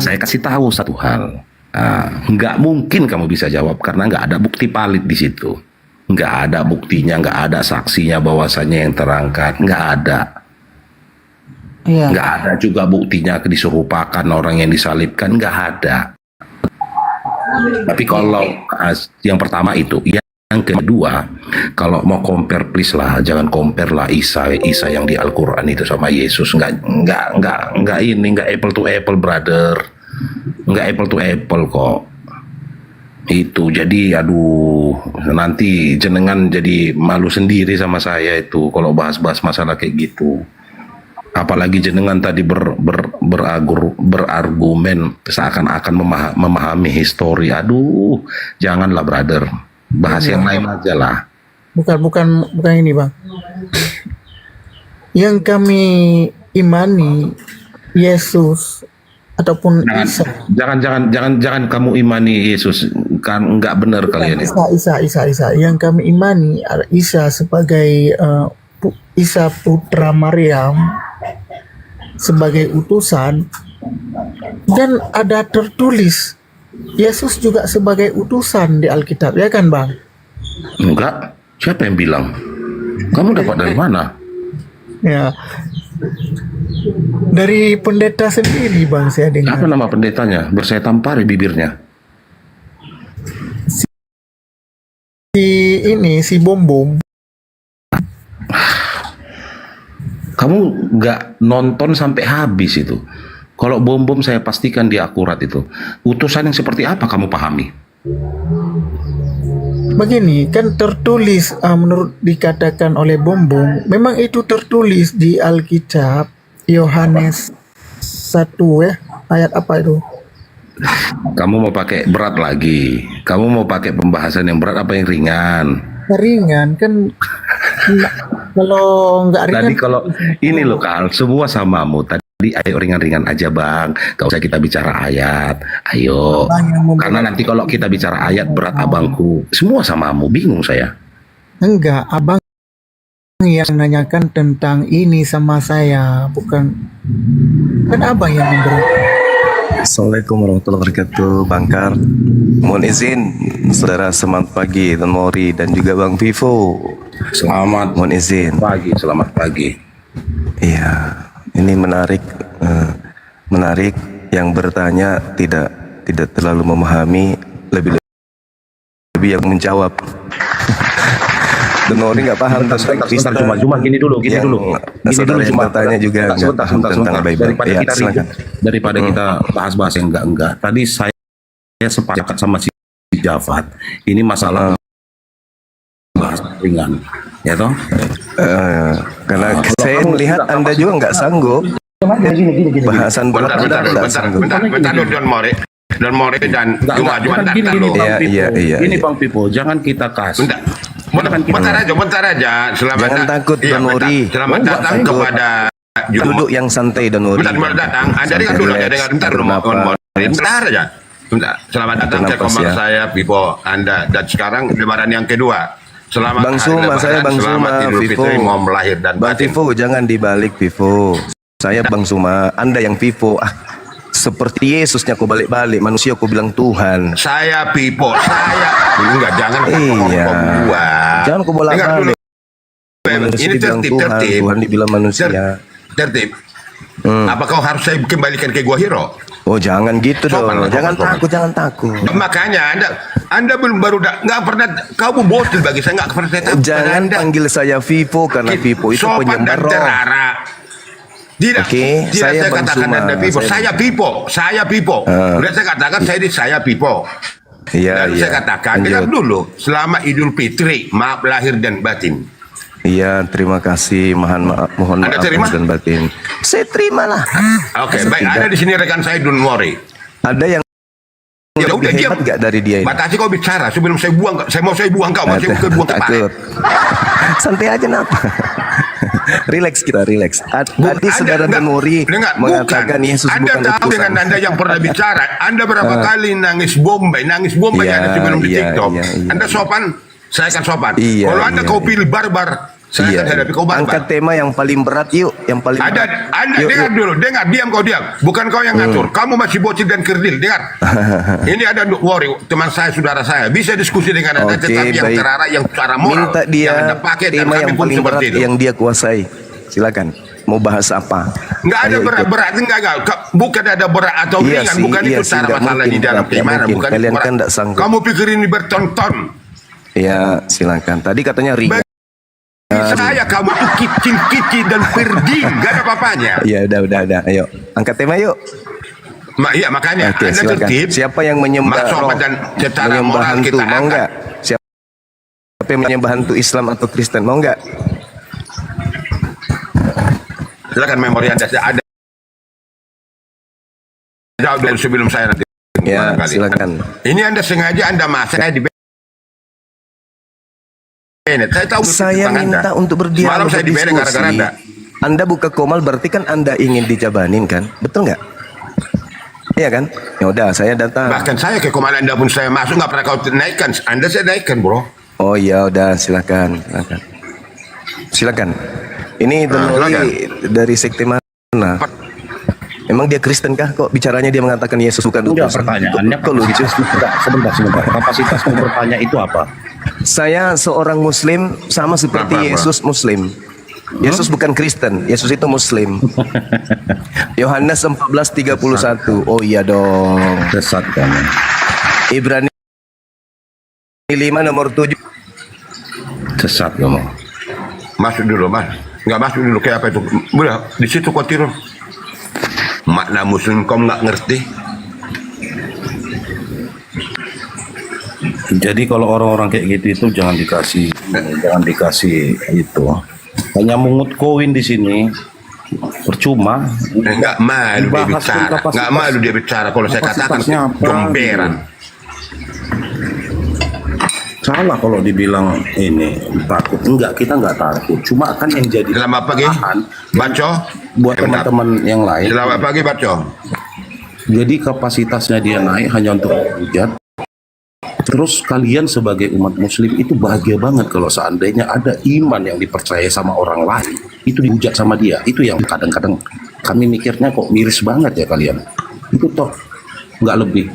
Saya kasih tahu satu hal. Nggak mungkin kamu bisa jawab karena nggak ada bukti valid di situ. Nggak ada buktinya, nggak ada saksinya bahwasannya yang terangkat, nggak ada. Iya. Nggak ada juga buktinya diserupakan orang yang disalibkan, nggak ada. Tapi kalau yang pertama itu, yang kedua, kalau mau compare please lah, jangan compare lah Isa yang di Al-Quran itu sama Yesus. Nggak ini, nggak apple to apple brother, nggak apple to apple kok. Itu jadi aduh, nanti jenengan jadi malu sendiri sama saya itu kalau bahas-bahas masalah kayak gitu. Apalagi jenengan tadi berargumen seakan-akan memahami histori. Aduh, janganlah brother, bahas yang lain aja lah. Bukan ini Bang. Yang kami imani Yesus ataupun Isa. Jangan kamu imani Yesus, kan nggak benar kalian. Isa. Yang kami imani Isa sebagai Isa putra Maryam sebagai utusan, dan ada tertulis Yesus juga sebagai utusan di Alkitab, ya kan Bang? Enggak, siapa yang bilang? Kamu dapat dari mana? Ya, dari pendeta sendiri Bang, saya dengar. Apa nama pendetanya? Bersaya tampari bibirnya. Si Bom Bom. Kamu nggak nonton sampai habis itu. Kalau Bom Bom saya pastikan dia akurat itu. Utusan yang seperti apa kamu pahami? Begini, kan tertulis menurut dikatakan oleh Bom Bom, memang itu tertulis di Alkitab Yohanes 1 ya, ayat apa itu? Kamu mau pakai berat lagi? Kamu mau pakai pembahasan yang berat apa yang ringan? Ringan kan. Kalau nggak ringan. Tadi kalau ini loh Kal, semua samamu. Tadi ayo ringan-ringan aja Bang. Gak usah kita bicara ayat. Ayo. Karena nanti kalau kita bicara ayat berat abangku. Semua samamu, bingung saya. Enggak, abang yang nanyakan tentang ini sama saya, bukan kan abang yang memberi. Assalamualaikum warahmatullahi wabarakatuh, Bang Kar. Mohon izin, saudara Semangat Pagi dan Mori dan juga Bang Vivo. Selamat Mohon izin. pagi, selamat pagi. Iya, ini menarik, menarik. Yang bertanya tidak terlalu memahami, lebih yang menjawab. Dan Mori nggak paham tentang Kristen. Cuma gini dulu. Gini dulu cuma bertanya juga nggak paham tentang Bible. Ya, silakan. Daripada kita bahas-bahas yang enggak. Tadi saya sepakat sama si Jafat. Ini masalah bahas ringan, ya toh? Karena saya melihat Anda juga nggak sanggup. Bahasan berat nggak sanggup. Bentar Don Mori dan Juma Gini Bang Pipo, jangan kita kasih. Bentar aja. Jangan takut Don Mori. Selamat datang kepada duduk yang santai Don Mori. Bentar datang. Anda dengar dulu, bentar Don Mori. Bentar aja. Bentar. Selamat datang ke komar saya Pipo Anda, dan sekarang lebaran yang kedua. Selamat Bang Suma, saya Bang Suma, Vivo. Mau melahir dan Bang Vivo, jangan dibalik Vivo. Saya Bang Suma, Anda yang Vivo. Seperti Yesusnya kau balik-balik, manusia kau bilang Tuhan. Saya Pipo, enggak, jangan gua. Jangan kau bolak-balik. Manusia dibilang Tuhan, Tuhan dibilang manusia. Tertib. Apa kau harus saya kembalikan ke gua Hiro? Oh jangan gitu dong, jangan takut. Makanya Anda belum nggak pernah, kamu bocil bagi saya, nggak pernah saya tahu. Jangan panggil saya Vivo karena Vivo itu penyembah roh. Tidak, saya katakan Anda Pipo, saya Pipo. Udah saya katakan saya Pipo. Iya. Saya katakan, dengar dulu, selama Idul Fitri, maaf lahir dan batin. Iya, terima kasih, mohon maaf dan batin. Saya terimalah. Oke, baik. Ada di sini rekan saya Don Mori. Ada yang Ya udah diam. Nggak dari dia ini. Batasi kau bicara sebelum saya buang. Saya mau buang kau, masih buang takut. Santai aja Relax kita, relax. Tadi saudara Mori mengatakan Yesus bukan Anda tahu dengan Anda yang pernah bicara, Anda berapa kali nangis Bombay iya, sebelum di iya, TikTok. iya. Anda sopan, saya akan sopan. Iya, kalau Anda iya, kau pilih barbar, Saya akan hadapi kau Angkat barbar. tema yang paling berat yuk, yang paling Ada, berat. Anda Yuk, dengar yuk. dulu, dengar, diam kau diam. Bukan kau yang ngatur. Kamu masih bocil dan kerdil, dengar. Ini ada Wori, teman saya, saudara saya. Bisa diskusi dengan Anda, Oke, tetapi yang baik. terarah, yang secara moral. Minta yang dia Anda pakai, dan tema kami yang pun paling berat seperti itu. yang dia kuasai. Silakan. Mau bahas apa? Nggak ada Ayo ikut. berat-berat, enggak. Bukan ada berat atau Iya ringan, sih, bukan iya itu sih, cara nggak masalah mungkin, di dalam nggak keimanan. mungkin. Bukan Kalian berat. kan nggak sanggup. Kamu pikir ini bertonton. Ya, silakan. Tadi katanya ringan. Saya kamu itu kicil-kicil dan perdi, nggak ada apa-apanya. Ya udah. Ayo, angkat tema yuk. Iya makanya Oke, Anda silakan. tertib. Siapa yang menyembah Mas roh? Sobat dan secara Menyembah moral hantu, kita mau angkat. enggak? Siapa yang menyembah hantu Islam atau Kristen, mau enggak? Silakan memori Anda ada. Jauh dari sebelum saya nanti. Ya, barangkali. silakan. Ini Anda sengaja Anda masuk saya di Bennett. Saya tahu Saya tentang minta Anda. untuk berdialog, Semalam saya di Bennett gara-gara Anda. Anda buka komal berarti kan Anda ingin dijabanin kan? Betul nggak? Iya kan? Ya udah, saya datang. Bahkan saya ke komandan Anda pun saya masuk nggak pernah kau naikkan. Anda saya naikkan bro. Oh iya, udah silakan. Silakan. Ini Don Wori silakan. dari sekte mana? Emang dia Kristen kah? Kok bicaranya dia mengatakan Yesus bukan Enggak, utusan? pertanyaannya Kok lucu? sebentar. Kapasitasmu bertanya itu apa? Saya seorang Muslim sama seperti Apa? Yesus Muslim. Yesus bukan Kristen, Yesus itu Muslim. Yohanes 14:31. Oh iya dong. Sesat kamu. Ibrani 5 nomor 7. Sesat kamu. Masuk dulu mas. Nggak masuk dulu kayak apa itu. Udah di situ kau tiru. Makna muslim kau nggak ngerti. Jadi kalau orang-orang kayak gitu itu jangan dikasih itu. Hanya mungut koin di sini percuma. Nggak malu dia Dibahas pun bicara. kapasitas- Nggak malu dia bicara. Kalau saya katakan kapasitasnya apa, comberan. Salah kalau dibilang ini takut. Enggak, kita enggak takut. Cuma kan yang jadi Selamat pagi, bahan Baco. buat Bentar. teman-teman yang lain. Selamat pagi, Baco. Jadi kapasitasnya dia naik hanya untuk hujat. Terus kalian sebagai umat muslim itu bahagia banget kalau seandainya ada iman yang dipercaya sama orang lain. Itu dihujat sama dia. Itu yang kadang-kadang kami mikirnya kok miris banget ya kalian. Itu toh nggak lebih.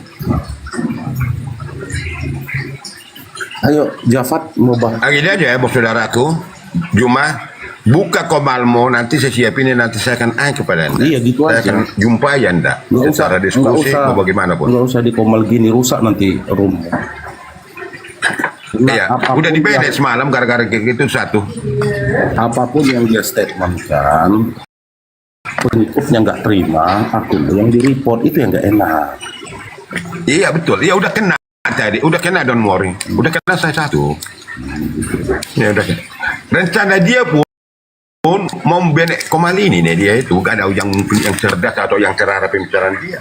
Ayo Jafat mau bahas. Gini aja ya, bos saudaraku. Juma, buka komalmo, nanti saya siapin ini, nanti saya akan kepada Anda. Iya, gitu saya aja. akan jumpai Anda. Secara diskusi, mau bagaimana pun. Nggak usah dikomal gini, rusak nanti room. Iya, udah di Bennett semalam gara-gara kayak gitu satu. Apapun yang dia statementkan, pengikutnya nggak terima, akun yang di report itu yang nggak enak. Iya betul, ya udah kena tadi, udah kena don't worry, udah kena saya satu. Ya udah kena. Rencana dia pun mau Bennett komal ini nih dia itu gak ada yang cerdas atau yang terarah pembicaraan dia.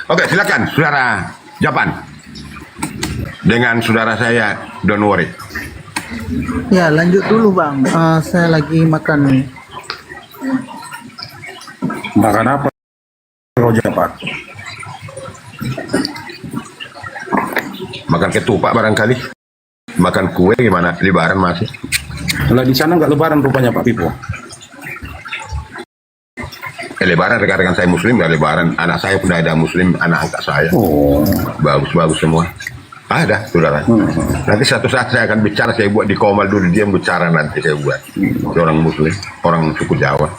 Oke silakan saudara Japan dengan saudara saya don't worry. Ya, lanjut dulu Bang. Saya lagi makan nih. Makan apa? Kalau Jafat? Makan ketupat barangkali, makan kue gimana? Lebaran masih. Lah di sana nggak lebaran rupanya Pak Pipo. Lebaran rekan-rekan saya muslim nggak lebaran, anak saya pun ada muslim, anak angkat saya. Oh, Bagus-bagus semua. Ada, saudara. Nanti satu saat saya akan bicara, saya buat di komal dulu, dia bicara nanti saya buat. Orang muslim, orang suku Jawa.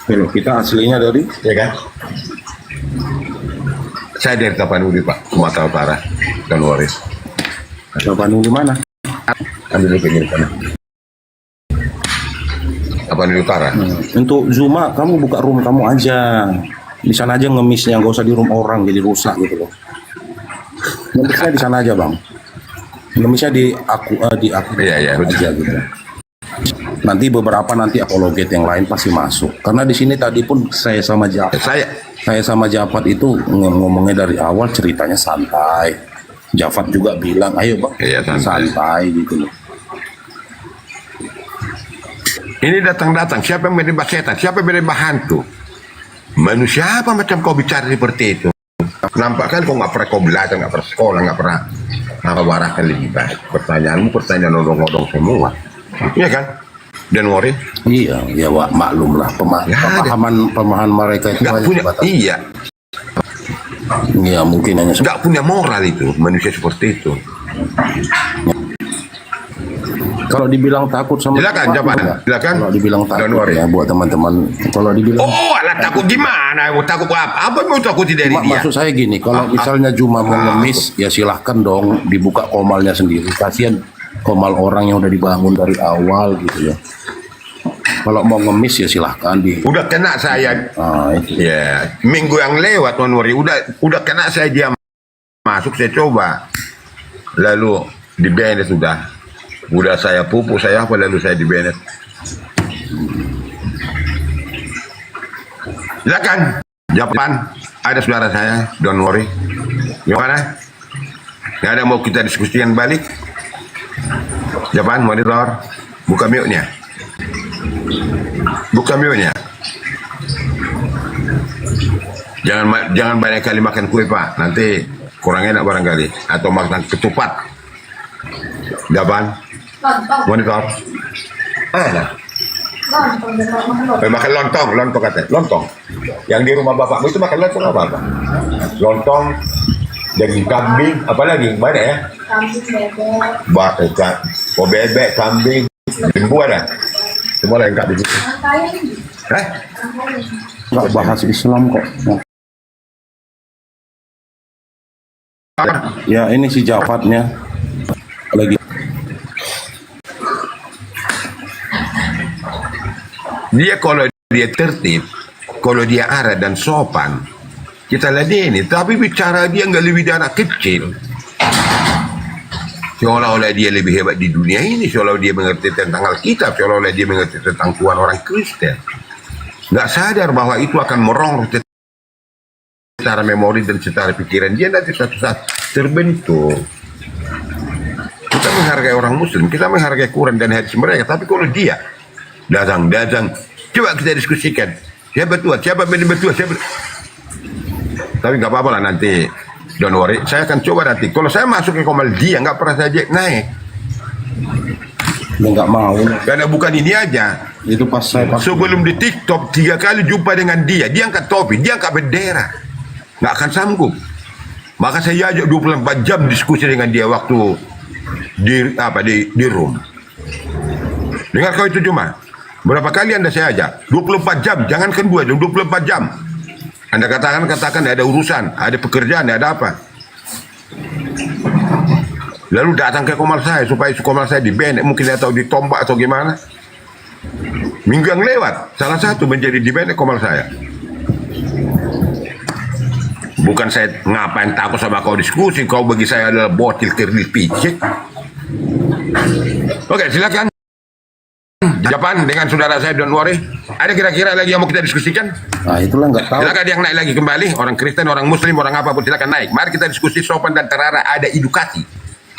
Hello, kita aslinya dari Ya kan? Saya dari Tapanuli, Pak, Sumatera Utara, dan Waris. Bandung di mana? Ambil di pinggir sana. Tapanuli Utara. Untuk Zuma, kamu buka room kamu aja. Di sana aja ngemisnya, nggak usah di room orang jadi rusak gitu loh. Ngemisnya di sana aja bang. Ngemisnya di aku Iya, betul. aja gitu. Nanti beberapa apologet yang lain pasti masuk. Karena di sini tadi pun saya sama Jafat itu ngomongnya dari awal ceritanya santai. Jafat juga bilang, ayo bang, Iya, santai. gitu loh. Ini datang-datang, siapa yang menyembah setan? Siapa yang menyembah hantu? Manusia apa macam kau bicara seperti itu? Nampak kan kau nggak pernah kau belajar, nggak pernah sekolah, nggak pernah warahkan lebih baik. Pertanyaanmu pertanyaan odong-odong semua. Iya kan? Dan worry. Iya, ya Wak, maklum lah pemahaman mereka itu Nggak hanya punya, sebatas. iya. Iya, mungkin hanya Nggak punya moral itu, manusia seperti itu. kalau dibilang takut sama Silakan, Tuhan, Japan. enggak. Silakan. Kalau dibilang Don't takut worry. ya buat teman-teman. Kalau dibilang Oh, alah takut gimana? Mau takut apa? Apa mau takuti dari dia? maksud saya gini, kalau misalnya cuma mau ngemis ya silahkan dong dibuka komalnya sendiri. Kasihan komal orang yang udah dibangun dari awal gitu ya. Kalau mau ngemis ya silahkan di. Udah kena saya. Itu. Ya, minggu yang lewat Wanwari udah kena saya dia masuk, saya coba. Lalu di banned udah saya pupuk saya apa, lalu saya di banned. Silakan, Japan, ada saudara saya, don't worry. Gimana? Nggak ada mau kita diskusikan balik? Japan, monitor, buka mute-nya. Buka mute-nya. Jangan banyak kali makan kue Pak, nanti kurang enak barangkali, atau makan ketupat. Japan, monitor. Makan lontong katanya, lontong. Yang di rumah bapakmu itu makan lontong apa? Lontong, daging kambing, apa lagi? Mana ya? Bebek, kambing, lembu ada. Semua lengkap di situ. Nggak bahas Islam kok. Ya ini si Jafatnya lagi. Dia kalau dia tertib, kalau dia arah dan sopan, kita ladeni. Tapi bicara dia nggak lebih dari anak kecil. Seolah-olah dia lebih hebat di dunia ini, seolah-olah dia mengerti tentang Alkitab, seolah-olah dia mengerti tentang Tuhan orang Kristen. Nggak sadar bahwa itu akan merongrong secara memori dan secara pikiran dia nanti suatu saat terbentuk. Kita menghargai orang Muslim, kita menghargai Quran dan hadis mereka, tapi kalau dia datang, coba kita diskusikan. Siapa betul, siapa betul, siapa. Tapi nggak apa-apa lah nanti. Don't worry, saya akan coba nanti. Kalau saya masuk ke komal dia nggak pernah saja naik. Dia nggak mau. Karena bukan ini aja. Itu pas saya Sebelum di TikTok 3 kali jumpa dengan dia angkat topi, dia angkat bendera. Nggak akan sanggup. Maka saya ajak 24 jam diskusi dengan dia waktu di room. Dengar kau itu cuma. Berapa kali Anda saya ajak? 24 jam, jangankan 2 jam, 24 jam. Anda katakan ada urusan, ada pekerjaan, ada apa. Lalu datang ke komal saya supaya komal saya di-ban, mungkin atau ditombak atau gimana. Minggu yang lewat, salah satu menjadi di-ban komal saya. Bukan saya ngapain takut sama kau diskusi, kau bagi saya adalah botil kerdil picik. Oke, silakan. Japan dengan saudara saya, don't worry. Ada kira-kira lagi yang mau kita diskusikan? Nah itulah nggak tahu. Silakan yang naik lagi kembali, orang Kristen, orang Muslim, orang apapun silakan naik. Mari kita diskusi sopan dan terarah, ada edukasi.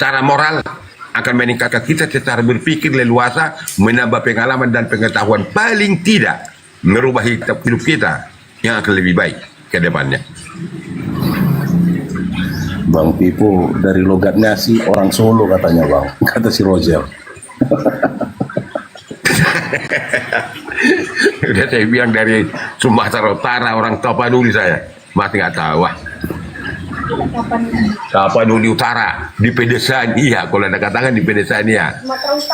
Cara moral akan meningkatkan kita secara berpikir leluasa, menambah pengalaman dan pengetahuan, paling tidak merubah hidup kita yang akan lebih baik ke depannya. Bang Pipo dari logatnya sih orang Solo katanya Bang, kata si Roger. Udah saya bilang dari Sumatera Utara, orang Tapanuli saya. Masih nggak tahu. Wah. Tapanuli Utara, di pedesaan iya. Kalau Anda katakan di pedesaan iya.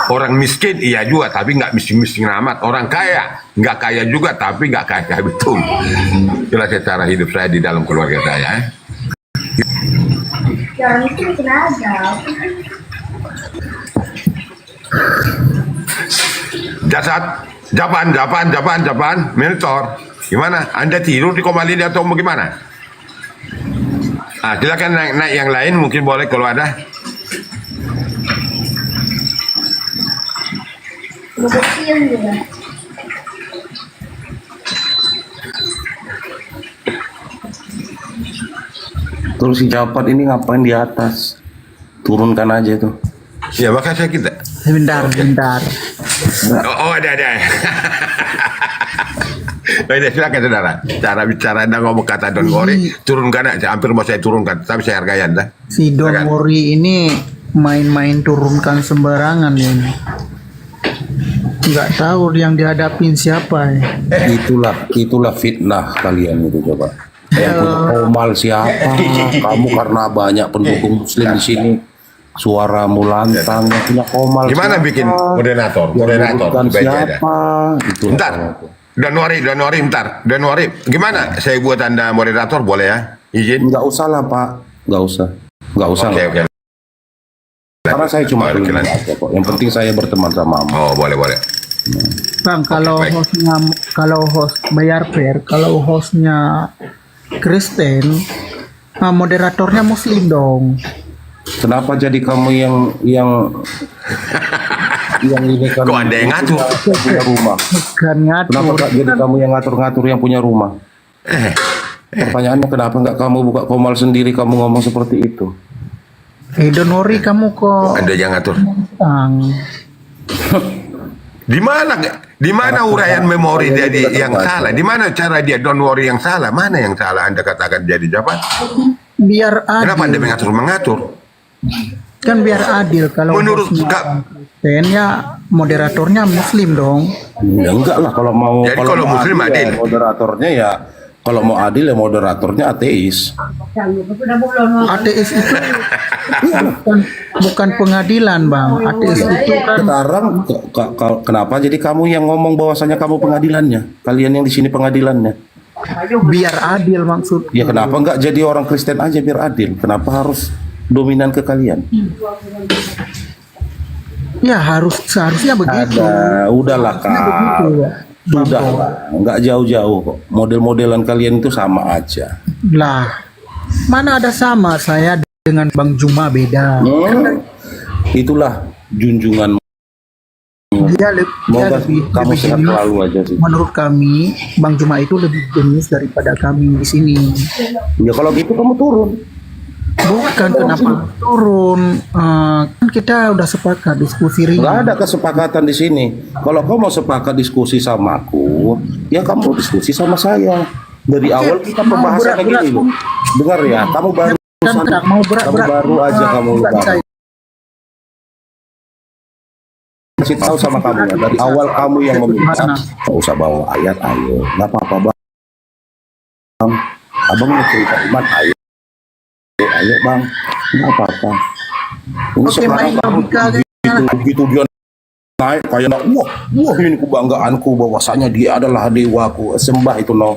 Orang miskin iya juga, tapi nggak miskin-miskin amat. Orang kaya, nggak kaya juga, tapi nggak kaya betul. Itulah secara hidup saya di dalam keluarga saya. Yang itu mungkin ada. Jasad, Japan, monitor. Gimana? Anda tidur di komal ini atau bagaimana? Silakan naik yang lain, mungkin boleh kalau ada. Kecil juga. Terus si Japat ini ngapain di atas? Turunkan aja itu. Ya, makanya kita. Bentar. Oh, ada. Baik, silakan saudara. Cara bicara Anda ngomong kata don't worry, turunkan aja. Hampir mau saya turunkan, tapi saya hargai Anda. Si Don Silakan. Mori ini main-main turunkan sembarangan ini. Nggak tahu yang dihadapin siapa ya. Itulah fitnah kalian itu coba. Yang punya komal siapa? Kamu karena banyak pendukung Muslim di sini. Suaramu lantang, yang punya komal. Gimana siapa? bikin moderator? Yang Moderator, bukan baik aja. siapa? Itu Bentar. Don't worry, bentar. Don't worry. Gimana? Saya buat Anda moderator boleh ya? Izin? Nggak usah lah Pak, nggak usah Oke, lah. oke. Karena saya cuma Oke, berteman lanjut. aja kok. Yang penting saya berteman sama kamu. Oh, boleh. Bang, kalau baik. host bayar fair, kalau hostnya Kristen, moderatornya Muslim dong. Kenapa jadi kamu yang ini kan? Kok Anda yang ngatur? Punya rumah. Bukan Kenapa ngatur. nggak jadi kamu yang ngatur-ngatur yang punya rumah? Pertanyaannya kenapa nggak kamu buka komal sendiri, kamu ngomong seperti itu? Don't worry, kamu kok Anda yang ngatur. Bang. Di mana uraian memori jadi yang salah? Di mana cara dia don't worry yang salah? Mana yang salah Anda katakan jadi apa? Biar Kenapa Anda adil. mengatur? Kan biar adil kalau Menurut hostnya Kak, Kristen ya moderatornya Muslim dong. Ya enggak lah kalau mau. Jadi kalau mau Muslim adil. ya moderatornya ya. Kalau mau adil ya moderatornya ateis. Ateis itu bukan pengadilan, Bang. Ateis itu kan Sekarang kenapa jadi kamu yang ngomong bahwasanya kamu pengadilannya? Kalian yang di sini pengadilannya? biar adil maksud. Ya kenapa enggak jadi orang Kristen aja biar adil? Kenapa harus dominan ke kalian? Ya seharusnya begitu. Udahlah Kak. Begitu, ya. Sudah lah, nggak jauh-jauh kok. Model-modelan kalian itu sama aja. Lah, mana ada sama saya dengan Bang Juma beda. Itulah junjungan. Dia Semoga lebih kamu sehat jenius. selalu aja sih. Menurut kami, Bang Juma itu lebih jenius daripada kami di sini. Ya kalau gitu kamu turun. Bukan kenapa turun. Kan kita udah sepakat diskusi Nggak ringan. ada kesepakatan di sini. Kalau kau mau sepakat diskusi sama aku, ya kamu diskusi sama saya. Dari awal kita mau pembahasannya berat-berat. gini loh. Dengar ya, kamu baru Kan tidak mau berat-berat. kamu baru aja kamu bukan lupa. saya. Kasih tahu sama kamu ya, dari awal kamu yang meminta. Mana? Nggak usah bawa ayat, ayo. Nggak apa-apa bang. Abang mau cerita iman, ayo. Ayo bang, nggak apa-apa. Ini Oke, main logika kan. begitu dia naik kayak wah ini kebanggaanku bahwasanya dia adalah dewaku, sembah itu no.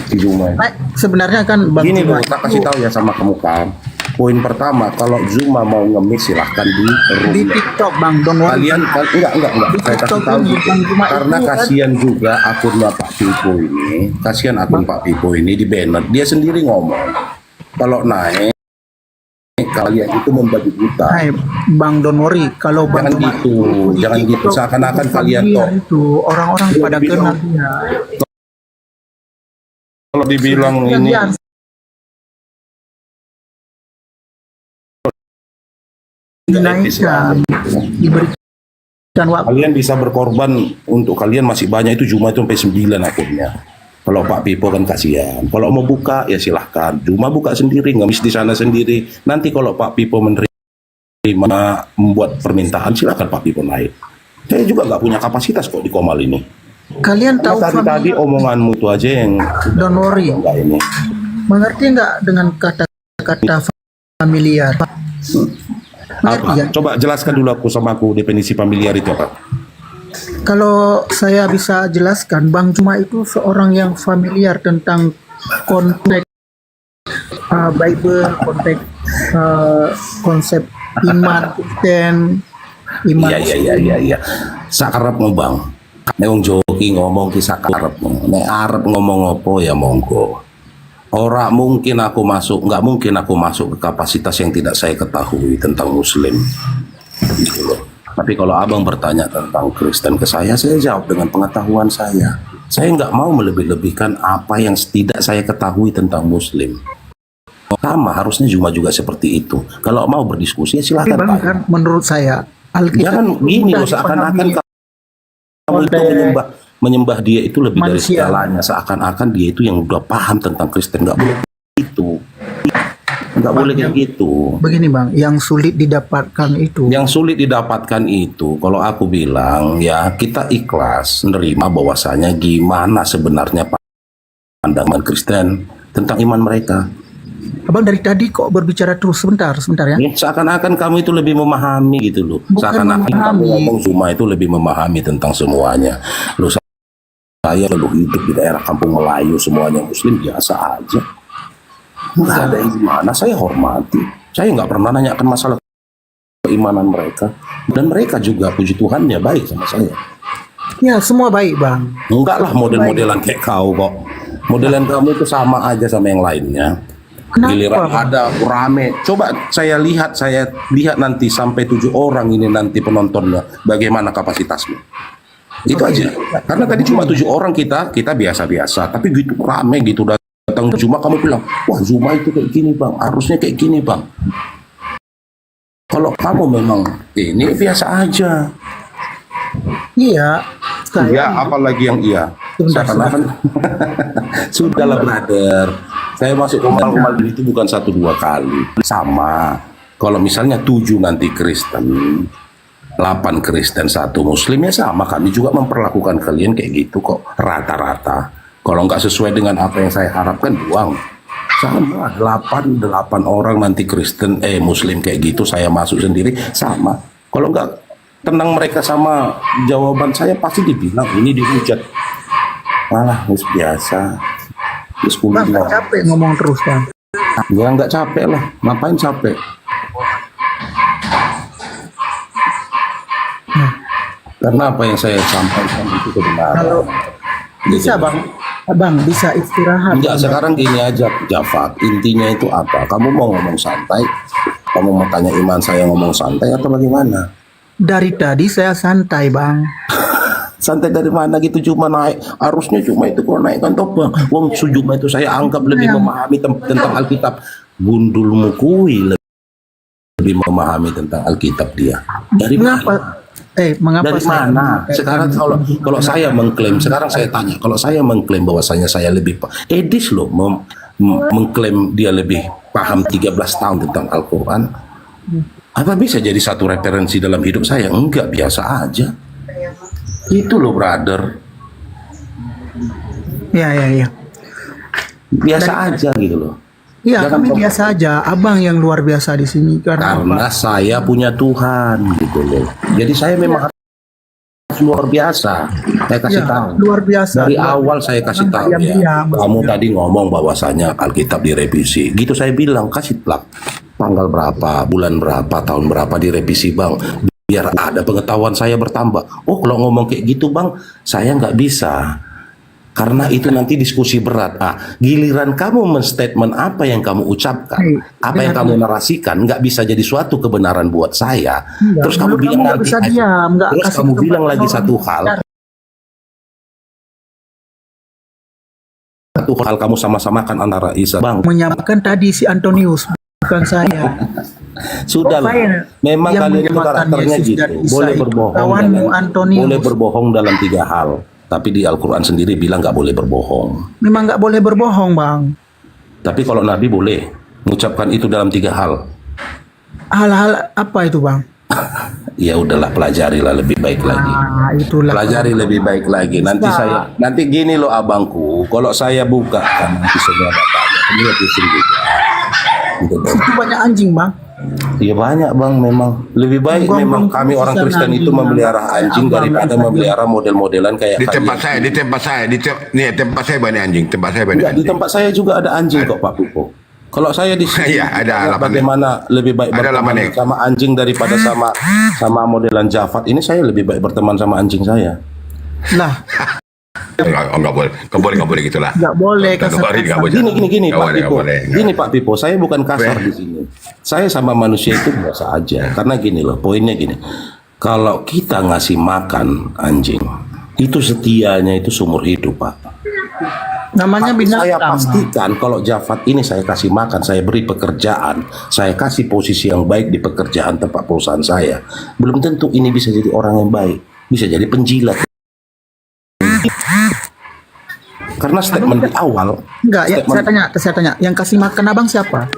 Si Zuma. Baik, sebenarnya kan Bang Gini Juma loh, tak kasih tahu ya sama kamu kan. Poin pertama, kalau Zuma mau ngemis silahkan di di roomnya. TikTok Bang, don't worry. Kalian kan enggak. Saya kasih TikTok tahu ini, gitu. Bang Zuma Karena itu kan- kasihan juga akunnya Pak Pipo ini. Kasihan akun Pak Pipo ini di banner. Dia sendiri ngomong kalau naik kalian itu membagi buta. Hai, Bang don't worry. Kalau Bang Jangan Juma gitu, di jangan gitu. TikTok, Seakan-akan itu kalian familiar toh. itu orang-orang Dia pada bilang- kenal dia. Kalau dibilang Sudah ini dia dinaikkan, diberikan waktu. kalian bisa berkorban untuk kalian masih banyak itu Zuma itu sampai 9 akunnya. Kalau Pak Pipo kan kasihan. Kalau mau buka ya silahkan. Zuma buka sendiri, ngemis di sana sendiri. Nanti kalau Pak Pipo menerima membuat permintaan silahkan Pak Pipo naik. Saya juga nggak punya kapasitas kok di Komal ini. Kalian tahu Tadi omonganmu itu aja yang don't worry. enggak ini. Mengerti nggak dengan kata-kata familiar? Mengerti Apa? ya? Coba jelaskan dulu sama aku definisi familiar itu apa? Kalau saya bisa jelaskan, Bang Juma itu seorang yang familiar tentang konteks Bible, konteks konsep iman Kristen, iman Iya. Sakarepmu Bang. Nek wong joki ngomong ki sakarepmu. Nek arep ngomong apa ya monggo. Nggak mungkin aku masuk ke kapasitas yang tidak saya ketahui tentang Muslim. Gitu loh. Tapi kalau abang bertanya tentang Kristen ke saya jawab dengan pengetahuan saya. Saya nggak mau melebih-lebihkan apa yang tidak saya ketahui tentang Muslim. Sama, harusnya Zuma juga seperti itu. Kalau mau berdiskusi ya Tapi silahkan Bang, tanya. kan menurut saya Alkitab Jangan gini sudah loh, seakan-akan dipahami kamu itu menyembah menyembah dia itu lebih dari Manusia. segalanya, seakan-akan dia itu yang udah paham tentang Kristen. Nggak boleh gitu, nggak boleh kayak gitu. Begini bang, yang sulit didapatkan itu. Yang sulit didapatkan itu, kalau aku bilang ya kita ikhlas menerima bahwasanya gimana sebenarnya pandangan Kristen tentang iman mereka. Abang dari tadi kok berbicara terus, sebentar ya. Seakan-akan kamu itu lebih memahami gitu loh. Bukan Seakan-akan kamu memahami. ngomong Zuma itu lebih memahami tentang semuanya. Loh, saya lalu hidup di daerah kampung Melayu, semuanya Muslim biasa aja. Nggak ada yang gimana, saya hormati. Saya nggak pernah nanyakan masalah keimanan mereka. Dan mereka juga, puji Tuhannya, baik sama saya. Ya semua baik bang. Enggak lah model-modelan kayak kau kok. Modelan kamu itu sama aja sama yang lainnya. Kenapa, Giliran Bang? ada rame. Coba saya lihat nanti sampai 7 orang ini nanti penontonnya. Bagaimana kapasitasmu? Itu aja. Karena tadi cuma 7 orang kita biasa-biasa. Tapi gitu rame gitu datang Zuma, kamu bilang, wah Zuma itu kayak gini bang, harusnya kayak gini bang. Kalau kamu memang ini biasa aja. Iya. Ya, apalagi yang iya. Sebentar, Seakan-akan sudahlah brother. Saya masuk komal-komal itu bukan 1-2 kali. Sama. Kalau misalnya 7 nanti Kristen, 8 Kristen, 1 Muslim, ya sama. Kami juga memperlakukan kalian kayak gitu kok. Rata-rata. Kalau nggak sesuai dengan apa yang saya harapkan, buang. Sama. 8 orang nanti Kristen, Muslim kayak gitu. Saya masuk sendiri. Sama. Kalau nggak tenang mereka sama jawaban saya, pasti dibilang ini dihujat. Malah biasa. Terus Bang, nggak capek ngomong terus bang. ya nggak capek lah, ngapain capek? Karena apa yang saya sampaikan itu kebenaran. Kalau bisa bang, abang bisa istirahat. Enggak, sekarang gini aja Jafat, intinya itu apa? Kamu mau ngomong santai? Kamu mau tanya iman saya ngomong santai atau bagaimana? Dari tadi saya santai bang. Santai dari mana gitu, cuma naik, harusnya cuma itu kalau naikkan top bang. Wong Sujuma itu saya anggap lebih memahami tentang Alkitab. Gundulmu kui lebih memahami tentang Alkitab dia. Dari Mengapa? mana? Mengapa Dari saya mana? Sekarang kalau saya mengklaim, sekarang saya tanya, kalau saya mengklaim bahwasanya saya lebih Edis loh mengklaim dia lebih paham 13 tahun tentang Al-Quran. Apa bisa jadi satu referensi dalam hidup saya? Enggak, biasa aja. Itu loh brother, Ya. biasa aja gitu loh. Iya, Jangan kami biasa aja. Abang yang luar biasa di sini karena Karena saya punya Tuhan gitu loh. Jadi saya memang harus luar biasa. Saya kasih Ya, tahu. luar biasa. Dari awal saya kasih Jangan tahu ya. diam-diam. Kamu tadi ngomong bahwasanya Alkitab direvisi. Gitu saya bilang, kasih plak. Tanggal berapa, bulan berapa, tahun berapa direvisi bang. Biar ada pengetahuan saya bertambah. Oh kalau ngomong kayak gitu bang, saya nggak bisa. Karena itu nanti diskusi berat. Giliran kamu men-statement apa yang kamu ucapkan, apa yang kamu narasikan, nggak bisa jadi suatu kebenaran buat saya. Iya, Terus kamu menurut bilang kamu nggak nanti, bisa diam, nggak terus kasih kamu bilang kebenaran lagi orang. satu hal kamu sama-samakan antara Isa. Bang, Menyamakan tadi si Antonius, bukan saya. sudah lah. Saya Memang yang kalian itu menyamakan karakternya Yesus gitu. dan Isa Boleh itu. berbohong. Kawanmu Antonius. Boleh berbohong dalam 3 hal. Tapi di Al-Quran sendiri bilang nggak boleh berbohong. Memang nggak boleh berbohong bang. Tapi kalau Nabi boleh mengucapkan itu dalam 3 hal. Hal-hal apa itu bang? Ya udahlah, pelajarilah lebih baik lagi. Itulah. Pelajari lebih baik lagi. Nanti gini loh abangku, kalau saya buka kan nanti semua datanya. Ini ya pusing juga. Gitu dong. Itu banyak anjing bang. Iya banyak bang, memang lebih baik Bang, memang bang, kami orang susah Kristen nanti, itu bang. memelihara anjing Abang, daripada abang. memelihara model-modelan kayak Di tempat kalian. saya, tempat saya banyak anjing. Tempat saya banyak Enggak, di anjing. tempat saya juga ada anjing kok Pak Pupo. Kalau saya di sini Iya, ada lapan- bagaimana lebih baik ada berteman lapan- sama anjing daripada sama modelan Jafat. Ini saya lebih baik berteman sama anjing saya. Lah, Enggak boleh. Enggak boleh gitulah. nggak boleh kasar. Nggak boleh. Gini Nggak Pak boleh, Pipo. nggak boleh. Gini Pak Pipo, saya bukan kasar di sini. Saya sama manusia itu biasa aja. Karena gini loh, poinnya gini. Kalau kita ngasih makan anjing, itu setianya itu seumur hidup, Pak. Namanya Tapi saya binatang. pastikan kalau Jafat ini saya kasih makan, saya beri pekerjaan, saya kasih posisi yang baik di pekerjaan tempat perusahaan saya. Belum tentu ini bisa jadi orang yang baik, bisa jadi penjilat. Karena statement di awal. Enggak, ya, statement- saya tanya, yang kasih makan abang siapa?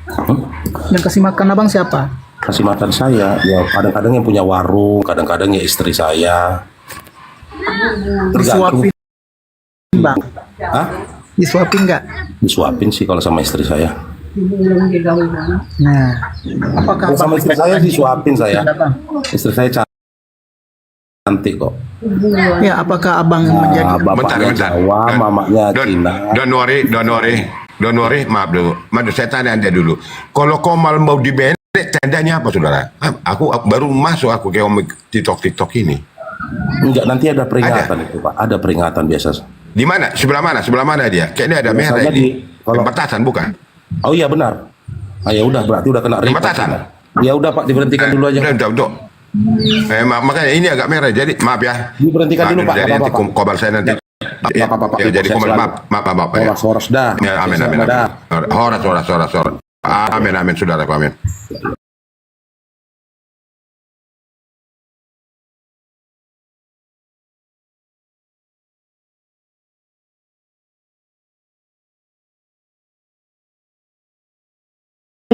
Hmm? Yang kasih makan abang siapa? Kasih makan saya, ya kadang-kadang yang punya warung, kadang-kadang ya istri saya. Tergantung. Disuapin, bang? Hah? Disuapin nggak? Disuapin sih kalau sama istri saya. Nah, apakah Kalau sama abang istri saya disuapin saya. Bang? Istri saya cantik kok. Ya, apakah abang menjadi Bapaknya Jawa, mamanya Cina. Don't worry, maaf dulu. Saya tanya anda dulu. Kalau Komal mau di-ban, tandanya apa saudara? Aku baru masuk aku ke TikTok ini. Enggak, nanti ada peringatan itu Pak. Ada peringatan biasa. Di mana? Sebelah mana? Sebelah mana dia? Kayaknya ada merah Biasanya ini. kalau- Pembatasan bukan? Oh iya benar. Ya udah berarti udah kena report. Pembatasan? Ya udah Pak, diberhentikan dulu aja. Untuk. Makanya ini agak merah. Jadi maaf ya. Diberhentikan dulu, Pak. Jadi Nggak nanti apa-apa, Pak. kobar saya nanti. Nggak apa-apa, Pak. Ya, jadi Saya kobar selalu. maaf ya. Horas dah. Ya, amin. Dah. Horas. Amin, saudaraku, amin.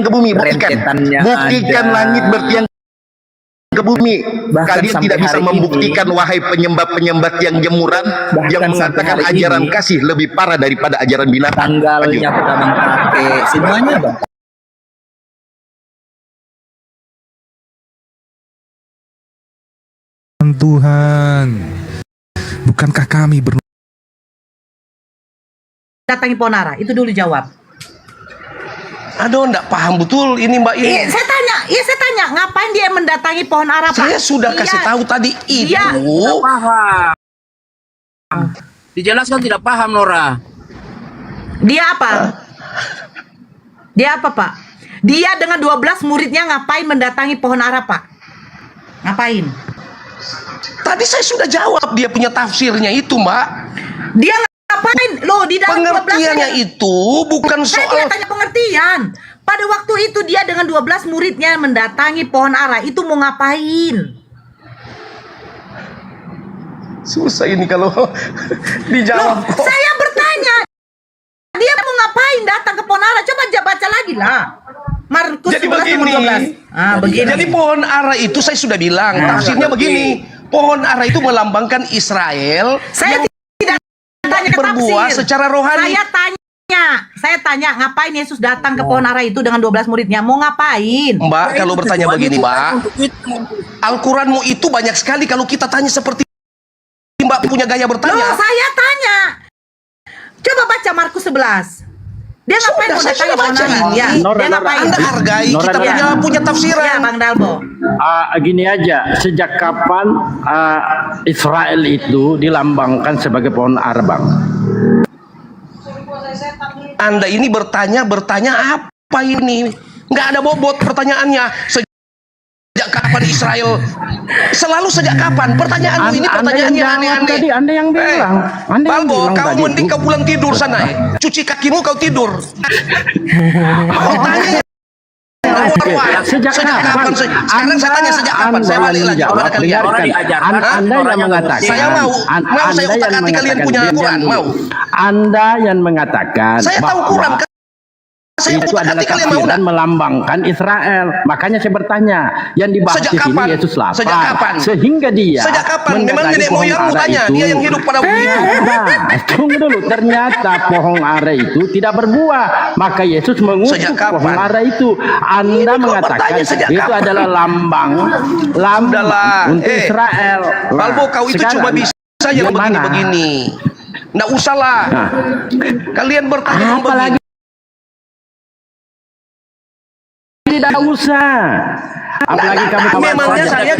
ke bumi, buktikan langit bertiang ke bumi. Bahkan Kalian sampai tidak bisa hari membuktikan wahai penyembah-penyembah yang jemuran yang sampai mengatakan hari ajaran ini, kasih lebih parah daripada ajaran binatang. tanggalnya kita bang pakai semuanya bang. Tuhan, bukankah kami datangi Ponara? Itu dulu jawab. Aduh, enggak paham betul ini Mbak ini. Saya tanya, ngapain dia mendatangi pohon ara, Pak? Saya sudah kasih tahu tadi itu. Iya. Paham. Dijelaskan tidak paham, Nora. Dia apa? Dia apa, Pak? Dia dengan 12 muridnya ngapain mendatangi pohon ara, Pak? Ngapain? Tadi saya sudah jawab dia punya tafsirnya itu, Mbak. Dia ngapain? Loh, di dalam 12 Pengertiannya itu bukan saya soal tidak tanya pengertian. Pada waktu itu dia dengan 12 muridnya mendatangi pohon ara. Itu mau ngapain? susah ini kalau dijawab Loh, kok. saya bertanya. Dia mau ngapain datang ke pohon ara? Coba baca lagi lah. Markus Jadi 11 begini. 12. Begini. Jadi pohon ara itu saya sudah bilang tafsirnya begini. Pohon ara itu melambangkan Israel Saya yang tidak tanya berbuah tafsir. secara rohani. Saya tanya, ngapain Yesus datang ke pohon ara itu dengan 12 muridnya? Mau ngapain? Mbak, kalau bertanya begini, Mbak, Al-Quranmu itu banyak sekali. Kalau kita tanya seperti Mbak punya gaya bertanya. Loh, saya tanya. Coba baca Markus 11. Dia ngapain Sudah, mau saya datangi sudah pohon baca ara? ini. Ya, dia ngapain? Anda hargai, kita punya Ya, tafsiran. Bang Dalbo. Gini aja, sejak kapan Israel itu dilambangkan sebagai pohon ara, Bang? Anda ini bertanya apa ini? Nggak ada bobot pertanyaannya. Sejak kapan Israel? Selalu sejak kapan? Pertanyaanmu ini pertanyaannya aneh-aneh. Tadi Anda yang bilang. Anda yang Balbo, bilang kau tadi mending itu. kau pulang tidur sana. Cuci kakimu kau tidur. Kau tanya. Sejak kapan? Sekarang saya tanya sejak kapan? Saya balik lagi kepada kalian. Anda yang mengatakan. Saya mau saya utak-atik kalian punya Quran, mau. Anda yang mengatakan. Saya tahu Quran. Saya Itu adalah utak-atik kalian mau. tafsiran melambangkan Israel. Makanya saya bertanya, yang dibahas Sejak di sini kapan? Yesus lapar. Sejak kapan? Sehingga dia Sejak kapan? Memang mendatangi nenek pohon moyangmu ara tanya, itu. dia yang hidup pada bumi itu. Tunggu dulu, ternyata pohon ara itu tidak berbuah. Maka Yesus mengutuk Sejak kapan? pohon ara itu. Anda Ini kok mengatakan bertanya sejak itu kapan? adalah lambang Sudahlah. untuk Israel. Balbo, kau itu sekarang, cuma bisa yang gimana? begini-begini. Nggak usahlah. Nah. Kalian bertanya Apa lagi? Tidak usah. Apalagi kamu Memangnya saya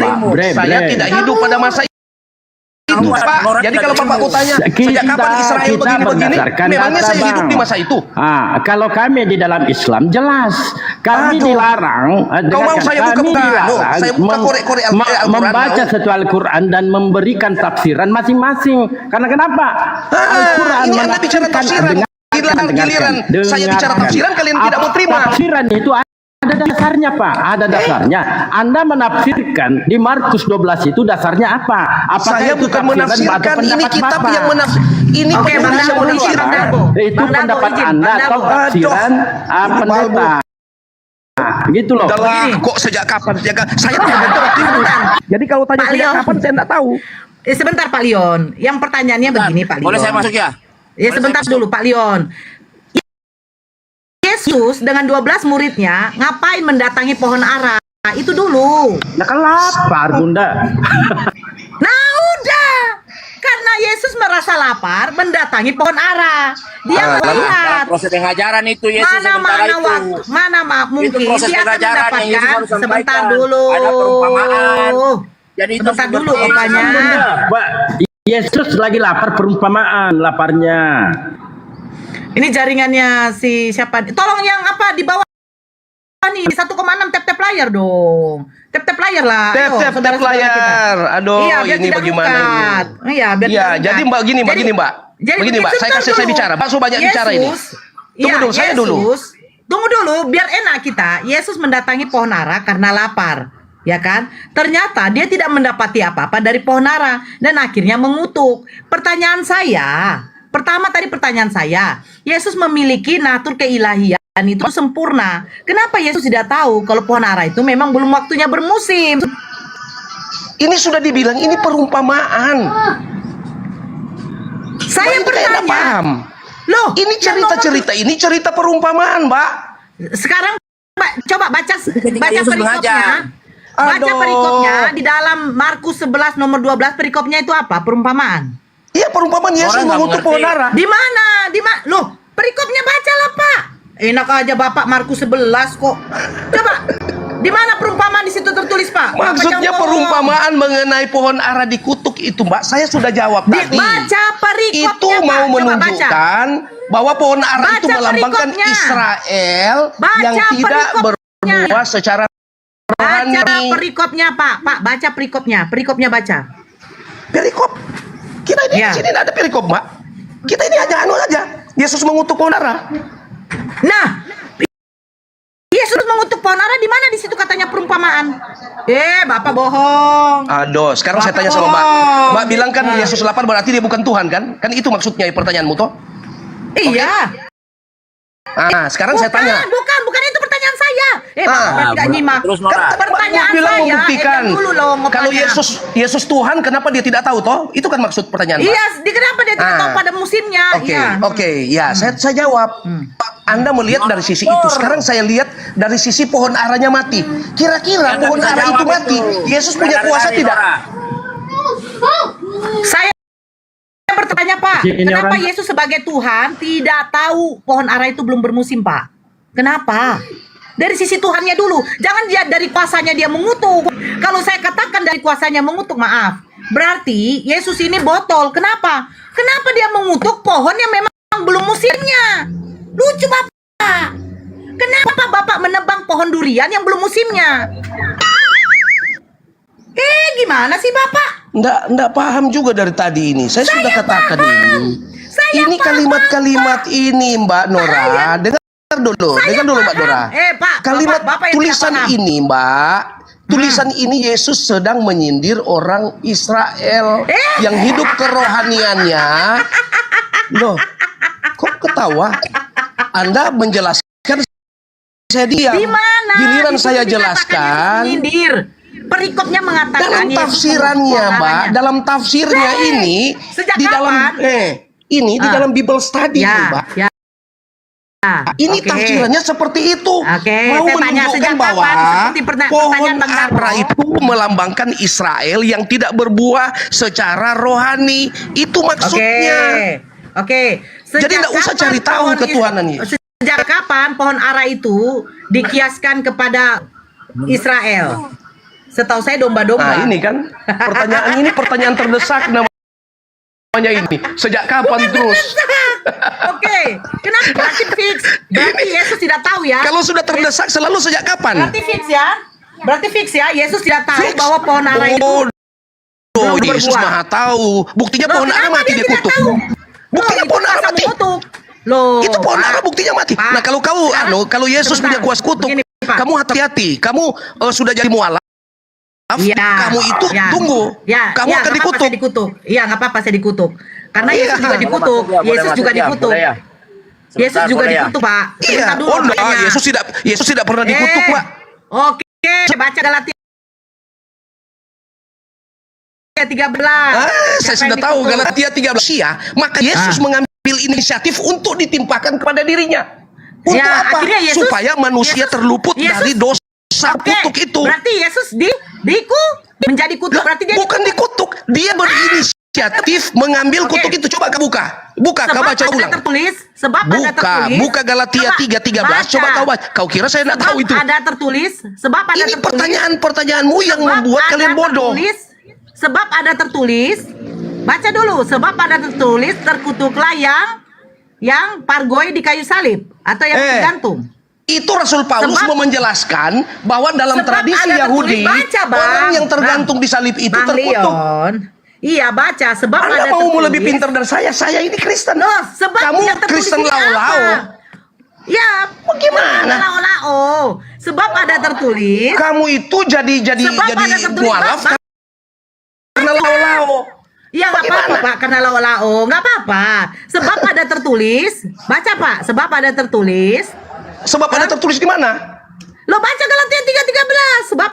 tidak hidup pada masa itu, Pak. Jadi kalau Bapak mau tanya sejak kapan Israel begini-begini, memangnya saya hidup di masa itu? Kalau kami di dalam Islam jelas kami dilarang. Kau mau saya buka-buka? Saya buka korek-korek Al-Quran. Membaca satu Al-Quran dan memberikan tafsiran masing-masing. Karena kenapa? Al-Quran ini Anda bicara tafsiran. Giliran saya bicara tafsiran, kalian tidak mau terima. Tafsiran itu ada Ada dasarnya, Pak. Ada dasarnya. Anda menafsirkan di Markus 12 itu dasarnya apa? Apakah Saya itu bukan tafsiran menafsirkan, atau ini pendapat kitab Bapak? yang menafsir. Ini Oke, Bang penulis yang Dago, izin, menafsirkan. Bang Dago. Itu Bang Dago, pendapat izin, Anda Bang atau Dago. tafsiran pendeta. Gitu loh. Udahlah, kok sejak kapan? Saya tidak mengerti. Jadi kalau tanya Pak sejak Leon. kapan saya tidak tahu. Sebentar Pak Leon. Yang pertanyaannya begini Pak Leon. Boleh saya masuk ya? Ya sebentar dulu Pak Leon. Yesus dengan 12 muridnya ngapain mendatangi pohon ara? Itu dulu. Nah kan lapar, Bunda. Nah udah. Karena Yesus merasa lapar mendatangi pohon ara. Dia melihat Proses pengajaran itu Yesus mana sementara itu. waktu mungkin proses dia akan pengajaran yang Yesus mendapatkan harus sampaikan. sebentar dulu. Ada perumpamaan. Jadi itu Sebentar dulu seperti- Bapaknya. Pak, Yesus lagi lapar, perumpamaan laparnya. Ini jaringannya si siapa? Tolong yang apa di bawah nih 1,6 tap layar dong. Tap layar lah. Ayo, Tap saudara-saudara layar. kita. Aduh, Iya, biar ini tidak bagaimana lukat. Iya, biar Iya, tidak jadi lukat. Mbak gini, Mbak, gini, Mbak. Begini, Mbak, saya kasih saya bicara. Bakso banyak bicara ini. Tunggu dulu, saya dulu. Tunggu dulu, biar enak kita. Yesus mendatangi pohon ara karena lapar. Ya kan? Ternyata dia tidak mendapati apa-apa dari pohon ara dan akhirnya mengutuk. Pertanyaan saya, pertanyaan saya, Yesus memiliki natur keilahian itu sempurna. Kenapa Yesus tidak tahu kalau pohon ara itu memang belum waktunya bermusim? Ini sudah dibilang ini perumpamaan. Saya Mbak, ini kayak nggak bertanya. paham. Loh, Ini yang cerita-cerita ini cerita perumpamaan, Mbak. sekarang coba baca Ketika Yesus perikopnya. mengajar. Baca Aduh. perikopnya di dalam Markus 11 nomor 12 perikopnya itu apa? Perumpamaan. Iya, perumpamaan Yesus Orang nggak mengutuk mengerti. pohon ara. Di mana? Loh, perikopnya bacalah, Pak. Enak aja Bapak Markus 11 kok. Coba. Di mana perumpamaan di situ tertulis, Pak? Bapak Maksudnya jangan bohong. perumpamaan mengenai pohon ara dikutuk itu, Mbak. Saya sudah jawab tadi. Baca perikopnya, Itu Pak. mau Coba menunjukkan bahwa pohon ara itu Baca melambangkan perikopnya. Israel Baca yang tidak perikopnya. berbuah secara rohani. Baca perikopnya, Pak. Pak, baca perikopnya. Perikopnya baca. Perikop. Kita ini Ya. di sini tidak ada perikop, Mbak. Kita ini hanya anu aja. Yesus mengutuk pohon ara. Nah, Yesus mengutuk pohon ara di mana di situ katanya perumpamaan? Bapak bohong. Aduh, sekarang saya Bapak tanya sama Mbak. bohong. Mbak bilang kan Nah. Yesus lapar berarti dia bukan Tuhan kan? Kan itu maksudnya pertanyaanmu toh? Iya. Sekarang saya tanya. Bukan itu pertanyaan saya. Bapak tidak nyimak. Terus Nora. Kan Pertanyaan Mbak bilang saya, membuktikan dulu loh ngomongnya. kalau Yesus Tuhan, kenapa dia tidak tahu toh? Itu kan maksud pertanyaan Mbak. Iya, kenapa dia tidak tahu pada musimnya? Oke, Iya. oke, ya saya jawab. Anda melihat dari sisi itu. Sekarang saya lihat dari sisi pohon aranya mati. Kira-kira Anda pohon bisa ara jawab itu mati. Yesus punya kuasa tidak? Saya bertanya, Pak, Ini kenapa orang- Yesus sebagai Tuhan tidak tahu pohon ara itu belum bermusim, Pak? Kenapa? Dari sisi Tuhannya dulu. Jangan dia dari kuasanya dia mengutuk. Kalau saya katakan dari kuasanya mengutuk, maaf. Berarti Yesus ini botol. Kenapa? Kenapa dia mengutuk pohon yang memang belum musimnya? Lucu, Bapak. Kenapa Bapak menebang pohon durian yang belum musimnya? Gimana sih, Bapak? Nggak paham juga dari tadi ini. Saya sudah katakan ini. Saya Ini paham, kalimat-kalimat ini, Mbak Nora. Dengar dulu, Mbak Nora. Pak, Kalimat Bapak yang tulisan tidak paham. ini, Mbak. Tulisan ini Yesus sedang menyindir orang Israel yang hidup kerohaniannya. Loh, kok ketawa? Anda menjelaskan, saya diam. Di mana? Giliran Di situ saya dikatakan jelaskan. Yesus menyindir. Perikopnya mengatakan Dalam Yesus tafsirannya, mengutuk Mbak, pohon aranya. dalam tafsirnya ini Sejak di dalam kapan? ini di dalam Bible study, Mbak. Ya. Ini Oke. tafsirannya seperti itu. Oke, Mau saya tanya menunjukkan sejak bahwa kapan seperti pohon pertanyaan Bang Darmo. ara itu melambangkan Israel yang tidak berbuah secara rohani. Itu maksudnya. Oke. Jadi nggak usah cari tahu ketuhanannya. Sejak kapan pohon ara itu dikiaskan kepada Israel? Setahu saya domba-domba. Nah, ini kan pertanyaan terdesak namanya ini. Sejak kapan terus? Oke. Kenapa berarti fix? Berarti Yesus tidak tahu ya? Kalau sudah terdesak selalu sejak kapan? Berarti fix ya? Berarti fix ya? Yesus tidak tahu Fix. bahwa pohon ara itu Oh, belum Yesus berbuah. Maha tahu. Buktinya Loh, pohon ara kenapa mati dia dia tidak kutuk. tahu? Buktinya Loh, pohon itu ara kuasa mati. mengutuk. Loh, Itu pohon Pak. ara buktinya mati. Pak, Nah, kalau sekarang- kalau Yesus sebentar. punya kuasa kutuk, Begini, Pak. Kamu hati-hati. Kamu sudah jadi mualaf. Iya. Kamu itu Ya. tunggu. Ya, Kamu ya, akan nggak apa-apa, dikutuk. saya dikutuk. Iya, nggak apa-apa saya dikutuk. Karena Iya. Yesus juga Boleh dikutuk. masuk ya, boleh Yesus masuk juga ya, dikutuk. boleh ya. Yesus Sebentar, juga boleh ya? dikutuk, Pak. Iya. Sebentar dulu, Oh, enggak. makanya. Yesus tidak pernah dikutuk, Pak. Oke, baca Galatia 13. Saya Siapa sudah yang tahu dikutuk? Galatia 13 ya. Maka Yesus mengambil inisiatif untuk ditimpakan kepada dirinya. Untuk Ya, apa? akhirnya Yesus- Supaya manusia Yesus- terluput Yesus- dari dosa Oke, kutuk itu. berarti Yesus menjadi kutuk. Lah, Berarti dia bukan dikutuk, dia berinisiatif mengambil Oke. kutuk itu. Coba kau buka. Buka, kau baca ada ulang. tertulis, sebab ada tertulis. Buka Galatia 3:13. Coba kau baca. Kau kira saya tidak tahu itu? Ada tertulis, sebab ada Ini tertulis. pertanyaan-pertanyaanmu yang Sebab membuat ada kalian bodoh. tertulis, sebab ada tertulis. Baca dulu, sebab ada tertulis, terkutuklah yang pargoi di kayu salib atau yang digantung. Itu Rasul Paulus Sebab- mau menjelaskan bahwa dalam Sebab tradisi ada Yahudi, tertulis, baca, Bang. orang yang tergantung di salib itu Bang terkutuk. Leon. Iya, baca, sebab Anda ada mau tertulis. lebih pintar dari saya? Saya ini Kristen. Loh, sebab Kamu yang tertulis Kristen ini lau-lau. apa? Ya, Bagaimana? lau-lau. Sebab ada tertulis. Kamu itu jadi Sebab ada tertulis, mualaf Bang. karena lau-lau. Iya, nggak apa-apa, Bagaimana? Pak, karena lau-lau. Nggak apa-apa. Sebab ada tertulis. Baca, Pak. Sebab ada tertulis. Sebab ada tertulis di mana? Lo baca Galatia 3:13. Sebab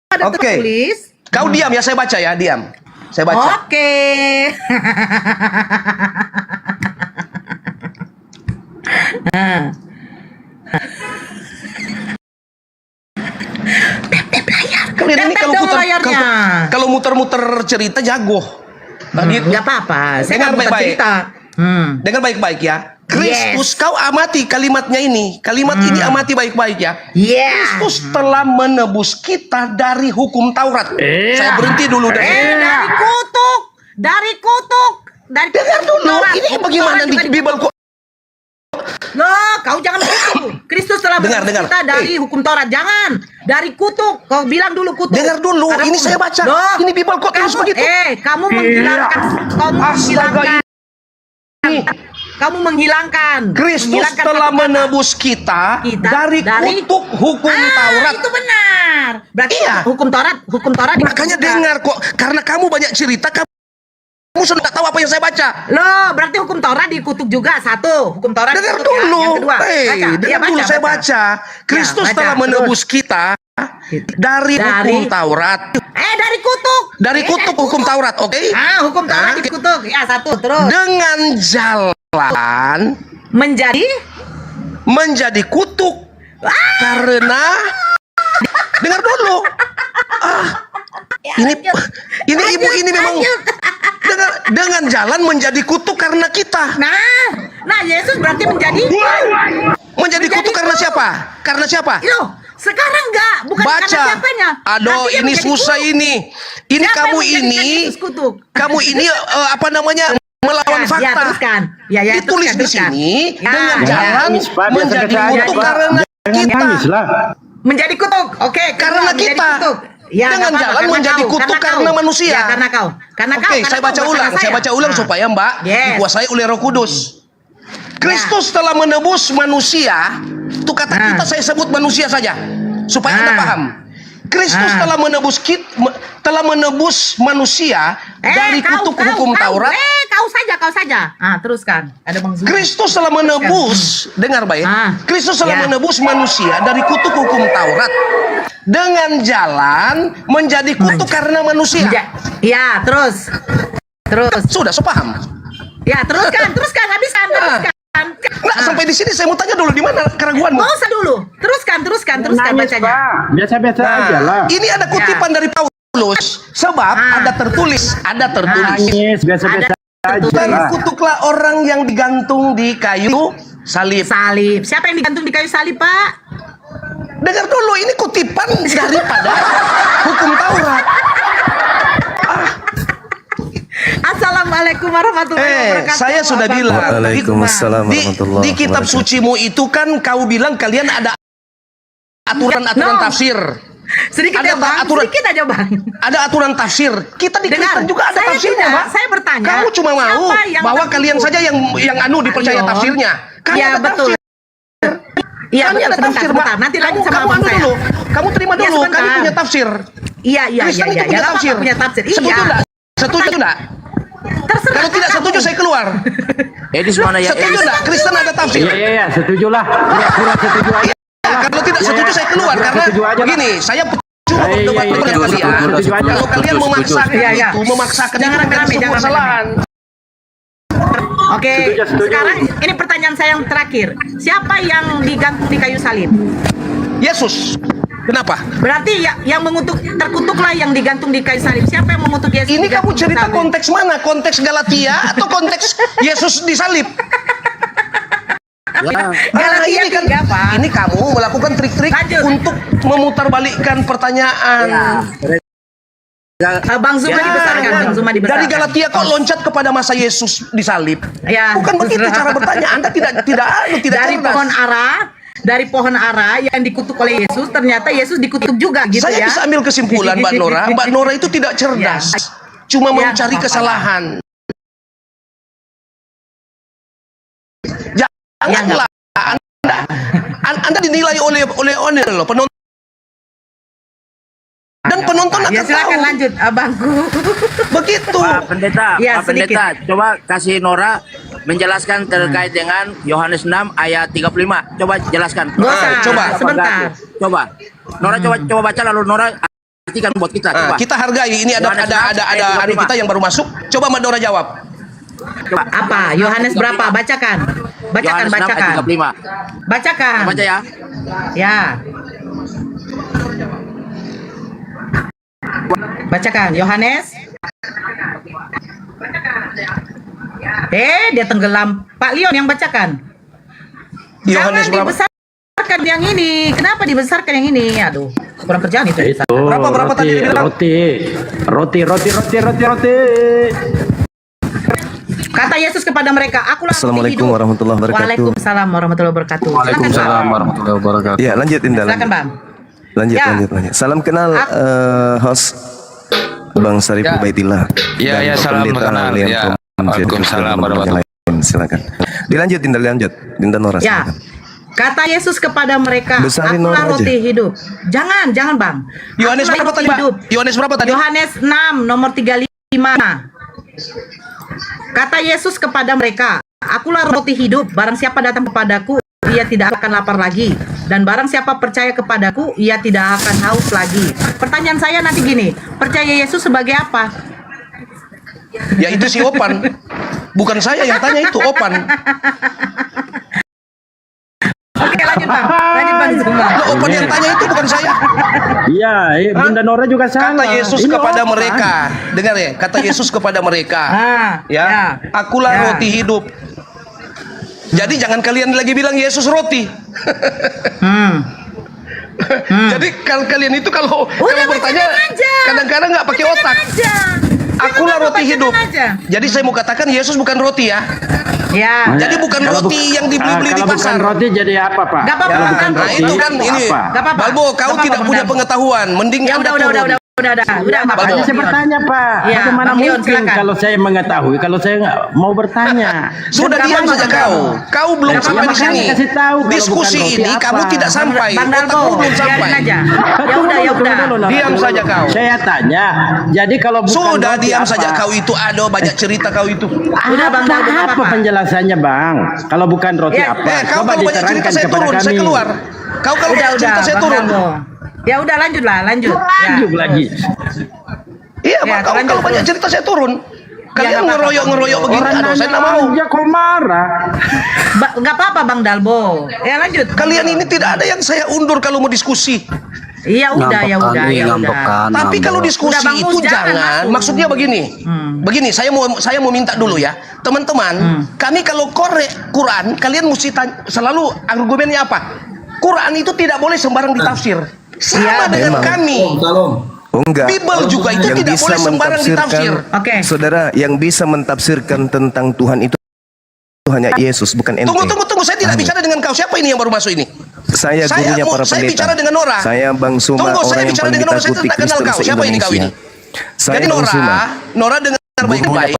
ada Oke. tertulis. Kau diam ya, saya baca ya, diam. Saya baca. Oke. Kalian ini Tep-tep dong layarnya. kalau muter-muter cerita jago. Tadi Nggak apa-apa. Saya Dengar nggak mau baik-baik. cerita. dengar baik-baik ya. Kristus, kau amati kalimatnya ini. Kalimat ini amati baik-baik ya. Yes. Kristus telah menebus kita dari hukum Taurat. Saya berhenti dulu dari Dari kutuk. Dari kutuk. Dari dengar kutuk dulu. Taurat. Ini Hukum bagaimana Taurat di juga Bible kok? Loh, kau jangan begitu. Kristus telah Dengar, menebus dengar. kita dari hukum Taurat. Jangan. Dari kutuk. Kau bilang dulu kutuk. Dengar dulu. Karena Ini kutuk. saya baca. Loh, Ini Bible kok terus kamu- begitu? kamu menghilangkan. Kamu Astaga, menghilangkan. Kamu menghilangkan. Kristus Menghilangkan telah kata-kata. menebus kita dari kutuk hukum Taurat. Itu benar. Berarti Iya. hukum Taurat. Makanya dikutuk. dengar kok. Karena kamu banyak cerita, kamu sudah tahu apa yang saya baca. Loh, berarti hukum Taurat dikutuk juga. Satu, hukum Taurat Dengar dikutuk, ya. dulu. Yang kedua, Dengar dulu saya baca. Kristus baca. telah menebus kita dari hukum Taurat. Dari kutuk. Dari kutuk hukum Taurat, oke? Hukum Taurat dikutuk. Ya, satu. Terus. Dengan jalan menjadi kutuk karena dengar dulu. Ini ibu ini memang dengan jalan menjadi kutuk karena kita. Nah, Yesus berarti menjadi Kutuk karena siapa? Karena siapa? Loh, sekarang enggak, bukan Baca. karena siapanya. Aduh, Nanti dia ini menjadi susah kutuk. ini. Ini Siapa kamu yang menjadikan ini, Yesus kutuk? kamu ini apa namanya? Melawan Ya, fakta. teruskan. Ya, Ditulis di teruskan. sini Ya, dengan ya. jalan Nangis, Pak. Biasa menjadi saja, kutuk Pak. karena Jangan kita. nangis lah. Menjadi kutuk. Oke, Karena kedua, menjadi kita. kutuk. Ya, Dengan nggak apa-apa, jalan karena menjadi kau, kutuk kau. karena manusia. Ya, karena kau. Karena kau. Oke, karena saya kau, baca bukan ulang. karena Saya baca ulang Nah. supaya Mbak Yes. dikuasai oleh Roh Kudus. Kristus telah menebus manusia. Itu kata kita saya sebut manusia saja supaya Anda paham. Kristus telah menebus manusia dari kutuk hukum Taurat. Kau saja. Teruskan. Ada Bang Zul. Kristus telah menebus, dengar baik. Kristus telah Ya. menebus manusia dari kutuk hukum Taurat dengan jalan menjadi kutuk karena manusia. Ya, terus. Sudah, so paham. Ya, teruskan, habiskan. Nggak, sampai di sini saya mau tanya dulu di mana keraguanmu. Mau usah dulu. Teruskan Nangis, bacanya. Pak. Biasa-biasa aja lah. Ini ada kutipan dari Paulus. Sebab ada tertulis. Nangis, biasa-biasa aja Dan lah. kutuklah orang yang digantung di kayu salib. Salib. Siapa yang digantung di kayu salib, Pak? Dengar dulu, ini kutipan daripada hukum Taurat. Assalamualaikum warahmatullahi wabarakatuh. Saya sudah bilang. Waalaikumsalam Di warahmatullahi kitab wabarakatuh. sucimu itu kan kau bilang kalian ada aturan-aturan No. tafsir. Sedikit Ada ya, Bang. aturan- Sedikit aja, Bang. Ada aturan tafsir. Kita di Dengar, Kristen juga ada saya tafsirnya, tidak. Pak. Saya bertanya, Kamu cuma mau siapa yang bahwa tertipu? kalian saja yang dipercaya Ayo. tafsirnya. Kalian Ya, ada betul. tafsir. Iya, Kami ada sebentar, tafsir, sebentar. Mbak. Nanti lanjut sama kamu abang anu saya. dulu. Kamu terima Iya, dulu. sebentar. Kami punya tafsir. Iya, Kristen itu punya nggak tafsir. apa-apa, punya tafsir. Setuju Iya. enggak? Setuju enggak? Terserah Kalau tidak kamu. setuju saya keluar. Edis mana ya? Setuju enggak? Kristen ada tafsir. Iya, setujulah. Pura-pura setuju aja. Kalau tidak Iya, setuju iya. saya keluar karena Setuju aja, Pak. begini, saya cuma Iya, berdebat iya, dengan setuju, kalian. setuju aja. Kalau kalian memaksakan Iya, iya. itu, memaksakan Jangan itu bukan rame-rame, sebuah jangan kesalahan. Oke, Setuju. sekarang ini pertanyaan saya yang terakhir. Siapa yang digantung di kayu salib? Yesus. Kenapa? Berarti yang mengutuk, terkutuklah yang digantung di kayu salib. Siapa yang mengutuk Yesus? Ini kamu digantung di cerita salib? konteks mana? Konteks Galatia atau konteks Yesus disalib? Galatia ini kan, 3, Pak. ini kamu melakukan trik-trik Lanjut. untuk memutarbalikkan pertanyaan. Bang Zuma dibesarkan, Bang Zuma dibesarkan. Dari Galatia kok loncat kepada masa Yesus disalib? Ya. Bukan begitu cara bertanya. Anda tidak dari cerdas. pohon ara yang dikutuk oleh Yesus, ternyata Yesus dikutuk juga gitu Saya ya. bisa ambil kesimpulan Mbak Nora. Mbak Nora itu tidak cerdas. Cuma Ya, mencari nggak apa-apa. kesalahan. Ya, Janganlah Anda dinilai oleh loh, penonton. Dan penonton Ya akan silakan tahu. lanjut, abangku. Begitu. Pak Pendeta, Ya, Pak Pendeta, coba kasih Nora menjelaskan terkait dengan Yohanes 6 ayat 35. Coba jelaskan. Nggak usah, coba. sebentar. Coba. Nora coba baca lalu Nora artikan buat kita. Nah, Coba. kita hargai. Ini ada Yohanes 6 ayat anu 35. kita yang baru masuk. Coba Mbak Nora jawab. Coba. Apa? Yohanes berapa? Bacakan. Yohanes 6 ayat 35. Bacakan. Baca ya. Ya. Bacakan Yohanes. Dia tenggelam. Pak Leon yang bacakan. Yohanes Jangan berapa? dibesarkan yang ini. Kenapa dibesarkan yang ini? Aduh, kurang kerjaan itu. Itu Berapa tadi dia bilang? roti. Kata Yesus kepada mereka, akulah roti Assalamualaikum hidup. warahmatullahi wabarakatuh. Waalaikumsalam warahmatullahi wabarakatuh. Silakan, Bang. warahmatullahi wabarakatuh. Ya, lanjut Indah. Silakan, Bang. Lanjut. Ya. Salam kenal host Bang Sarip Ubaidillah. Ya, dan ya, salam Pendeta kenal. Liam Ya. Tom Waalaikumsalam dan warahmatullahi yang lain. Silakan. Dilanjut Dinda Nora, Ya. silakan. Kata Yesus kepada mereka, Besarin akulah Nora aja. roti hidup. Jangan Bang. Yohanes Akulah berapa roti tadi, Pak? hidup. Yohanes berapa tadi? Yohanes 6 nomor 35. Kata Yesus kepada mereka, akulah roti hidup, barang siapa datang kepadaku, ia tidak akan lapar lagi. Dan barang siapa percaya kepadaku, ia tidak akan haus lagi. Pertanyaan saya nanti gini, percaya Yesus sebagai apa? Ya itu si Opan. Bukan saya yang tanya itu, Opan. Oke, lanjut Bang. Lanjut Bang Zuma. Loh, Opan yang tanya itu bukan saya. Iya, Bunda Nora juga salah. Kata Yesus Ini kepada apa? mereka. Dengar ya, kata Yesus kepada mereka. Ya, akulah Ya. roti hidup. Jadi jangan kalian lagi bilang Yesus roti. Jadi kalian itu kalau bertanya bacakan aja. kadang-kadang nggak pakai Bacakan otak. aja. Akulah Bacakan roti hidup. aja. Jadi saya mau katakan Yesus bukan roti ya. Ya. Jadi bukan Kalau roti yang dibeli-beli di kalau pasar. bukan roti jadi apa, Pak? Gak apa-apa. Kalau bukan Nah roti, itu kan ini. apa? Gak apa-apa. Balbo, kau Gak apa-apa, tidak punya Bang. pengetahuan. Mending Ya Anda udah, turun. nggak Balbo. apa-apa. Makanya saya bertanya, Pak. Ya, Bagaimana Bang Leon, mungkin silakan. kalau saya mengetahui, kalau saya nggak mau bertanya? Sudah Gak diam apa-apa, saja Bang kau. Dalbo. Kau belum Gak sampai apa-apa, di sini. kasih tahu kalau Diskusi bukan roti ini apa. kamu tidak sampai. Bang Dalbo, Otakmu belum biarin sampai. aja. Ya Tunggu udah, ya dulu, udah. tunggu dulu, Diam tunggu saja dulu. kau. Saya tanya, jadi kalau bukan Sudah roti diam apa? saja kau itu. Ada banyak cerita kau itu. Udah, Bang Dalbo, nggak Apa apa-apa. penjelasannya, Bang? Kalau bukan roti Ya, apa? Kau Coba kalau banyak cerita diterangkan saya kepada turun, kami. saya keluar. Kau kalau Udah, banyak cerita saya Bang turun. Dalbo. Ya udah, lanjut. Lanjut Ya. lagi. Iya, Ya, Pak, lanjut, kalau banyak terus. cerita saya turun. Kalian nggak apa-apa. ngeroyok begini, Orang aduh, saya nanya tidak mau. aja kok marah. Nggak apa-apa Bang Dalbo. Ya lanjut. Kalian ini tidak ada yang saya undur kalau mau diskusi. Iya udah, ya udah, ya udah. Tapi kalau diskusi Udah, Bang itu Mus, jangan jangan. masuk. Maksudnya begini. Begini, saya mau minta dulu ya, teman-teman. Kami kalau korek Quran, kalian mesti selalu argumennya apa? Quran itu tidak boleh sembarang ditafsir. Sama dengan memang. kami. Oh enggak. Bible juga itu Yang tidak bisa boleh sembarang ditafsir. Oke. Saudara, yang bisa mentafsirkan tentang Tuhan itu hanya Yesus, bukan ente. Tunggu. Saya tidak bicara dengan kau. Siapa ini yang baru masuk ini? Saya gurunya para pendeta. Saya bicara dengan Nora. Saya Bang Suma, Tunggu, saya orang yang bicara paling dengan Nora. Saya ditakuti tidak kenal Kristen kau. Siapa ini kau ini? se-Indonesia. Saya Jadi Bang Suma. Nora dengar baik-baik.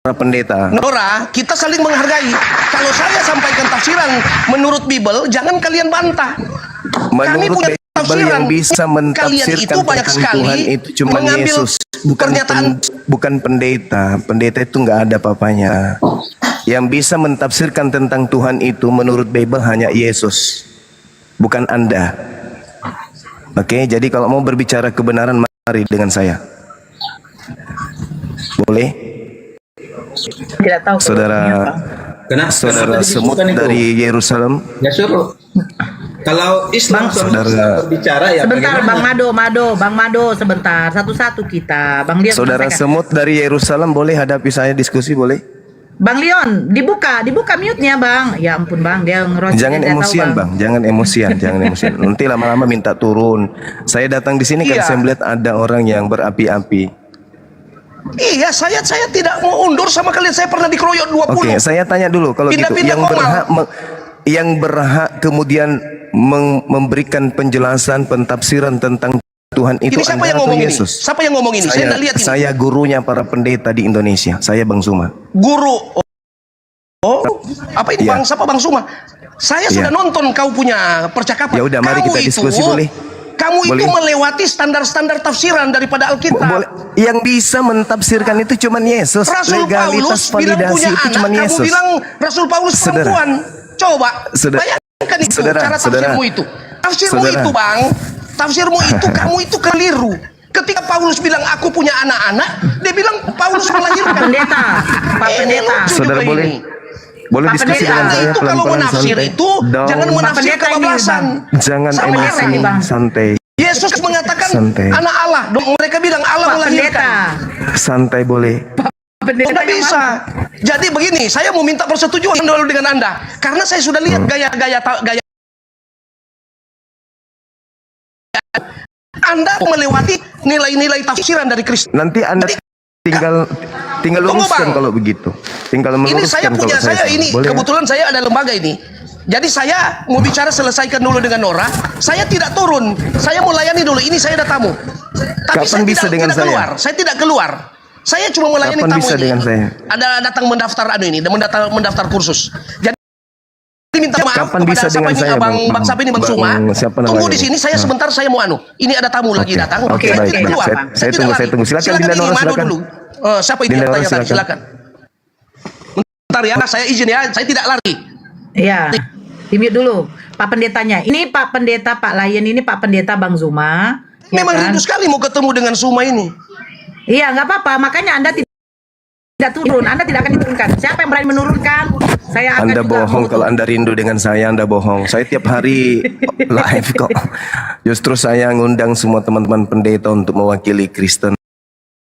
pendeta. Nora, kita saling menghargai. Kalau saya sampaikan tafsiran menurut Bible, jangan kalian bantah. Kami Menurut punya Bible tafsiran. yang bisa Kalian mentafsirkan itu banyak tentang sekali Tuhan itu cuma mengambil Yesus, bukan pernyataan. bukan pendeta. Pendeta itu nggak ada apa-apanya. Yang bisa mentafsirkan tentang Tuhan itu menurut Bible hanya Yesus, bukan Anda. Oke, jadi kalau mau berbicara kebenaran, mari dengan saya. Boleh? Tidak tahu. Saudara Saudara Semut dari Yerusalem. Ya suruh. Kalau Islam Saudara berbicara ya Sebentar, bagaimana? Bang Mado, sebentar. Satu-satu kita. Bang Leon, Saudara selesaikan. Semut dari Yerusalem, boleh hadapi saya diskusi, boleh? Bang Leon, dibuka mute-nya, Bang. Ya ampun, Bang, dia ngerosot. Jangan emosian, Bang. Jangan emosian. Nanti lama-lama minta turun. Saya datang di sini Iya. karena saya melihat ada orang yang berapi-api. Iya, saya tidak mau undur sama kalian. Saya pernah dikeroyok 20. Oke, saya tanya dulu kalau gitu, Pindah-pindah yang berhak kemudian memberikan penjelasan pentafsiran tentang Tuhan itu Ini siapa Anda yang atau ngomong ini? Yesus? Siapa yang ngomong ini? Saya nggak lihat ini. Saya gurunya para pendeta di Indonesia. Saya Bang Suma. Guru. Oh, apa ini Iya. Bang? Siapa Bang Suma? Saya sudah Iya. nonton kau punya percakapan. Ya udah, mari Kamu kita diskusi, boleh? Kamu itu Boleh. melewati standar-standar tafsiran daripada Alkitab. Boleh. Yang bisa mentafsirkan itu cuma Yesus. Rasul Legalitas Paulus bilang validasi punya itu anak, cuma kamu Yesus. bilang Rasul Paulus Saudara. perempuan. Coba Saudara. bayangkan itu Saudara. cara tafsirmu itu. Tafsirmu Saudara. itu, Bang. Tafsirmu itu kamu itu keliru. Ketika Paulus bilang aku punya anak-anak, dia bilang Paulus melahirkan. Pendeta, Pak Ini Pendeta. lucu Saudara juga boleh ini. boleh Pak diskusi Pendeta. dengan Anda saya itu kalau pelan-pelan menafsir santai. itu jangan Down. menafsir Pendeta ini, kebablasan. Jangan Sama emosi, merah ini, Bang. santai. Yesus mengatakan Santai. anak Allah. Mereka bilang Allah Pak melahirkan. Pendeta. Santai boleh. Pendeta Tidak yang bisa. Jadi begini, saya mau minta persetujuan dulu dengan Anda. Karena saya sudah lihat gaya Anda melewati nilai-nilai tafsiran dari Kristus. Nanti Anda tinggal Tunggu, luruskan Bang. kalau begitu. Tinggal Ini meluruskan saya punya kalau saya ini boleh. kebetulan saya ada lembaga ini. Jadi saya mau bicara selesaikan dulu dengan Nora. Saya tidak turun. Saya mau layani dulu. Ini saya ada tamu. Tapi Kapan saya bisa tidak, dengan tidak saya? keluar. Saya tidak keluar. Saya cuma melayani Kapan tamu bisa ini. dengan saya? Ada datang mendaftar mendaftar kursus. Jadi minta maaf Kapan kepada bisa siapa dengan ini saya, Bang Bang? Siapa ini Bang Bang, Suma. siapa Tunggu namanya? di sini saya sebentar saya mau anu. Ini ada tamu lagi datang. Oke, Saya baik, tidak baik. keluar. Saya tidak tunggu. lari. Silakan, Dinda ini Nora, Mado silakan. dulu. Siapa itu Dinda yang Nora, tanya tadi? silakan. Silakan. Bentar ya, saya izin ya. Saya tidak lari. Iya. Di-mute dulu. Pak Pendetanya. Ini Pak Pendeta, Pak Lion, ini Pak Pendeta Bang Zuma. Ya Memang kan? rindu sekali mau ketemu dengan Suma ini. Iya, nggak apa-apa. Makanya Anda tidak turun. Anda tidak akan diturunkan. Siapa yang berani menurunkan? Saya akan Anda juga bohong mengutuk. kalau Anda rindu dengan saya, Anda bohong. Saya tiap hari live kok. Justru saya ngundang semua teman-teman pendeta untuk mewakili Kristen.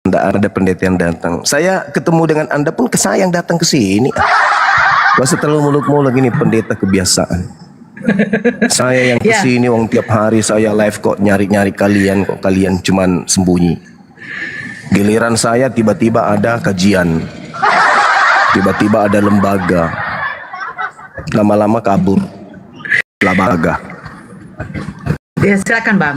Tidak ada pendeta yang datang. Saya ketemu dengan Anda pun saya yang datang ke sini. Gak usah terlalu muluk-muluk, ini pendeta kebiasaan. Saya yang Ya. kesini, wong tiap hari saya live kok nyari-nyari kalian, kok kalian cuman sembunyi. Giliran saya tiba-tiba ada kajian, tiba-tiba ada lembaga, lama-lama kabur lembaga. Ya, silakan Bang.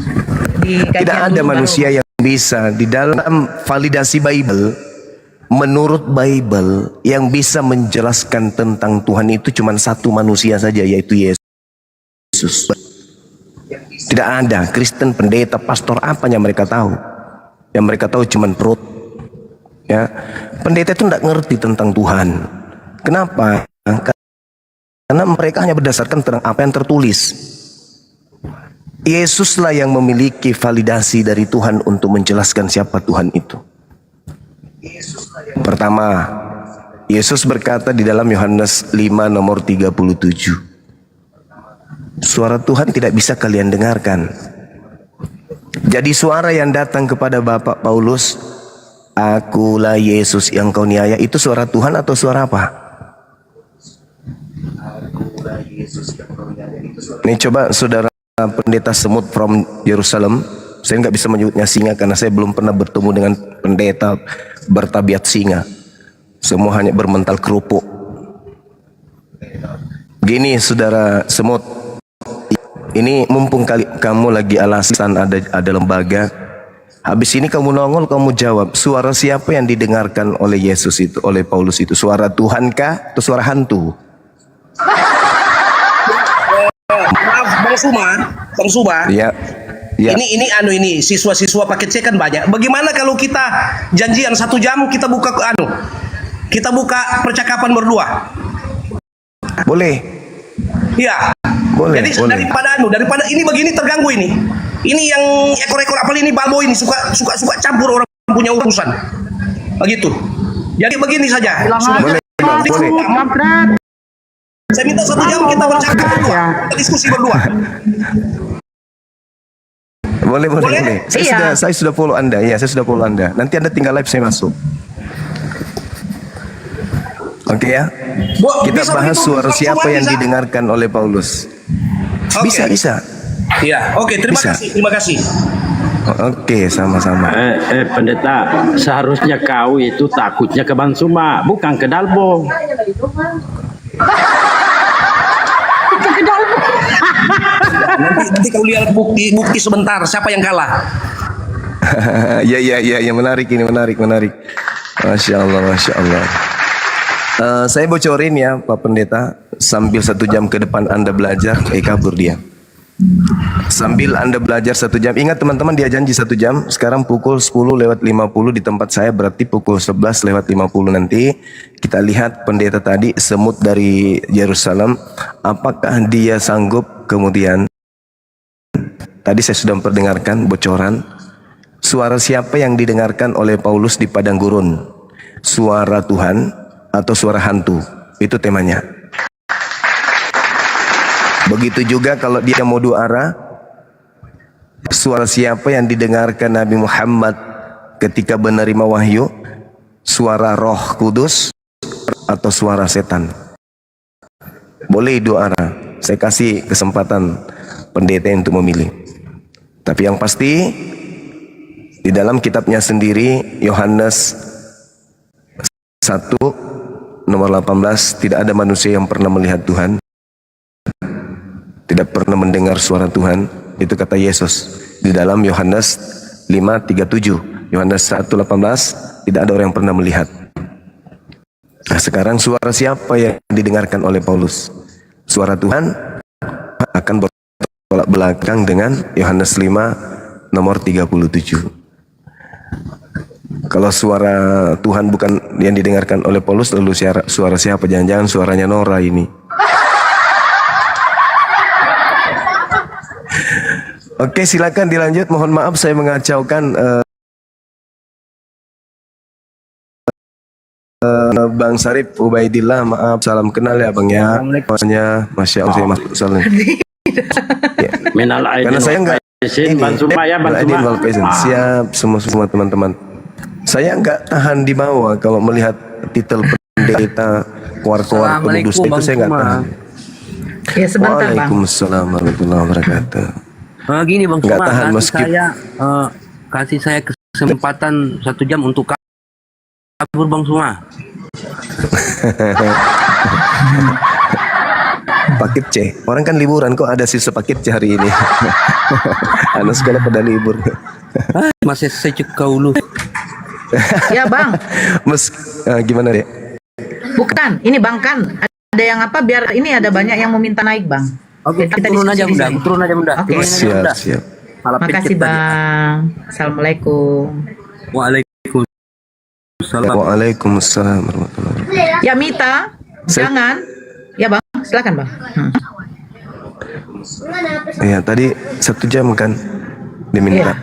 Tidak ada manusia yang bisa di dalam validasi Bible, menurut Bible yang bisa menjelaskan tentang Tuhan itu cuma satu manusia saja, yaitu Yesus. Tidak ada Kristen, pendeta, pastor, apanya mereka tahu. Yang mereka tahu cuma perut. Ya, pendeta itu tidak ngerti tentang Tuhan. Kenapa? Karena mereka hanya berdasarkan tentang apa yang tertulis. Yesuslah yang memiliki validasi dari Tuhan untuk menjelaskan siapa Tuhan itu. Pertama, Yesus berkata di dalam Yohanes 5 nomor 37, suara Tuhan tidak bisa kalian dengarkan. Jadi suara yang datang kepada Bapak Paulus, akulah Yesus yang kau niaya, itu suara Tuhan atau suara apa? Ini coba saudara pendeta Semut from Yerusalem. Saya nggak bisa menyebutnya singa karena saya belum pernah bertemu dengan pendeta bertabiat singa. Semua hanya bermental kerupuk. Gini saudara Semut, ini mumpung kamu lagi alasan ada lembaga, Habis ini kamu nongol, kamu jawab, suara siapa yang didengarkan oleh Yesus itu, oleh Paulus itu? Suara Tuhan kah atau suara hantu? Maaf Bang Suma. Ya. Ya. Ini siswa-siswa paket C kan banyak. Bagaimana kalau kita janjian 1 jam kita buka percakapan berdua? Boleh. Iya. Boleh. Jadi Boleh. daripada ini begini terganggu ini. Ini yang ekor-ekor apa ini balbo ini suka campur orang punya urusan. Begitu. Jadi begini saja. Boleh, Bang, boleh. Saya minta 1 jam kita bercakap berdua, kita diskusi berdua. Boleh. Iya. Saya sudah follow Anda. Ya, saya sudah follow Anda. Nanti Anda tinggal live, saya masuk. Oke ya. Kita Bisa bahas begitu, suara Bang siapa Suma, yang bisa? didengarkan oleh Paulus. Oke. Bisa. Iya, oke, terima Bisa. kasih. Oke, sama-sama. Pendeta, seharusnya kau itu takutnya ke Bang Suma, bukan ke Dalbo. Nanti kau lihat bukti sebentar siapa yang kalah. Ya, menarik ini, menarik. Masya Allah. Saya bocorin ya, Pak Pendeta, sambil 1 jam ke depan Anda belajar, kabur dia. Sambil Anda belajar 1 jam, ingat teman-teman, dia janji 1 jam. Sekarang pukul 10:50 di tempat saya, berarti pukul 11:50 nanti. Kita lihat pendeta tadi, semut dari Yerusalem, apakah dia sanggup kemudian. Tadi saya sudah memperdengarkan bocoran. Suara siapa yang didengarkan oleh Paulus di padang gurun? Suara Tuhan atau suara hantu? Itu temanya. Begitu juga kalau dia mau dua arah. Suara siapa yang didengarkan Nabi Muhammad ketika menerima wahyu? Suara Roh Kudus atau suara setan? Boleh dua arah. Saya kasih kesempatan pendeta untuk memilih. Tapi yang pasti di dalam kitabnya sendiri, Yohanes 1 nomor 18, tidak ada manusia yang pernah melihat Tuhan, tidak pernah mendengar suara Tuhan. Itu kata Yesus di dalam Yohanes 5:37. Yohanes 1:18, tidak ada orang yang pernah melihat. Nah, sekarang suara siapa yang didengarkan oleh Paulus? Suara Tuhan akan bertolak belakang dengan Yohanes 5 nomor 37. Kalau suara Tuhan bukan yang didengarkan oleh Paulus, lalu suara siapa? Jangan-jangan suaranya Nora ini. Oke, silakan dilanjut. Mohon maaf saya mengacaukan Bang Sarip Ubaidillah. Maaf, salam kenal ya Bang ya. Masya Allah, saya masuk salam. Minal aidin Karena saya enggak ini Bang Suma ya, Bang Suma. Siap semua teman-teman. Saya enggak tahan di bawah kalau melihat titel pendeta keluar-keluar pendudus itu, saya enggak tahan. Ya sebentar Bang. Waalaikumsalam warahmatullahi wabarakatuh. Gini Bang Enggak Suma, tahan meskipun kasih saya kesempatan 1 jam untuk kabur Bang Suma. Paket C. Orang kan liburan, kok ada sisa paket C hari ini. Anak sekolah pada libur. Masih secuk kau lu. Ya Bang. Gimana deh? Bukan, ini Bang kan ada yang apa, biar ini ada banyak yang meminta naik Bang. Oke, Kita turun aja diskusi Bunda, di sini. turun aja Bunda. Oke. Siap. Makasih Bang. Assalamualaikum. Waalaikumsalam. Waalaikumsalam warahmatullahi wabarakatuh. Ya Mita, jangan. Ya Bang, silakan Bang. Ya, tadi 1 jam kan diminta.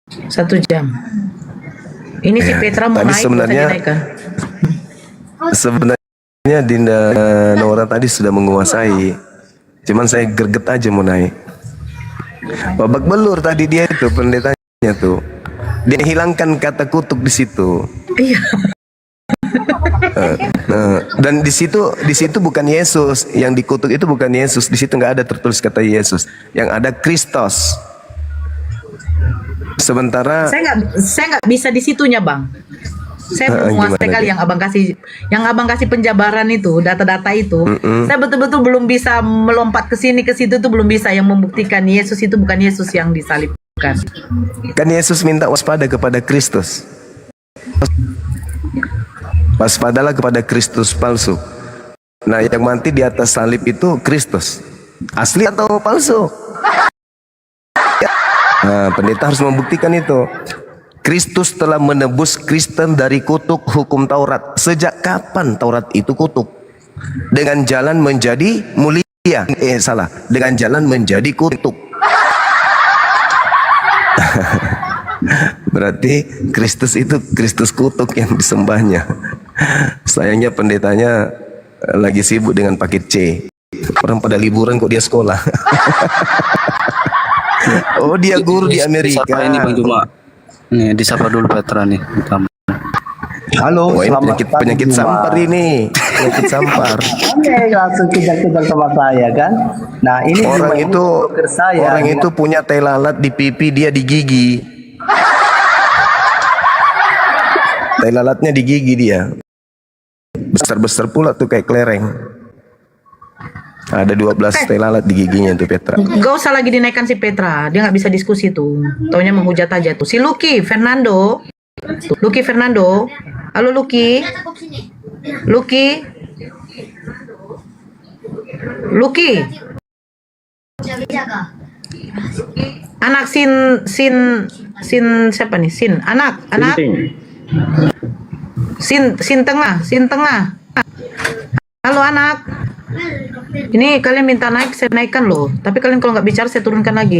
Iya. 1 jam. Ini si Ya, Petra mau tadi naik, sebenarnya bisa dinaikkan. Sebenarnya Dinda Nora tadi sudah menguasai. Cuman saya greget aja mau naik. Babak belur tadi dia itu pendetanya tuh. Dia hilangkan kata kutuk di situ. Iya. Dan di situ bukan Yesus yang dikutuk, itu bukan Yesus. Di situ nggak ada tertulis kata Yesus. Yang ada Kristus. Sementara Saya nggak bisa di situnya Bang. Saya belum menguasai kali yang abang kasih penjabaran itu, data-data itu. Saya betul-betul belum bisa melompat ke sini ke situ tuh, belum bisa yang membuktikan Yesus itu bukan Yesus yang disalib. Kan Yesus minta waspada kepada Kristus. Waspadalah kepada Kristus palsu. Nah, yang mati di atas salib itu Kristus. Asli atau palsu? Nah, pendeta harus membuktikan itu. Kristus telah menebus Kristen dari kutuk hukum Taurat. Sejak kapan Taurat itu kutuk? Dengan jalan menjadi mulia. Salah. Dengan jalan menjadi kutuk. Berarti Kristus itu Kristus kutuk yang disembahnya. Sayangnya pendetanya lagi sibuk dengan paket C. Orang pada liburan kok dia sekolah. Oh, dia guru di Amerika. Disapa ini Bang Juma. Nih, disapa dulu Petra nih. Halo, oh, ini penyakit sampar ini. Penyakit sampar. Oke, langsung kejar-kejar sama saya kan. Nah, ini orang itu punya tai lalat di pipi, dia di gigi. Tai lalatnya di gigi dia. Besar-besar pula tuh kayak kelereng. Ada 12 tai lalat di giginya tuh Petra. Gak usah lagi dinaikkan si Petra, dia nggak bisa diskusi tuh. Taunya menghujat aja tuh. Si Lucky Fernando. Halo Lucky. Anak sin siapa nih? Anak. Sin tengah. Halo anak. Ini kalian minta naik, saya naikkan loh. Tapi kalian kalau nggak bicara, saya turunkan lagi.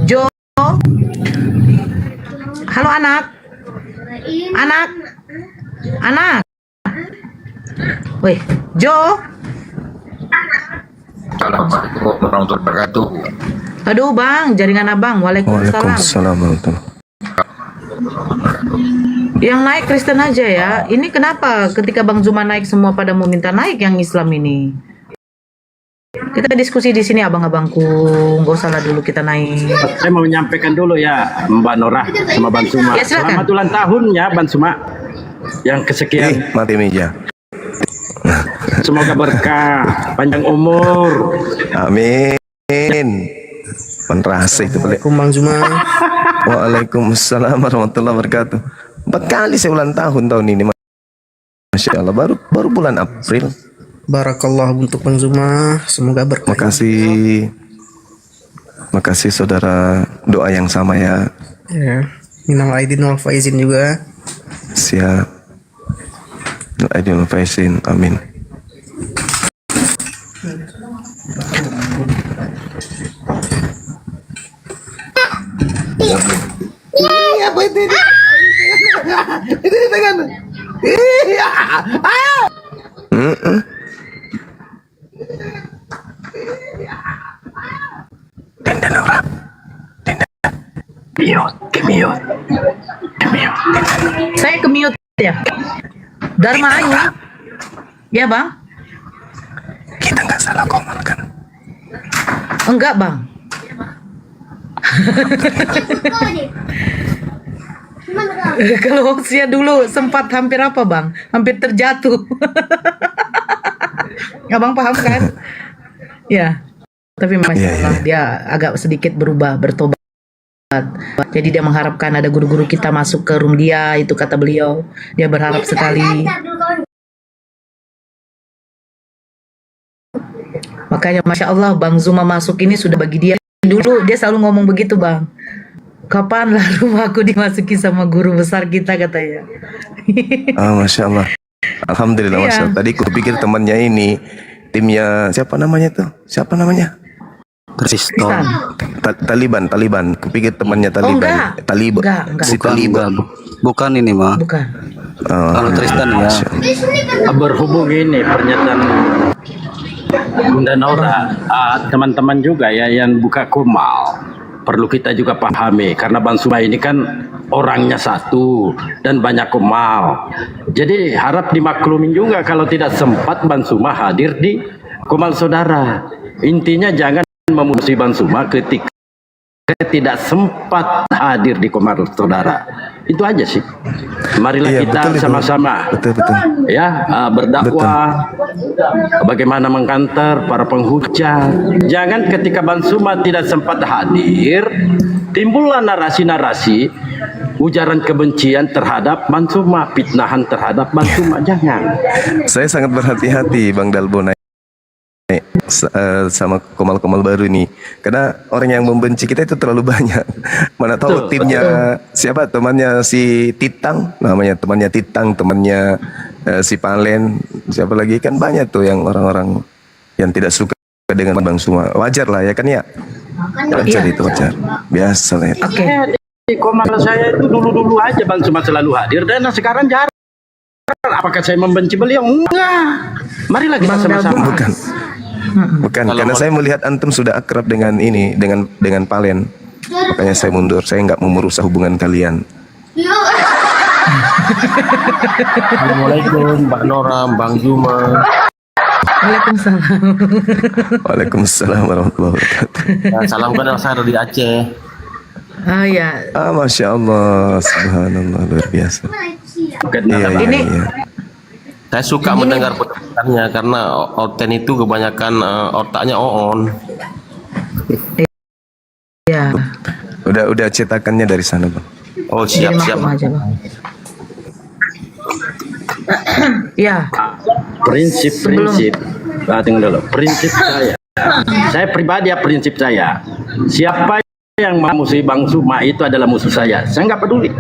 Jo. Halo anak. Wih, Jo. Assalamualaikum warahmatullahi wabarakatuh. Aduh bang, jaringan abang. Waalaikumsalam. Yang naik Kristen aja ya. Ini kenapa ketika Bang Zuma naik semua pada mau minta naik yang Islam ini? Kita diskusi di sini abang-abangku. Gak usah lah dulu kita naik. Saya mau menyampaikan dulu ya Mbak Norah sama Bang Zuma. Ya, silakan. Selamat ulang tahun ya Bang Zuma. Yang kesekian. Mati meja. Semoga berkah, panjang umur. Amin. Penrasa itu boleh. Bang Zuma. Waalaikumsalam warahmatullahi wabarakatuh. 4 kali saya ulang tahun ini. Masya Allah, baru bulan April. Barakallah untuk Bang Zuma. Semoga berkah. Makasih saudara, doa yang sama ya. Ya. Minal aidin wal faizin juga. Siap. Minal aidin wal faizin. Amin. Apa itu? Itu dengan. Iya. Ayo. Tenda Nora. Tenda. Kemiot. Saya kemiut ya. Dharma Ayu. Ya bang. Kita nggak salah ngomong kan? Enggak bang. Kalau usia dulu sempat hampir apa bang? Hampir terjatuh. Abang paham kan? Ya. Tapi masya Allah dia agak sedikit berubah, bertobat. Jadi dia mengharapkan ada guru-guru kita masuk ke room dia, itu kata beliau. Dia berharap sekali. Makanya masya Allah Bang Zuma masuk ini sudah bagi dia. Dulu dia selalu ngomong begitu bang. Kapan lah rumahku dimasuki sama guru besar kita katanya. Masya Allah. Alhamdulillah Masya Allah. Tadi kupikir temannya ini timnya siapa namanya tuh? Siapa namanya? Kristen. Taliban. Kupikir temannya Taliban. Enggak. Enggak. Si Taliban. Bukan ini mah. Bukan. Kalau Tristan ya. Berhubung ini pernyataan Bunda Nora, teman-teman juga ya yang buka kumal perlu kita juga pahami karena Bang Zuma ini kan orangnya satu dan banyak kumal. Jadi harap dimaklumin juga kalau tidak sempat Bang Zuma hadir di kumal saudara. Intinya jangan memusuhi Bang Zuma ketika saya tidak sempat hadir di Komar Saudara. Itu aja sih. Marilah Iya, kita betul itu. sama-sama Betul. ya berdakwah, bagaimana mengkantar para penghujat. Jangan ketika Bang Suma tidak sempat hadir, timbullah narasi-narasi ujaran kebencian terhadap Bang Suma, fitnahan terhadap Bang Suma. Jangan. Saya sangat berhati-hati Bang Dalbo naik sama Komal-Komal baru ini, karena orang yang membenci kita itu terlalu banyak. Mana tahu timnya siapa, temannya si Titang, namanya temannya Titang, temannya si Palen, siapa lagi, kan banyak tuh yang orang-orang yang tidak suka dengan Bang Suma. Wajar lah ya kan ya, wajar itu wajar, biasa lah. Oke. Di Komar saya itu dulu-dulu aja Bang Suma selalu hadir, dan sekarang jarang. Apakah saya membenci beliau? Enggak. Marilah kita sama-sama. Bukan, karena saya melihat antum sudah akrab dengan ini, dengan Palen, makanya saya mundur. Saya nggak mau merusak hubungan kalian. Assalamualaikum Mbak Nora, Bang Zuma. Waalaikumsalam. Waalaikumsalam warahmatullahi wabarakatuh. Salam kenal saya dari Aceh. Oh ya. Masya Allah, subhanallah, luar biasa. Iya. Saya suka mendengar pendengarannya karena Oten itu kebanyakan otaknya on. Iya. Udah cetakannya dari sana, Bang. Oh, siap. Ya. Prinsip. Tunggu dulu. Prinsip saya pribadi prinsip saya. Siapa yang memusuhi Bang Suma itu adalah musuh saya. Saya nggak peduli.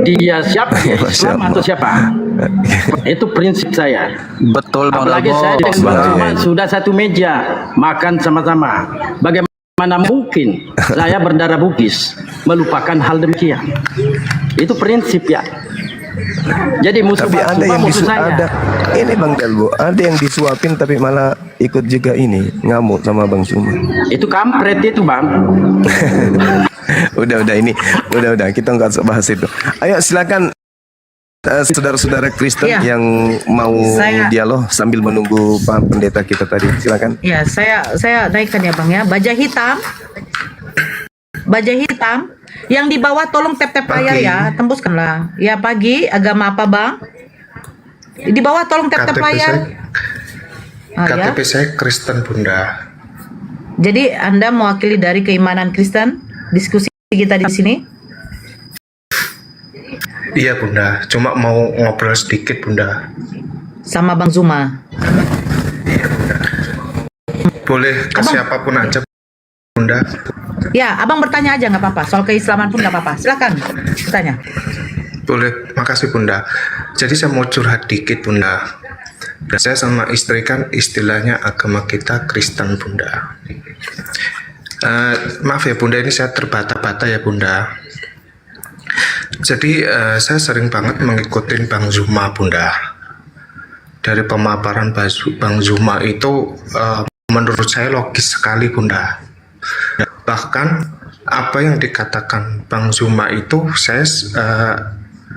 Dia siapa? Islam atau siapa? Itu prinsip saya. Betul, Bang Apalagi Dalbo. saya dengan Bang Suma sudah satu meja makan sama-sama. Bagaimana mungkin saya berdarah Bugis melupakan hal demikian? Itu prinsip ya. Jadi musuh Tapi Bang ada Suma yang musuh saya. ini Bang Dalbo, ada yang disuapin tapi malah ikut juga ini ngamuk sama Bang Suma. Itu kampret itu, Bang. udah kita nggak usah bahas itu. Ayo silakan saudara-saudara Kristen yang mau dialog sambil menunggu Pak Pendeta kita tadi, silakan. Ya, saya naikkan ya Bang ya. Baja hitam yang di bawah tolong tap-tap layar ya, tembuskanlah. Ya, pagi, agama apa Bang? Di bawah tolong tap-tap layar. KTP saya Kristen, Bunda. Jadi Anda mewakili dari keimanan Kristen? Diskusi kita di sini? Iya, Bunda. Cuma mau ngobrol sedikit, Bunda. Sama Bang Zuma. Iya, Bunda. Boleh ke siapapun aja, Bunda. Ya, Abang bertanya aja nggak apa-apa. Soal keislaman pun nggak apa-apa. Silakan bertanya. Boleh, makasih Bunda. Jadi saya mau curhat dikit, Bunda. Saya sama istri kan istilahnya agama kita Kristen, Bunda. Maaf ya Bunda, ini saya terbata-bata ya Bunda. Jadi saya sering banget mengikuti Bang Zuma, Bunda. Dari pemaparan Bang Zuma itu menurut saya logis sekali, Bunda. Bahkan apa yang dikatakan Bang Zuma itu saya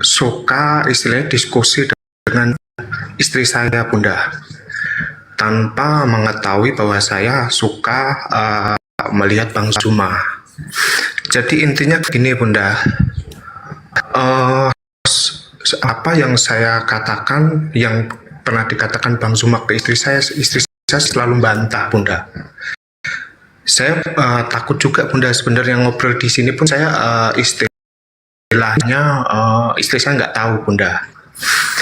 suka istilahnya diskusi dengan istri saya, Bunda, tanpa mengetahui bahwa saya suka melihat Bang Zuma. Jadi intinya begini, Bunda, apa yang saya katakan, yang pernah dikatakan Bang Zuma ke istri saya selalu bantah, Bunda. Saya takut juga, Bunda, sebenarnya ngobrol di sini pun saya istilahnya istri saya nggak tahu, Bunda.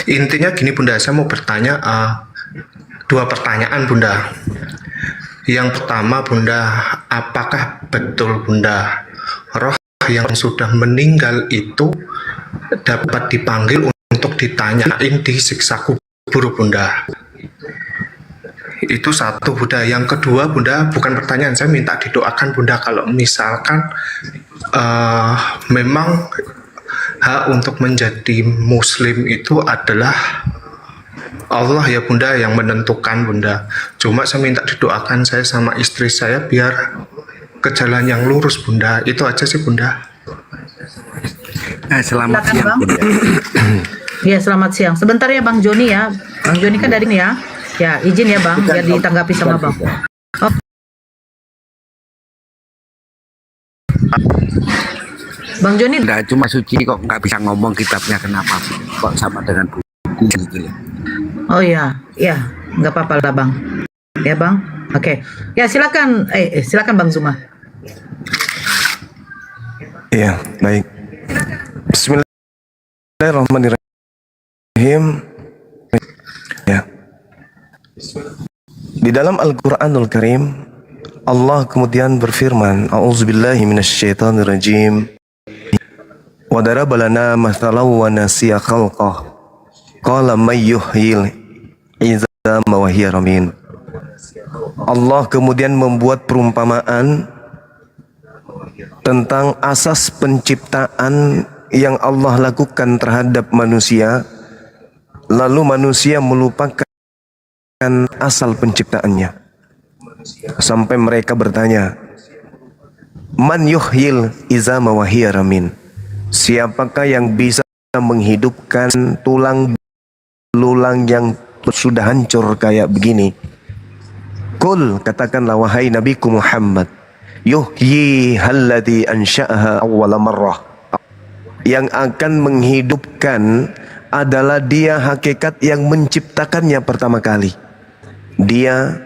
Intinya gini, Bunda, saya mau bertanya dua pertanyaan, Bunda. Yang pertama, Bunda, apakah betul, Bunda, roh yang sudah meninggal itu dapat dipanggil untuk ditanyain di siksa kubur, Bunda? Itu satu, Bunda. Yang kedua, Bunda, bukan pertanyaan, saya minta didoakan, Bunda, kalau misalkan memang hak untuk menjadi muslim itu adalah Allah ya Bunda yang menentukan, Bunda. Cuma saya minta didoakan saya sama istri saya biar ke jalan yang lurus, Bunda. Itu aja sih, Bunda. Selamat siang. Ya, selamat siang. Sebentar ya Bang Joni ya. Bang Joni kan dari ini ya. Ya, izin ya Bang biar ditanggapi sama Bang. Bang Joni, Nggak cuma suci kok nggak bisa ngomong kitabnya, kenapa kok sama dengan buku gitu loh. oh iya, iya, nggak apa-apa lah Bang. Ya Bang, oke. Ya silakan, silakan Bang Zuma. Iya, baik. Bismillahirrahmanirrahim. Ya. Di dalam Al-Qur'anul Karim, Allah kemudian berfirman, A'udzubillahi minasyaitonirrajim. Wa daraba lana mathalan wa nasiya khalqah. Qala may yuhyil izama wa hiya ramim. Allah kemudian membuat perumpamaan tentang asas penciptaan yang Allah lakukan terhadap manusia, lalu manusia melupakan asal penciptaannya. Sampai mereka bertanya, Man yuhyil izama wa hiya ramin. Siapakah yang bisa menghidupkan tulang belulang yang sudah hancur kayak begini? Qul, katakanlah wahai Nabiku Muhammad, yuhyi halladhi ansha'aha awwala marrah. Yang akan menghidupkan adalah dia hakikat yang menciptakannya pertama kali. Dia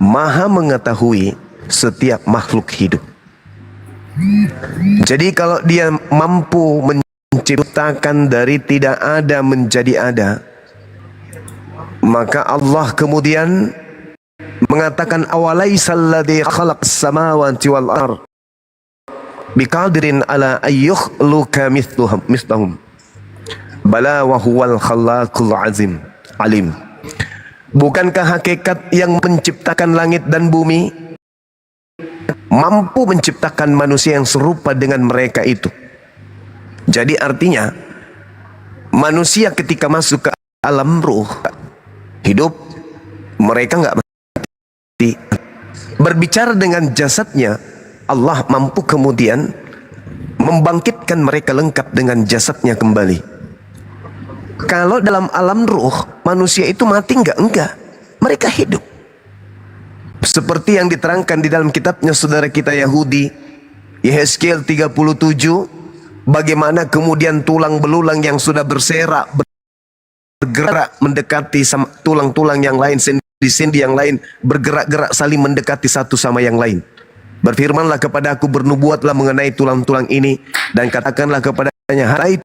maha mengetahui setiap makhluk hidup. Jadi kalau dia mampu menciptakan dari tidak ada menjadi ada, maka Allah kemudian mengatakan awalaisal ladzi khalaqas samawati wal ard biqadirin ala ayyukhluqa mithlahum bala wa huwal khallaqul azim alim. Bukankah hakikat yang menciptakan langit dan bumi mampu menciptakan manusia yang serupa dengan mereka itu? Jadi artinya manusia ketika masuk ke alam ruh hidup, mereka nggak mati. Berbicara dengan jasadnya, Allah mampu kemudian membangkitkan mereka lengkap dengan jasadnya kembali. Kalau dalam alam ruh manusia itu mati enggak, mereka hidup. Seperti yang diterangkan di dalam kitabnya saudara kita Yahudi, Yehezkiel 37, bagaimana kemudian tulang belulang yang sudah berserak bergerak mendekati tulang-tulang yang lain, sendi-sendi yang lain bergerak-gerak saling mendekati satu sama yang lain. Berfirmanlah kepada aku, bernubuatlah mengenai tulang-tulang ini dan katakanlah kepadanya, hai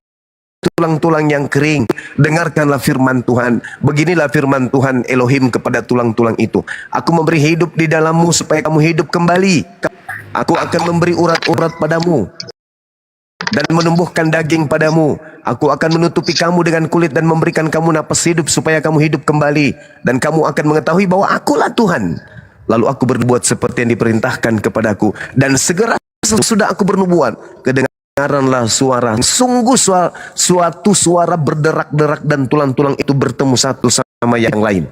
tulang-tulang yang kering, dengarkanlah firman Tuhan. Beginilah firman Tuhan Elohim kepada tulang-tulang itu. Aku memberi hidup di dalammu supaya kamu hidup kembali. Aku akan memberi urat-urat padamu dan menumbuhkan daging padamu. Aku akan menutupi kamu dengan kulit dan memberikan kamu napas hidup supaya kamu hidup kembali. Dan kamu akan mengetahui bahwa akulah Tuhan. Lalu aku berbuat seperti yang diperintahkan kepadaku. Dan segera sesudah aku bernubuat, kedengaranlah suara, sungguh suatu suara berderak-derak dan tulang-tulang itu bertemu satu sama yang lain.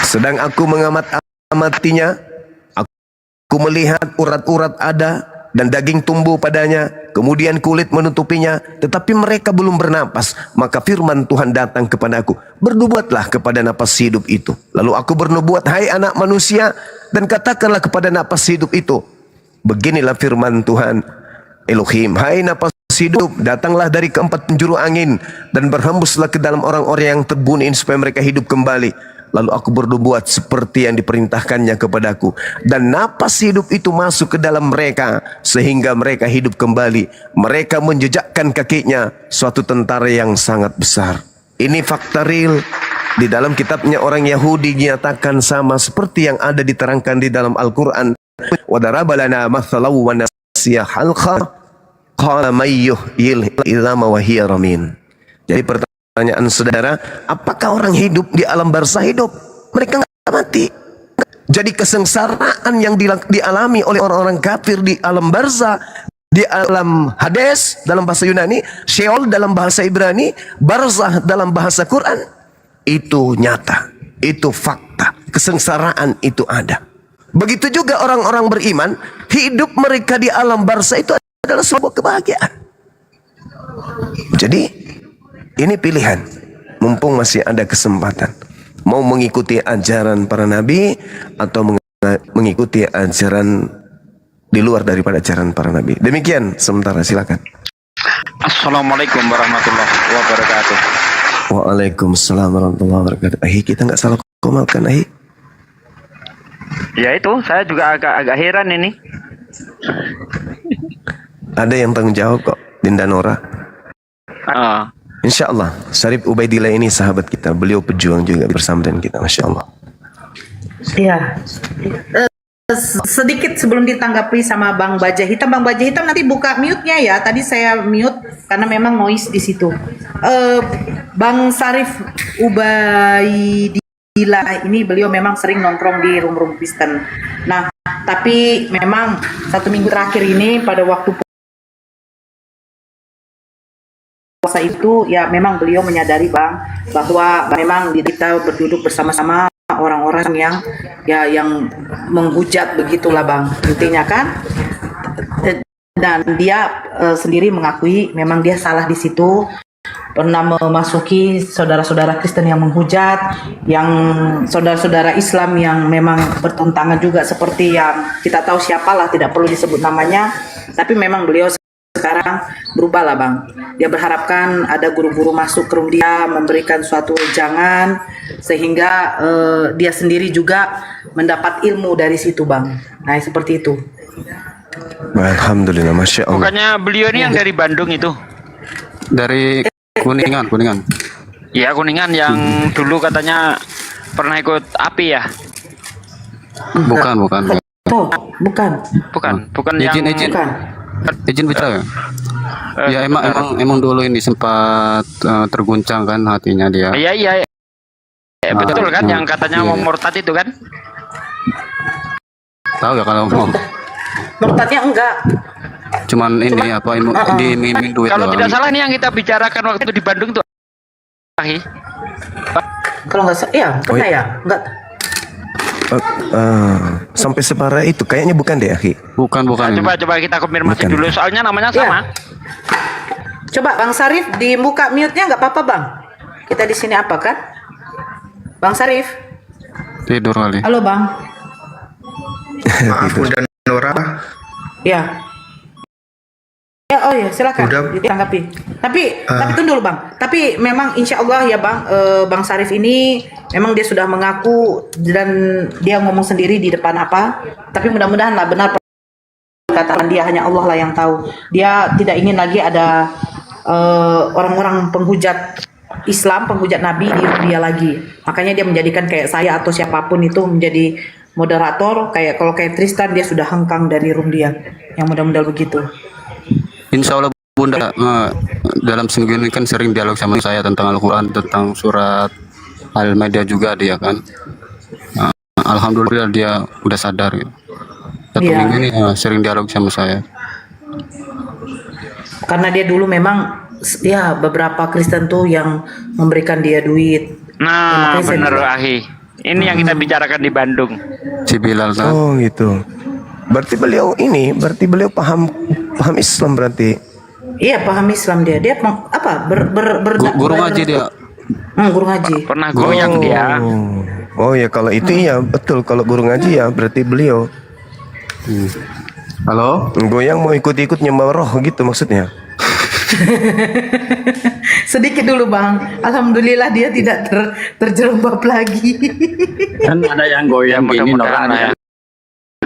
Sedang aku mengamatinya, aku melihat urat-urat ada dan daging tumbuh padanya, kemudian kulit menutupinya, tetapi mereka belum bernapas. Maka firman Tuhan datang kepadaku, bernubuatlah kepada napas hidup itu. Lalu aku bernubuat, hai anak manusia, dan katakanlah kepada napas hidup itu, beginilah firman Tuhan Elohim, hai napas hidup, datanglah dari keempat penjuru angin dan berhembuslah ke dalam orang-orang yang terbunuh ini supaya mereka hidup kembali. Lalu aku bernubuat seperti yang diperintahkannya kepadaku, dan napas hidup itu masuk ke dalam mereka sehingga mereka hidup kembali. Mereka menjejakkan kakinya, suatu tentara yang sangat besar. Ini fakta real. Di dalam kitabnya orang Yahudi dinyatakan sama seperti yang ada diterangkan di dalam Al-Quran. Wa daraba lana mathalan wa nasiya khalqah qala may yuhyil izama wa hiya ramim. Jadi pertanyaan saudara, apakah orang hidup di alam barzah hidup? Mereka nggak mati. Jadi kesengsaraan yang dialami oleh orang-orang kafir di alam barzah, di alam Hades dalam bahasa Yunani, Sheol dalam bahasa Ibrani, barzah dalam bahasa Quran, itu nyata, itu fakta. Kesengsaraan itu ada. Begitu juga orang-orang beriman, hidup mereka di alam barzah itu adalah sebuah kebahagiaan. Jadi ini pilihan, mumpung masih ada kesempatan. Mau mengikuti ajaran para nabi atau mengikuti ajaran di luar daripada ajaran para nabi. Demikian sementara, silakan. Assalamualaikum warahmatullahi wabarakatuh. Waalaikumsalam warahmatullahi wabarakatuh. Kita nggak salah komal kan, Ya itu, saya juga agak heran ini. Ada yang tanggung jawab kok, Dinda Nora. Insya Allah, Syarif Ubaidillah ini sahabat kita. Beliau pejuang juga bersama dengan kita, Masya Allah. Iya. Sedikit sebelum ditanggapi sama Bang Baja Hitam nanti buka mute-nya ya. Tadi saya mute karena memang noise di situ. Bang Syarif Ubaidillah ini beliau memang sering nongkrong di room-room Kristen. Nah, tapi memang 1 minggu terakhir ini pada waktu puasa itu ya memang beliau menyadari Bang bahwa memang kita berduduk bersama-sama orang-orang yang menghujat begitulah Bang, intinya kan. Dan dia sendiri mengakui memang dia salah di situ, pernah memasuki saudara-saudara Kristen yang menghujat, yang saudara-saudara Islam yang memang bertentangan juga, seperti yang kita tahu siapalah, tidak perlu disebut namanya, tapi memang beliau sekarang berubah lah Bang. Dia berharapkan ada guru-guru masuk ke room dia, memberikan suatu wejangan sehingga dia sendiri juga mendapat ilmu dari situ Bang. Nah seperti itu. Alhamdulillah, Masya Allah. Bukannya beliau ini yang dari Bandung itu? Dari Kuningan. Ya Kuningan yang dulu katanya pernah ikut API ya? Bukan. Oh, bukan Izin. bukan. Izin bicara. Ya emang dulu ini sempat terguncang kan hatinya dia. Iya. Betul kan yang katanya mau murtad itu kan? Tahu ya kalau mau. Murtadnya enggak. Cuman ini apa diiming duit Kalau doang. tidak salah ini yang kita bicarakan waktu itu di Bandung tuh. Kalau nggak salah, ya pernah ya, enggak. Sampai separah itu kayaknya bukan deh, Akhi. Bukan. Nah, coba kita konfirmasi Bukan. dulu soalnya namanya sama. Coba Bang Syarif dibuka mute-nya nggak apa-apa Bang. Kita di sini apa kan? Bang Syarif. Tidur kali. Halo Bang. Maaf Bunda Nora. Ya. Ya, oh ya, silakan ditanggapi. Tapi tunggu dulu Bang. Tapi memang insya Allah ya Bang, Bang Syarif ini memang dia sudah mengaku dan dia ngomong sendiri di depan apa. Tapi mudah-mudahan lah benar perkataan dia, hanya Allah lah yang tahu. Dia tidak ingin lagi ada orang-orang penghujat Islam, penghujat Nabi di dia lagi. Makanya dia menjadikan kayak saya atau siapapun itu menjadi moderator. Kayak kalau kayak Tristan dia sudah hengkang dari room dia. Yang mudah-mudahan begitu. Insya Allah Bunda dalam seminggu ini kan sering dialog sama saya tentang Al-Quran, tentang surat Al-Maidah juga dia kan. Alhamdulillah dia udah sadar gitu. Satu minggu ini sering dialog sama saya. Karena dia dulu memang ya beberapa Kristen tuh yang memberikan dia duit. Nah benar Ahi. Ini yang kita bicarakan di Bandung. Si Bilal kan. Oh gitu. Berarti beliau paham Islam berarti. Iya paham Islam dia. Dia apa? Guru ngaji dia. Guru ngaji. Pernah goyang dia. Oh ya kalau itu ya betul, kalau guru ngaji ya berarti beliau. Halo? Goyang mau ikut-ikut nyembah roh gitu maksudnya. Sedikit dulu Bang. Alhamdulillah dia tidak terjerembab lagi. Kan ada yang goyang gini, Nora, ada yang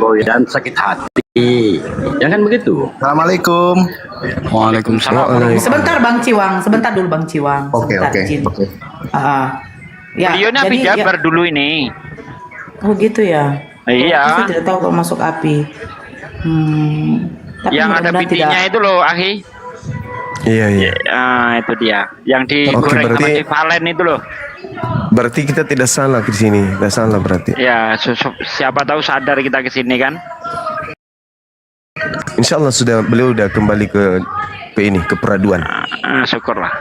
goyang sakit hati. Ya kan begitu. Assalamualaikum. Waalaikumsalam. Sebentar Bang Ciwang, sebentar dulu Bang Ciwang. Oke. Ya, Beliau Nabi jadi, Jabar dulu ini. Oh gitu ya. Iya. Saya tidak tahu kalau masuk api. Tapi Yang ada mudah-mudahan pitinya tidak. itu loh, Ahi. Iya. Itu dia. Yang digoreng sama si Valen itu loh. Berarti kita tidak salah di sini, tidak salah berarti. Ya, siapa tahu sadar kita ke sini kan. Insya Allah beliau udah kembali ke peraduan. Syukurlah.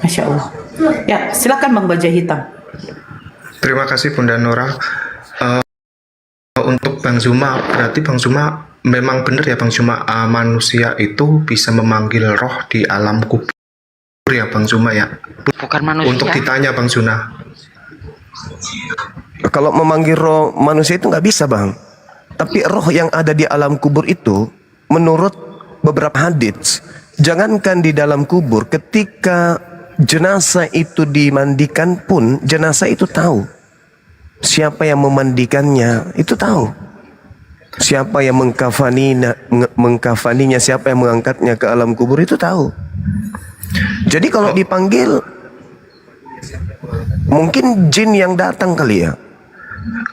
Masya Allah. Ya, silakan Bang Baja Hitam. Terima kasih Bunda Nora. Untuk Bang Zuma, berarti Bang Zuma memang benar ya Bang Zuma, manusia itu bisa memanggil roh di alam kubur ya Bang Zuma ya. Bukan manusia. Untuk ditanya Bang Zuna. Kalau memanggil roh manusia itu nggak bisa Bang. Tapi roh yang ada di alam kubur itu, menurut beberapa hadits, jangankan di dalam kubur, ketika jenazah itu dimandikan pun, jenazah itu tahu. Siapa yang memandikannya, itu tahu. Siapa yang mengkafaninya, siapa yang mengangkatnya ke alam kubur, itu tahu. Jadi kalau dipanggil, mungkin jin yang datang kali ya.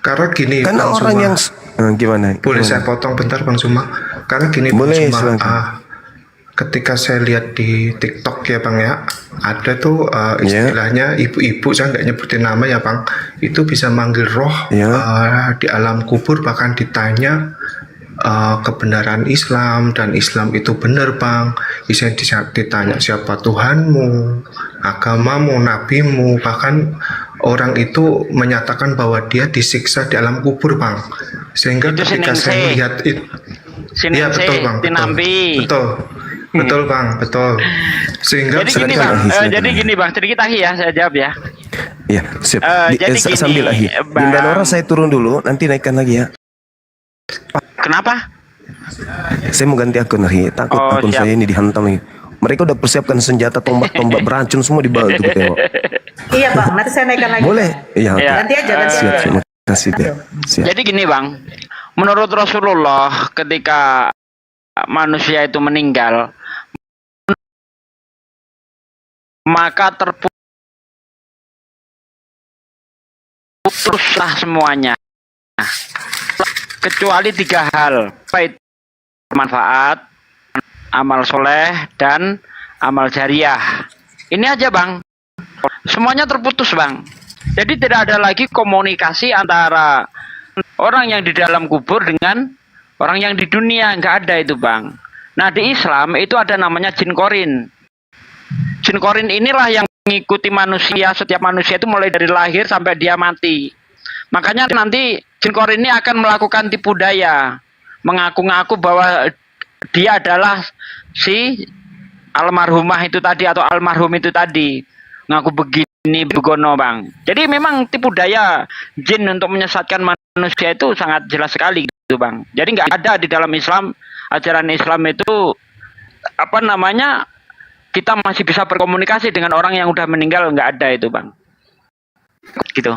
Karena gini, karena Bang orang Zuma, yang gimana? Boleh Gimana? saya potong bentar Bang Zuma? Karena gini Boleh, Bang Zuma, silakan. ketika saya lihat di TikTok ya Bang ya, ada tuh istilahnya ibu-ibu, saya nggak nyebutin nama ya Bang, itu bisa manggil roh di alam kubur, bahkan ditanya kebenaran Islam, dan Islam itu benar Bang. Bisa ditanya siapa Tuhanmu, agamamu, nabimu, bahkan orang itu menyatakan bahwa dia disiksa di alam kubur Bang. Sehingga Itu ketika Siningsih. saya melihat itu, ya Siningsih, betul Bang, betul, Tinampi. betul Bang, betul. Sehingga Jadi gini Bang, jadi gini Bang, sedikit ahi ya, saya jawab ya. Ya, siap. Jadi gini, Sambil lagi. Bang. Bunda Nora saya turun dulu, nanti naikkan lagi ya. Kenapa? Saya mau ganti akun lagi. Takut Oh, akun siap. saya ini dihantam lagi. Mereka udah persiapkan senjata, tombak-tombak beracun semua di bawah itu tengok. Iya Bang, nanti saya naikkan lagi. Boleh? Iya. Iya. Nanti aja, nanti Siap, aja. terima kasih deh. Siap. Jadi gini Bang, menurut Rasulullah ketika manusia itu meninggal, maka terputuslah semuanya, kecuali 3 hal, baik bermanfaat, amal soleh, dan amal jariah. Ini aja Bang, semuanya terputus Bang. Jadi tidak ada lagi komunikasi antara orang yang di dalam kubur dengan orang yang di dunia, nggak ada itu Bang. Nah di Islam itu ada namanya jin korin. Jin korin inilah yang mengikuti manusia, setiap manusia itu mulai dari lahir sampai dia mati. Makanya nanti jin korin ini akan melakukan tipu daya, mengaku-ngaku bahwa dia adalah si almarhumah itu tadi atau almarhum itu tadi, ngaku begini begono Bang. Jadi memang tipu daya jin untuk menyesatkan manusia itu sangat jelas sekali gitu Bang. Jadi nggak ada di dalam Islam, ajaran Islam itu apa namanya, kita masih bisa berkomunikasi dengan orang yang udah meninggal, nggak ada itu Bang. Gitu.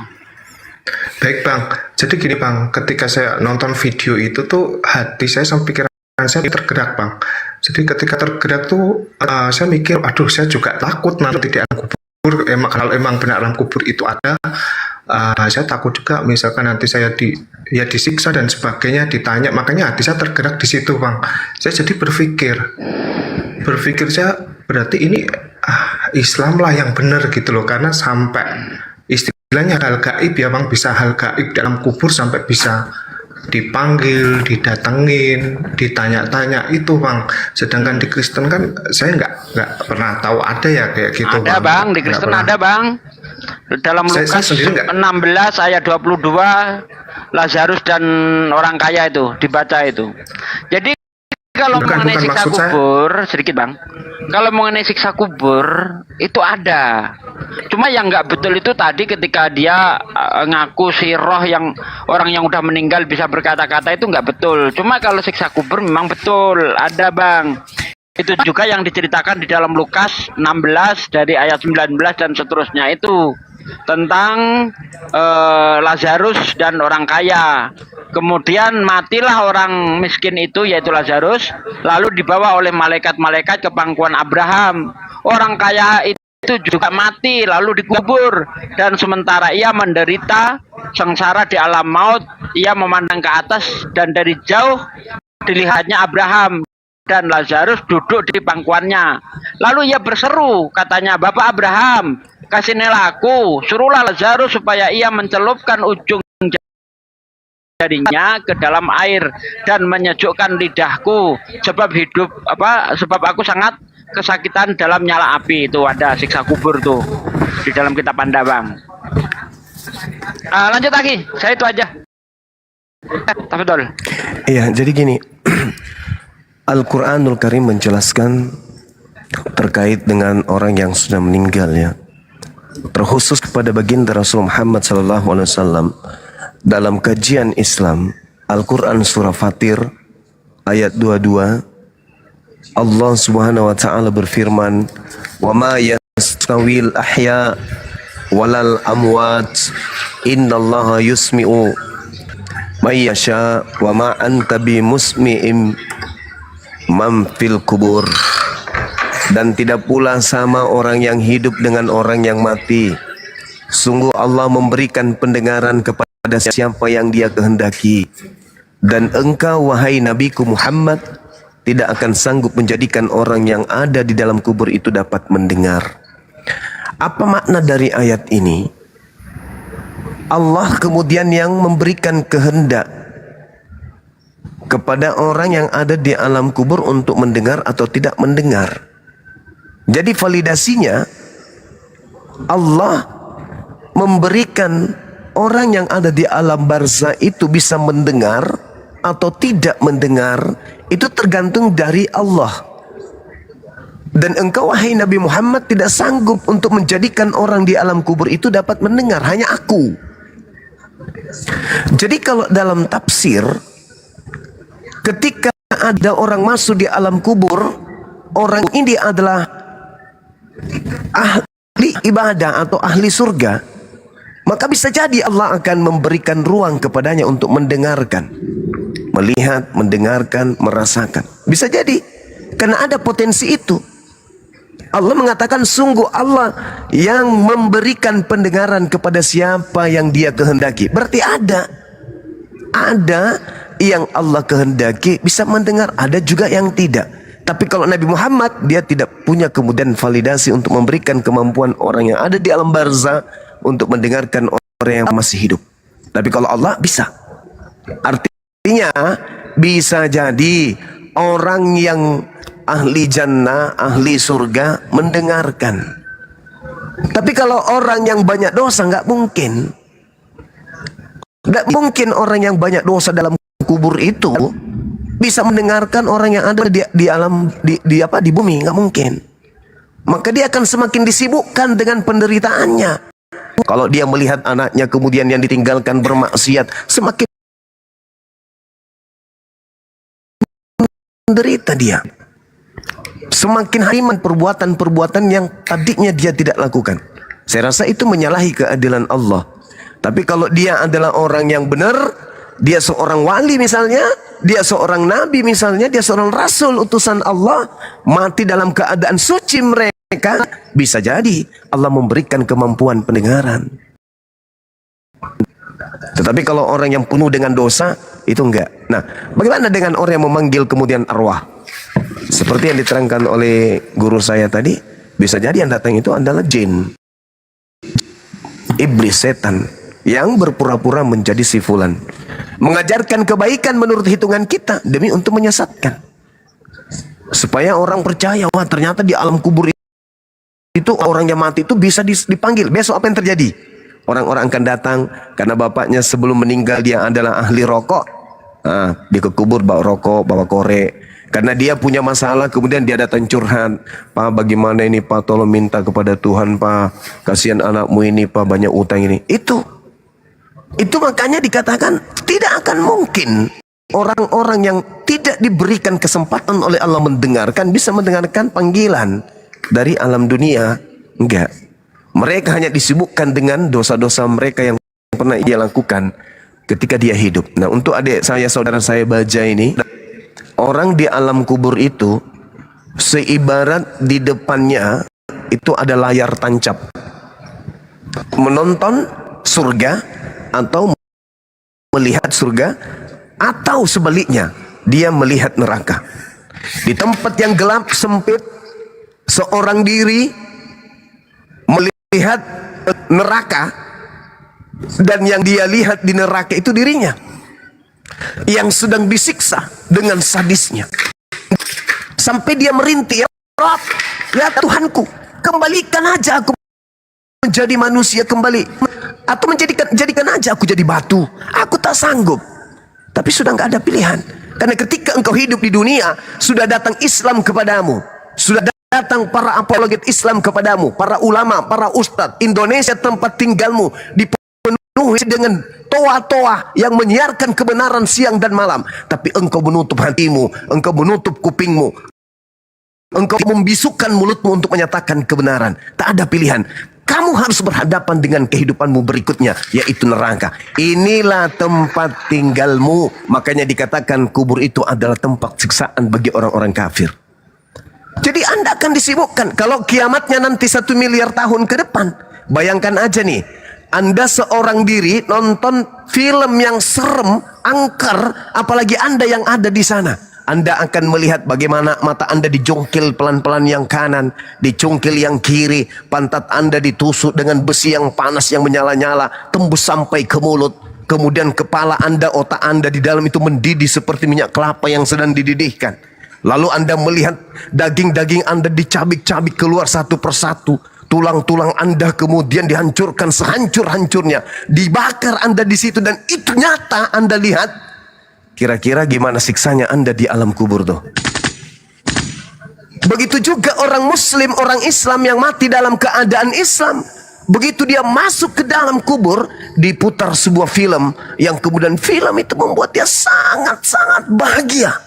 baik Bang, jadi gini Bang, ketika saya nonton video itu tuh hati saya sama pikiran saya tergerak Bang. Jadi ketika tergerak tuh saya mikir, aduh saya juga takut nanti di alam kubur. Kalau emang benar alam kubur itu ada, saya takut juga misalkan nanti saya disiksa dan sebagainya, ditanya. Makanya hati saya tergerak di situ Bang. Saya jadi berpikir saya berarti ini Islam lah yang benar gitu loh, karena sampai istilahnya hal gaib ya Bang, bisa hal gaib dalam kubur sampai bisa dipanggil, didatengin, ditanya-tanya itu Bang. Sedangkan di Kristen kan saya nggak pernah tahu ada ya kayak gitu Ada Bang, di Kristen ada Bang. Dalam Saya Lukas sendiri nggak- 16 ayat 22, Lazarus dan orang kaya itu dibaca itu. Jadi kalau mengenai bukan siksa maksud saya. kubur, sedikit Bang. Kalau mengenai siksa kubur itu ada. Cuma yang nggak betul itu tadi ketika dia ngaku si roh yang orang yang udah meninggal bisa berkata-kata, itu nggak betul. Cuma kalau siksa kubur memang betul ada Bang. Itu juga yang diceritakan di dalam Lukas 16 dari ayat 19 dan seterusnya itu tentang Lazarus dan orang kaya. Kemudian matilah orang miskin itu, yaitu Lazarus, lalu dibawa oleh malaikat-malaikat ke pangkuan Abraham. Orang kaya itu juga mati lalu dikubur, dan sementara ia menderita sengsara di alam maut, ia memandang ke atas dan dari jauh dilihatnya Abraham dan Lazarus duduk di pangkuannya. Lalu ia berseru, katanya, "Bapak Abraham, kasihnilah aku, suruhlah Lazarus supaya ia mencelupkan ujung jarinya ke dalam air dan menyejukkan lidahku, sebab aku sangat kesakitan dalam nyala api." Itu ada siksa kubur tuh di dalam kitab Anda Bang. Lanjut lagi, saya itu aja. Tafadhol. Iya, jadi gini. Al-Quranul Karim menjelaskan terkait dengan orang yang sudah meninggal ya. Terkhusus kepada baginda Rasul Muhammad SAW dalam kajian Islam Al-Quran surah Fatir ayat 22, Allah Subhanahu wa taala berfirman, "Wa ma yastawil ahya walal amwat innallaha yusmi'u may yasha wa ma anta bimusmi'im man fil kubur." Dan tidak pula sama orang yang hidup dengan orang yang mati. Sungguh Allah memberikan pendengaran kepada siapa yang Dia kehendaki. Dan engkau wahai Nabiku Muhammad tidak akan sanggup menjadikan orang yang ada di dalam kubur itu dapat mendengar. Apa makna dari ayat ini? Allah kemudian yang memberikan kehendak kepada orang yang ada di alam kubur untuk mendengar atau tidak mendengar. Jadi validasinya Allah memberikan orang yang ada di alam barzah itu bisa mendengar atau tidak mendengar, itu tergantung dari Allah. Dan engkau wahai Nabi Muhammad tidak sanggup untuk menjadikan orang di alam kubur itu dapat mendengar, hanya aku. Jadi kalau dalam tafsir, ketika ada orang masuk di alam kubur, orang ini adalah ahli ibadah atau ahli surga, maka bisa jadi Allah akan memberikan ruang kepadanya untuk mendengarkan, melihat, mendengarkan, merasakan. Bisa jadi, karena ada potensi itu. Allah mengatakan sungguh Allah yang memberikan pendengaran kepada siapa yang Dia kehendaki. Berarti ada yang Allah kehendaki bisa mendengar, ada juga yang tidak. Tapi kalau Nabi Muhammad, dia tidak punya kemudian validasi untuk memberikan kemampuan orang yang ada di alam barzah untuk mendengarkan orang yang masih hidup. Tapi kalau Allah bisa. Artinya bisa jadi orang yang ahli jannah, ahli surga mendengarkan. Tapi kalau orang yang banyak dosa nggak mungkin. Nggak mungkin orang yang banyak dosa dalam kubur itu bisa mendengarkan orang yang ada di alam di bumi, nggak mungkin. Maka dia akan semakin disibukkan dengan penderitaannya. Kalau dia melihat anaknya kemudian yang ditinggalkan bermaksiat, semakin menderita dia. Semakin hariman perbuatan-perbuatan yang tadinya dia tidak lakukan. Saya rasa itu menyalahi keadilan Allah. Tapi kalau dia adalah orang yang benar, dia seorang wali misalnya, dia seorang nabi misalnya, dia seorang rasul utusan Allah, mati dalam keadaan suci mereka, bisa jadi Allah memberikan kemampuan pendengaran. Tetapi kalau orang yang penuh dengan dosa, itu enggak. Nah, bagaimana dengan orang yang memanggil kemudian arwah? Seperti yang diterangkan oleh guru saya tadi, bisa jadi yang datang itu adalah jin, iblis, setan yang berpura-pura menjadi si fulan, mengajarkan kebaikan menurut hitungan kita demi untuk menyesatkan, supaya orang percaya, wah ternyata di alam kubur itu orang yang mati itu bisa dipanggil. Besok apa yang terjadi? Orang-orang akan datang karena bapaknya sebelum meninggal dia adalah ahli rokok. Dia ke kubur bawa rokok, bawa korek. Karena dia punya masalah, kemudian dia datang curhat. Pak, bagaimana ini Pak, tolong minta kepada Tuhan Pak, kasihan anakmu ini Pak, banyak utang ini. Itu makanya dikatakan tidak akan mungkin orang-orang yang tidak diberikan kesempatan oleh Allah mendengarkan bisa mendengarkan panggilan dari alam dunia. Enggak. Mereka hanya disibukkan dengan dosa-dosa mereka yang pernah ia lakukan ketika dia hidup. Nah, untuk adik saya, saudara saya baja ini, orang di alam kubur itu seibarat di depannya itu ada layar tancap, menonton surga atau melihat surga, atau sebaliknya dia melihat neraka. Di tempat yang gelap sempit, seorang diri melihat neraka, dan yang dia lihat di neraka itu dirinya yang sedang disiksa dengan sadisnya, sampai dia merintih, ya Rabb, ya Tuhanku, kembalikan aja aku menjadi manusia kembali, atau jadikan aja aku jadi batu, aku tak sanggup. Tapi sudah nggak ada pilihan, karena ketika engkau hidup di dunia sudah datang Islam kepadamu, sudah datang para apologet Islam kepadamu, para ulama, para ustadz. Indonesia tempat tinggalmu dipenuhi dengan toa-toa yang menyiarkan kebenaran siang dan malam, tapi engkau menutup hatimu, engkau menutup kupingmu, engkau membisukan mulutmu untuk menyatakan kebenaran. Tak ada pilihan. Kamu harus berhadapan dengan kehidupanmu berikutnya, yaitu neraka. Inilah tempat tinggalmu. Makanya dikatakan kubur itu adalah tempat siksaan bagi orang-orang kafir. Jadi Anda akan disibukkan. Kalau kiamatnya nanti 1 miliar tahun ke depan, bayangkan aja nih, Anda seorang diri nonton film yang serem, angker, apalagi Anda yang ada di sana. Anda akan melihat bagaimana mata Anda dijongkil pelan-pelan yang kanan, dicungkil yang kiri, pantat Anda ditusuk dengan besi yang panas yang menyala-nyala, tembus sampai ke mulut. Kemudian kepala Anda, otak Anda di dalam itu mendidih seperti minyak kelapa yang sedang dididihkan. Lalu Anda melihat daging-daging Anda dicabik-cabik keluar satu persatu. Tulang-tulang Anda kemudian dihancurkan sehancur-hancurnya. Dibakar Anda di situ, dan itu nyata Anda lihat. Kira-kira gimana siksanya Anda di alam kubur tuh? Begitu juga orang Muslim, orang Islam yang mati dalam keadaan Islam. Begitu dia masuk ke dalam kubur, diputar sebuah film yang kemudian film itu membuat dia sangat-sangat bahagia.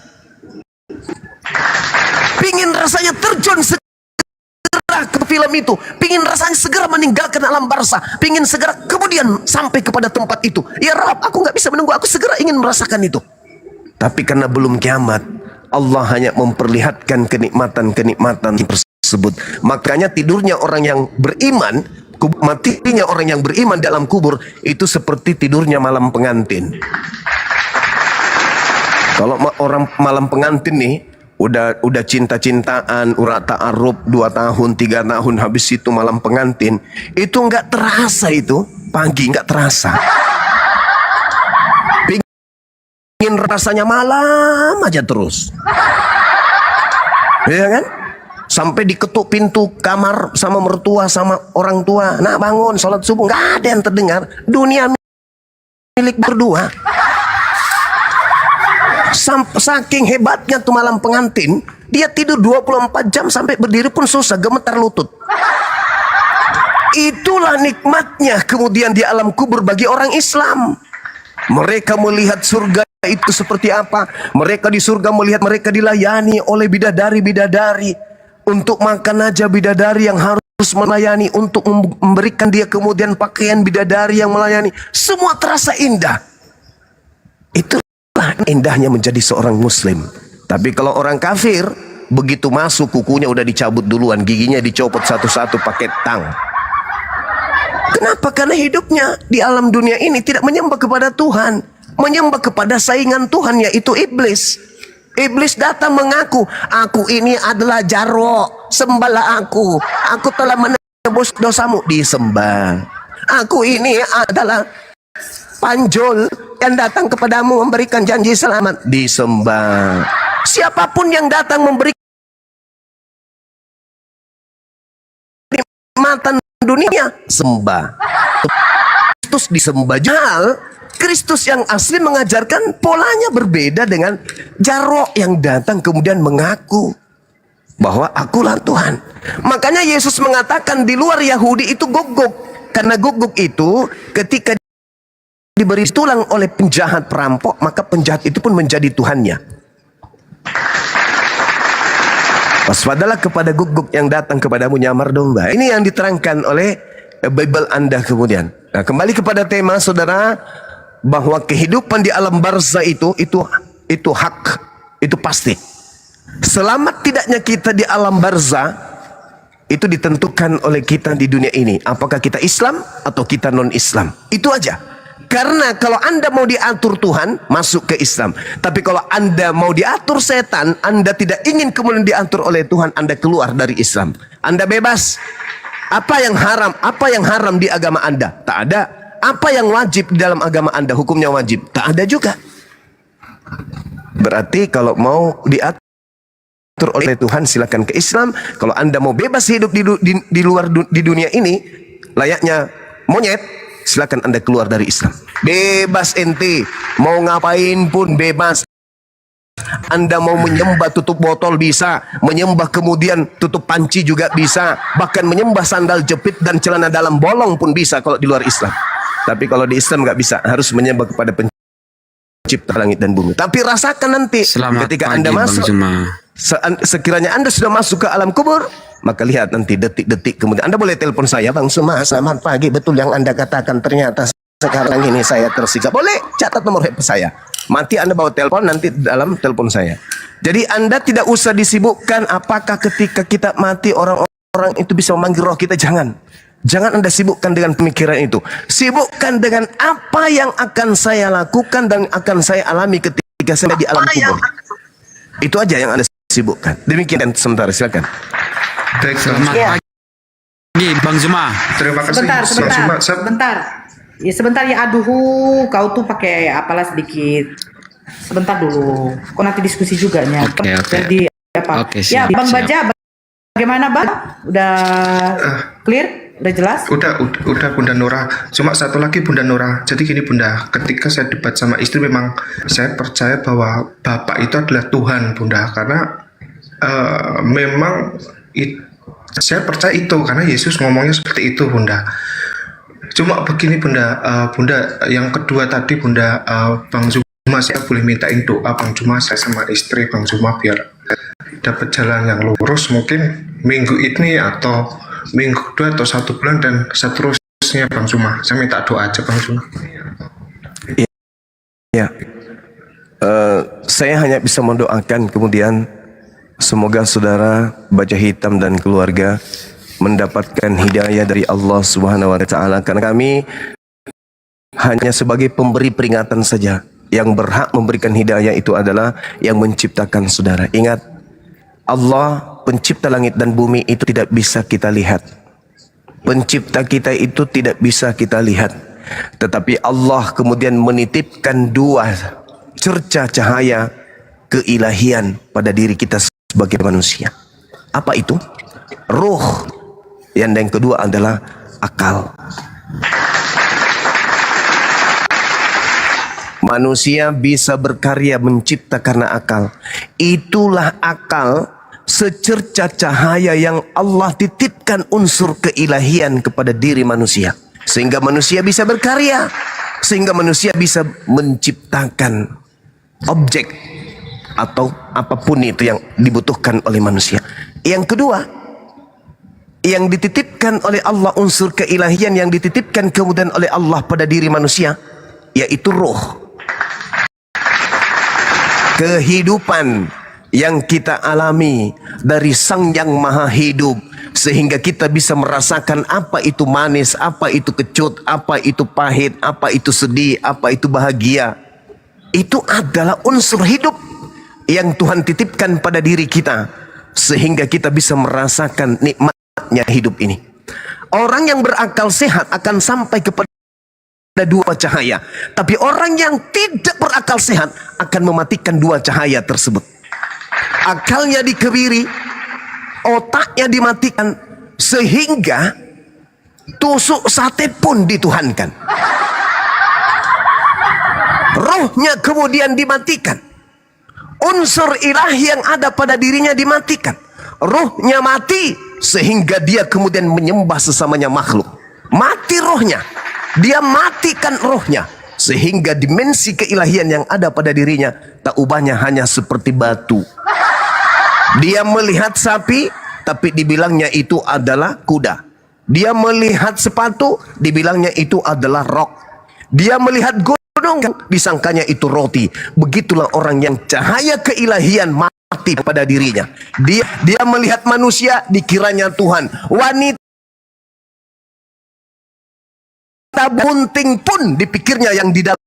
Pingin rasanya terjun segera ke film itu, pingin rasanya segera meninggalkan alam barzah, pingin segera kemudian sampai kepada tempat itu. Ya Rabb, aku nggak bisa menunggu, aku segera ingin merasakan itu. Tapi karena belum kiamat, Allah hanya memperlihatkan kenikmatan-kenikmatan tersebut. Makanya tidurnya orang yang beriman, matinya orang yang beriman dalam kubur itu seperti tidurnya malam pengantin. Kalau orang malam pengantin nih, udah cinta-cintaan, urat ta'aruf 2 tahun, 3 tahun, habis itu malam pengantin, itu nggak terasa, itu pagi nggak terasa. Pingin rasanya malam aja terus, ya kan? Sampai diketuk pintu kamar sama mertua, sama orang tua, nak bangun sholat subuh, nggak ada yang terdengar. Dunia milik berdua. Saking hebatnya tuh malam pengantin, dia tidur 24 jam sampai berdiri pun susah, gemetar lutut. Itulah nikmatnya kemudian di alam kubur bagi orang Islam. Mereka melihat surga itu seperti apa. Mereka di surga melihat mereka dilayani oleh bidadari-bidadari. Untuk makan aja bidadari yang harus melayani, untuk memberikan dia kemudian pakaian bidadari yang melayani. Semua terasa indah. Itu indahnya menjadi seorang muslim. Tapi kalau orang kafir, begitu masuk kukunya udah dicabut duluan, giginya dicopot satu-satu pakai tang. Kenapa? Karena hidupnya di alam dunia ini tidak menyembah kepada Tuhan, menyembah kepada saingan Tuhan, yaitu iblis. Iblis datang mengaku, aku ini adalah Jarwo, sembahlah aku telah menebus dosamu, disembah. Aku ini adalah Panjol yang datang kepadamu memberikan janji selamat, disembah. Siapapun yang datang memberi nikmatan dunia, sembah. Kristus disembah. Jahal, Kristus yang asli mengajarkan polanya berbeda dengan Jarwo yang datang kemudian mengaku bahwa akulah Tuhan. Makanya Yesus mengatakan di luar Yahudi itu guguk. Karena guguk itu ketika diberi tulang oleh penjahat perampok, maka penjahat itu pun menjadi Tuhannya. Waspadalah kepada guguk yang datang kepadamu nyamar domba. Ini yang diterangkan oleh Bible Anda kemudian. Nah, kembali kepada tema saudara, bahwa kehidupan di alam barzah itu hak, itu pasti. Selamat tidaknya kita di alam barzah itu ditentukan oleh kita di dunia ini. Apakah kita Islam atau kita non-Islam? Itu aja. Karena kalau Anda mau diatur Tuhan, masuk ke Islam. Tapi kalau Anda mau diatur setan, Anda tidak ingin kemudian diatur oleh Tuhan, Anda keluar dari Islam. Anda bebas. Apa yang haram di agama Anda? Tak ada. Apa yang wajib di dalam agama Anda, hukumnya wajib? Tak ada juga. Berarti kalau mau diatur oleh Tuhan, silakan ke Islam. Kalau Anda mau bebas hidup di luar di dunia ini, layaknya monyet, silakan Anda keluar dari Islam. Bebas ente, mau ngapain pun bebas. Anda mau menyembah tutup botol bisa, menyembah kemudian tutup panci juga bisa, bahkan menyembah sandal jepit dan celana dalam bolong pun bisa kalau di luar Islam. Tapi kalau di Islam nggak bisa, harus menyembah kepada pencipta langit dan bumi. Tapi rasakan nanti ketika Anda masuk, sekiranya Anda sudah masuk ke alam kubur, maka lihat nanti detik-detik kemudian Anda boleh telepon saya, Bang Suma, selamat pagi, betul yang Anda katakan, ternyata sekarang ini saya tersiksa. Boleh catat nomor HP saya. Mati Anda bawa telepon, nanti dalam telepon saya. Jadi Anda tidak usah disibukkan apakah ketika kita mati orang-orang itu bisa memanggil roh kita. Jangan Anda sibukkan dengan pemikiran itu. Sibukkan dengan apa yang akan saya lakukan dan akan saya alami ketika saya di alam kubur. Itu aja yang Anda sibukkan. Demikian sementara, silakan. Baik, selamat pagi Bang Zuma. Terima kasih. Sebentar. Ya sebentar ya, aduh, kau tuh pakai apalah sedikit. Sebentar dulu. Kau nanti diskusi juga nya. Jadi apa? Ya, Bang Baja, bagaimana Bang? Udah clear? Udah jelas? Udah Bunda Nora. Cuma satu lagi Bunda Nora. Jadi gini Bunda, ketika saya debat sama istri memang saya percaya bahwa Bapak itu adalah Tuhan Bunda, karena memang saya percaya itu karena Yesus ngomongnya seperti itu Bunda. Cuma begini Bunda, Bunda yang kedua tadi Bunda, Bang Zuma, saya boleh mintain doa Bang Zuma, saya sama istri Bang Zuma biar dapat jalan yang lurus mungkin minggu ini atau minggu kedua atau 1 bulan dan seterusnya Bang Zuma. Saya minta doa aja Bang Zuma. Ya, saya hanya bisa mendoakan kemudian semoga saudara Baja Hitam dan keluarga mendapatkan hidayah dari Allah Subhanahu wa taala, karena kami hanya sebagai pemberi peringatan saja. Yang berhak memberikan hidayah itu adalah yang menciptakan saudara. Ingat, Allah pencipta langit dan bumi itu tidak bisa kita lihat. Pencipta kita itu tidak bisa kita lihat. Tetapi Allah kemudian menitipkan 2 cerca cahaya keilahian pada diri kita sebagai manusia. Apa itu? Ruh. Yang kedua adalah akal. Manusia bisa berkarya mencipta karena akal. Itulah akal, secerca cahaya yang Allah titipkan unsur keilahian kepada diri manusia. Sehingga manusia bisa berkarya. Sehingga manusia bisa menciptakan objek atau apapun itu yang dibutuhkan oleh manusia. Yang kedua, yang dititipkan oleh Allah, unsur keilahian yang dititipkan kemudian oleh Allah pada diri manusia, yaitu roh. Kehidupan yang kita alami dari Sang Yang Maha Hidup, sehingga kita bisa merasakan apa itu manis, apa itu kecut, apa itu pahit, apa itu sedih, apa itu bahagia. Itu adalah unsur hidup yang Tuhan titipkan pada diri kita, sehingga kita bisa merasakan nikmatnya hidup ini. Orang yang berakal sehat akan sampai kepada 2 cahaya, tapi orang yang tidak berakal sehat akan mematikan 2 cahaya tersebut. Akalnya dikebiri, otaknya dimatikan, sehingga tusuk sate pun dituhankan. Rohnya kemudian dimatikan, unsur ilahi yang ada pada dirinya dimatikan. Rohnya mati sehingga dia kemudian menyembah sesamanya makhluk. Mati rohnya, dia matikan rohnya, sehingga dimensi keilahian yang ada pada dirinya tak ubahnya hanya seperti batu. Dia melihat sapi, tapi dibilangnya itu adalah kuda. Dia melihat sepatu, dibilangnya itu adalah rok. Dia melihat gunung, disangkanya itu roti. Begitulah orang yang cahaya keilahian mati pada dirinya. Dia melihat manusia, dikiranya Tuhan. Wanita bunting pun dipikirnya yang di dalam.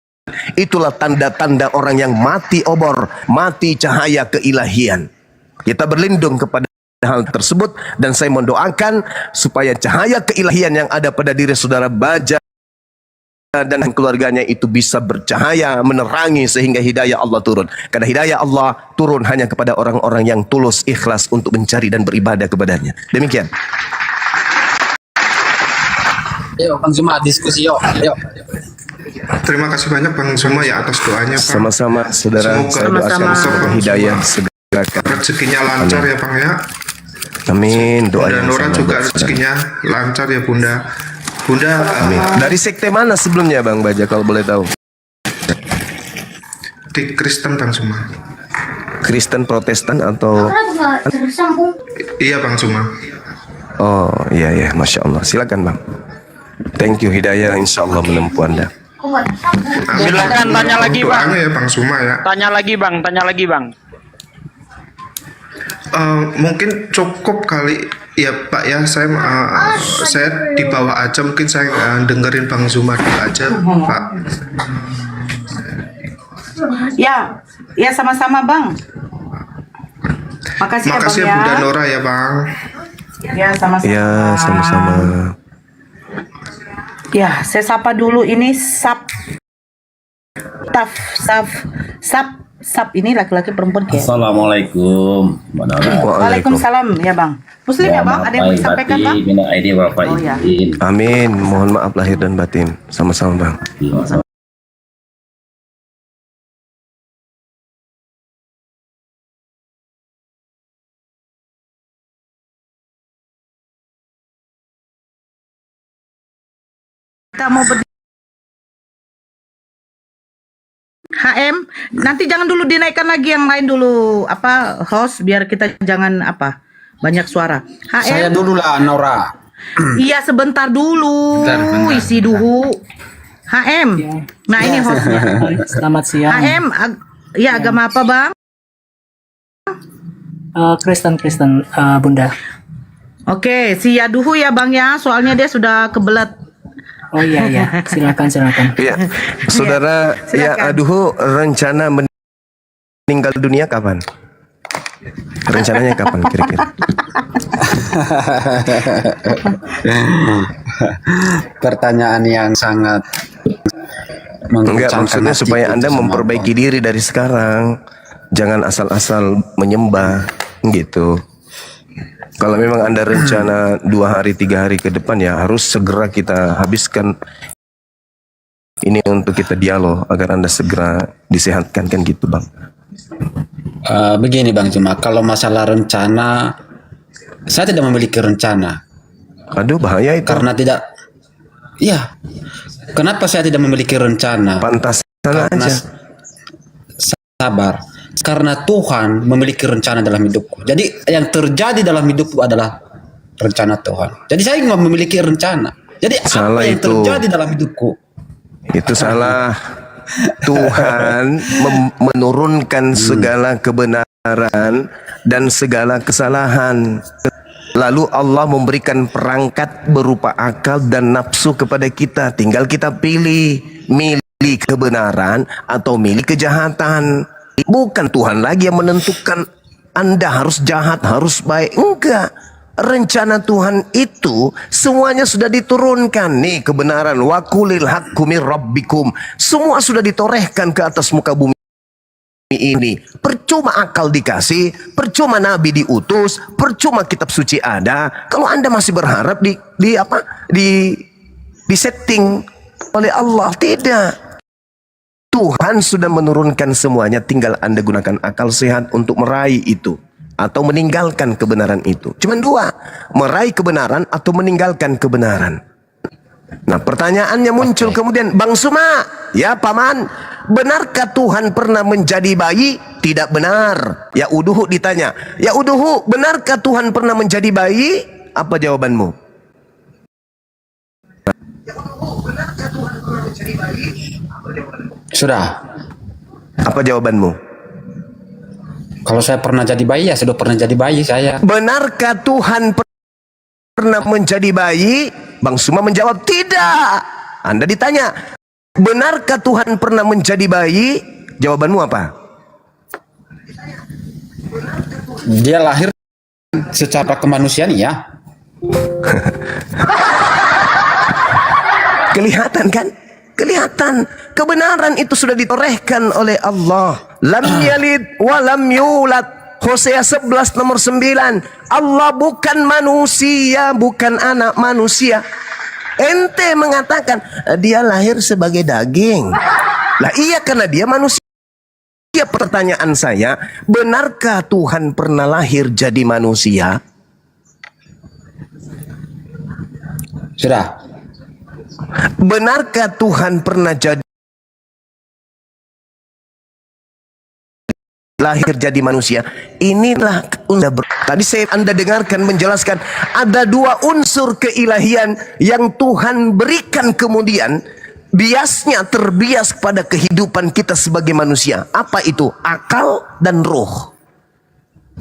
Itulah tanda-tanda orang yang mati obor, mati cahaya keilahian. Kita berlindung kepada hal tersebut, dan saya mendoakan supaya cahaya keilahian yang ada pada diri saudara Baja dan keluarganya itu bisa bercahaya, menerangi, sehingga hidayah Allah turun. Karena hidayah Allah turun hanya kepada orang-orang yang tulus ikhlas untuk mencari dan beribadah kepadanya. Demikian. Yuk Bang Zuma, diskusi yuk. Terima kasih banyak Bang Zuma ya atas doanya Pak. Sama-sama saudara, saya doakan semoga hidayah segera rezekinya lancar ya Bang ya. Amin. Doa Bunda Nora juga rezekinya lancar ya Bunda. Bunda, Amin. Dari sekte mana sebelumnya Bang Baja kalau boleh tahu? di Kristen Bang Suma. Kristen Protestan atau? Kenapa nggak tersambung? Iya Bang Suma. Oh iya ya, Masya Allah. Silakan Bang. Thank you, hidayah insya Allah menempuh Anda. Kok nggak tersambung? Silakan tanya lagi bang. Doanya ya Bang Suma ya. Tanya lagi bang. Mungkin cukup kali ya Pak ya, saya di bawah aja, mungkin saya dengerin Bang Zuma dulu aja Pak. Ya sama-sama bang. Makasih, Makasih ya bang Bunda ya. Nora ya Bang. Ya sama-sama. Ya sama-sama. Ya, saya sapa dulu ini Sap ini laki-laki perempuan kayak. Assalamualaikum. Waalaikumsalam ya bang. Muslim ya bang? Ada yang mau disampaikan bang? Oh ya. Amin. Mohon maaf lahir dan batin. Sama-sama Bang. Kita mau HM, nanti jangan dulu dinaikkan lagi, yang lain dulu apa host, biar kita jangan banyak suara. HM. Saya dulu lah Nora. Iya sebentar dulu, Bentar. isi dulu. HM, nah ini hostnya. Selamat siang. HM, ya agama apa bang? Kristen Bunda. Oke, si Yaduhu ya bang ya, soalnya dia sudah kebelet. Oh iya, silakan. Ya, saudara ya aduh, rencana meninggal dunia kapan? Rencananya kapan kira-kira? Pertanyaan yang sangat Enggak, maksudnya supaya Anda memperbaiki diri dari sekarang. Jangan asal-asal menyembah gitu. Kalau memang Anda rencana 2 hari 3 hari ke depan, ya harus segera kita habiskan ini untuk kita dialog agar Anda segera disehatkan, kan gitu Bang. Begini Bang Cuma, kalau masalah rencana, saya tidak memiliki rencana. Aduh bahaya itu. Karena tidak, iya. Kenapa saya tidak memiliki rencana? Pantas karena aja. Sabar. Karena Tuhan memiliki rencana dalam hidupku. Jadi yang terjadi dalam hidupku adalah rencana Tuhan. Jadi saya nggak memiliki rencana. Jadi salah apa yang itu. terjadi dalam hidupku? Itu salah. Tuhan menurunkan segala kebenaran dan segala kesalahan. Lalu Allah memberikan perangkat berupa akal dan nafsu kepada kita. Tinggal kita pilih, milih kebenaran atau milih kejahatan. Bukan Tuhan lagi yang menentukan Anda harus jahat, harus baik. Enggak. Rencana Tuhan itu semuanya sudah diturunkan. Nih kebenaran, wa qulil haqqu mir rabbikum. Semua sudah ditorehkan ke atas muka bumi ini. Percuma akal dikasih, percuma nabi diutus, percuma kitab suci ada. Kalau Anda masih berharap di setting oleh Allah, tidak. Tuhan sudah menurunkan semuanya, tinggal Anda gunakan akal sehat untuk meraih itu atau meninggalkan kebenaran itu. Cuman 2, meraih kebenaran atau meninggalkan kebenaran. Nah, pertanyaannya muncul kemudian, Bang Suma, ya Paman, benarkah Tuhan pernah menjadi bayi? Tidak benar. Ya Uduhu ditanya, ya Uduhu, benarkah Tuhan pernah menjadi bayi? Apa jawabanmu? Sudah. Apa jawabanmu? Kalau saya pernah jadi bayi, ya sudah pernah jadi bayi saya. Benarkah Tuhan pernah menjadi bayi? Bang Suma menjawab tidak. Anda ditanya, benarkah Tuhan pernah menjadi bayi? Jawabanmu apa? Dia lahir secara kemanusiaan, ya. Kelihatan kan? Kelihatan. Kebenaran itu sudah ditorehkan oleh Allah. Lam yalid wa lam yulad. Hosea 11 nomor 9. Allah bukan manusia, bukan anak manusia. Ente mengatakan dia lahir sebagai daging. Lah iya, karena dia manusia. Pertanyaan saya, benarkah Tuhan pernah lahir jadi manusia? Sudah. Benarkah Tuhan pernah lahir jadi manusia? Inilah tadi Anda dengarkan menjelaskan ada dua unsur keilahian yang Tuhan berikan, kemudian biasnya terbias pada kehidupan kita sebagai manusia. Apa itu? Akal dan roh.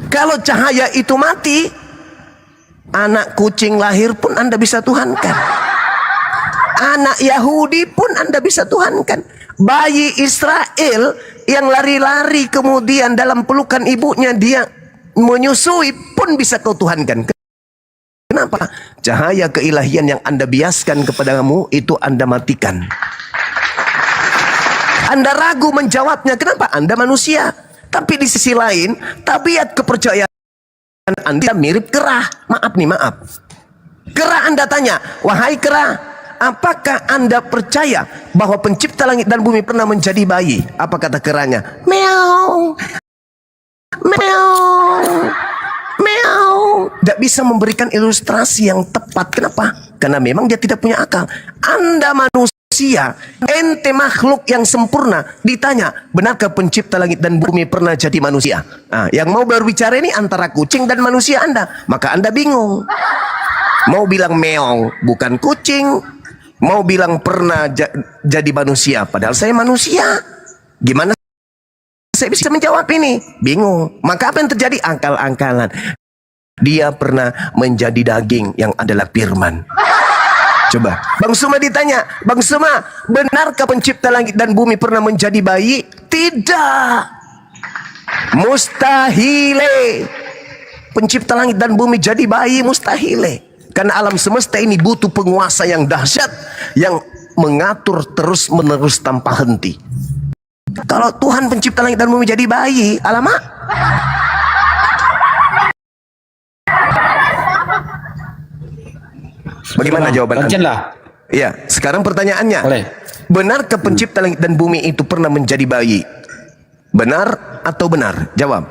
Kalau cahaya itu mati, anak kucing lahir pun Anda bisa tuhankan. Anak Yahudi pun Anda bisa tuhankan. Bayi Israel yang lari-lari kemudian dalam pelukan ibunya dia menyusui pun bisa kau tuhankan. Kenapa? Cahaya keilahian yang Anda biaskan kepadamu itu Anda matikan. Anda ragu menjawabnya. Kenapa? Anda manusia. Tapi di sisi lain, tabiat kepercayaan Anda mirip kera. Maaf. Kera Anda tanya, wahai kera, apakah Anda percaya bahwa pencipta langit dan bumi pernah menjadi bayi? Apa kata keranya? Meow. Meow. Meow. Tidak bisa memberikan ilustrasi yang tepat. Kenapa? Karena memang dia tidak punya akal. Anda manusia, ente makhluk yang sempurna, ditanya, benarkah pencipta langit dan bumi pernah jadi manusia? Nah, yang mau berbicara ini antara kucing dan manusia Anda. Maka Anda bingung. Mau bilang meow, bukan kucing. Mau bilang pernah jadi manusia, padahal saya manusia. Gimana saya bisa menjawab ini? Bingung. Maka apa yang terjadi? Angkal-angkalan. Dia pernah menjadi daging yang adalah firman. Coba, Bang Suma ditanya, Bang Suma, benarkah pencipta langit dan bumi pernah menjadi bayi? Tidak. Mustahile. Pencipta langit dan bumi jadi bayi mustahile. Karena alam semesta ini butuh penguasa yang dahsyat, yang mengatur terus-menerus tanpa henti. Kalau Tuhan pencipta langit dan bumi jadi bayi, alamak. Bagaimana jawaban Anda? Iya, sekarang pertanyaannya. Benarkah pencipta langit dan bumi itu pernah menjadi bayi? Benar atau benar? Jawab.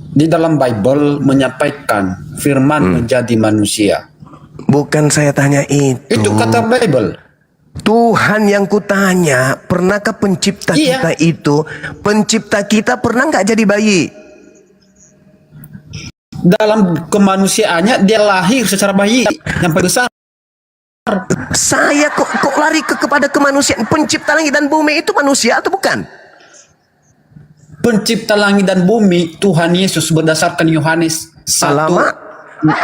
Di dalam Bible menyampaikan firman menjadi manusia. Bukan saya tanya itu. Itu kata Bible. Tuhan yang kutanya, pernahkah pencipta kita itu, pencipta kita pernah nggak jadi bayi? Dalam kemanusiaannya dia lahir secara bayi sampai besar. Saya kok lari kepada kemanusiaan. Pencipta langit dan bumi itu manusia atau bukan? Pencipta langit dan bumi Tuhan Yesus berdasarkan Yohanes 1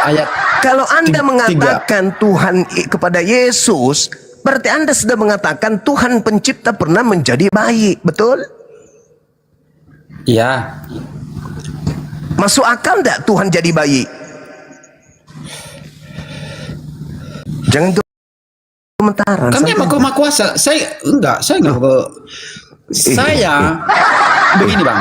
ayat. Kalau Anda mengatakan Tuhan kepada Yesus, berarti Anda sudah mengatakan Tuhan pencipta pernah menjadi bayi, betul? Iya. Masuk akal enggak Tuhan jadi bayi? Jangan komentaran. Kami Maha Kuasa. Saya enggak saya begini Bang.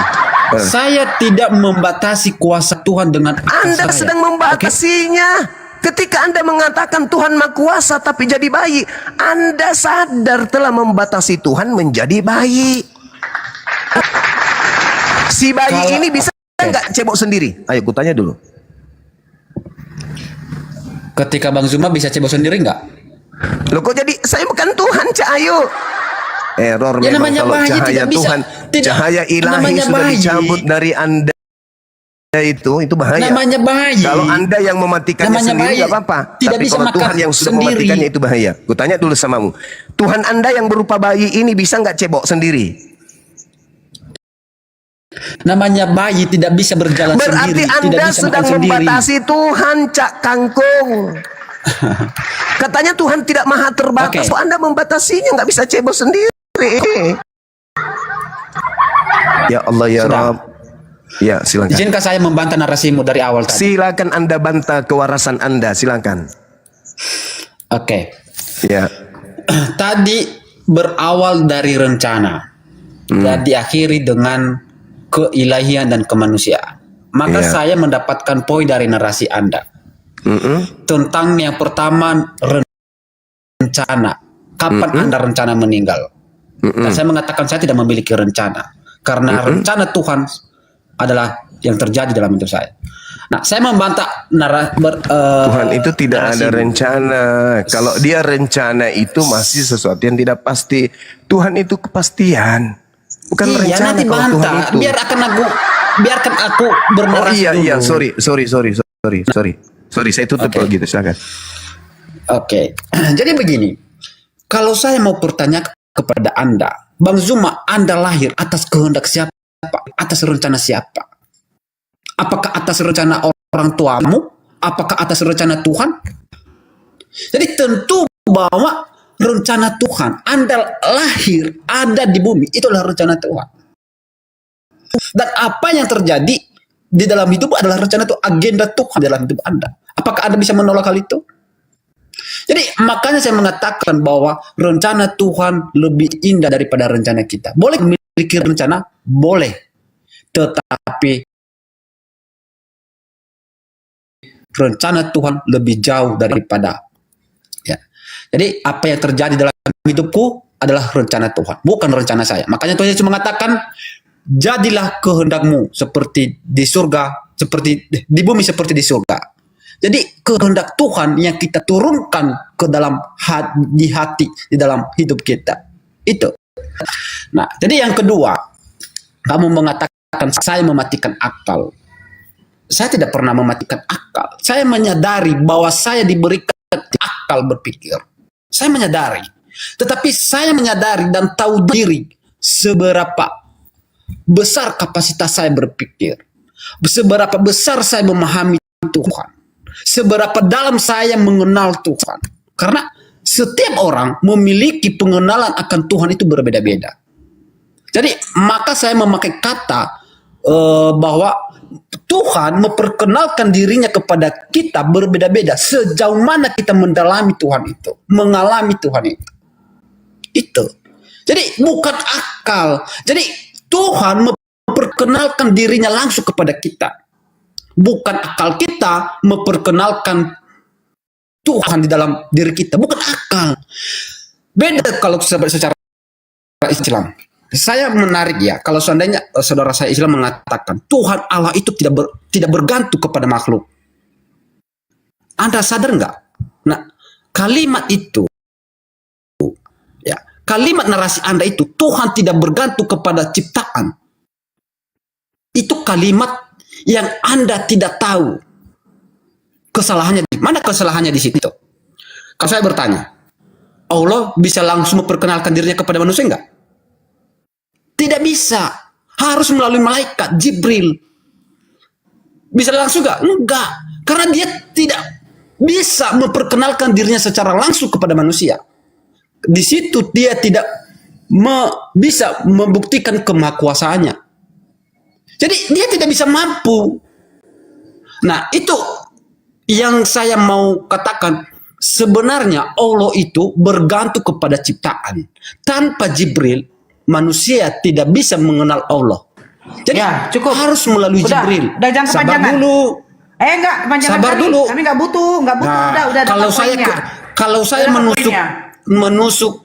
Saya tidak membatasi kuasa Tuhan dengan Anda sedang membatasinya. Ketika Anda mengatakan Tuhan Maha Kuasa tapi jadi bayi, Anda sadar telah membatasi Tuhan menjadi bayi. Si bayi ini bisa nggak cebok sendiri? Ayo kutanya dulu. Ketika Bang Zuma bisa cebok sendiri nggak? Loh kok jadi saya bukan Tuhan, Cak Ayu. Error Ya, memang kalau bayi cahaya tidak bisa. Tuhan, Tidak. cahaya ilahi Namanya sudah bayi. dicabut dari Anda itu bahaya. Namanya bayi. Kalau Anda yang mematikannya Namanya sendiri bayi. nggak apa-apa. Tidak Tapi bisa kalau makan Tuhan yang sudah sendiri. mematikannya itu bahaya. Kutanya dulu samamu. Tuhan Anda yang berupa bayi ini bisa nggak cebok sendiri? Namanya bayi tidak bisa berjalan Berarti sendiri. Anda tidak bisa sedang makan sendiri. membatasi Tuhan, Cak Kangkung. Katanya Tuhan tidak maha terbatas. Kok Anda membatasinya nggak bisa cebok sendiri? Ya Allah ya Rabb. Ya silakan. Izinkan saya membantah narasimu dari awal tadi. Silakan Anda bantah kewarasan Anda. Silakan. Oke. Ya. Tadi berawal dari rencana dan diakhiri dengan keilahian dan kemanusiaan. Maka saya mendapatkan poin dari narasi Anda tentang yang pertama rencana. Kapan Anda rencana meninggal? Dan saya mengatakan saya tidak memiliki rencana karena rencana Tuhan adalah yang terjadi dalam hidup saya. Nah, saya membantah Tuhan itu tidak ada rencana. Kalau dia rencana itu masih sesuatu yang tidak pasti. Tuhan itu kepastian, bukan iya, rencana. nanti kalau Tuhan bantah. itu. Biarkan aku bernarasi dulu. Iya, sorry, saya tutup kalau gitu, silakan. Oke. Jadi begini, kalau saya mau bertanya kepada Anda, Bang Zuma, Anda lahir atas kehendak siapa? Atas rencana siapa? Apakah atas rencana orang tuamu? Apakah atas rencana Tuhan? Jadi tentu bahwa rencana Tuhan, Anda lahir, ada di bumi, itulah rencana Tuhan. Dan apa yang terjadi di dalam hidup adalah rencana Tuhan, agenda Tuhan dalam hidup Anda. Apakah Anda bisa menolak hal itu? Jadi makanya saya mengatakan bahwa rencana Tuhan lebih indah daripada rencana kita. Boleh memiliki rencana? Boleh. Tetapi rencana Tuhan lebih jauh daripada, ya. Jadi apa yang terjadi dalam hidupku adalah rencana Tuhan, bukan rencana saya. Makanya Tuhan Yesus mengatakan, jadilah kehendakmu seperti di surga, seperti di bumi seperti di surga. Jadi kehendak Tuhan yang kita turunkan ke dalam di hati, di dalam hidup kita. Itu. Nah, jadi yang kedua, kamu mengatakan saya mematikan akal. Saya tidak pernah mematikan akal. Saya menyadari bahwa saya diberikan akal berpikir. Saya menyadari. Tetapi saya menyadari dan tahu diri seberapa besar kapasitas saya berpikir. Seberapa besar saya memahami Tuhan. Seberapa dalam saya mengenal Tuhan. Karena setiap orang memiliki pengenalan akan Tuhan itu berbeda-beda. Jadi maka saya memakai kata bahwa Tuhan memperkenalkan dirinya kepada kita berbeda-beda. Sejauh mana kita mendalami Tuhan itu. Mengalami Tuhan itu. Itu. Jadi bukan akal. Jadi Tuhan memperkenalkan dirinya langsung kepada kita. Bukan akal kita memperkenalkan Tuhan di dalam diri kita. Bukan akal. Beda kalau secara Islam. Saya menarik ya, kalau seandainya saudara saya Islam mengatakan Tuhan Allah itu tidak bergantung kepada makhluk. Anda sadar nggak? Nah, kalimat itu, ya, kalimat narasi Anda itu, Tuhan tidak bergantung kepada ciptaan. Itu kalimat yang Anda tidak tahu kesalahannya. Mana kesalahannya di situ? Kalau saya bertanya, Allah bisa langsung memperkenalkan dirinya kepada manusia enggak? Tidak bisa. Harus melalui malaikat Jibril. Bisa langsung enggak? Enggak. Karena dia tidak bisa memperkenalkan dirinya secara langsung kepada manusia. Di situ dia tidak bisa membuktikan kemahakuasaannya. Jadi dia tidak bisa mampu. Nah, itu yang saya mau katakan. Sebenarnya Allah itu bergantung kepada ciptaan. Tanpa Jibril, manusia tidak bisa mengenal Allah. Jadi ya, cukup. Harus melalui Jibril. Udah jangan Sabar kepanjangan. dulu. Enggak, kepanjangan Sabar kami. dulu. Kami enggak butuh. Nah, udah kalau saya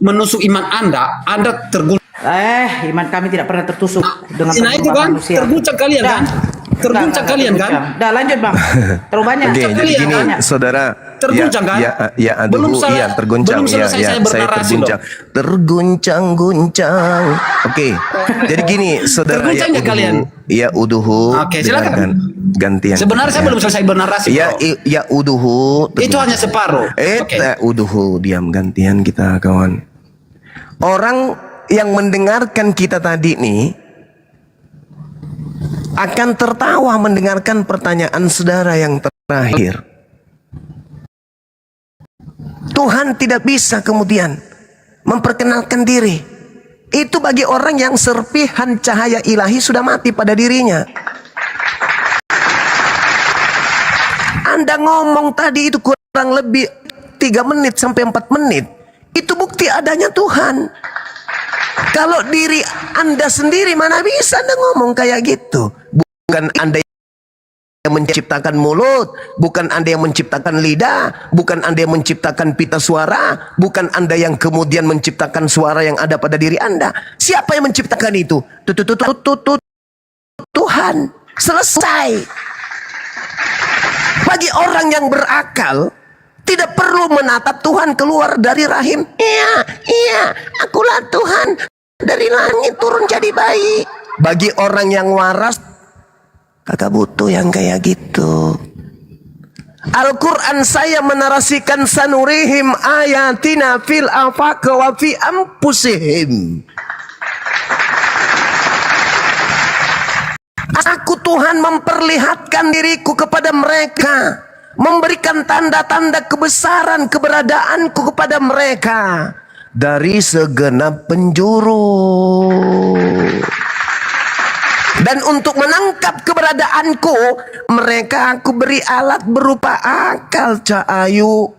menusuk iman Anda terguncang. Iman kami tidak pernah tertusuk dengan Nah itu kan, manusia. terguncang kalian kan? Terguncang kalian kan? Udah lanjut bang. Terlalu banyak. Oke, jadi gini, saudara. Terguncang kan? Belum terguncang. Belum selesai saya bernarasi loh. Terguncang. Oke, jadi gini, saudara. Terguncang nggak kalian? Ya uduhu. Oke, silakan. Gantian. Sebenarnya saya belum selesai bernarasi. Ya uduhu. Itu hanya separuh. Uduhu, diam, gantian kita kawan. Orang yang mendengarkan kita tadi nih akan tertawa mendengarkan pertanyaan saudara yang terakhir. Tuhan tidak bisa kemudian memperkenalkan diri. Itu bagi orang yang serpihan cahaya ilahi sudah mati pada dirinya. Anda ngomong tadi itu kurang lebih 3 menit sampai 4 menit. Itu bukti adanya Tuhan. Kalau diri Anda sendiri mana bisa Anda ngomong kayak gitu? Bukan Anda yang menciptakan mulut, bukan Anda yang menciptakan lidah, bukan Anda yang menciptakan pita suara, bukan Anda yang kemudian menciptakan suara yang ada pada diri Anda. Siapa yang menciptakan itu? Tuhan. Selesai. Bagi orang yang berakal, tidak perlu menatap Tuhan keluar dari rahim. Iya, akulah Tuhan dari langit turun jadi bayi. Bagi orang yang waras, kagak butuh yang kayak gitu. Al-Quran saya menarasikan sanurihim ayatina fil afaq wa fi anfusihim. Aku Tuhan memperlihatkan diriku kepada mereka, memberikan tanda-tanda kebesaran keberadaanku kepada mereka dari segenap penjuru. Dan untuk menangkap keberadaanku, mereka aku beri alat berupa akal, Cahayu.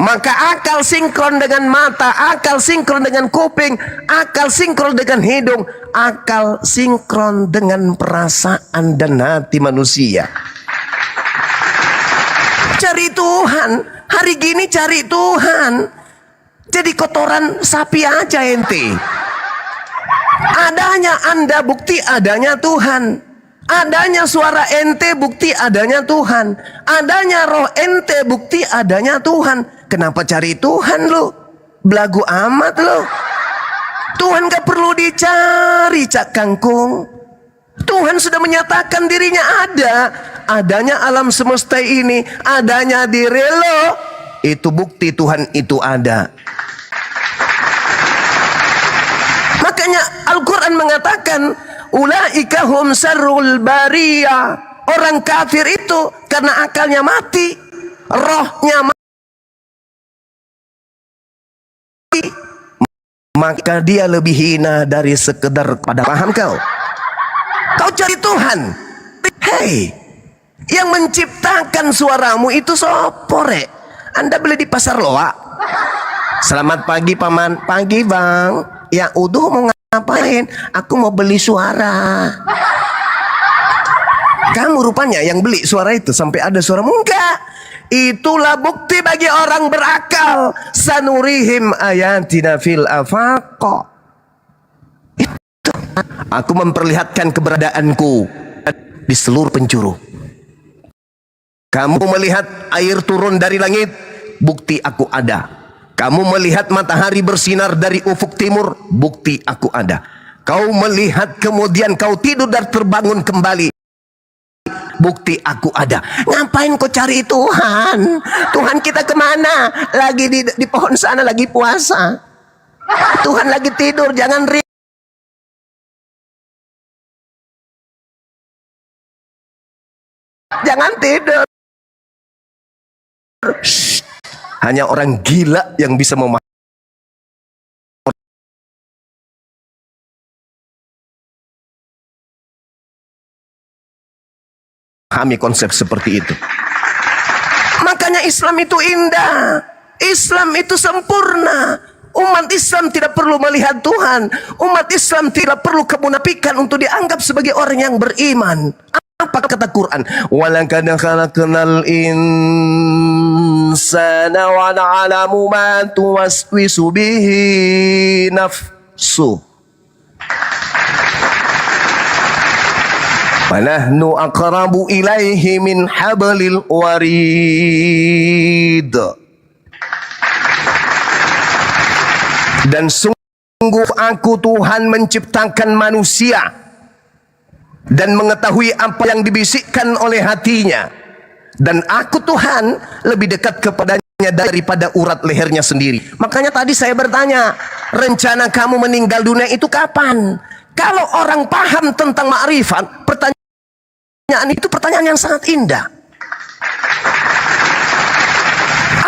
Maka akal sinkron dengan mata, akal sinkron dengan kuping, akal sinkron dengan hidung, akal sinkron dengan perasaan dan hati manusia. Cari Tuhan, hari gini cari Tuhan. Jadi kotoran sapi aja ente. Adanya Anda bukti adanya Tuhan. Adanya suara ente bukti adanya Tuhan. Adanya roh ente bukti adanya Tuhan. Kenapa cari Tuhan lo? Belagu amat lo. Tuhan gak perlu dicari, Cak Kangkung. Tuhan sudah menyatakan dirinya ada. Adanya alam semesta ini, adanya diri lo. Itu bukti Tuhan itu ada. Makanya Al-Quran mengatakan ulaika hum syarrul bariyah. Orang kafir itu karena akalnya mati, rohnya mati, maka dia lebih hina dari sekedar pada. Paham kau? Kau cari Tuhan. Hei, yang menciptakan suaramu itu sopore. Anda beli di pasar loak. Selamat pagi paman. Pagi bang. Ya udah mau ngapain? Aku mau beli suara. Kamu rupanya yang beli suara itu sampai ada suaramu. Enggak. Itulah bukti bagi orang berakal. Sanurihim ayatina fil afaq. Itu. Aku memperlihatkan keberadaanku di seluruh penjuru. Kamu melihat air turun dari langit, bukti aku ada. Kamu melihat matahari bersinar dari ufuk timur, bukti aku ada. Kau melihat kemudian kau tidur dan terbangun kembali, bukti aku ada. Ngapain kau cari Tuhan? Tuhan kita kemana? Lagi di pohon sana lagi puasa. Tuhan lagi tidur, jangan jangan tidur. Shh. Hanya orang gila yang bisa memahami konsep seperti itu. Makanya Islam itu indah. Islam itu sempurna. Umat Islam tidak perlu melihat Tuhan. Umat Islam tidak perlu kemunafikan untuk dianggap sebagai orang yang beriman. Apa kata Quran? Walaqad khalaqnal insana wa na'lamu ma tuwaswisu bihi nafsu. Wa nahnu aqrabu ilaihi min hablil warid. Dan sungguh aku Tuhan menciptakan manusia dan mengetahui apa yang dibisikkan oleh hatinya. Dan aku Tuhan lebih dekat kepadanya daripada urat lehernya sendiri. Makanya tadi saya bertanya, rencana kamu meninggal dunia itu kapan? Kalau orang paham tentang ma'rifat, pertanyaan itu pertanyaan yang sangat indah.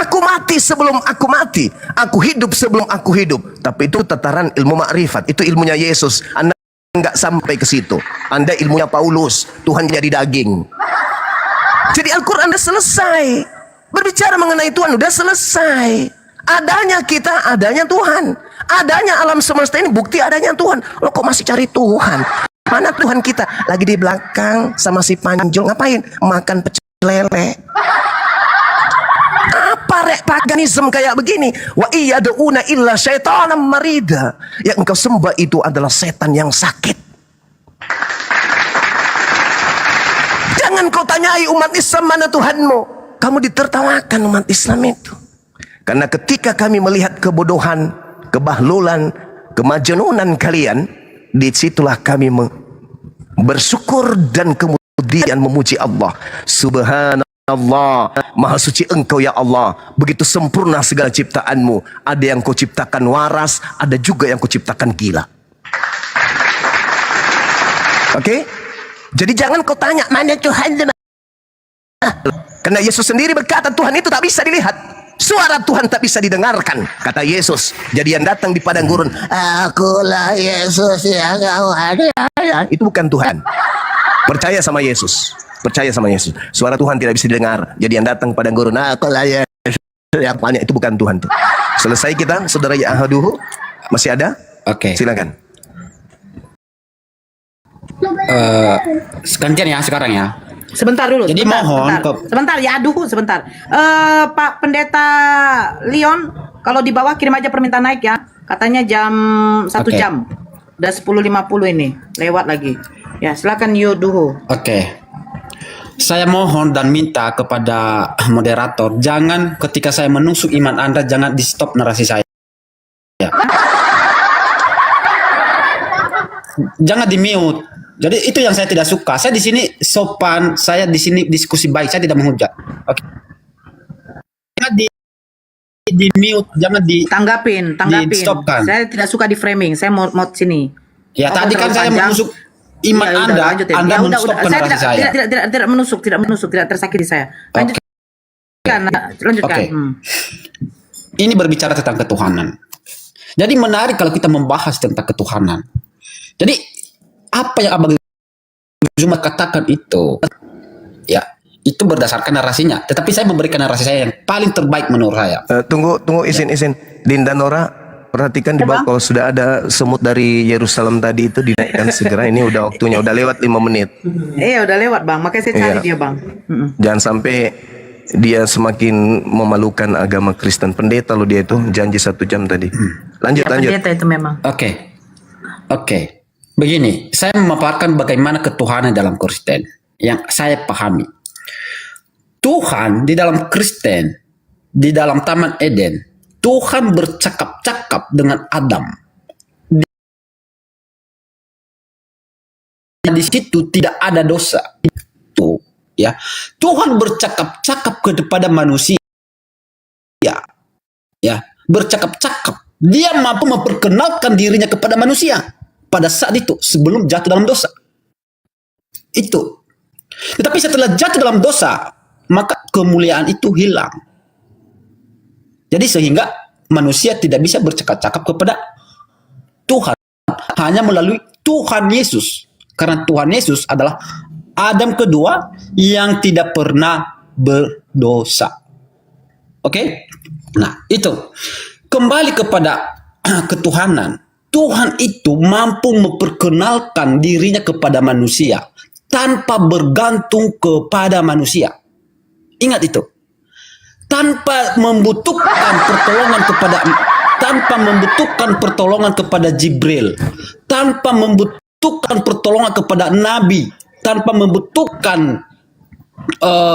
Aku mati sebelum aku mati, aku hidup sebelum aku hidup. Tapi itu tataran ilmu ma'rifat, itu ilmunya Yesus. Anda enggak sampai ke situ. Anda ilmunya Paulus, Tuhan jadi daging. Jadi Al-Quran udah selesai. Berbicara mengenai Tuhan udah selesai. Adanya kita, adanya Tuhan. Adanya alam semesta ini bukti adanya Tuhan. Lo kok masih cari Tuhan? Mana Tuhan kita? Lagi di belakang sama si Panjul. Ngapain? Makan pecel lele. Apa rek paganisme kayak begini? Wa iyaduna illa syaitanan marida. Yang engkau sembah itu adalah setan yang sakit. Jangan kau tanya Wahai umat Islam, mana Tuhanmu? Kamu ditertawakan umat Islam itu. Karena ketika kami melihat kebodohan, kebahlulan, kemajenunan kalian, disitulah kami bersyukur dan kemudian memuji Allah. Subhanallah, maha suci engkau ya Allah, begitu sempurna segala ciptaanmu. Ada yang kau ciptakan waras, ada juga yang kau ciptakan gila. Oke? Jadi jangan kau tanya mana Tuhan. Karena Yesus sendiri berkata Tuhan itu tak bisa dilihat, suara Tuhan tak bisa didengarkan. Kata Yesus, jadi yang datang di padang gurun, akulah Yesus yang kau ada. Itu bukan Tuhan. Percaya sama Yesus. Percaya sama Yesus. Suara Tuhan tidak bisa didengar. Jadi yang datang padang gurun, akulah Yesus yang banyak. Itu bukan Tuhan tuh. Selesai kita, saudara ya ahaduhu. Masih ada? Oke. Silakan. Gantian ya sekarang ya. Sebentar dulu. Jadi sebentar, mohon sebentar ya, aduh sebentar. Pak Pendeta Leon, kalau di bawah kirim aja permintaan naik ya. Katanya jam 1 Oke. jam. Udah 10.50 ini, lewat lagi. Ya, silakan Yuduhu. Oke. Saya mohon dan minta kepada moderator, jangan ketika saya menusuk iman Anda, jangan di stop narasi saya. Jangan di mute. Jadi itu yang saya tidak suka. Saya di sini sopan, saya di sini diskusi baik, saya tidak menghujat. Oke. Jangan di mute, jangan di tanggapin. Di stopkan. Saya tidak suka di framing. Saya mau sini. Ya tadi kan saya menusuk iman Ya, Anda, lanjutin. Anda Ya, udah. menstopkan Saya narasi saya. tidak menusuk, tidak tersakiti saya. Lanjutkan. Lanjutkan. Oke. Ini berbicara tentang ketuhanan. Jadi menarik kalau kita membahas tentang ketuhanan. Jadi apa yang Abang Zuma katakan itu, ya itu berdasarkan narasinya. Tetapi saya memberikan narasi saya yang paling terbaik menurut saya. Tunggu izin. Dinda Nora, perhatikan di bawah kalau sudah ada semut dari Yerusalem tadi itu dinaikkan segera. Ini udah waktunya, udah lewat 5 menit. Iya udah lewat Bang, makanya saya cari dia Bang. Jangan sampai dia semakin memalukan agama Kristen. Pendeta lo dia itu janji 1 jam tadi. Lanjut. Pendeta itu memang. Oke. Begini, saya memaparkan bagaimana ketuhanan dalam Kristen yang saya pahami. Tuhan di dalam Kristen, di dalam Taman Eden, Tuhan bercakap-cakap dengan Adam. Di situ tidak ada dosa. Itu, ya. Tuhan bercakap-cakap kepada manusia. Ya, bercakap-cakap. Dia mampu memperkenalkan dirinya kepada manusia pada saat itu sebelum jatuh dalam dosa. Itu. Tetapi setelah jatuh dalam dosa, maka kemuliaan itu hilang. Jadi sehingga manusia tidak bisa bercakap-cakap kepada Tuhan hanya melalui Tuhan Yesus. Karena Tuhan Yesus adalah Adam kedua yang tidak pernah berdosa. Oke? Nah, itu. Kembali kepada ketuhanan. Tuhan itu mampu memperkenalkan dirinya kepada manusia tanpa bergantung kepada manusia. Ingat itu. Tanpa membutuhkan pertolongan kepada Jibril, tanpa membutuhkan pertolongan kepada nabi, tanpa membutuhkan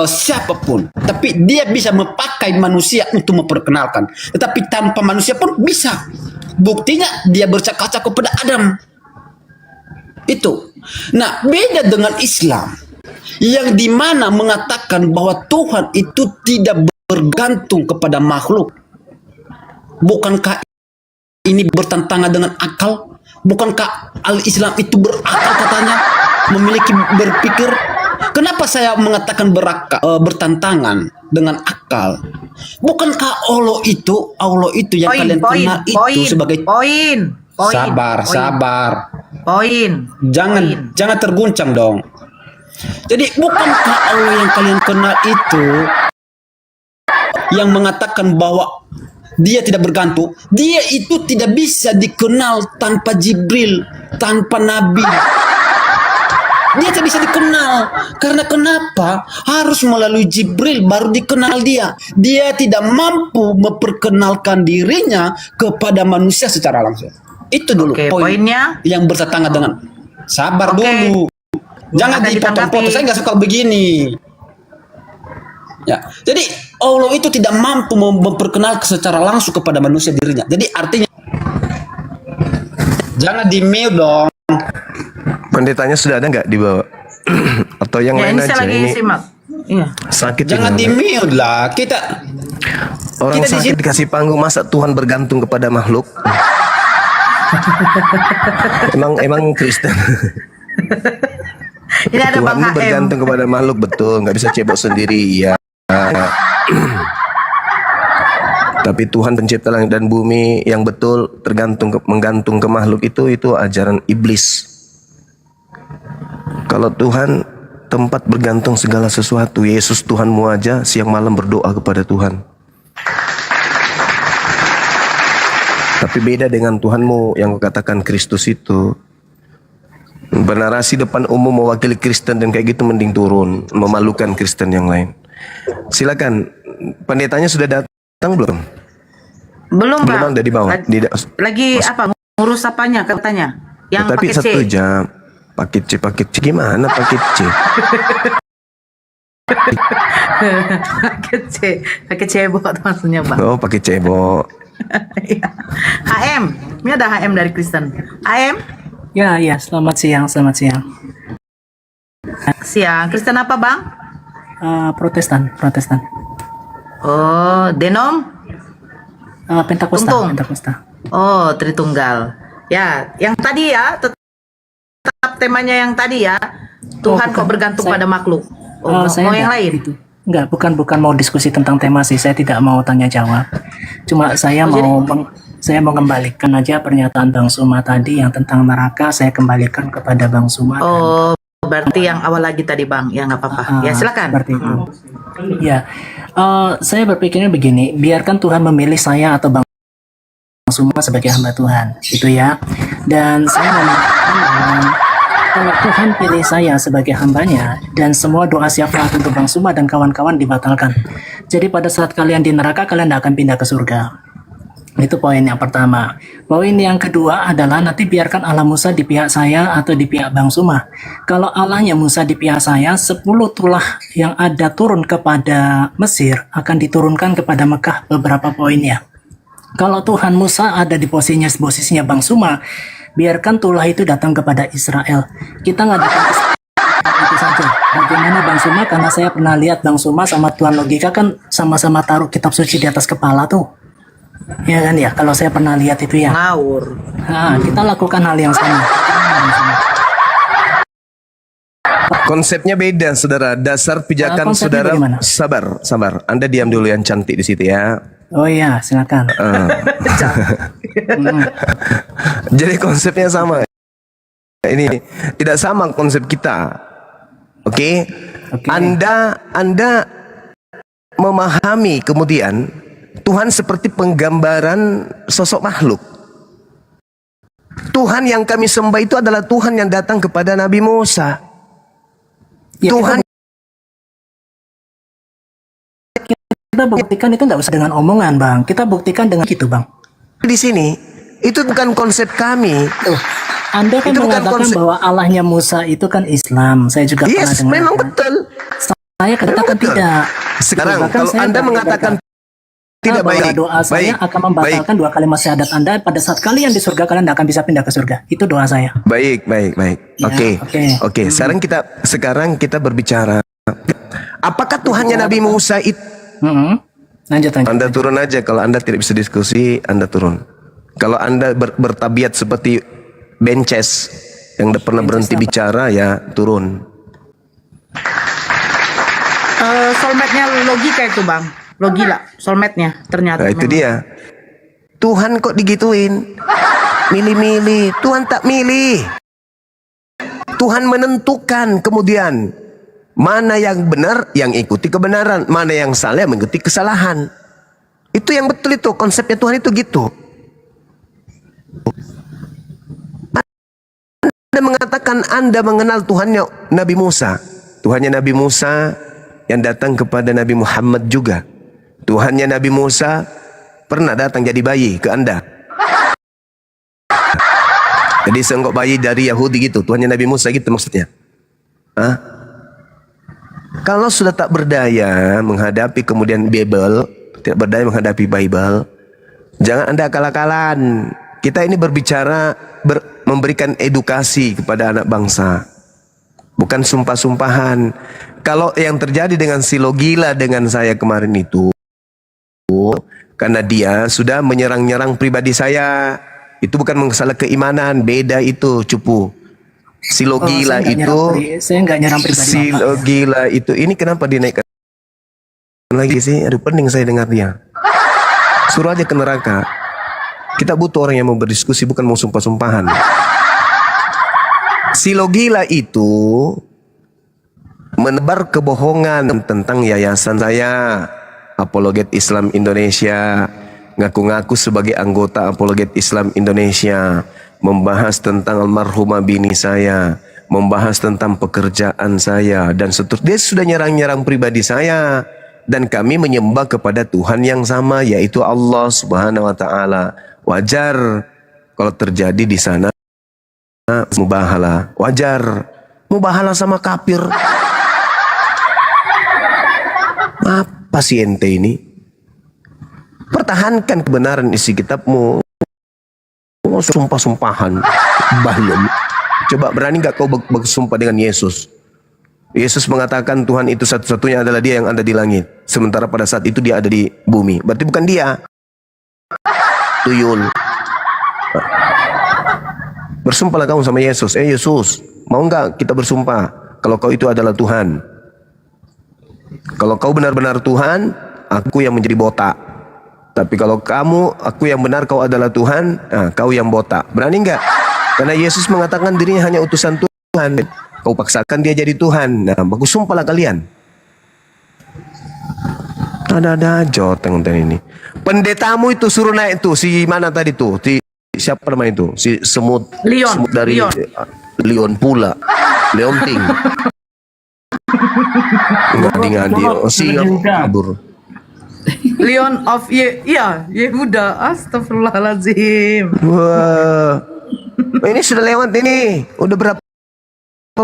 siapapun, tapi dia bisa memakai manusia untuk memperkenalkan. Tetapi tanpa manusia pun bisa. Buktinya dia bercakap-cakap kepada Adam. Itu. Nah, beda dengan Islam yang dimana mengatakan bahwa Tuhan itu tidak bergantung kepada makhluk. Bukankah ini bertentangan dengan akal? Bukankah al-Islam itu berakal katanya? Memiliki berpikir? Kenapa saya mengatakan bertentangan dengan akal? Bukankah Allah itu yang kalian kenal itu sebagai sabar. Jangan terguncang dong. Jadi bukankah Allah yang kalian kenal itu yang mengatakan bahwa dia tidak bergantung? Dia itu tidak bisa dikenal tanpa Jibril, tanpa Nabi. Dia tidak bisa dikenal. Karena kenapa? Harus melalui Jibril baru dikenal dia. Dia tidak mampu memperkenalkan dirinya kepada manusia secara langsung. Itu dulu poinnya yang bertentangan dengan sabar dulu. Jangan dipotong-potong. Saya nggak suka begini. Ya, jadi Allah itu tidak mampu memperkenalkan secara langsung kepada manusia dirinya. Jadi artinya jangan di mute dong. Pendetanya sudah ada nggak di bawah? Atau yang Ya lain ini aja? saya lagi Ini simak. Iya. sakit. Jangan ini. di mute lah. Orang kita di sakit dikasih panggung, masa Tuhan bergantung kepada makhluk? emang Kristen. Ini ada Bang Tuhanmu HM. bergantung kepada makhluk, betul, nggak bisa cebok sendiri, ya. Tapi Tuhan pencipta langit dan bumi yang betul menggantung ke makhluk itu ajaran iblis. Kalau Tuhan tempat bergantung segala sesuatu, Yesus Tuhanmu aja siang malam berdoa kepada Tuhan. Tapi beda dengan Tuhanmu yang katakan Kristus itu. Bernarasi depan umum mewakili Kristen dan kayak gitu mending turun, memalukan Kristen yang lain. Silakan, pendetanya sudah datang belum? Belum, Bang. Dari bawah. Lagi apa? Ngurus apanya katanya? Yang Tapi paket C. 1 jam. Paket C gimana paket C? Paket cebok maksudnya, Bang. Oh, paket cebok. HM, ini ada HM dari Kristen. HM? Ya, selamat siang, selamat siang. Siang, Kristen apa, Bang? Protestan. Oh, Denom? Pentakosta. Tungtung. Pentakosta. Oh, Tritunggal. Ya, yang tadi ya, tetap temanya yang tadi ya. Tuhan kok bergantung pada makhluk. Oh, mau yang lain? Gitu. Enggak, bukan mau diskusi tentang tema sih. Saya tidak mau tanya jawab. Cuma saya saya mau kembalikan aja pernyataan Bang Suma tadi yang tentang neraka. Saya kembalikan kepada Bang Suma. Oh, berarti yang awal lagi tadi, Bang. Ya nggak apa-apa. Ya silakan. Seperti itu. Ya, saya berpikirnya begini. Biarkan Tuhan memilih saya atau Bang Suma sebagai hamba Tuhan, gitu ya. Dan saya mengatakan kalau Tuhan pilih saya sebagai hambanya dan semua doa syafaat untuk Bang Suma dan kawan-kawan dibatalkan. Jadi pada saat kalian di neraka, kalian tidak akan pindah ke surga. Itu poin yang pertama. Poin yang kedua adalah nanti biarkan Allah Musa di pihak saya atau di pihak Bang Suma. Kalau Allahnya Musa di pihak saya, 10 tulah yang ada turun kepada Mesir akan diturunkan kepada Mekah beberapa poinnya. Kalau Tuhan Musa ada di posisinya Bang Suma, biarkan tulah itu datang kepada Israel. Kita ngadakan itu saja. Bagaimana Bang Suma? Karena saya pernah lihat Bang Suma sama Tuan Logika kan sama-sama taruh kitab suci di atas kepala tuh. Ya kan ya, kalau saya pernah lihat itu ya. Ngawur. Nah, kita lakukan hal yang sama. Konsepnya beda, saudara. Dasar pijakan saudara. bagaimana? Sabar. Anda diam dulu yang cantik di situ ya. Oh iya, silakan. Jadi konsepnya sama. Ini tidak sama konsep kita. Oke? Anda memahami kemudian Tuhan seperti penggambaran sosok makhluk. Tuhan yang kami sembah itu adalah Tuhan yang datang kepada Nabi Musa. Ya, Tuhan kita buktikan itu nggak usah dengan omongan, Bang. Kita buktikan dengan gitu, Bang. Di sini itu bukan konsep kami. Anda kan Itu bukan mengatakan konsep. bahwa Allahnya Musa itu kan Islam. Saya juga pernah Yes, dengar. memang betul. Saya katakan betul. tidak. Sekarang Bahkan kalau saya Anda berkata, mengatakan tidak bahwa baik, doa saya akan membatalkan dua kalimat syahadat Anda pada saat kalian di surga, kalian tidak akan bisa pindah ke surga. Itu doa saya. Baik. Ya, Oke. Sekarang kita berbicara. Apakah Tuhannya Nabi Musa itu? Lanjut. Anda turun aja. Kalau Anda tidak bisa diskusi, Anda turun. Kalau Anda bertabiat seperti benches yang tidak pernah berhenti bicara, ya turun. Soulmate-nya logika itu, Bang. Logila, soulmate-nya ternyata. Nah, itu dia. Tuhan kok digituin? Milih-milih. Tuhan tak milih. Tuhan menentukan kemudian mana yang benar, yang ikuti kebenaran, mana yang salah, yang mengikuti kesalahan. Itu yang betul itu, konsepnya Tuhan itu gitu. Anda mengatakan Anda mengenal Tuhannya Nabi Musa. Tuhannya Nabi Musa yang datang kepada Nabi Muhammad juga. Tuhannya Nabi Musa pernah datang jadi bayi ke Anda. Jadi seenggok bayi dari Yahudi gitu. Tuhannya Nabi Musa gitu maksudnya. Hah? Kalau sudah tak berdaya menghadapi kemudian Bible, tidak berdaya menghadapi Bible, jangan Anda akal-akalan. Kita ini berbicara, memberikan edukasi kepada anak bangsa. Bukan sumpah-sumpahan. Kalau yang terjadi dengan si Logila dengan saya kemarin itu, karena dia sudah menyerang-nyerang pribadi saya. Itu bukan masalah keimanan, beda itu cupu. Si Logila saya nggak nyerang pribadi. Si Logila itu, ini kenapa dinaikkan lagi sih? Aduh, pening saya dengar dia. Suruh aja ke neraka. Kita butuh orang yang mau berdiskusi, bukan mau sumpah-sumpahan. Si Logila itu menebar kebohongan tentang yayasan saya, Apologet Islam Indonesia, ngaku-ngaku sebagai anggota Apologet Islam Indonesia, membahas tentang almarhumah bini saya, membahas tentang pekerjaan saya, dan seterusnya. Dia sudah nyerang-nyerang pribadi saya, dan kami menyembah kepada Tuhan yang sama, yaitu Allah Subhanahu wa Ta'ala. Wajar kalau terjadi di sana mubahalah, wajar. Mubahalah sama kafir. Apa sih ente ini? Pertahankan kebenaran isi kitabmu. Oh, sumpah-sumpahan. Belum. Coba berani gak kau bersumpah dengan Yesus? Yesus mengatakan Tuhan itu satu-satunya adalah dia yang ada di langit. Sementara pada saat itu dia ada di bumi. Berarti bukan dia. Tuyul. Bersumpahlah kamu sama Yesus. Yesus, mau nggak kita bersumpah kalau kau itu adalah Tuhan? Kalau kau benar-benar Tuhan, aku yang menjadi botak. Tapi kalau aku yang benar, kau adalah Tuhan, kau yang botak. Berani nggak? Karena Yesus mengatakan dirinya hanya utusan Tuhan. Kau paksakan dia jadi Tuhan. Nah, bagus, sumpahlah kalian. Ada joteng ini. Pendetamu itu suruh naik tuh, si mana tadi tuh? Siapa namanya itu? Si semut. Leon. Semut dari Leon pula. Leonting. Ngadi-ngadi. Si kabur. Leon of Yehuda. Astagfirullahaladzim. Wah. Ini sudah lewat ini. Udah berapa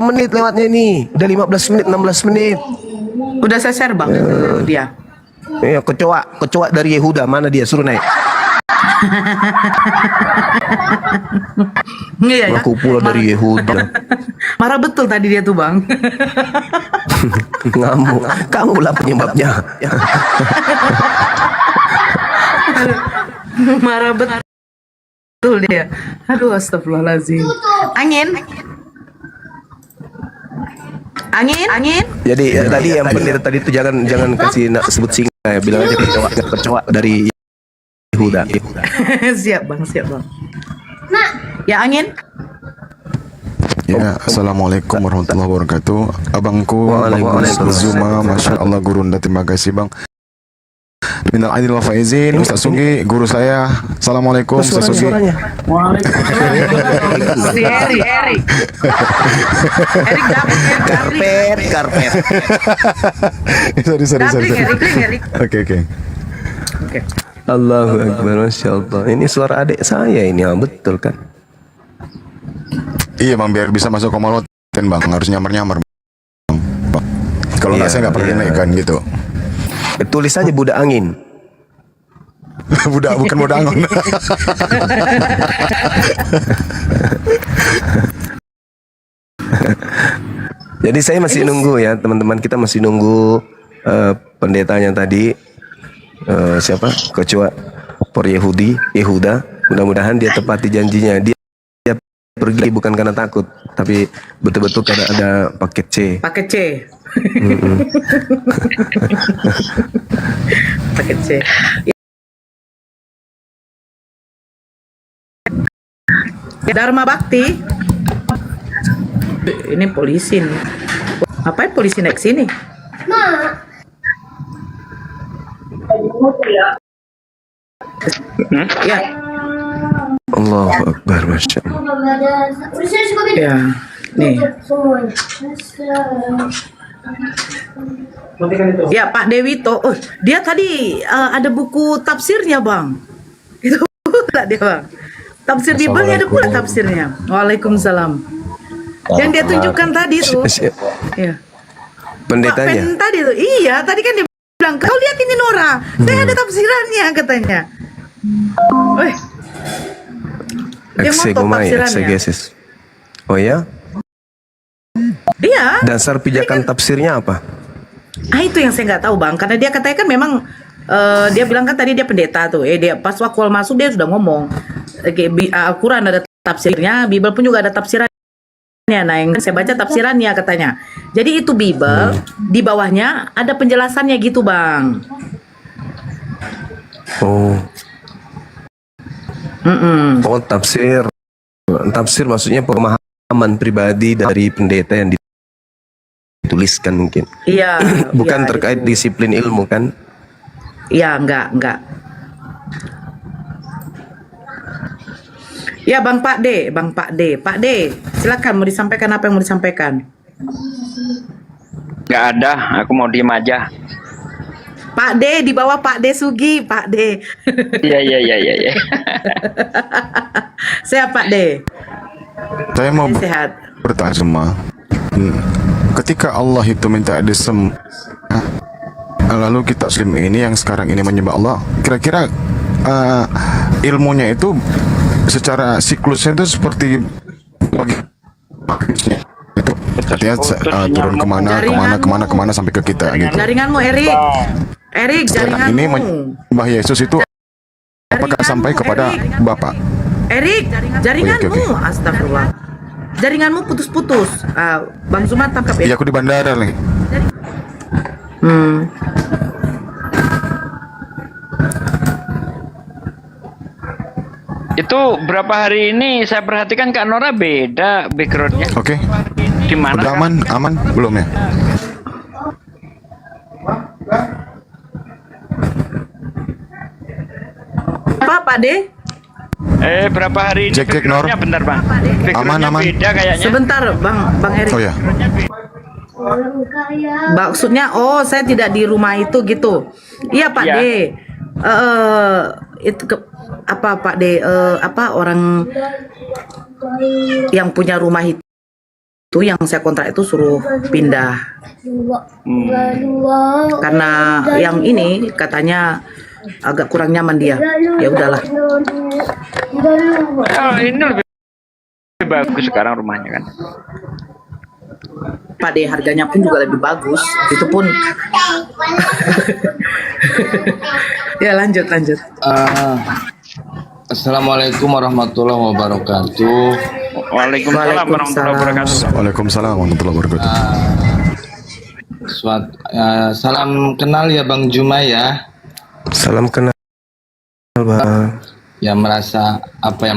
menit lewatnya ini? Udah 15 menit, 16 menit. Udah saya share bang dia. Ya, kecoa dari Yehuda, mana dia? Suruh naik. Iya ya. Aku pula dari Yehuda. Marah betul tadi dia tuh bang. Ngamuk. Kamu lah penyebabnya. Marah betul dia. Aduh, astagfirullahaladzim. Angin. Jadi tadi yang benar tadi itu jangan kasih sebut singa, ya. Bilang aja kecoa dari Yehuda. Siap bang. Ya Angin. Ya, assalamualaikum warahmatullahi wabarakatuh. Abangku, Zuma, masya Allah gurunda, terima kasih bang. Minal aidin wal faizin, Ustaz Sugi, guru saya. Assalamualaikum, Ustaz Sugi. Si Erik Karpet. Sorry. Erik. Oke. Allahu Akbar, masya Allah. Ini suara adik saya ini, betul kan? Iya bang, biar bisa masuk komaloten bang, harus nyamar bang. Kalau nggak saya nggak pernah dinaikkan gitu. Tulis aja budak angin. Bukan budak angin. Jadi saya masih nunggu ya teman-teman, kita masih nunggu pendetanya tadi, siapa? Kecoa por Yehuda. Mudah-mudahan dia tepati janjinya. Dia pergi bukan karena takut, tapi betul-betul karena ada paket C. Paket C. Dharma Bakti. Ini polisi nih. Ngapain polisi naik sini? Ya. Allahu Akbar, masya Allah. Ya, nih. Ya Pak Dewito, dia tadi ada buku tafsirnya bang. Itu pula dia bang. Tafsir Bible ada pula tafsirnya. Waalaikumsalam. Yang dia tunjukkan tadi tuh. Ya. Pendetanya. Tadi tuh, iya, tadi kan dia bilang, kau lihat ini Nora, saya ada tafsirannya katanya. Weh, dia ngotot Eksegomai, tafsirannya. eksegesis. Oh ya? Iya. Dasar pijakan tafsirnya apa? Itu yang saya nggak tahu bang, karena dia katanya kan memang dia bilang kan tadi dia pendeta tuh, dia pas waktu awal masuk dia sudah ngomong, Al-Quran ada tafsirnya, Bible pun juga ada tafsirannya. Nah yang saya baca tafsirannya katanya. Jadi itu Bible, di bawahnya ada penjelasannya gitu bang. Oh. Oh tafsir. Tafsir maksudnya pemahaman pribadi dari pendeta yang dituliskan mungkin. Iya. Bukan iya, terkait itu. disiplin ilmu kan? Iya enggak. Ya Bang Pak D, silakan mau disampaikan apa yang mau disampaikan. Nggak ada, aku mau diem aja. Pak D di bawah Pak D Sugi, Pak D. Iya. Saya Pak D. Saya mau Sehat. bertanya semua. Ketika Allah itu minta desem, lalu kita Muslim ini yang sekarang ini menyembah Allah, kira-kira ilmunya itu secara siklusnya itu seperti itu artinya turun kemana sampai ke kita gitu. Jaringanmu Erik, Sekarang ini menyembah Yesus itu apakah sampai kepada Bapak? Erik, jaringanmu, Oke. astagfirullah. Jaringanmu putus-putus. Bang Zuma tangkap ya. Iya aku di bandara nih. Itu berapa hari ini saya perhatikan Kak Nora beda backgroundnya. Oke. Di mana? Udah aman belum ya? Apa Pak D? Berapa hari ini Cek Nor. backgroundnya bentar Bang. Backgroundnya Aman. beda kayaknya. Sebentar Bang Erik. Oh ya. Maksudnya saya tidak di rumah itu gitu. Iya Pak Iya. D. Itu apa Pak D? Apa orang yang punya rumah itu yang saya kontrak itu suruh pindah. Karena yang ini katanya agak kurang nyaman dia. Ya udahlah. Ini lebih bagus sekarang rumahnya kan. Pak D harganya pun juga lebih bagus. Itu pun. Ya lanjut. Assalamualaikum warahmatullahi wabarakatuh. Waalaikumsalam warahmatullahi wabarakatuh. Waalaikumsalam warahmatullahi wabarakatuh. Salam kenal ya Bang Juma ya. Salam kenal Bang. Yang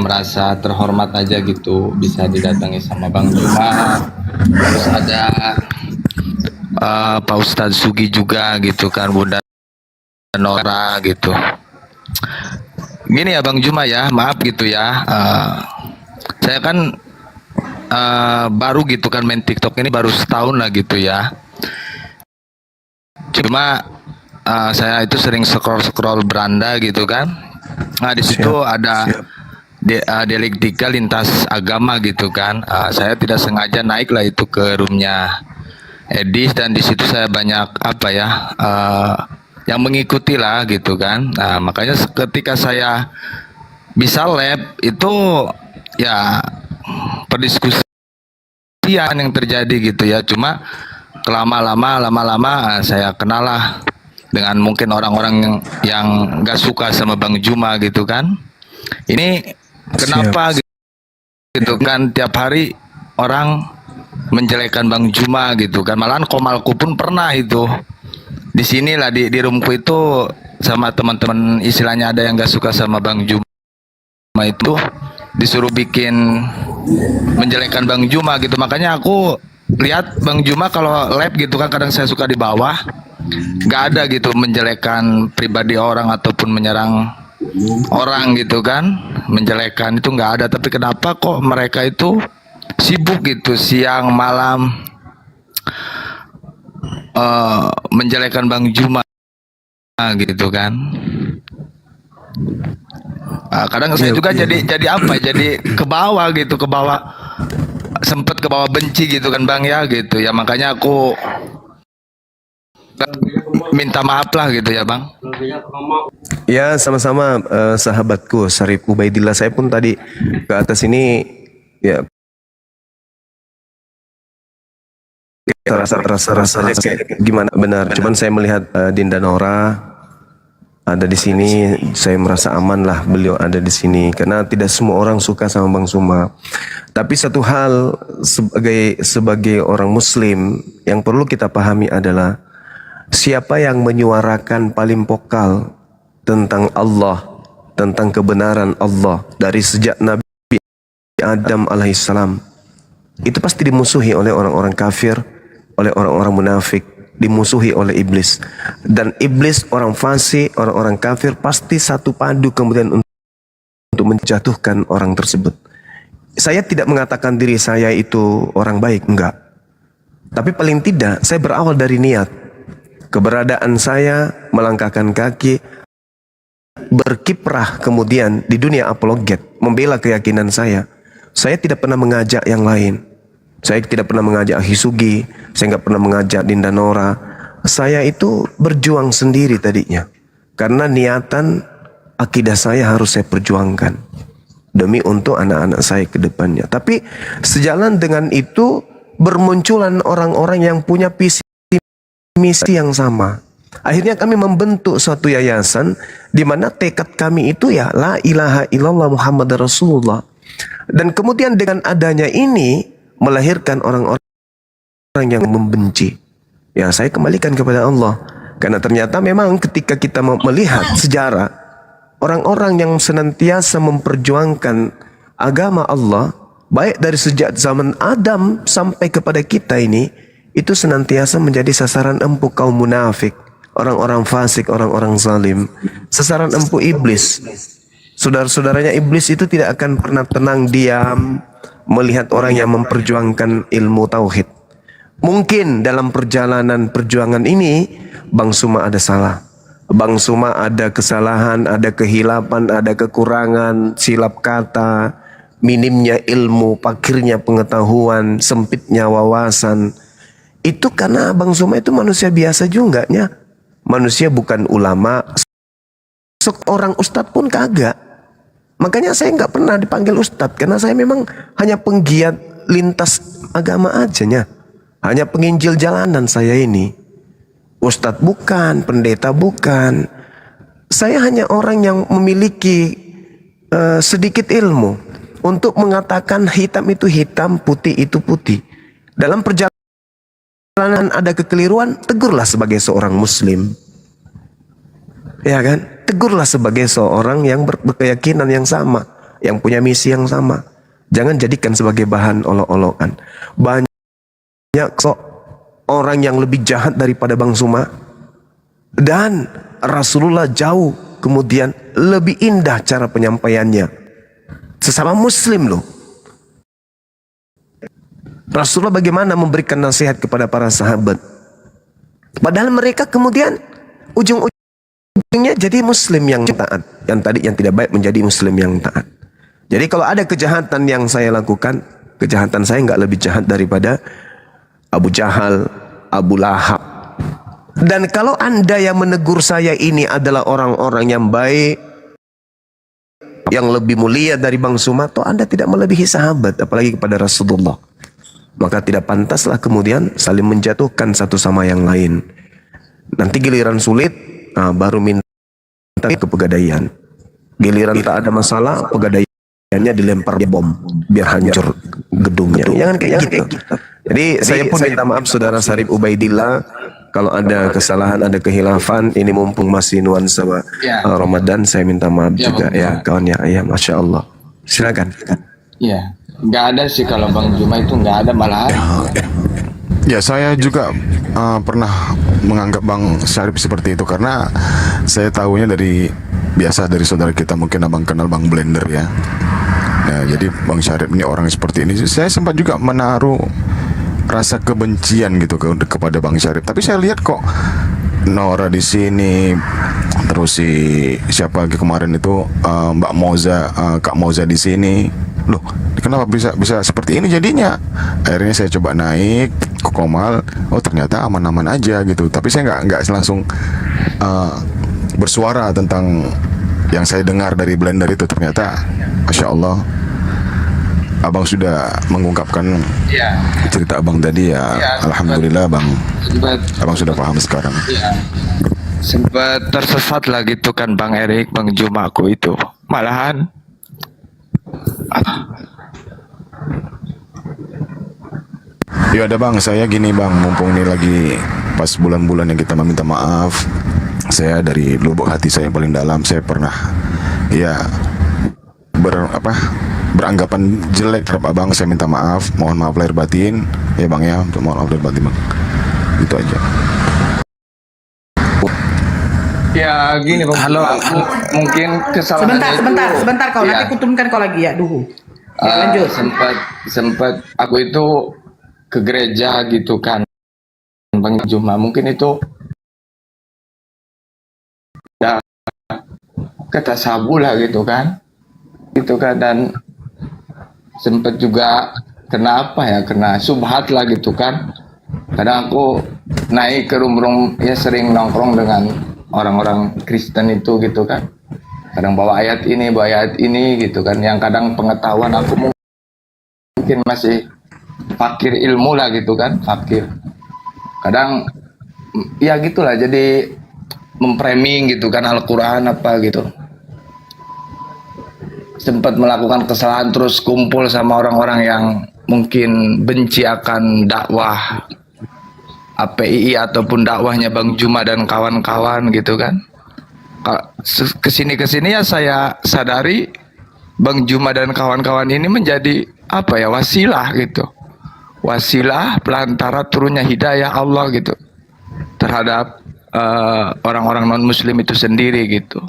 merasa terhormat aja gitu bisa didatangi sama Bang Juma. Terus ada Pak Ustadz Sugi juga gitu kan, Bunda Nora gitu. Gini ya Bang Juma ya, maaf gitu ya. Saya kan baru gitu kan main TikTok ini baru setahun lah gitu ya. Cuma saya itu sering scroll beranda gitu kan. Nah di situ ada dialektika lintas agama gitu kan. Saya tidak sengaja naik lah itu ke roomnya Edis dan di situ saya banyak yang mengikuti lah gitu kan. Nah makanya ketika saya bisa lab itu ya perdiskusian yang terjadi gitu ya. Cuma lama-lama saya kenal lah dengan mungkin orang-orang yang nggak suka sama Bang Juma gitu kan. Ini kenapa gitu kan tiap hari orang menjelekkan Bang Juma gitu kan. Malahan Komalku pun pernah itu di sini lah di roomku itu sama teman-teman istilahnya ada yang nggak suka sama Bang Juma itu disuruh bikin menjelekkan Bang Juma gitu. Makanya aku lihat Bang Juma kalau live gitu kan kadang saya suka di bawah nggak ada gitu menjelekkan pribadi orang ataupun menyerang orang gitu kan, menjelekkan itu nggak ada. Tapi kenapa kok mereka itu sibuk gitu siang malam menjelekkan Bang Juma gitu kan. Kadang saya juga jadi ke bawah gitu, sempet ke bawah benci gitu kan Bang ya gitu ya. Makanya aku minta maaf lah gitu ya Bang. Ya sama-sama sahabatku Syarif Ubaidillah. Saya pun tadi ke atas ini ya rasa kayak gimana benar. Cuman saya melihat Dinda Nora ada di sini, saya merasa aman lah beliau ada di sini karena tidak semua orang suka sama Bang Suma. Tapi satu hal sebagai orang Muslim yang perlu kita pahami adalah siapa yang menyuarakan paling vokal tentang Allah, tentang kebenaran Allah dari sejak Nabi Adam alaihissalam, itu pasti dimusuhi oleh orang-orang kafir, oleh orang-orang munafik, dimusuhi oleh iblis. Dan iblis, orang fasik, orang-orang kafir pasti satu padu kemudian untuk menjatuhkan orang tersebut. Saya tidak mengatakan diri saya itu orang baik, enggak. Tapi paling tidak saya berawal dari niat. Keberadaan saya melangkahkan kaki, berkiprah kemudian di dunia apologet, membela keyakinan saya. Saya tidak pernah mengajak yang lain. Saya tidak pernah mengajak Hisugi, saya nggak pernah mengajak Dinda Nora. Saya itu berjuang sendiri tadinya. Karena niatan akidah saya harus saya perjuangkan. Demi untuk anak-anak saya ke depannya. Tapi sejalan dengan itu bermunculan orang-orang yang punya visi misi yang sama. Akhirnya kami membentuk suatu yayasan di mana tekad kami itu ya la ilaha illallah Muhammad Rasulullah. Dan kemudian dengan adanya ini melahirkan orang-orang yang membenci. Ya, saya kembalikan kepada Allah. Karena ternyata memang ketika kita melihat sejarah, orang-orang yang senantiasa memperjuangkan agama Allah, baik dari sejak zaman Adam sampai kepada kita ini, itu senantiasa menjadi sasaran empuk kaum munafik, orang-orang fasik, orang-orang zalim, sasaran empuk iblis. Saudara-saudaranya iblis itu tidak akan pernah tenang diam melihat orang yang memperjuangkan ilmu tauhid. Mungkin dalam perjalanan perjuangan ini Bang Suma ada salah, Bang Suma ada kesalahan, ada kehilapan, ada kekurangan, silap kata, minimnya ilmu, pakirnya pengetahuan, sempitnya wawasan. Itu karena Bang Suma itu manusia biasa juga nya. Manusia bukan ulama, seorang ustadz pun kagak. Makanya saya nggak pernah dipanggil ustadz karena saya memang hanya penggiat lintas agama aja nya. Hanya penginjil jalanan saya ini. Ustadz bukan, pendeta bukan. Saya hanya orang yang memiliki sedikit ilmu untuk mengatakan hitam itu hitam, putih itu putih. Dalam perjalanan ada kekeliruan, tegurlah sebagai seorang muslim. Ya kan? Tegurlah sebagai seorang yang berkeyakinan yang sama, yang punya misi yang sama. Jangan jadikan sebagai bahan olok-olokan. Banyak orang yang lebih jahat daripada Bang Suma, dan Rasulullah jauh kemudian lebih indah cara penyampaiannya. Sesama muslim loh. Rasulullah bagaimana memberikan nasihat kepada para sahabat, padahal mereka kemudian ujung-ujungnya jadi muslim yang taat, yang tidak baik menjadi muslim yang taat. Jadi kalau ada kejahatan yang saya lakukan, kejahatan saya nggak lebih jahat daripada Abu Jahal, Abu Lahab. Dan kalau Anda yang menegur saya ini adalah orang-orang yang baik, yang lebih mulia dari Bang Suma, toh Anda tidak melebihi sahabat, apalagi kepada Rasulullah. Maka tidak pantaslah kemudian saling menjatuhkan satu sama yang lain. Nanti giliran sulit, baru minta ke pegadaian. Giliran tak ada masalah, pegadaiannya dilempar bom biar hancur gedungnya. Jangan kayak gitu. Jadi saya pun minta maaf saudara Syarif Ubaidillah kalau ada kesalahan, ada kehilafan. Ini mumpung masih nuansa Ramadan, saya minta maaf juga ya kawan ya. Masya Allah. Silakan. Iya, nggak ada sih kalau Bang Juma itu nggak ada malah. Ya, saya juga pernah menganggap Bang Syarif seperti itu karena saya tahunya dari saudara kita, mungkin abang kenal Bang Blender ya. Nah, jadi Bang Syarif ini orang seperti ini. Saya sempat juga menaruh rasa kebencian gitu kepada Bang Syarif. Tapi saya lihat kok Nora di sini, terus siapa lagi kemarin itu Mbak Moza, Kak Moza di sini. Loh, kenapa bisa seperti ini jadinya? Akhirnya saya coba naik. ke Komal, oh ternyata aman-aman aja gitu. Tapi saya nggak langsung bersuara tentang yang saya dengar dari blender itu. Ternyata Masya Allah abang sudah mengungkapkan cerita abang tadi ya, alhamdulillah bang, abang sudah paham sekarang. Sempat tersesat lah gitu kan Bang Erik, Bang Jumaku itu malahan ya ada bang, saya gini bang, mumpung ini lagi pas bulan-bulan yang kita meminta maaf, saya dari lubuk hati saya yang paling dalam, saya pernah ya beranggapan jelek terhadap abang. Saya minta maaf, mohon maaf lahir batin ya bang ya, mohon maaf lahir batin bang, itu aja. ya gini Bang. Halo, mungkin kesalahan Sebentar kau, nanti kutumkan kau lagi ya, duhu. Ya, lanjut. sempat aku itu ke gereja gitu kan Bang Juma, mungkin itu ya kata sabu lah gitu kan dan sempat juga kena subhat lah gitu kan. Kadang aku naik ke room ya, sering nongkrong dengan orang-orang Kristen itu gitu kan, kadang bawa ayat ini gitu kan, yang kadang pengetahuan aku mungkin masih fakir ilmu lah gitu kan, kadang ya gitulah, jadi memframing gitu kan Al-Quran apa gitu. Sempat melakukan kesalahan, terus kumpul sama orang-orang yang mungkin benci akan dakwah APII ataupun dakwahnya Bang Juma dan kawan-kawan gitu kan. Kesini ya saya sadari Bang Juma dan kawan-kawan ini menjadi wasilah gitu, wasilah pelantara turunnya hidayah Allah gitu terhadap orang-orang non muslim itu sendiri gitu.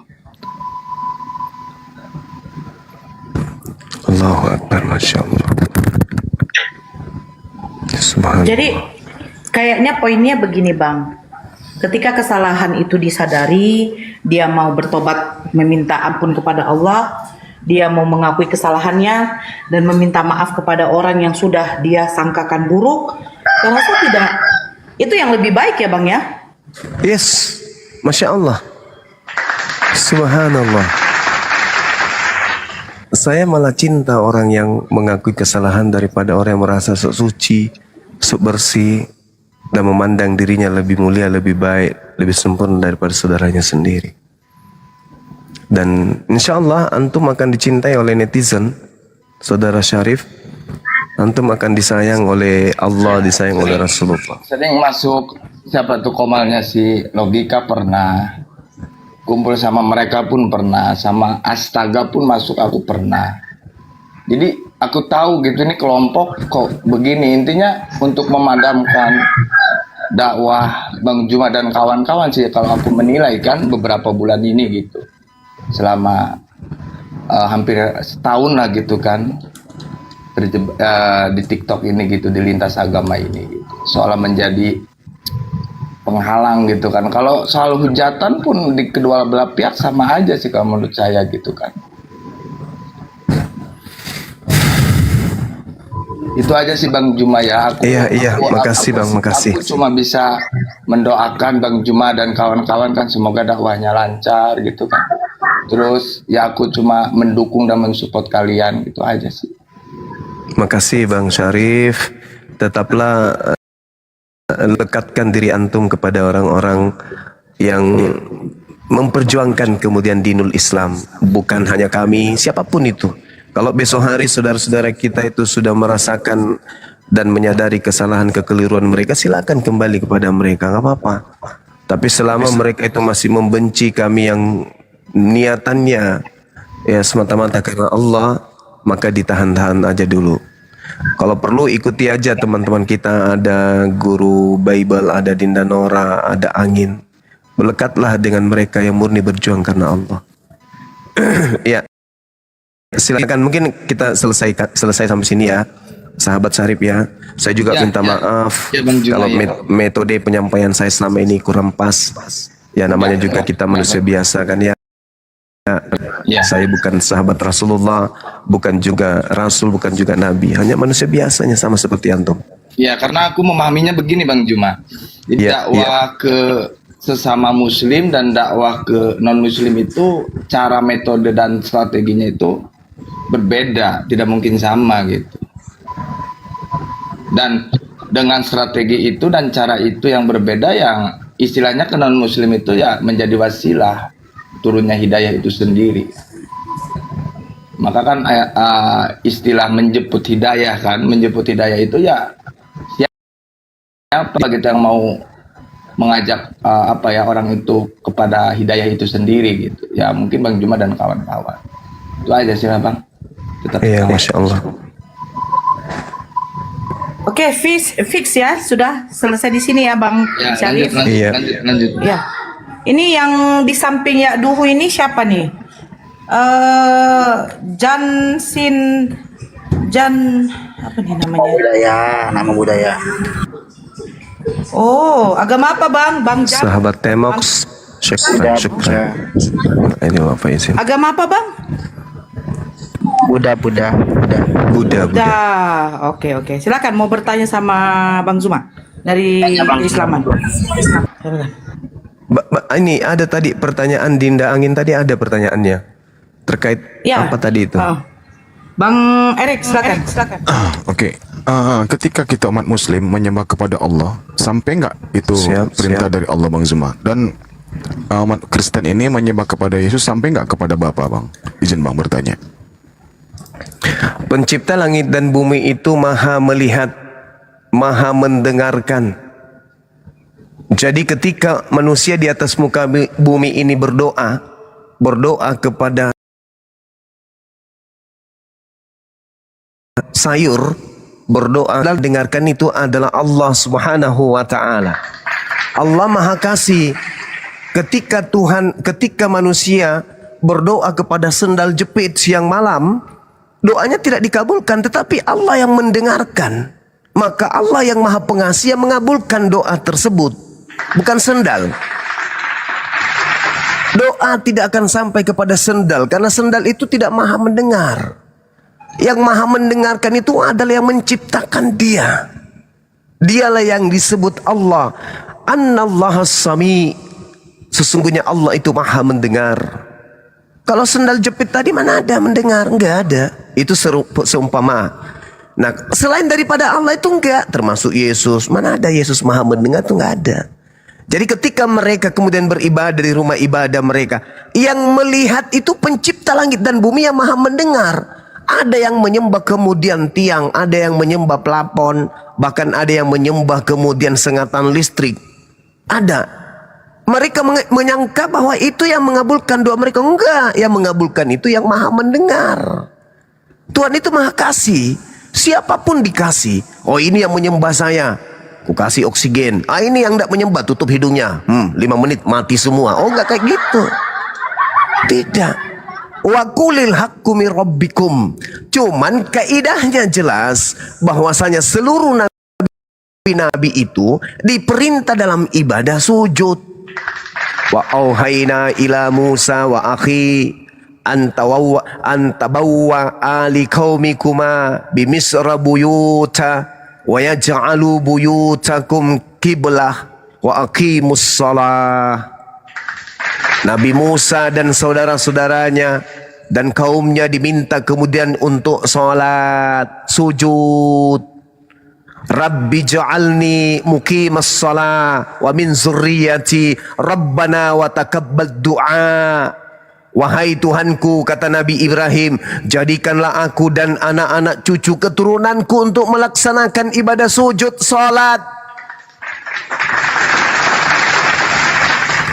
Allahu Akbar, Masya Allah. Subhanallah. Jadi kayaknya poinnya begini Bang, ketika kesalahan itu disadari, dia mau bertobat meminta ampun kepada Allah, dia mau mengakui kesalahannya dan meminta maaf kepada orang yang sudah dia sangkakan buruk, saya rasa tidak, itu yang lebih baik ya Bang ya. Yes, Masya Allah, Subhanallah. Saya malah cinta orang yang mengakui kesalahan daripada orang yang merasa sok suci, sok bersih, dan memandang dirinya lebih mulia, lebih baik, lebih sempurna daripada saudaranya sendiri. Dan insya Allah antum akan dicintai oleh netizen, saudara Syarif. Antum akan disayang oleh Allah, disayang oleh Rasulullah. Sering masuk, siapa tuh Komalnya si Logika pernah, kumpul sama mereka pun pernah, sama Astaga pun masuk aku pernah. Jadi aku tahu gitu, ini kelompok kok begini, intinya untuk memadamkan dakwah Bang Juma dan kawan-kawan sih kalau aku menilai kan beberapa bulan ini gitu, selama hampir setahun lah gitu kan di TikTok ini gitu, di lintas agama ini gitu, seolah menjadi penghalang gitu kan. Kalau soal hujatan pun di kedua belah pihak sama aja sih kalau menurut saya gitu kan. Itu aja sih Bang Juma ya. Makasih Bang, makasih. Aku cuma bisa mendoakan Bang Juma dan kawan-kawan kan semoga dakwahnya lancar gitu kan. Terus ya aku cuma mendukung dan mensupport kalian, gitu aja sih. Makasih Bang Syarif. Tetaplah lekatkan diri antum kepada orang-orang yang memperjuangkan kemudian dinul Islam, bukan hanya kami, siapapun itu. Kalau besok hari saudara-saudara kita itu sudah merasakan dan menyadari kesalahan kekeliruan mereka, silakan kembali kepada mereka, nggak apa-apa. Tapi selama mereka itu masih membenci kami yang niatannya ya semata-mata karena Allah, maka ditahan-tahan aja dulu. Kalau perlu ikuti aja teman-teman kita, ada guru Bible, ada Dinda Nora, ada Angin. Melekatlah dengan mereka yang murni berjuang karena Allah. Ya, silakan, mungkin kita selesai sampai sini ya, sahabat Syarif ya. Saya juga minta maaf kalau metode penyampaian saya selama ini kurang pas. Ya namanya juga kita manusia biasa kan ya. Saya bukan sahabat Rasulullah, bukan juga Rasul, bukan juga Nabi, hanya manusia biasanya sama seperti antum. Ya, karena aku memahaminya begini Bang Juma. Jadi dakwah ke sesama muslim dan dakwah ke non muslim itu cara, metode dan strateginya itu berbeda, tidak mungkin sama gitu. Dan dengan strategi itu dan cara itu yang berbeda, yang istilahnya ke non muslim itu ya menjadi wasilah turunnya hidayah itu sendiri. Maka kan istilah menjemput hidayah kan, menjemput hidayah itu ya siapa gitu yang mau mengajak orang itu kepada hidayah itu sendiri gitu. Ya mungkin Bang Juma dan kawan-kawan. Itu aja sih Bang. Iya, Masya Allah. Oke, fix ya, sudah selesai di sini ya Bang Syarif. Lanjut. Ya. Ini yang di samping ya Duhu ini siapa nih? Apa nih namanya? Nama budaya. Oh, agama apa Bang? Bang Jan. Sahabat Temox. Syukran. Ini Bapak izin. Agama apa Bang? Buddha. Oke. Silakan mau bertanya sama Bang Zuma dari Islaman. Ini ada tadi pertanyaan Dinda Angin, tadi ada pertanyaannya terkait apa tadi itu? Bang Erik, silakan. Oke. Ketika kita umat muslim menyembah kepada Allah, sampai nggak itu perintah dari Allah Bang Zuma? Dan umat Kristen ini menyembah kepada Yesus, sampai nggak kepada Bapa Bang? Izin Bang bertanya. Pencipta langit dan bumi itu maha melihat, maha mendengarkan. Jadi ketika manusia di atas muka bumi ini berdoa kepada sayur, berdoa, dengarkan itu adalah Allah Subhanahu wa taala. Allah Maha Kasih. Ketika manusia berdoa kepada sendal jepit siang malam, doanya tidak dikabulkan, tetapi Allah yang mendengarkan. Maka Allah yang Maha Pengasih yang mengabulkan doa tersebut, bukan sendal. Doa tidak akan sampai kepada sendal, karena sendal itu tidak maha mendengar. Yang maha mendengarkan itu adalah yang menciptakan dia. Dialah yang disebut Allah. Annallahas sami. Sesungguhnya Allah itu maha mendengar. Kalau sendal jepit tadi mana ada mendengar? Enggak ada. Itu seumpama. Nah, selain daripada Allah itu enggak. Termasuk Yesus. Mana ada Yesus maha mendengar? Itu enggak ada. Jadi ketika mereka kemudian beribadah di rumah ibadah mereka, yang melihat itu pencipta langit dan bumi yang maha mendengar. Ada yang menyembah kemudian tiang, ada yang menyembah plafon, bahkan ada yang menyembah kemudian sengatan listrik. Ada. Mereka menyangka bahwa itu yang mengabulkan doa mereka. Enggak, yang mengabulkan itu yang maha mendengar. Tuhan itu maha kasih. Siapapun dikasih. Oh, ini yang menyembah saya, ku kasih oksigen. Ah, ini yang tidak menyembah, tutup hidungnya. 5 menit mati semua. Oh, enggak kayak gitu. Tidak. Wa qulil haqqu mir rabbikum. Cuman kaidahnya jelas bahwasanya seluruh nabi itu diperintah dalam ibadah sujud. Wa auhayna ila Musa wa akhi antabawwa ali qaumikuma bimisra buyuta wa yaj'alu buyutakum qiblah wa aqimus shalah. Nabi Musa dan saudara-saudaranya dan kaumnya diminta kemudian untuk sholat, sujud. Rabbi ja'alni muqimas shalah wa min zurriyati Rabbana wa taqabbal du'a. Wahai Tuhanku, kata Nabi Ibrahim, jadikanlah aku dan anak-anak cucu keturunanku untuk melaksanakan ibadah sujud salat.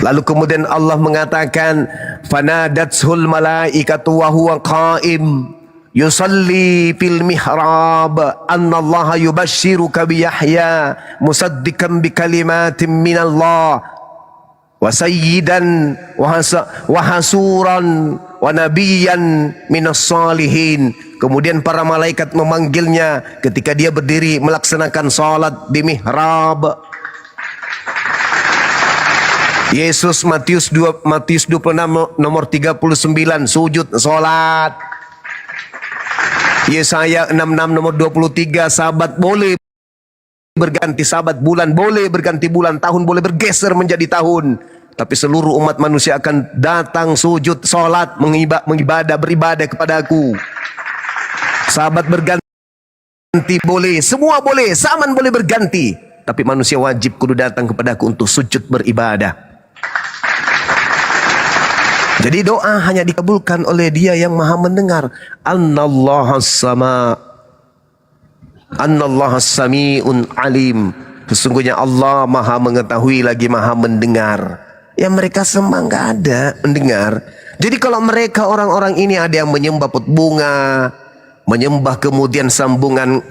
Lalu kemudian Allah mengatakan, fanadathul malaikatu wa huwa qa'im yusalli fil mihrab annallaha yubashshiruka bi Yahya musaddiqan bi kalimatin minallah wa sayyidan wa hasuran wa nabiyyan minas salihin. Kemudian para malaikat memanggilnya ketika dia berdiri melaksanakan salat di mihrab. Yesus Matius 26 nomor 39 sujud salat. Yesaya 66 nomor 23 sahabat boleh berganti, sahabat bulan boleh berganti bulan, tahun boleh bergeser menjadi tahun, tapi seluruh umat manusia akan datang sujud, sholat, mengibadah, beribadah kepadaku. Sahabat berganti boleh, semua boleh, zaman boleh berganti, tapi manusia wajib kudu datang kepadaku untuk sujud beribadah. Jadi doa hanya dikabulkan oleh Dia yang Maha mendengar. Annallahas sama, Annallahas sami'un alim. Sesungguhnya Allah Maha mengetahui lagi Maha mendengar. Yang mereka sembah nggak ada mendengar. Jadi kalau mereka orang-orang ini ada yang menyembah pot bunga, menyembah kemudian sambungan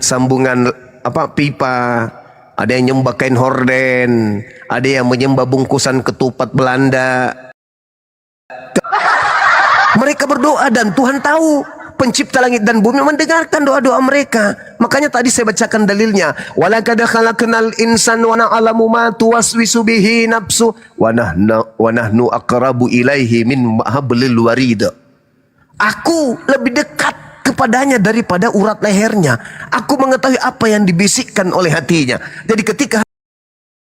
pipa, ada yang menyembah kain horden, ada yang menyembah bungkusan ketupat Belanda. Mereka berdoa dan Tuhan tahu, pencipta langit dan bumi mendengarkan doa-doa mereka. Makanya tadi saya bacakan dalilnya, walaqad khalaqnal insana wa na'lamu ma tuwaswisu bihi nafsu wa nahnu aqrabu ilaihi min hablil warid. Aku lebih dekat kepadanya daripada urat lehernya. Aku mengetahui apa yang dibisikkan oleh hatinya. Jadi ketika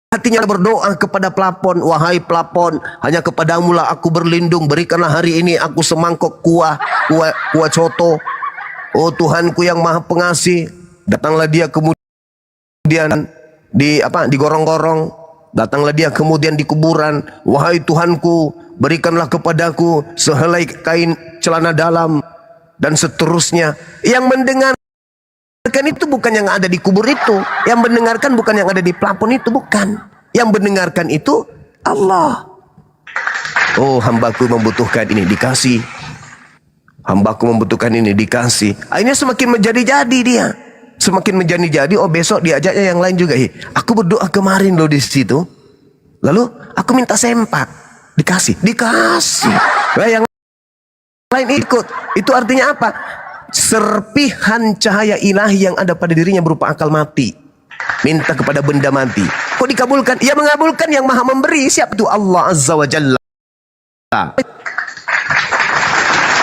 hatinya berdoa kepada pelapon, wahai pelapon, hanya kepadamu lah aku berlindung, berikanlah hari ini aku semangkok kuah coto. Oh Tuhanku yang Maha Pengasih. Datanglah dia kemudian digorong-gorong. Datanglah dia kemudian di kuburan. Wahai Tuhanku, berikanlah kepadaku sehelai kain celana dalam, dan seterusnya. Yang mendengarkan itu bukan yang ada di kubur itu, yang mendengarkan bukan yang ada di plafon itu, bukan. Yang mendengarkan itu Allah. Oh, hambaku membutuhkan ini, dikasih. Hambaku membutuhkan ini, dikasih. Akhirnya semakin menjadi-jadi dia. Semakin menjadi-jadi, oh besok diajaknya yang lain juga. Aku berdoa kemarin loh di situ. Lalu aku minta sempak, dikasih. Nah, yang lain ikut. Itu artinya apa? Serpihan cahaya ilahi yang ada pada dirinya berupa akal mati. Minta kepada benda mati. Kok dikabulkan? Ya mengabulkan yang Maha memberi. Siapa itu? Allah Azza wa Jalla.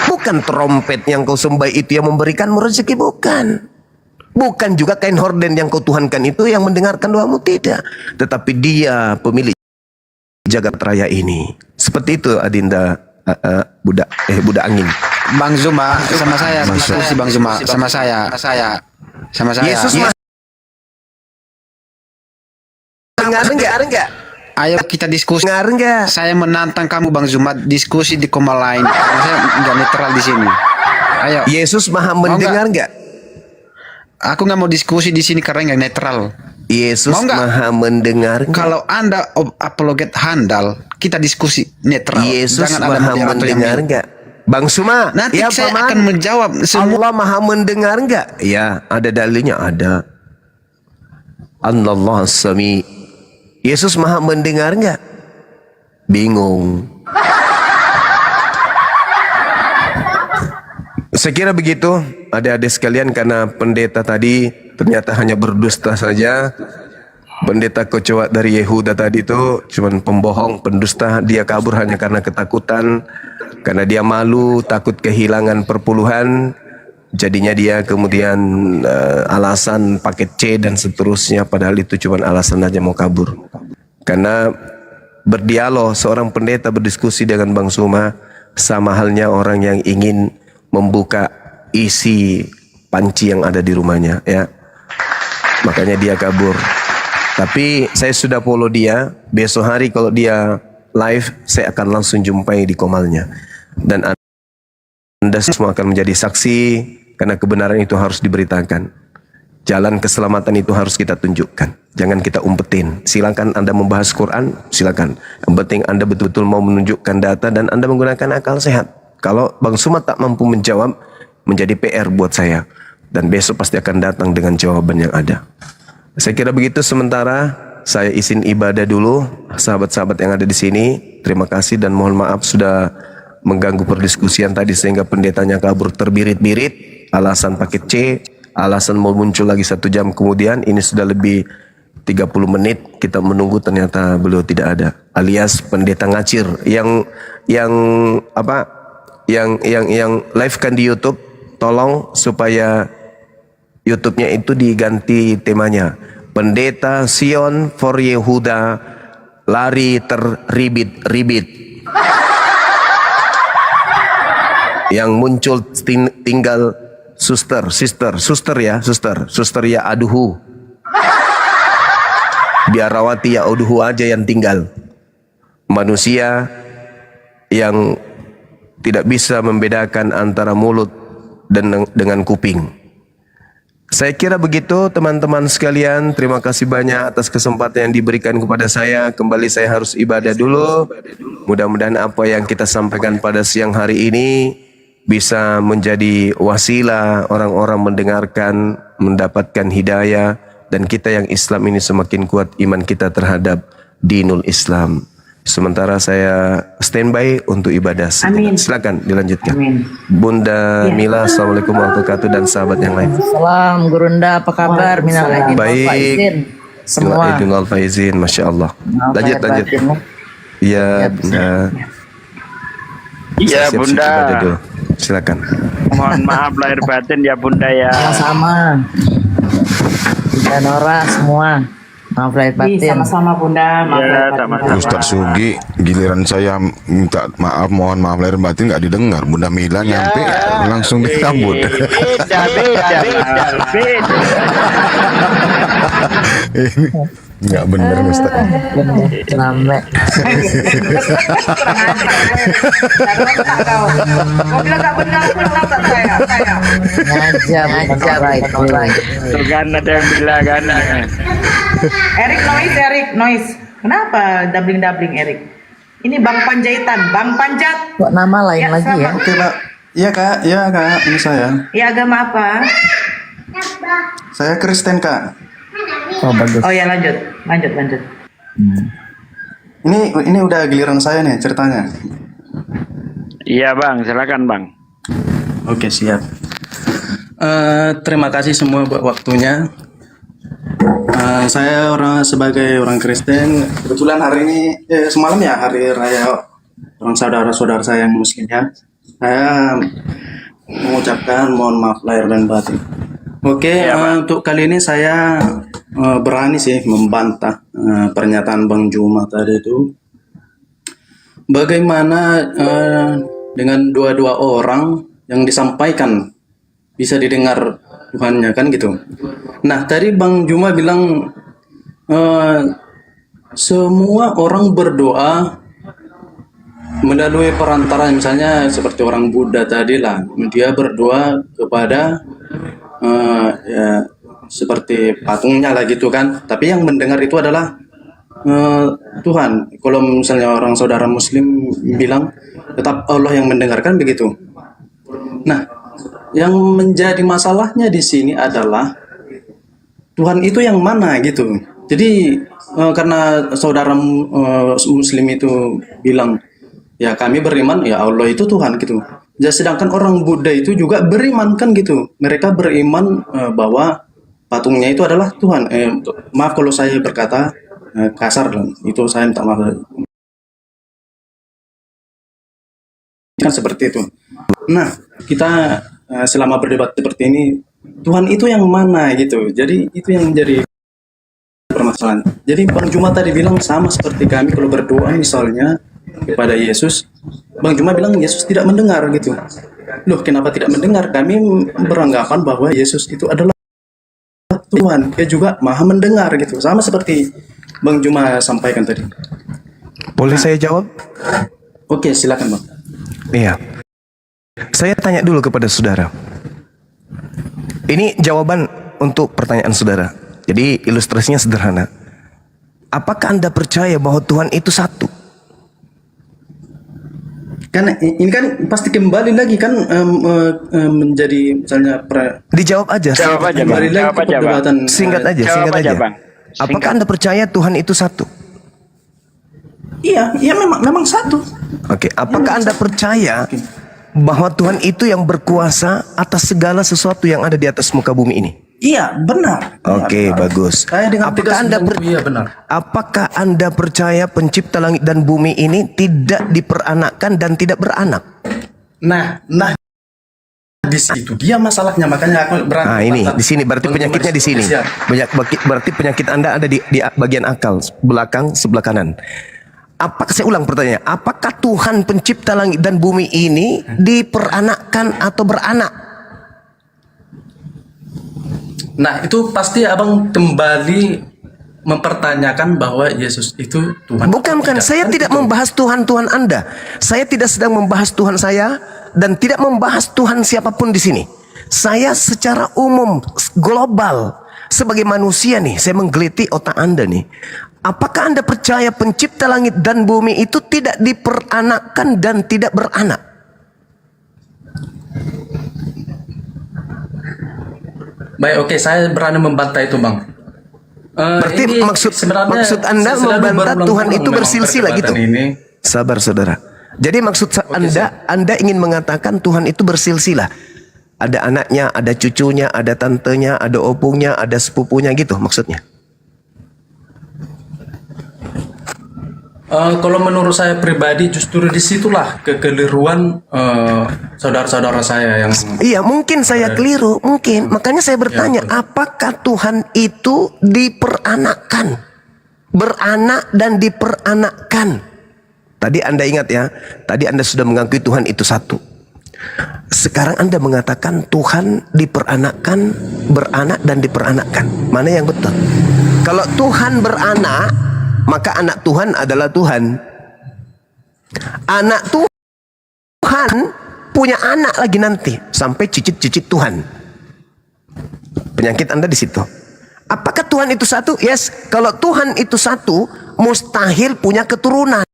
Bukan trompet yang kau sembah itu yang memberikanmu rezeki, bukan. Bukan juga kain horden yang kau tuhankan itu yang mendengarkan doamu, tidak. Tetapi Dia pemilik jagat raya ini. Seperti itu Adinda budak angin. Bang Zuma sama saya diskusi, Bang Zuma sama saya. Yesus dengar enggak? Ayo kita diskusi. Dengar enggak? Saya menantang kamu Bang Zuma diskusi di koma lain. Karena saya nggak netral di sini. Ayo. Yesus Maha mendengar enggak? Aku nggak mau diskusi di sini karena nggak netral. Yesus Maha mendengar. Kalau Anda apologet handal, kita diskusi netral. Yesus Jangan Maha mendengar enggak? Bang Suma, nanti ya, saya Paman, akan menjawab semua. Allah Maha mendengar enggak? Ya, ada dalilnya, ada. Allah Sami. Yesus Maha mendengar enggak? Bingung. Saya kira begitu, adik-adik sekalian, karena pendeta tadi ternyata hanya berdusta saja. Pendeta kecoa dari Yehuda tadi itu cuman pembohong, pendusta. Dia kabur hanya karena ketakutan, karena dia malu, takut kehilangan perpuluhan. Jadinya dia kemudian alasan paket C dan seterusnya, padahal itu cuma alasan aja mau kabur. Karena berdialog, seorang pendeta berdiskusi dengan Bang Suma sama halnya orang yang ingin membuka isi panci yang ada di rumahnya, ya. Makanya dia kabur. Tapi saya sudah follow dia. Besok hari kalau dia live, saya akan langsung jumpai di komalnya. Dan Anda semua akan menjadi saksi, karena kebenaran itu harus diberitakan. Jalan keselamatan itu harus kita tunjukkan. Jangan kita umpetin. Silakan Anda membahas Quran, silakan. Yang penting Anda betul-betul mau menunjukkan data dan Anda menggunakan akal sehat. Kalau Bang Suma tak mampu menjawab, menjadi PR buat saya. Dan besok pasti akan datang dengan jawaban yang ada. Saya kira begitu sementara. Saya izin ibadah dulu. Sahabat-sahabat yang ada di sini, terima kasih dan mohon maaf sudah mengganggu perdiskusian tadi sehingga pendetanya kabur terbirit-birit. Alasan paket C, alasan mau muncul lagi 1 jam kemudian. Ini sudah lebih 30 menit kita menunggu, ternyata beliau tidak ada. Alias pendeta ngacir yang live kan di YouTube, tolong supaya YouTube-nya itu diganti temanya. Pendeta Sion for Yehuda lari terribit-ribit. Yang muncul tinggal suster ya aduhu. Biarawati ya aduhu aja yang tinggal. Manusia yang tidak bisa membedakan antara mulut dan dengan kuping. Saya kira begitu teman-teman sekalian. Terima kasih banyak atas kesempatan yang diberikan kepada saya. Kembali saya harus ibadah dulu. Mudah-mudahan apa yang kita sampaikan pada siang hari ini bisa menjadi wasilah orang-orang mendengarkan, mendapatkan hidayah, dan kita yang Islam ini semakin kuat iman kita terhadap dinul Islam. Sementara saya standby untuk ibadah. Silakan dilanjutkan. Amin. Bunda Mila, assalamualaikum warahmatullahi wabarakatuh, dan sahabat yang lain. Salam Gurunda, apa kabar? Minal aidin wal faizin. Semua. Minal aidin wal faizin, masya Allah. Lanjut. Iya Bunda. Iya Siap-siap Bunda. ibadah dulu. Silakan. Mohon maaf lahir batin ya Bunda ya. Sama-sama. Bunda Nora semua. Maaf lahir batin. Sama-sama Bunda. Maaf lahir batin. Ustaz Sugi, giliran saya minta maaf, mohon maaf lahir batin nggak didengar. Bunda Mila nyampe langsung disambut. Beda. Ini nggak bener Ustaz. Sampai. Kau bilang nggak benar, aku saya. Ngajar. Tuh kan ada yang bilang kan. Erik noise. Kenapa dabling Erik? Ini Bang Panjaitan, Bang Panjat. Kok nama lain lagi ya? Oke, Pak. Iya, Kak. Ini saya. Ya agama apa? Saya Kristen, Kak. Oh bagus. Oh ya lanjut. Ini udah giliran saya nih ceritanya. Iya Bang, silakan Bang. Oke, siap. Terima kasih semua buat waktunya. Saya sebagai orang Kristen, kebetulan hari ini semalam ya hari raya orang saudara-saudara saya yang muslim ya. Saya mengucapkan mohon maaf lahir dan batin. Oke, untuk kali ini saya berani sih membantah pernyataan Bang Juma tadi itu. Bagaimana dengan dua-dua orang yang disampaikan bisa didengar Tuhannya kan gitu. Nah tadi Bang Juma bilang semua orang berdoa melalui perantara, misalnya seperti orang Buddha tadi lah, dia berdoa kepada ya, seperti patungnya lah gitu kan. Tapi yang mendengar itu adalah Tuhan. Kalau misalnya orang saudara Muslim bilang tetap Allah yang mendengarkan begitu. Nah, yang menjadi masalahnya di sini adalah Tuhan itu yang mana gitu. Jadi karena saudara Muslim itu bilang ya kami beriman ya Allah itu Tuhan gitu. Ya, sedangkan orang Buddha itu juga beriman kan gitu. Mereka beriman bahwa patungnya itu adalah Tuhan. Maaf kalau saya berkata kasar, itu saya minta maaf. Kan seperti itu. Nah, kita selama berdebat seperti ini, Tuhan itu yang mana gitu. Jadi itu yang menjadi permasalahan. Jadi Bang Juma tadi bilang sama seperti kami kalau berdoa misalnya kepada Yesus, Bang Juma bilang Yesus tidak mendengar gitu. Loh, kenapa tidak mendengar? Kami beranggapan bahwa Yesus itu adalah Tuhan, dia juga maha mendengar gitu. Sama seperti Bang Juma sampaikan tadi. Boleh saya jawab? Oke, silakan Bang. Iya. Saya tanya dulu kepada saudara. Ini jawaban untuk pertanyaan saudara. Jadi ilustrasinya sederhana. Apakah Anda percaya bahwa Tuhan itu satu? Kan ini kan pasti kembali lagi kan menjadi misalnya dijawab aja. Jawab aja, kembali lagi ke perdebatan. Singkat aja. Bang. Apakah Anda percaya Tuhan itu satu? Iya, memang satu. Oke, apakah Anda percaya bahwa Tuhan itu yang berkuasa atas segala sesuatu yang ada di atas muka bumi ini? Iya, benar. Oke, bagus. Apakah Anda percaya pencipta langit dan bumi ini tidak diperanakkan dan tidak beranak? Nah di situ dia masalahnya, makanya aku berani. Nah ini di sini berarti penyakitnya di sini. Berarti penyakit Anda ada di bagian akal belakang sebelah kanan. Apakah, saya ulang pertanyaannya, apakah Tuhan pencipta langit dan bumi ini diperanakkan atau beranak? Nah itu pasti abang kembali mempertanyakan bahwa Yesus itu Tuhan. Bukan, saya tidak membahas Tuhan Anda. Saya tidak sedang membahas Tuhan saya dan tidak membahas Tuhan siapapun di sini. Saya secara umum, global, sebagai manusia nih, saya menggeliti otak Anda nih. Apakah Anda percaya pencipta langit dan bumi itu tidak diperanakkan dan tidak beranak? Baik, oke, saya berani membantah itu, Bang. Berarti maksud Anda membantah Tuhan itu bersilsilah gitu? Sabar saudara. Jadi maksud Anda ingin mengatakan Tuhan itu bersilsilah. Ada anaknya, ada cucunya, ada tantenya, ada opungnya, ada sepupunya gitu maksudnya. Kalau menurut saya pribadi justru disitulah kekeliruan saudara-saudara saya yang. Iya, mungkin saya keliru, mungkin. Makanya saya bertanya, apakah Tuhan itu diperanakkan, beranak dan diperanakkan? Tadi Anda ingat ya, tadi Anda sudah mengakui Tuhan itu satu. Sekarang Anda mengatakan Tuhan diperanakkan, beranak dan diperanakkan. Mana yang betul? Kalau Tuhan beranak, maka anak Tuhan adalah Tuhan. Anak Tuhan punya anak lagi nanti sampai cicit-cicit Tuhan. Penyakit Anda di situ. Apakah Tuhan itu satu? Yes. Kalau Tuhan itu satu, mustahil punya keturunan.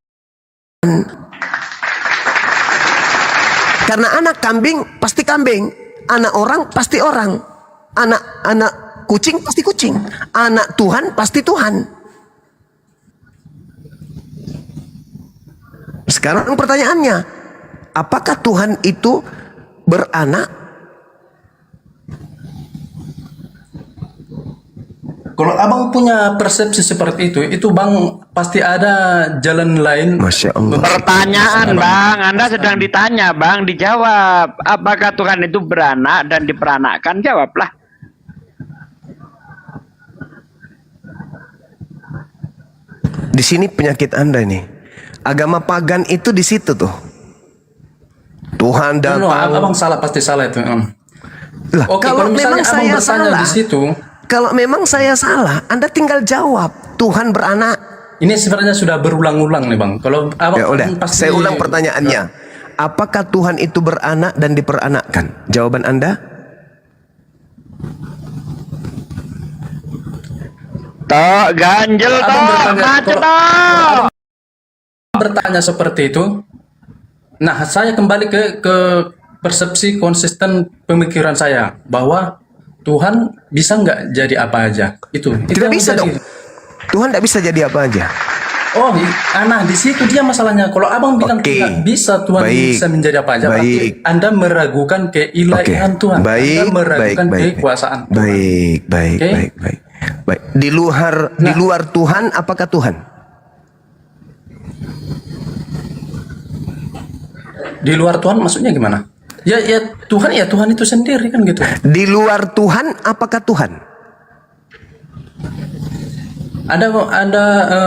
Karena anak kambing pasti kambing, anak orang pasti orang, anak kucing pasti kucing, anak Tuhan pasti Tuhan. Sekarang pertanyaannya, apakah Tuhan itu beranak? Kalau abang punya persepsi seperti itu bang pasti ada jalan lain. Masya Allah. Pertanyaan bang, Anda sedang ditanya bang, dijawab. Apakah Tuhan itu beranak dan diperanakkan? Jawablah. Di sini penyakit Anda nih. Agama pagan itu di situ tuh. Tuhan datang. Abang salah, pasti salah itu. Lah, Oke, kalau memang saya salah, di situ, kalau memang saya salah, Anda tinggal jawab Tuhan beranak. Ini sebenarnya sudah berulang-ulang nih bang. Kalau abang Ya udah, pasti, saya ulang pertanyaannya. Apakah Tuhan itu beranak dan diperanakkan? Jawaban Anda? Tok, ganjel tok, macet tok. Bertanya seperti itu. Nah, saya kembali ke persepsi konsisten pemikiran saya bahwa Tuhan bisa nggak jadi apa aja? Itu Tidak bisa dong. Tuhan tidak bisa jadi apa aja. Oh, nah di situ dia masalahnya. Kalau abang bilang tidak bisa Tuhan bisa menjadi apa aja, berarti Anda meragukan keilahian Tuhan. Anda meragukan kekuasaan Tuhan. Baik. Di luar Tuhan, apakah Tuhan? Di luar Tuhan maksudnya gimana? Ya Tuhan itu sendiri kan gitu. Di luar Tuhan, apakah Tuhan? Ada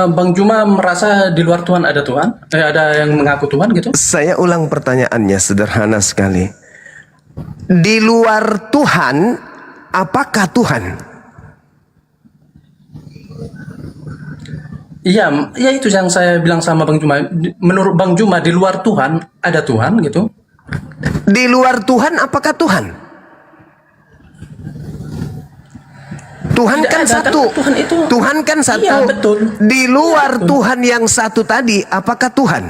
Bang Juma merasa di luar Tuhan ada Tuhan? Ada yang mengaku Tuhan gitu? Saya ulang pertanyaannya, sederhana sekali. Di luar Tuhan, apakah Tuhan? Iya, itu yang saya bilang sama Bang Juma. Menurut Bang Juma di luar Tuhan ada Tuhan gitu? Di luar Tuhan, apakah Tuhan? Tuhan kan satu. Tuhan kan satu. Iya, betul. Di luar Tuhan yang satu tadi, apakah Tuhan?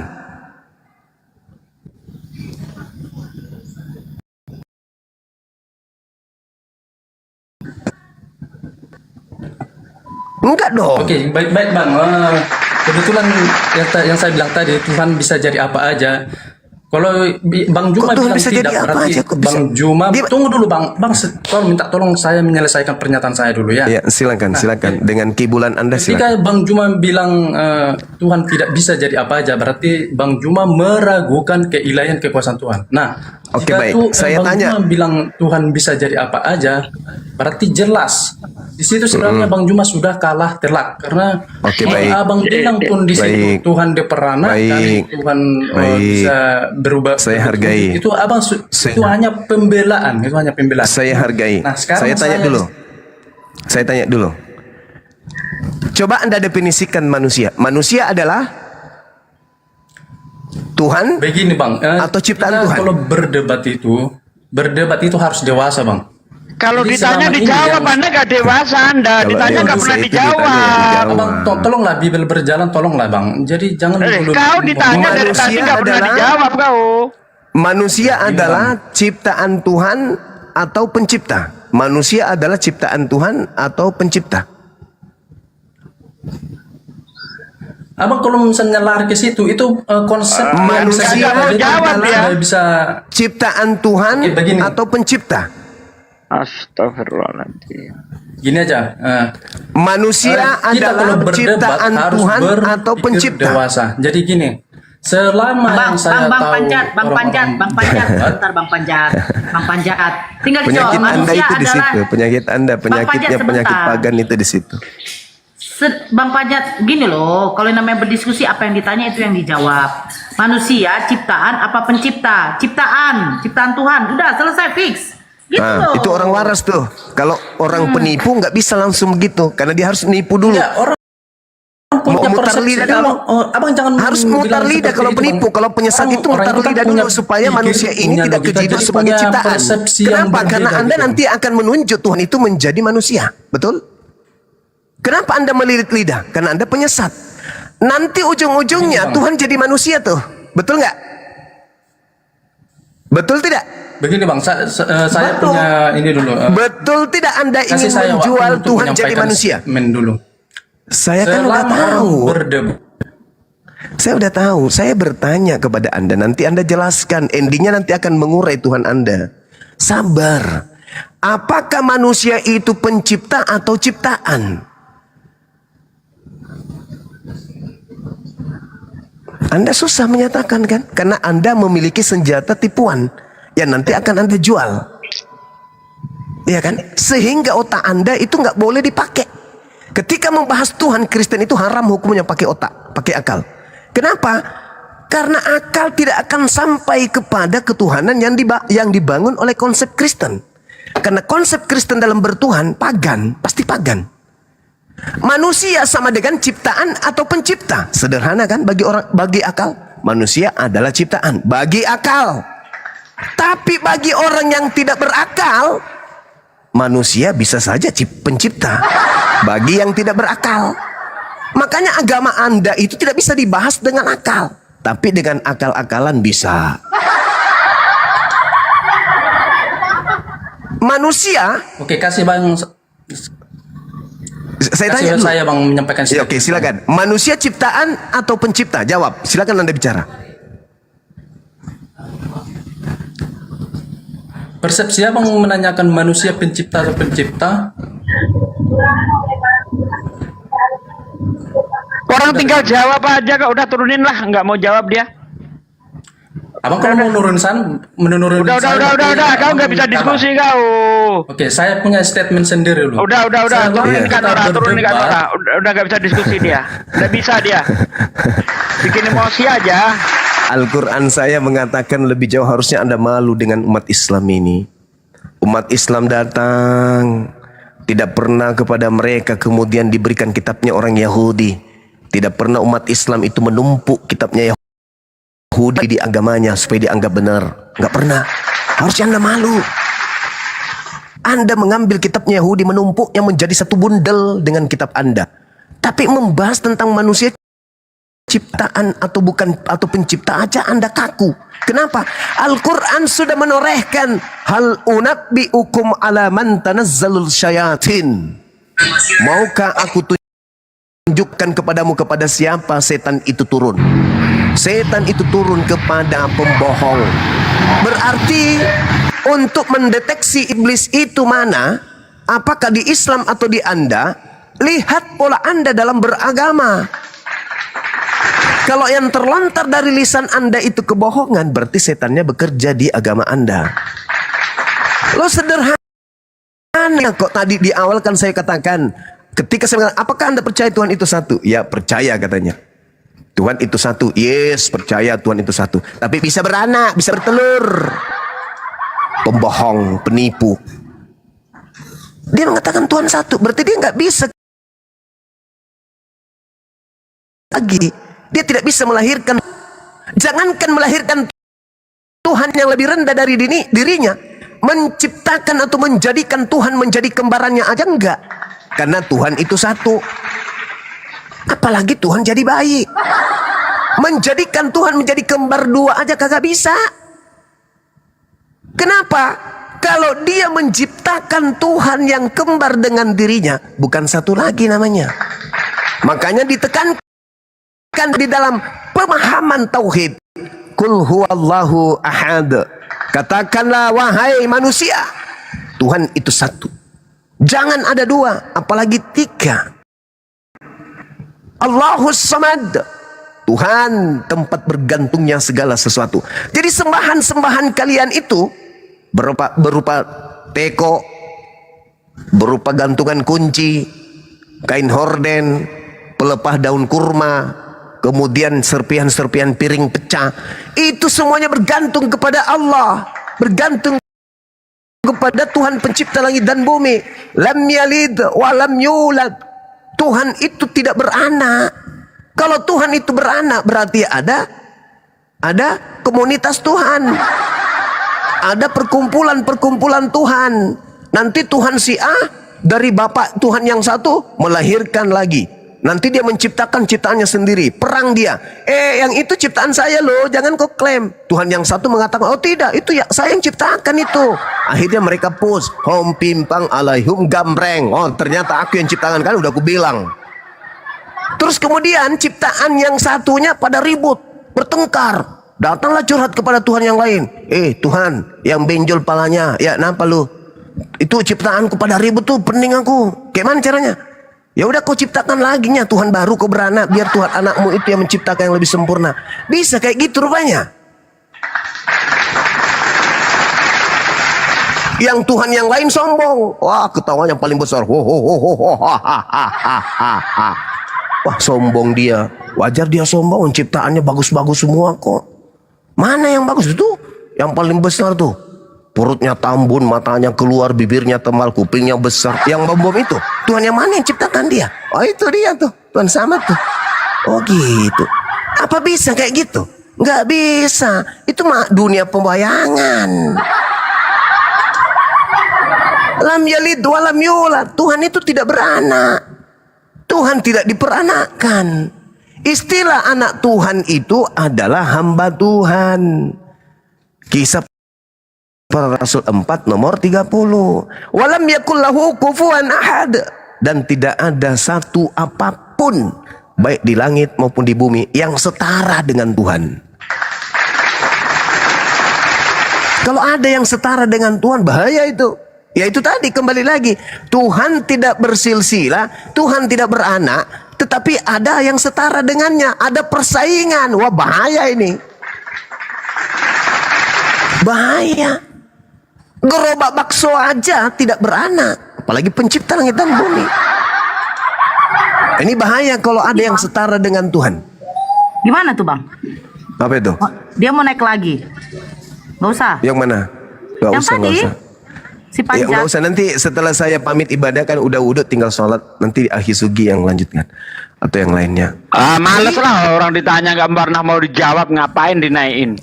Enggak dong. Oke, baik Bang. Kebetulan yang saya bilang tadi Tuhan bisa jadi apa aja. Kalau Bang Juma bilang bisa tidak, jadi apa berarti aja? Bang Juma, tunggu dulu Bang. Minta tolong saya menyelesaikan pernyataan saya dulu ya. Ya, silakan. Dengan kibulan Anda silakan. Ketika Bang Juma bilang Tuhan tidak bisa jadi apa aja, berarti Bang Juma meragukan keilahian kekuasaan Tuhan. Nah, Oke, Jika baik. tuh, Saya Bang tanya. Juma bilang Tuhan bisa jadi apa aja, berarti jelas. Di situ sebenarnya Bang Juma sudah kalah telak karena Oke, kalau baik. Abang bilang pun di situ Baik. Tuhan diperanakan, Baik. Tuhan Baik. bisa berubah. Saya hargai. Itu Abang itu hanya pembelaan, itu hanya pembelaan. Saya hargai. Nah, sekarang Saya tanya dulu. Saya tanya dulu. Coba Anda definisikan manusia. Manusia adalah Tuhan begini Bang, atau ciptaan kita Tuhan? kalau berdebat itu harus dewasa Bang. Kalau Jadi ditanya selama ini dijawab, yang- Anda nggak dewasa, Anda Kalau ditanya nggak manusia pernah itu ditanya, dijawab. Abang, tolonglah Bibel berjalan, tolonglah Bang. Jadi jangan dulu. Kau ditanya dari tadi nggak pernah dijawab kau. Manusia adalah ciptaan Tuhan atau pencipta? Manusia adalah ciptaan Tuhan atau pencipta? Abang kalau misalnya lari ke situ, itu konsep yang Manusia bisa kita jadi adalah bisa ciptaan Tuhan atau pencipta? Astagfirullahaladzim. Gini aja. Manusia kita adalah kalau berdebat ciptaan harus Tuhan berpikir atau pencipta? Dewasa. Jadi gini, selama yang saya tahu Panjat, Bang Panjat, bentar Bang Panjat. Tinggal dijawab. Penyakit Anda Manusia itu di adalah situ, penyakit Anda, penyakitnya sebentar. penyakit pagan itu di situ. Bang Panjat, gini loh, kalau yang namanya berdiskusi apa yang ditanya itu yang dijawab. Manusia, ciptaan, apa pencipta? Ciptaan Tuhan. Udah selesai fix. Gitu Nah, loh. itu orang waras tuh. Kalau orang penipu nggak bisa langsung begitu, karena dia harus nipu dulu. Ya, orang Mau punya mutar persepsi lidah kalau- dulu. Abang jangan Harus bilang mutar lidah seperti kalau itu, penipu. Bang. Kalau penyesat itu Orang mutar itu kan lidah punya dulu supaya pikir, manusia ini punya tidak logika, kejiduk jadi sebagai punya ciptaan. persepsi yang Kenapa? berbeda Karena Anda gitu. nanti akan menunjuk Tuhan itu menjadi manusia. Betul? Kenapa Anda melilit lidah? Karena Anda penyesat. Nanti ujung-ujungnya Tuhan jadi manusia tuh. Betul nggak? Betul tidak? Begini Bang, saya punya ini dulu. Betul tidak Anda kasih ingin saya waktu menjual untuk Tuhan jadi menyampaikan manusia? statement dulu. Saya kan udah Selama orang tahu. berdebat, Saya udah tahu. Saya bertanya kepada Anda. Nanti Anda jelaskan. Endingnya nanti akan mengurai Tuhan Anda. Sabar. Apakah manusia itu pencipta atau ciptaan? Anda susah menyatakan kan? Karena Anda memiliki senjata tipuan yang nanti akan Anda jual. Ya kan? Sehingga otak Anda itu nggak boleh dipakai. Ketika membahas Tuhan, Kristen itu haram hukumnya pakai otak, pakai akal. Kenapa? Karena akal tidak akan sampai kepada ketuhanan yang dibangun oleh konsep Kristen. Karena konsep Kristen dalam bertuhan pagan, pasti pagan. Manusia sama dengan ciptaan atau pencipta. Sederhana kan bagi akal? Manusia adalah ciptaan bagi akal. Tapi bagi orang yang tidak berakal, manusia bisa saja pencipta bagi yang tidak berakal. Makanya agama Anda itu tidak bisa dibahas dengan akal, tapi dengan akal-akalan bisa. Manusia. oke kasih Bang. Saya Kasih tanya dulu. saya Bang menyampaikan Ya, oke, silakan. Manusia ciptaan atau pencipta? Jawab. Silakan Anda bicara. Persepsi Abang menanyakan manusia pencipta atau pencipta? Orang tinggal jawab aja, kok udah turunin lah, nggak mau jawab dia. Abang kalau mau udah, Kau nggak bisa diskusi kau. Oke, saya punya statement sendiri dulu. Udah, Saya turunin kita turunin berdebat. Nora. Udah nggak bisa diskusi dia. Nggak bisa dia. Bikin emosi aja. Al-Quran saya mengatakan lebih jauh harusnya Anda malu dengan umat Islam ini. Umat Islam datang, tidak pernah kepada mereka kemudian diberikan kitabnya orang Yahudi. Tidak pernah umat Islam itu menumpuk kitabnya Yahudi di agamanya supaya dianggap benar. Nggak pernah. Harusnya Anda malu. Anda mengambil kitabnya Yahudi, menumpuknya menjadi satu bundel dengan kitab Anda. Tapi membahas tentang manusia ciptaan atau bukan atau pencipta aja Anda kaku. Kenapa? Al-Quran sudah menorehkan hal unabbiukum ala man tanazzalul syayatin. Maukah aku tunjukkan kepadamu kepada siapa setan itu turun? Setan itu turun kepada pembohong. Berarti untuk mendeteksi iblis itu mana, apakah di Islam atau di Anda, lihat pola Anda dalam beragama. Kalau yang terlontar dari lisan Anda itu kebohongan, berarti setannya bekerja di agama Anda. Lo sederhana kok. Tadi di awal kan saya katakan, ketika saya mengatakan, apakah Anda percaya Tuhan itu satu? Ya, percaya katanya. Tuhan itu satu. Yes, percaya Tuhan itu satu. Tapi bisa beranak, bisa bertelur. Pembohong, penipu. Dia mengatakan Tuhan satu, berarti dia nggak bisa lagi. Dia tidak bisa melahirkan. Jangankan melahirkan Tuhan yang lebih rendah dari dirinya, menciptakan atau menjadikan Tuhan menjadi kembarannya aja enggak. Karena Tuhan itu satu. Apalagi Tuhan jadi bayi. Menjadikan Tuhan menjadi kembar dua aja kagak bisa. Kenapa? Kalau dia menciptakan Tuhan yang kembar dengan dirinya, bukan satu lagi namanya. Makanya ditekankan di dalam pemahaman tauhid, Qul huwallahu ahad. Katakanlah wahai manusia, Tuhan itu satu. Jangan ada dua, apalagi tiga. Allahus samad. Tuhan tempat bergantungnya segala sesuatu. Jadi sembahan-sembahan kalian itu berupa teko, berupa gantungan kunci, kain horden, pelepah daun kurma, kemudian serpihan-serpihan piring pecah. Itu semuanya bergantung kepada Allah, bergantung kepada Tuhan pencipta langit dan bumi. Lam yalid wa lam yulad. Tuhan itu tidak beranak. Kalau Tuhan itu beranak, berarti ada komunitas Tuhan. Ada perkumpulan-perkumpulan Tuhan. Nanti Tuhan si A dari Bapak Tuhan yang satu melahirkan lagi. Nanti dia menciptakan ciptaannya sendiri. Perang dia. Yang itu ciptaan saya loh, jangan kau klaim. Tuhan yang satu mengatakan, oh tidak, itu ya saya yang ciptakan itu. Akhirnya mereka push. Hom pimpang alaihum gambreng. Oh ternyata aku yang ciptakan, kan udah aku bilang. Terus kemudian ciptaan yang satunya pada ribut, bertengkar. Datanglah curhat kepada Tuhan yang lain. Tuhan yang benjol palanya, ya kenapa lu? Itu ciptaanku pada ribut tuh, pening aku. Kayak mana caranya? Ya udah kau ciptakan lagi nya Tuhan baru, kau beranak, biar Tuhan anakmu itu yang menciptakan yang lebih sempurna. Bisa kayak gitu rupanya. Yang Tuhan yang lain sombong. Wah, ketawanya paling besar. Wah, sombong dia. Wajar dia sombong, ciptaannya bagus-bagus semua kok. Mana yang bagus itu? Yang paling besar tuh. Perutnya tambun, matanya keluar, bibirnya tebal, kupingnya besar. Yang bom itu, Tuhan yang mana yang ciptakan dia? Oh itu dia tuh, Tuhan sama tuh. Oh gitu. Apa bisa kayak gitu? Nggak bisa. Itu mah dunia pembayangan. Lam yalid wa lam yulad. Tuhan itu tidak beranak. Tuhan tidak diperanakkan. Istilah anak Tuhan itu adalah hamba Tuhan. Kisah para Rasul 4 nomor 30. Walam yakul lahu kufuwan ahad. Dan tidak ada satu apapun, baik di langit maupun di bumi, yang setara dengan Tuhan. Kalau ada yang setara dengan Tuhan, bahaya itu. Ya itu tadi, kembali lagi, Tuhan tidak bersilsilah, Tuhan tidak beranak, tetapi ada yang setara dengannya, ada persaingan. Wah bahaya ini, bahaya. Gerobak bakso aja tidak beranak, apalagi pencipta langit dan bumi. Ini bahaya kalau ada yang setara dengan Tuhan. Gimana tuh bang? Apa itu? Dia mau naik lagi, nggak usah. Yang mana? Nggak Yang usah, tadi? nggak usah. Si Ya, nggak usah, nanti setelah saya pamit ibadah kan udah wudhu tinggal sholat, nanti Akhi Sugi yang lanjutkan atau yang lainnya. Males lah orang ditanya nggak pernah mau dijawab, ngapain dinaikin.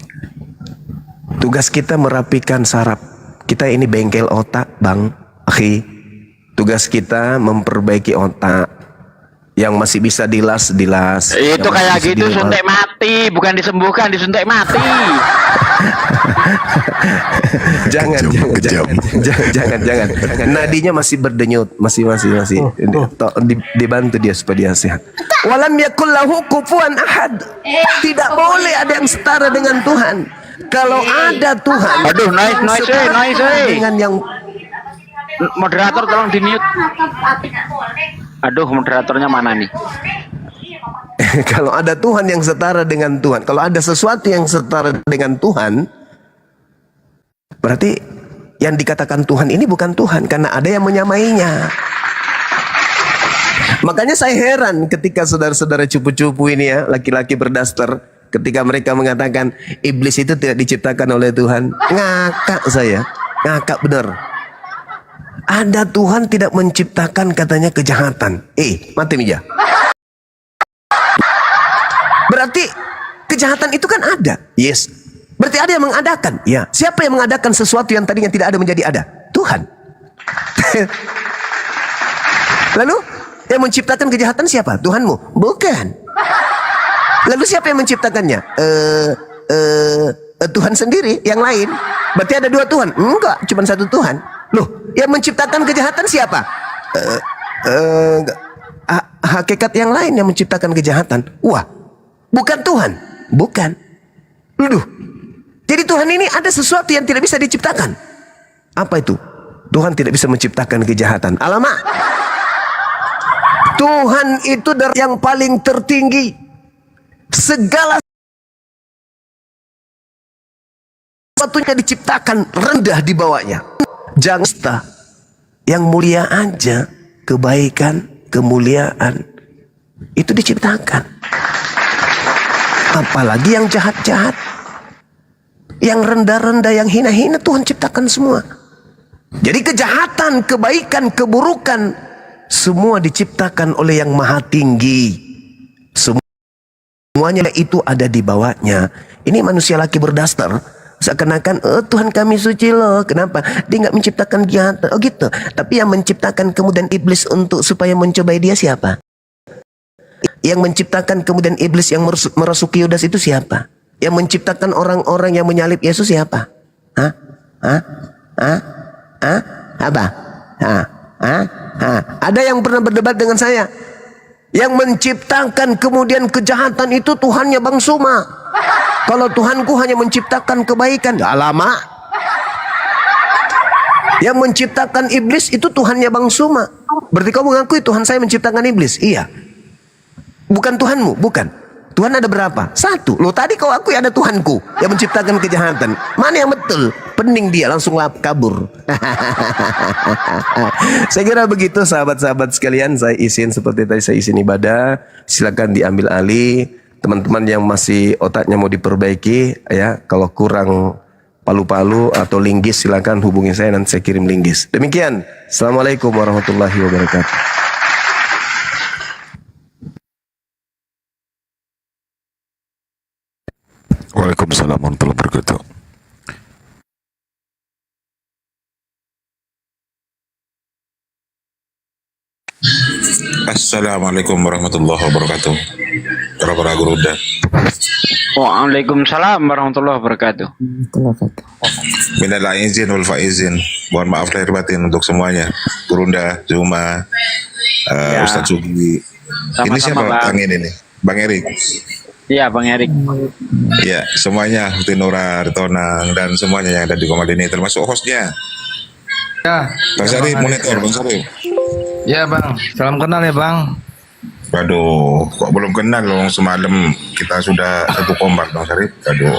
Tugas kita merapikan saraf. Kita ini bengkel otak, Bang Akhi. Tugas kita memperbaiki otak. Yang masih bisa dilas. Itu kayak gitu, suntik mati, bukan disembuhkan, disuntik mati. Jangan. Nadinya masih berdenyut, masih. Dibantu dia supaya dia sehat. Walam yakul lahu kufuwan ahad. Tidak boleh ada yang setara dengan Tuhan. Kalau ada Tuhan, aduh, noise. dengan yang moderator tolong di mute. Aduh, moderatornya mana nih? Kalau ada Tuhan yang setara dengan Tuhan, kalau ada sesuatu yang setara dengan Tuhan, berarti yang dikatakan Tuhan ini bukan Tuhan, karena ada yang menyamainya. Makanya saya heran ketika saudara-saudara cupu-cupu ini ya, laki-laki berdaster, ketika mereka mengatakan iblis itu tidak diciptakan oleh Tuhan. Ngakak saya, ngakak benar. Ada Tuhan tidak menciptakan katanya kejahatan. Mati Mija. Berarti kejahatan itu kan ada. Yes. Berarti ada yang mengadakan. Ya. Siapa yang mengadakan sesuatu yang tadinya tidak ada menjadi ada? Tuhan. Lalu yang menciptakan kejahatan siapa? Tuhanmu? Bukan. Lalu siapa yang menciptakannya? Tuhan sendiri, yang lain. Berarti ada dua Tuhan? Enggak, cuma satu Tuhan. Loh, yang menciptakan kejahatan siapa? Hakikat yang lain yang menciptakan kejahatan. Wah, bukan Tuhan. Bukan. Loh, jadi Tuhan ini ada sesuatu yang tidak bisa diciptakan. Apa itu? Tuhan tidak bisa menciptakan kejahatan. Alamak. Tuhan itu yang paling tertinggi. Segala sesuatunya diciptakan rendah di bawahnya. Jangan yang mulia aja, kebaikan, kemuliaan itu diciptakan. Apalagi yang jahat-jahat, yang rendah-rendah, yang hina-hina, Tuhan ciptakan semua. Jadi kejahatan, kebaikan, keburukan semua diciptakan oleh yang maha tinggi. Semuanya itu ada di bawahnya. Ini manusia laki berdaster, seakan-akan Tuhan kami suci loh. Kenapa? Dia nggak menciptakan kejahatan. Oh gitu. Tapi yang menciptakan kemudian iblis untuk supaya mencobai dia siapa? Yang menciptakan kemudian iblis yang merasuki Yudas itu siapa? Yang menciptakan orang-orang yang menyalib Yesus siapa? Apa? Ada yang pernah berdebat dengan saya? Yang menciptakan kemudian kejahatan itu Tuhannya Bang Suma. Kalau Tuhanku hanya menciptakan kebaikan, alamak. Yang menciptakan iblis itu Tuhannya Bang Suma. Berarti kamu mengakui Tuhan saya menciptakan iblis? Iya. Bukan Tuhanmu? Bukan. Tuhan ada berapa? Satu. Loh tadi kau akui ada Tuhanku yang menciptakan kejahatan. Mana yang betul? Pening dia langsung kabur. Saya kira begitu sahabat-sahabat sekalian. Saya izin seperti tadi saya izin ibadah. Silakan diambil alih. Teman-teman yang masih otaknya mau diperbaiki, ya kalau kurang palu-palu atau linggis silakan hubungi saya nanti saya kirim linggis. Demikian. Assalamualaikum warahmatullahi wabarakatuh. Waalaikumsalam warahmatullahi wabarakatuh. Assalamualaikum warahmatullahi wabarakatuh. Para Guruda. Waalaikumsalam warahmatullahi wabarakatuh. Minal aizin wal faizin. Mohon maaf lahir batin untuk semuanya. Gurunda, Zuma, Ustadz Sugi. Ini siapa Bang ini nih? Bang Erik. Iya, Bang Erik. Ya, semuanya, Tinora, Ritonang, dan semuanya yang ada di Komal ini, termasuk hostnya. Ya, Bang Sarif, monitor, Bang Sarif. Ya Bang, salam kenal ya Bang. Waduh, kok belum kenal loh, semalam kita sudah satu kompak Bang Sarif. Waduh.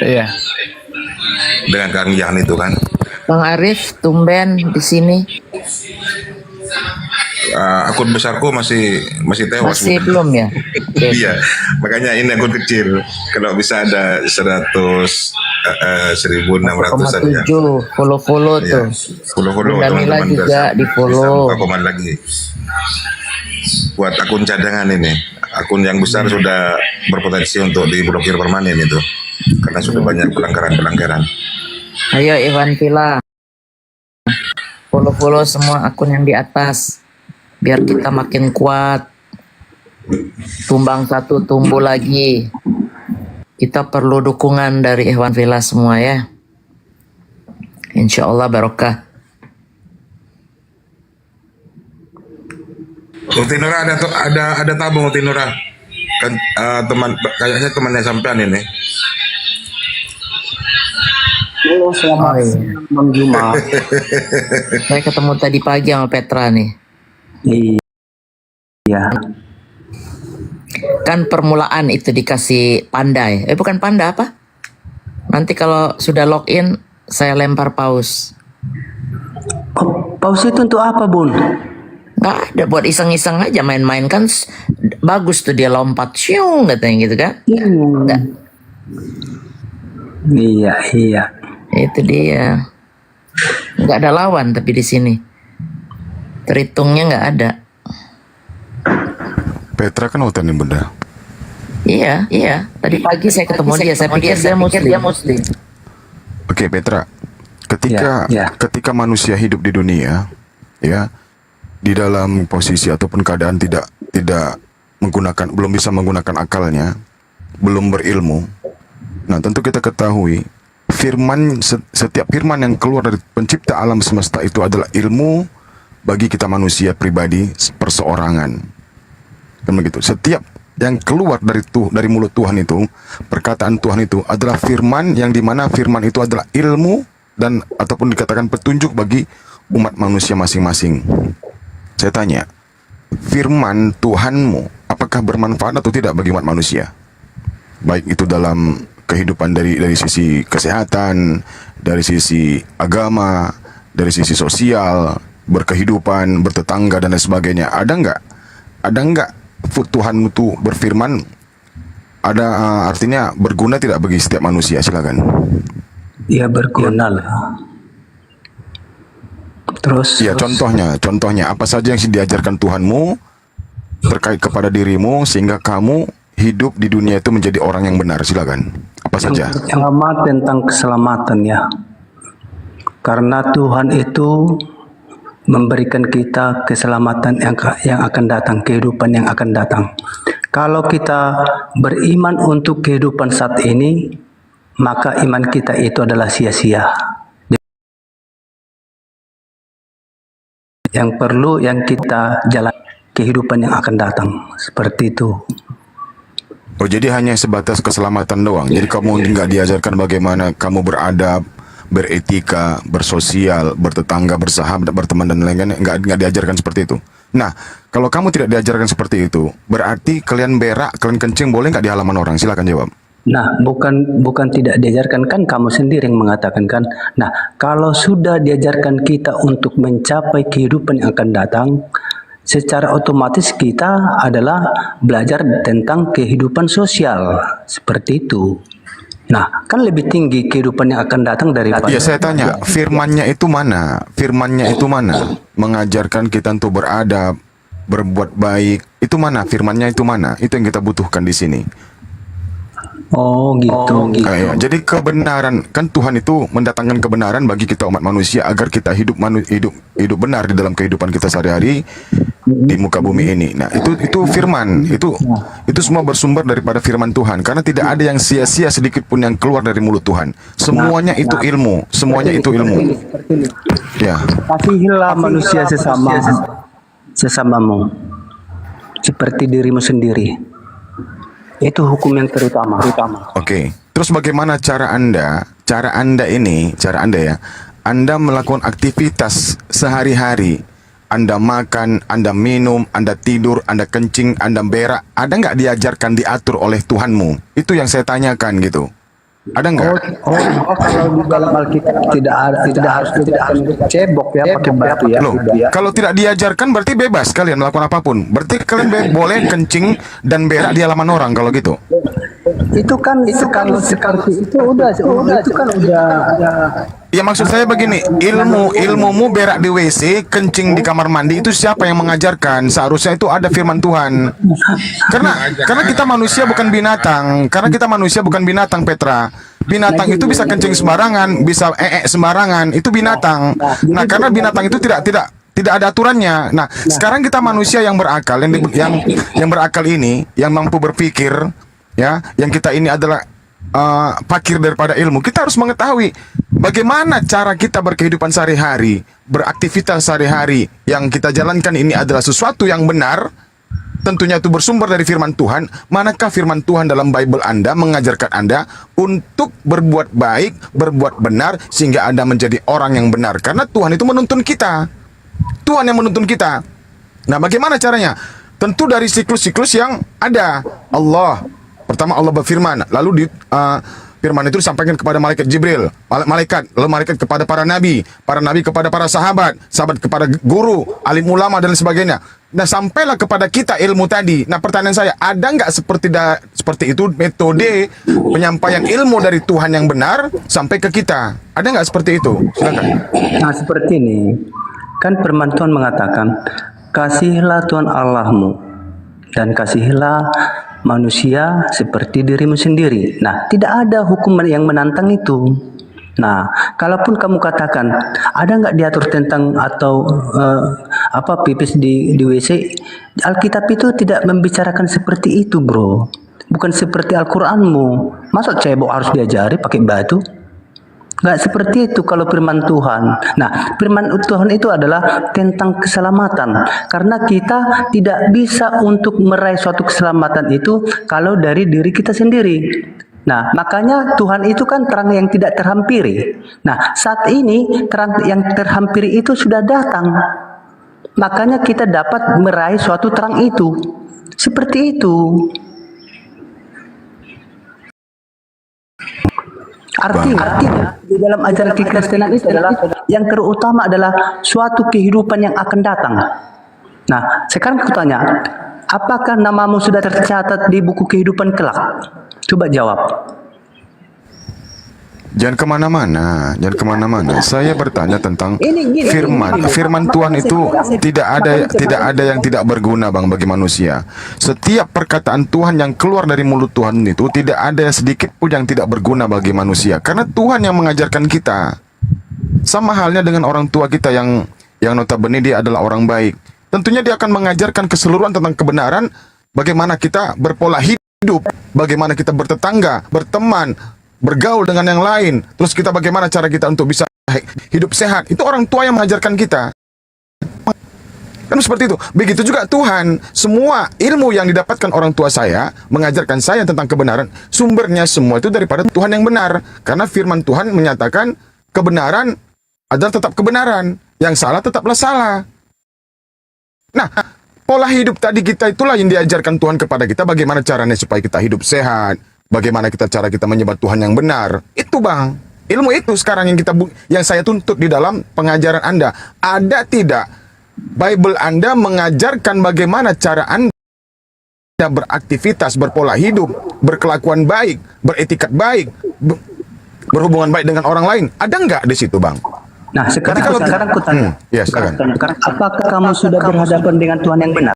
Iya. Dengan Kang Yan itu kan. Bang Arif, tumben di sini. Akun besarku masih tewas. Masih belum ya? Iya, makanya ini akun kecil. Kalau bisa ada 1.600 aja. Follow tuh. Follow Bunda Mila teman-teman juga di follow. Komen lagi. Buat akun cadangan ini, akun yang besar sudah berpotensi untuk diblokir permanen itu, karena sudah banyak pelanggaran. Ayo Iwan Villa, follow semua akun yang di atas, biar kita makin kuat. Tumbang satu tumbuh lagi. Kita perlu dukungan dari Iwan Villa semua ya. Insya Allah barokah. Utinora ada tabung Utinora kan, kayaknya temannya sampean ini. Halo, selamat malam Jumat. Saya ketemu tadi pagi sama Petra nih. Iya. Kan permulaan itu dikasih pandai. Bukan panda apa? Nanti kalau sudah login, saya lempar paus. Paus itu untuk apa, Bun? Nggak ada, buat iseng-iseng aja main-main kan bagus tuh dia lompat, syung katanya gitu kan? Nggak. Iya. Itu dia. Nggak ada lawan tapi di sini. Terhitungnya nggak ada. Petra kan hutan Bunda. Iya. Tadi pagi saya ketemu dia, saya pikir dia muslim. Oke, Petra. Ketika manusia hidup di dunia, ya, di dalam posisi ataupun keadaan belum bisa menggunakan akalnya, belum berilmu. Nah, tentu kita ketahui setiap firman yang keluar dari pencipta alam semesta itu adalah ilmu bagi kita manusia pribadi perseorangan. Kan begitu. Setiap yang keluar dari mulut Tuhan itu, perkataan Tuhan itu adalah firman yang dimana firman itu adalah ilmu dan ataupun dikatakan petunjuk bagi umat manusia masing-masing. Saya tanya, firman Tuhanmu apakah bermanfaat atau tidak bagi umat manusia? Baik itu dalam kehidupan dari sisi kesehatan, dari sisi agama, dari sisi sosial, berkehidupan, bertetangga dan lain sebagainya. Ada enggak Tuhan itu berfirman artinya berguna tidak bagi setiap manusia? Silakan. Ya berguna lah. Terus contohnya apa saja yang diajarkan Tuhanmu terkait kepada dirimu sehingga kamu hidup di dunia itu menjadi orang yang benar? Silakan. Apa saja? Yang pertama tentang keselamatan ya. Karena Tuhan itu memberikan kita keselamatan yang akan datang, kehidupan yang akan datang. Kalau kita beriman untuk kehidupan saat ini, maka iman kita itu adalah sia-sia. Yang perlu yang kita jalan kehidupan yang akan datang, seperti itu. Oh, jadi hanya sebatas keselamatan doang. Jadi kamu nggak diajarkan bagaimana kamu beradab, beretika, bersosial, bertetangga, bersahabat, berteman dan lain-lain, nggak diajarkan seperti itu. Nah, kalau kamu tidak diajarkan seperti itu, berarti kalian berak, kalian kencing boleh nggak di halaman orang? Silakan jawab. Nah, bukan tidak diajarkan, kan kamu sendiri yang mengatakan kan. Nah, kalau sudah diajarkan kita untuk mencapai kehidupan yang akan datang, secara otomatis kita adalah belajar tentang kehidupan sosial, seperti itu. Nah, kan lebih tinggi kehidupan yang akan datang daripada... Iya, saya tanya, firmannya itu mana? Firmannya itu mana? Mengajarkan kita untuk beradab, berbuat baik, itu mana? Firmannya itu mana? Itu yang kita butuhkan di sini. Oh gitu. Ya. Jadi kebenaran, kan Tuhan itu mendatangkan kebenaran bagi kita umat manusia agar kita hidup benar di dalam kehidupan kita sehari-hari di muka bumi ini. Nah, itu firman, itu semua bersumber daripada firman Tuhan, karena tidak ada yang sia-sia sedikit pun yang keluar dari mulut Tuhan. Semuanya itu ilmu, semuanya itu ilmu. Ya. Kasihilah manusia sesamamu seperti dirimu sendiri. Itu hukum yang terutama. Oke. Terus bagaimana cara Anda ya, Anda melakukan aktivitas sehari-hari, Anda makan, Anda minum, Anda tidur, Anda kencing, Anda berak, ada nggak diajarkan, diatur oleh Tuhanmu? Itu yang saya tanyakan gitu. Ada nggak? Kalau di dalam Alkitab tidak harus cebok ya, pakai batu ya. Loh, kalau tidak diajarkan berarti bebas kalian melakukan apapun. Berarti kalian boleh kencing dan berak di halaman orang kalau gitu. Itu kan kalau seperti itu udah Ya, maksud saya begini, ilmumu berak di WC, kencing di kamar mandi, itu siapa yang mengajarkan? Seharusnya itu ada firman Tuhan. Karena kita manusia bukan binatang. Petra. Binatang itu bisa kencing sembarangan, bisa sembarangan, itu binatang. Nah, karena binatang itu tidak ada aturannya. Nah, sekarang kita manusia yang berakal, yang berakal ini, yang mampu berpikir, ya, yang kita ini adalah pakir daripada ilmu. Kita harus mengetahui bagaimana cara kita berkehidupan sehari-hari, beraktivitas sehari-hari. Yang kita jalankan ini adalah sesuatu yang benar. Tentunya itu bersumber dari firman Tuhan. Manakah firman Tuhan dalam Bible Anda mengajarkan Anda untuk berbuat baik, berbuat benar, sehingga Anda menjadi orang yang benar? Karena Tuhan itu menuntun kita. Tuhan yang menuntun kita. Nah, bagaimana caranya? tentu dari siklus-siklus yang ada. Allah, pertama Allah berfirman, lalu firman itu disampaikan kepada malaikat Jibril, malaikat, lalu malaikat kepada para nabi kepada para sahabat kepada guru, alim ulama dan sebagainya. Nah, sampailah kepada kita ilmu tadi. Nah, pertanyaan saya, ada nggak seperti itu metode penyampaian ilmu dari Tuhan yang benar sampai ke kita? Ada nggak seperti itu? Silakan. Nah, seperti ini. Kan firman Tuhan mengatakan, kasihilah Tuhan Allahmu dan kasihilah manusia seperti dirimu sendiri. Nah, tidak ada hukum yang menantang itu. Nah, kalaupun kamu katakan ada nggak diatur tentang atau pipis di WC, Alkitab itu tidak membicarakan seperti itu, bro. Bukan seperti Al-Quranmu. Masa cebok harus diajari pakai batu? Nggak seperti itu kalau firman Tuhan. Nah, firman Tuhan itu adalah tentang keselamatan. Karena kita tidak bisa untuk meraih suatu keselamatan itu kalau dari diri kita sendiri. Nah, makanya Tuhan itu kan terang yang tidak terhampiri. Nah, saat ini terang yang terhampiri itu sudah datang. Makanya kita dapat meraih suatu terang itu. Seperti itu. Artinya di dalam ajaran kekristenan itu adalah yang terutama adalah suatu kehidupan yang akan datang. Nah, sekarang aku tanya, apakah namamu sudah tercatat di buku kehidupan kelak? Coba jawab. Jangan kemana-mana, jangan kemana-mana. Saya bertanya tentang firman Tuhan itu tidak ada yang tidak berguna, Bang, bagi manusia. Setiap perkataan Tuhan yang keluar dari mulut Tuhan itu tidak ada sedikit pun yang tidak berguna bagi manusia, karena Tuhan yang mengajarkan kita. Sama halnya dengan orang tua kita yang notabene dia adalah orang baik. Tentunya dia akan mengajarkan keseluruhan tentang kebenaran, bagaimana kita berpola hidup, bagaimana kita bertetangga, berteman, bergaul dengan yang lain, terus kita bagaimana cara kita untuk bisa hidup sehat. Itu orang tua yang mengajarkan kita. Kan seperti itu. Begitu juga Tuhan. Semua ilmu yang didapatkan orang tua saya mengajarkan saya tentang kebenaran, sumbernya semua itu daripada Tuhan yang benar. Karena firman Tuhan menyatakan kebenaran adalah tetap kebenaran, yang salah tetaplah salah. Nah, pola hidup tadi kita itulah yang diajarkan Tuhan kepada kita, bagaimana caranya supaya kita hidup sehat, bagaimana cara kita menyembah Tuhan yang benar. Itu, Bang. Ilmu itu sekarang yang saya tuntut di dalam pengajaran Anda. Ada tidak Bible Anda mengajarkan bagaimana cara Anda beraktivitas, berpola hidup, berkelakuan baik, beretikat baik, berhubungan baik dengan orang lain? Ada nggak di situ, Bang? Nah, sekarang aku tanya. Ya, silakan. Apakah kamu sudah berhadapan dengan Tuhan yang benar?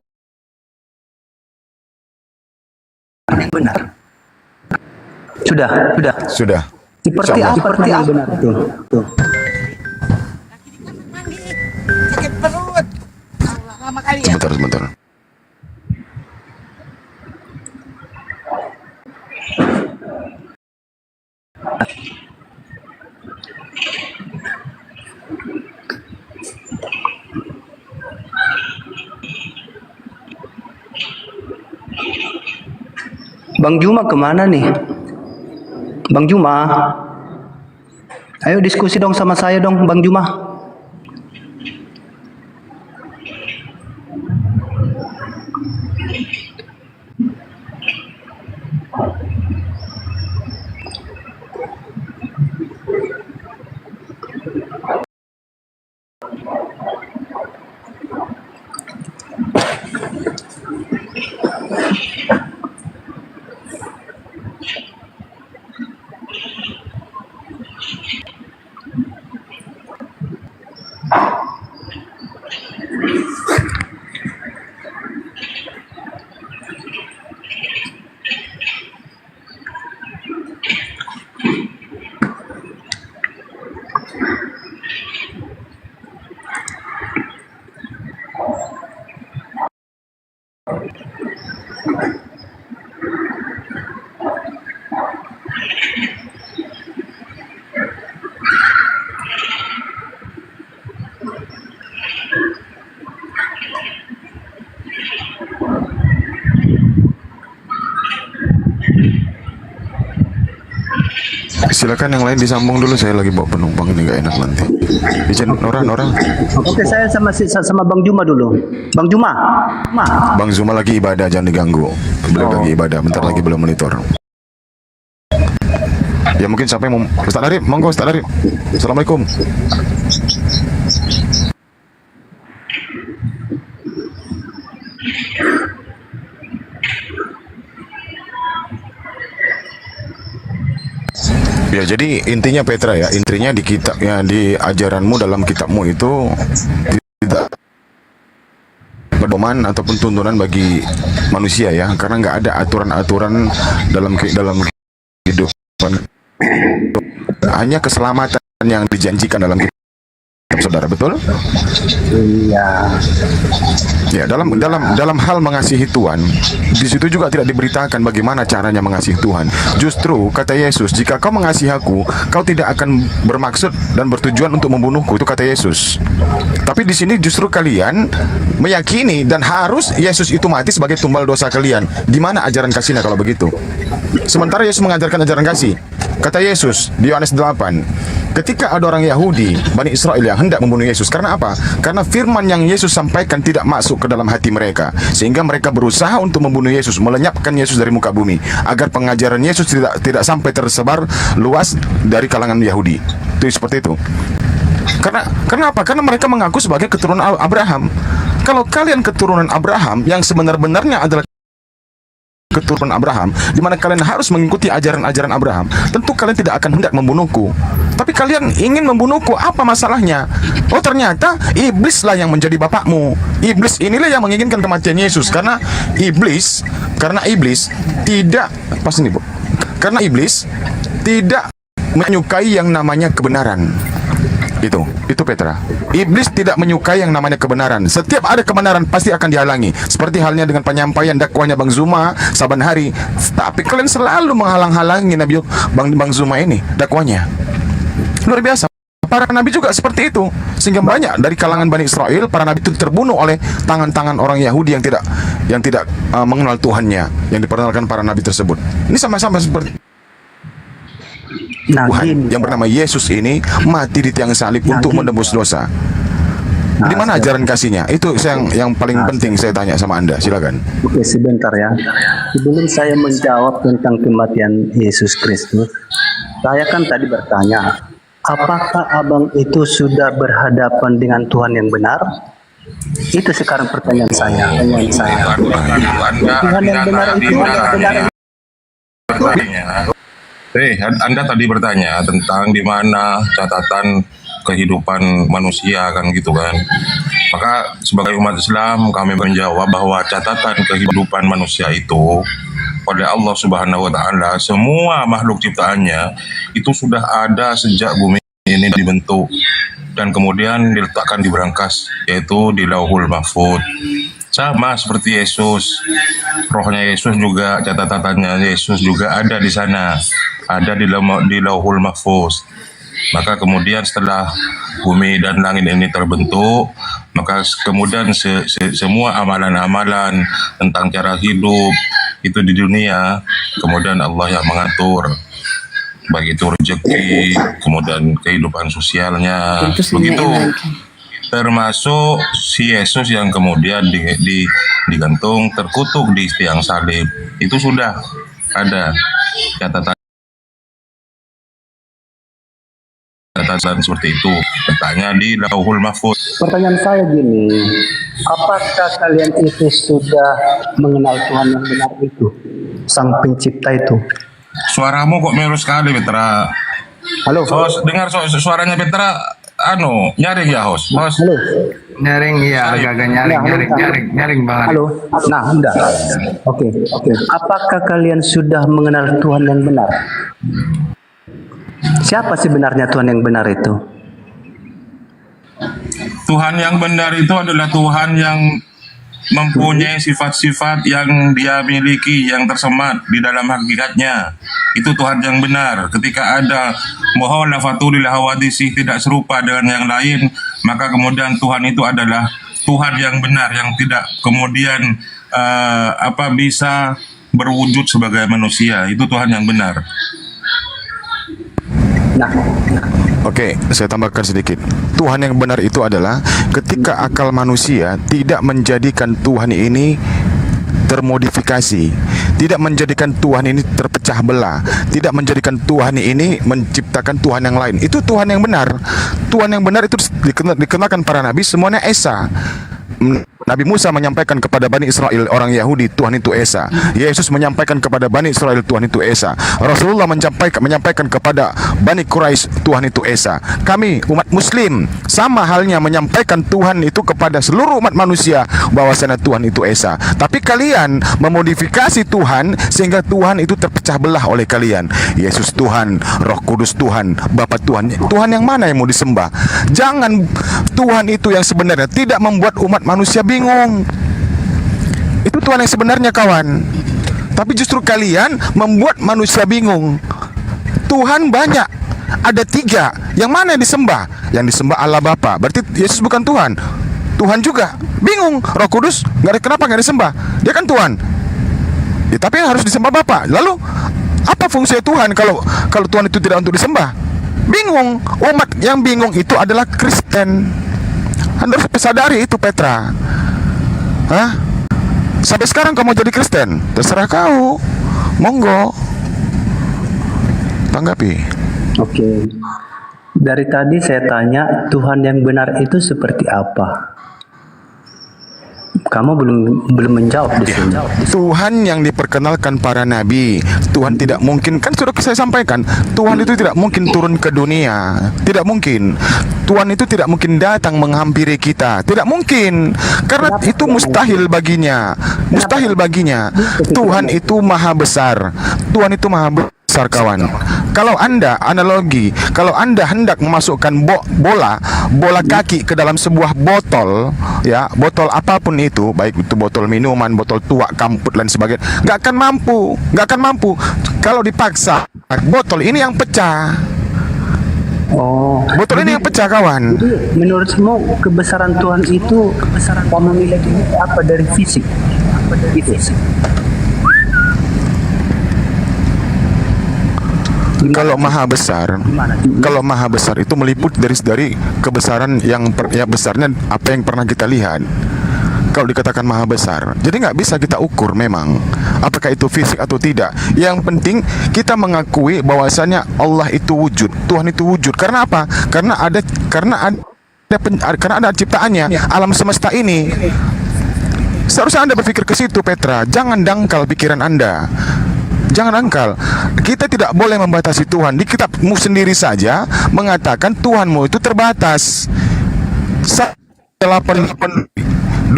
Yang benar. Sudah. Seperti apa yang benar itu? Sakit perut. Lama kali ya. Sebentar. Bang Juma kemana nih? Bang Juma, ayo diskusi dong sama saya dong, Bang Juma. silakan yang lain disambung dulu, saya lagi bawa penumpang ini nggak enak nanti. Izin Nora. Oke, saya sama Bang Juma dulu. Bang Juma. Bang Zuma lagi ibadah, jangan diganggu. Beliau lagi ibadah, bentar lagi belum monitor. Ya mungkin siapa yang mau, Ustaz Arif, monggo Ustaz Arif. Assalamualaikum. Ya, jadi intinya Petra ya, intinya di kitab ya, di ajaranmu dalam kitabmu itu tidak pedoman ataupun tuntunan bagi manusia ya, karena nggak ada aturan-aturan dalam kehidupan, hanya keselamatan yang dijanjikan dalam kitab, saudara, betul? Iya. Ya, dalam hal mengasihi Tuhan, di situ juga tidak diberitakan bagaimana caranya mengasihi Tuhan. Justru kata Yesus, jika kau mengasihi aku, kau tidak akan bermaksud dan bertujuan untuk membunuhku, itu kata Yesus. Tapi di sini justru kalian meyakini dan harus Yesus itu mati sebagai tumbal dosa kalian. Di mana ajaran kasihnya kalau begitu? Sementara Yesus mengajarkan ajaran kasih. Kata Yesus di Yohanes 8, ketika ada orang Yahudi, Bani Israel yang hendak membunuh Yesus, karena apa? Karena firman yang Yesus sampaikan tidak masuk ke dalam hati mereka, sehingga mereka berusaha untuk membunuh Yesus, melenyapkan Yesus dari muka bumi, agar pengajaran Yesus tidak sampai tersebar luas dari kalangan Yahudi. Itu seperti itu. Kenapa? Karena mereka mengaku sebagai keturunan Abraham. Kalau kalian keturunan Abraham yang sebenar-benarnya adalah keturunan Abraham, di mana kalian harus mengikuti ajaran-ajaran Abraham, tentu kalian tidak akan hendak membunuhku. Tapi kalian ingin membunuhku, apa masalahnya? Oh, ternyata iblislah yang menjadi bapakmu. Iblis inilah yang menginginkan kematian Yesus, karena iblis tidak pas ini, Bu. Karena iblis tidak menyukai yang namanya kebenaran. Itu Petra. Iblis tidak menyukai yang namanya kebenaran. Setiap ada kebenaran pasti akan dihalangi. Seperti halnya dengan penyampaian dakwahnya Bang Zuma saban hari. Tapi kalian selalu menghalang-halangi Bang Zuma ini dakwahnya. Luar biasa. Para nabi juga seperti itu. Sehingga banyak dari kalangan Bani Israel, para nabi itu terbunuh oleh tangan-tangan orang Yahudi yang tidak mengenal Tuhannya, yang diperkenalkan para nabi tersebut. Ini sama-sama seperti Tuhan yang bernama Yesus ini mati di tiang salib untuk menebus dosa. Di mana ajaran kasihnya? Itu yang paling penting saya tanya sama Anda. Silakan. Oke, sebentar ya. Sebelum saya menjawab tentang kematian Yesus Kristus, saya kan tadi bertanya, apakah abang itu sudah berhadapan dengan Tuhan yang benar? Itu sekarang pertanyaan saya. Tuhan yang benar itu benar. Anda tadi bertanya tentang di mana catatan kehidupan manusia kan gitu kan. Maka sebagai umat Islam kami menjawab bahwa catatan kehidupan manusia itu oleh Allah Subhanahu wa taala, semua makhluk ciptaannya itu sudah ada sejak bumi ini dibentuk dan kemudian diletakkan di berangkas, yaitu di Lauhul Mahfuz. Sama seperti Yesus, rohnya Yesus juga, catatannya Yesus juga ada di sana, ada di Lauhul Mahfuz. Maka kemudian setelah bumi dan langit ini terbentuk, maka kemudian semua amalan-amalan tentang cara hidup itu di dunia, kemudian Allah yang mengatur, baik itu rezeki, kemudian kehidupan sosialnya, begitu. Termasuk si Yesus yang kemudian digantung, terkutuk di tiang salib, itu sudah ada catatan seperti itu, katanya di Lauhul Mahfuz. Pertanyaan saya gini, apakah kalian itu sudah mengenal Tuhan yang benar itu, Sang Pencipta itu? Suaramu kok merah sekali, Petra. Halo. Dengar suaranya Petra. Nyaring ya, host. Halo. Nyaring, iya, agak-agak nyaring banget. Halo. Nah, enggak. Oke. Apakah kalian sudah mengenal Tuhan yang benar? Siapa sebenarnya Tuhan yang benar itu? Tuhan yang benar itu adalah Tuhan yang mempunyai sifat-sifat yang dia miliki, yang tersemat di dalam hakikatnya. Itu Tuhan yang benar. Ketika ada mukhalafatul lil hawadisi, tidak serupa dengan yang lain, maka kemudian Tuhan itu adalah Tuhan yang benar, yang tidak kemudian bisa berwujud sebagai manusia. Itu Tuhan yang benar. Oke, saya tambahkan sedikit. Tuhan yang benar itu adalah ketika akal manusia tidak menjadikan Tuhan ini termodifikasi, tidak menjadikan Tuhan ini terpecah belah, tidak menjadikan Tuhan ini menciptakan Tuhan yang lain. Itu Tuhan yang benar. Tuhan yang benar itu dikenalkan para nabi semuanya Esa. Nabi Musa menyampaikan kepada Bani Israel orang Yahudi Tuhan itu Esa. Yesus menyampaikan kepada Bani Israel Tuhan itu Esa. Rasulullah menyampaikan kepada Bani Quraisy Tuhan itu Esa. Kami umat muslim sama halnya menyampaikan Tuhan itu kepada seluruh umat manusia bahwasanya Tuhan itu Esa. Tapi kalian memodifikasi Tuhan sehingga Tuhan itu terpecah belah oleh kalian. Yesus Tuhan, Roh Kudus Tuhan, Bapa Tuhan. Tuhan yang mana yang mau disembah? Jangan Tuhan itu yang sebenarnya tidak membuat umat manusia bingung. Itu Tuhan yang sebenarnya, kawan. Tapi justru kalian membuat manusia bingung. Tuhan banyak, ada 3. Yang mana yang disembah? Yang disembah Allah Bapa. Berarti Yesus bukan Tuhan. Tuhan juga bingung. Roh Kudus kenapa nggak disembah? Dia kan Tuhan. Ya, tapi yang harus disembah Bapa. Lalu apa fungsi Tuhan kalau Tuhan itu tidak untuk disembah? Bingung. Umat yang bingung itu adalah Kristen. Anda harus sadari itu, Petra. Hah? Sampai sekarang kamu jadi Kristen? Terserah kau. Monggo. Tanggapi. Oke. Dari tadi saya tanya Tuhan yang benar itu seperti apa? Kamu belum menjawab di sini. Tuhan yang diperkenalkan para nabi. Tuhan tidak mungkin, kan sudah saya sampaikan, Tuhan itu tidak mungkin turun ke dunia. Tidak mungkin. Tuhan itu tidak mungkin datang menghampiri kita. Tidak mungkin. Karena itu mustahil baginya. Mustahil baginya. Tuhan itu maha besar. Tuhan itu maha besar, kawan. Kalau Anda analogi, kalau Anda hendak memasukkan bola kaki ke dalam sebuah botol, ya, botol apapun itu, baik itu botol minuman, botol tua, kamput dan sebagainya, nggak akan mampu. Kalau dipaksa, botol ini yang pecah. Oh, botol ini yang pecah, kawan. Jadi menurutmu kebesaran Tuhan itu kamu nilai apa dari fisik? Kalau maha besar itu meliput dari kebesaran yang besarnya apa yang pernah kita lihat. Kalau dikatakan maha besar, jadi nggak bisa kita ukur memang apakah itu fisik atau tidak. Yang penting kita mengakui bahwasanya Allah itu wujud, Tuhan itu wujud. Karena apa? Karena ada ciptaannya, alam semesta ini. Seharusnya Anda berpikir ke situ, Petra. Jangan dangkal pikiran Anda. Jangan dangkal. Kita tidak boleh membatasi Tuhan. Di kitabmu sendiri saja mengatakan Tuhanmu itu terbatas. 2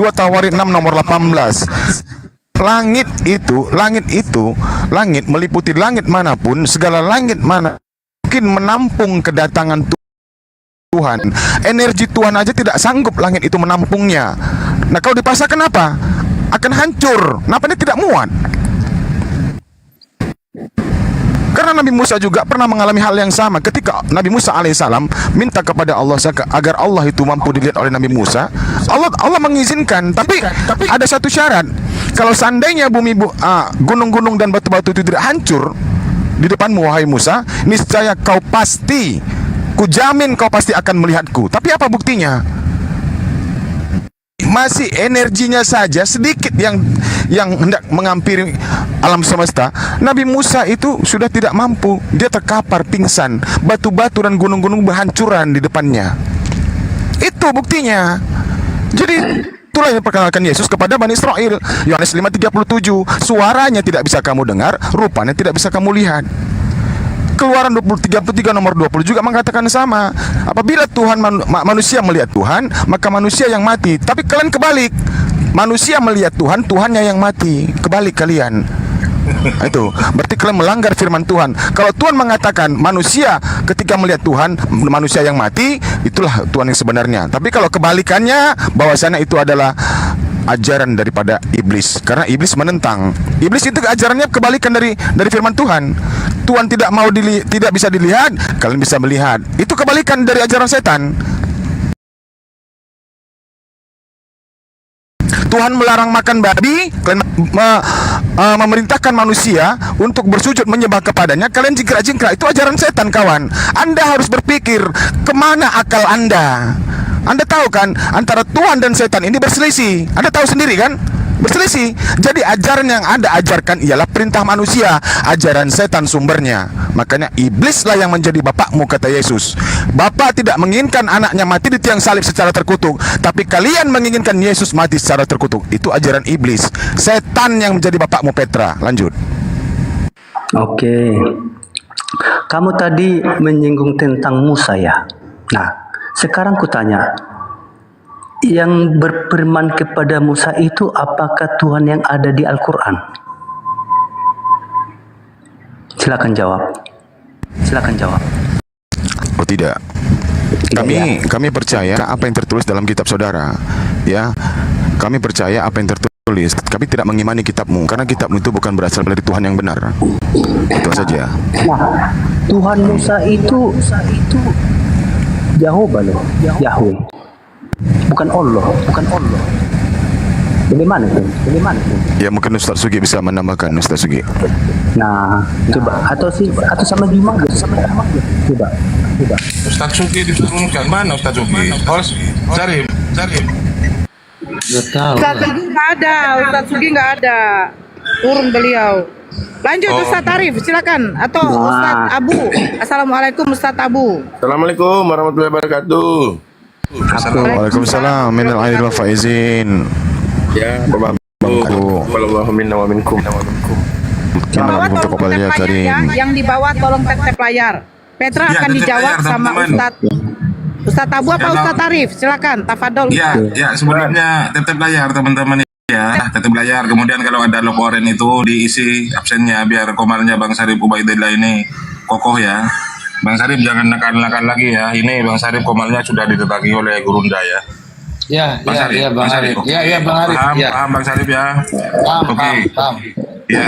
Tawarin 6 nomor 18. Langit meliputi langit manapun, segala langit mana mungkin menampung kedatangan Tuhan. Energi Tuhan aja tidak sanggup langit itu menampungnya. Nah, kalau dipaksakan apa? Akan hancur. Kenapa dia tidak muat? Karena Nabi Musa juga pernah mengalami hal yang sama. Ketika Nabi Musa alaihissalam minta kepada Allah agar Allah itu mampu dilihat oleh Nabi Musa, Allah mengizinkan. Tapi ada satu syarat. Kalau seandainya gunung-gunung dan batu-batu itu tidak hancur di depanmu, wahai Musa, niscaya kujamin kau pasti akan melihatku. Tapi apa buktinya? Masih energinya saja sedikit yang hendak menghampiri alam semesta. Nabi Musa itu sudah tidak mampu. Dia terkapar pingsan. Batu-batu dan gunung-gunung berhancuran di depannya. Itu buktinya. Jadi itulah yang diperkenalkan Yesus kepada Bani Israel. Yohanes 5:37. Suaranya tidak bisa kamu dengar, rupanya tidak bisa kamu lihat. Keluaran 33 nomor 20 juga mengatakan sama. Apabila manusia melihat Tuhan, maka manusia yang mati. Tapi kalian kebalik. Manusia melihat Tuhan, Tuhannya yang mati. Kebalik kalian. Itu berarti kalian melanggar firman Tuhan. Kalau Tuhan mengatakan manusia ketika melihat Tuhan, manusia yang mati, itulah Tuhan yang sebenarnya. Tapi kalau kebalikannya, bahwasanya itu adalah ajaran daripada iblis. Karena iblis menentang. Iblis itu ajarannya kebalikan dari firman Tuhan. Tuhan tidak mau tidak bisa dilihat, kalian bisa melihat. Itu kebalikan dari ajaran setan. Tuhan melarang makan babi, kalian memerintahkan manusia untuk bersujud menyembah kepadanya, kalian jingkrak-jingkrak. Itu ajaran setan, kawan. Anda harus berpikir, kemana akal Anda? Anda tahu kan, antara Tuhan dan setan ini berselisih. Anda tahu sendiri kan? Berselisih. Jadi ajaran yang Anda ajarkan ialah perintah manusia, ajaran setan sumbernya. Makanya iblislah yang menjadi bapakmu, kata Yesus. Bapa tidak menginginkan anaknya mati di tiang salib secara terkutuk, tapi kalian menginginkan Yesus mati secara terkutuk. Itu ajaran iblis. Setan yang menjadi bapakmu, Petra. Lanjut. Oke. Kamu tadi menyinggung tentang Musa ya. Nah, sekarang kutanya, yang berfirman kepada Musa itu apakah Tuhan yang ada di Al-Quran? Silakan jawab. Silakan jawab. Oh tidak. Kami percaya apa yang tertulis dalam kitab saudara. Ya. Kami percaya apa yang tertulis. Kami tidak mengimani kitabmu karena kitabmu itu bukan berasal dari Tuhan yang benar. Itu saja. Nah, Tuhan Musa itu Jehovah loh, Yahweh. Bukan Allah. Bagaimana itu? Ya mungkin Ustaz Sugi bisa menambahkan, Ustaz Sugi. Nah, coba atau sama Bima aja. Coba. Ustaz Sugi diturunkan mana Ustaz Sugi? Cari. Ustaz Sugi nggak ada, Ustaz Sugi nggak ada. Turun beliau. Lanjut Ustaz Arif, silakan. Atau Ustaz Abu. Assalamualaikum Ustaz Abu. Assalamualaikum warahmatullahi wabarakatuh. Waalaikumsalam. Minal aidin wal faizin. Ya, Wallahu minna wa minkum. Bawah tolong tap layar ya. Yang di bawah tolong tap layar. Petra akan dijawab sama Ustaz Abu apa Ustaz Arif? Silakan, tafadhol. Ya, sebelumnya tetap layar teman-teman ya, tetap layar. Kemudian kalau ada logo oranye itu diisi absennya biar komarnya Bang Sarip Ubaidillah ini kokoh ya. Bang Sarip jangan nekan-nekan lagi ya. Ini Bang Sarip komarnya sudah ditetaki oleh Gurunda ya. Bang Sarip. Bang Arif. Paham Bang Sarip ya. Oke. Ya,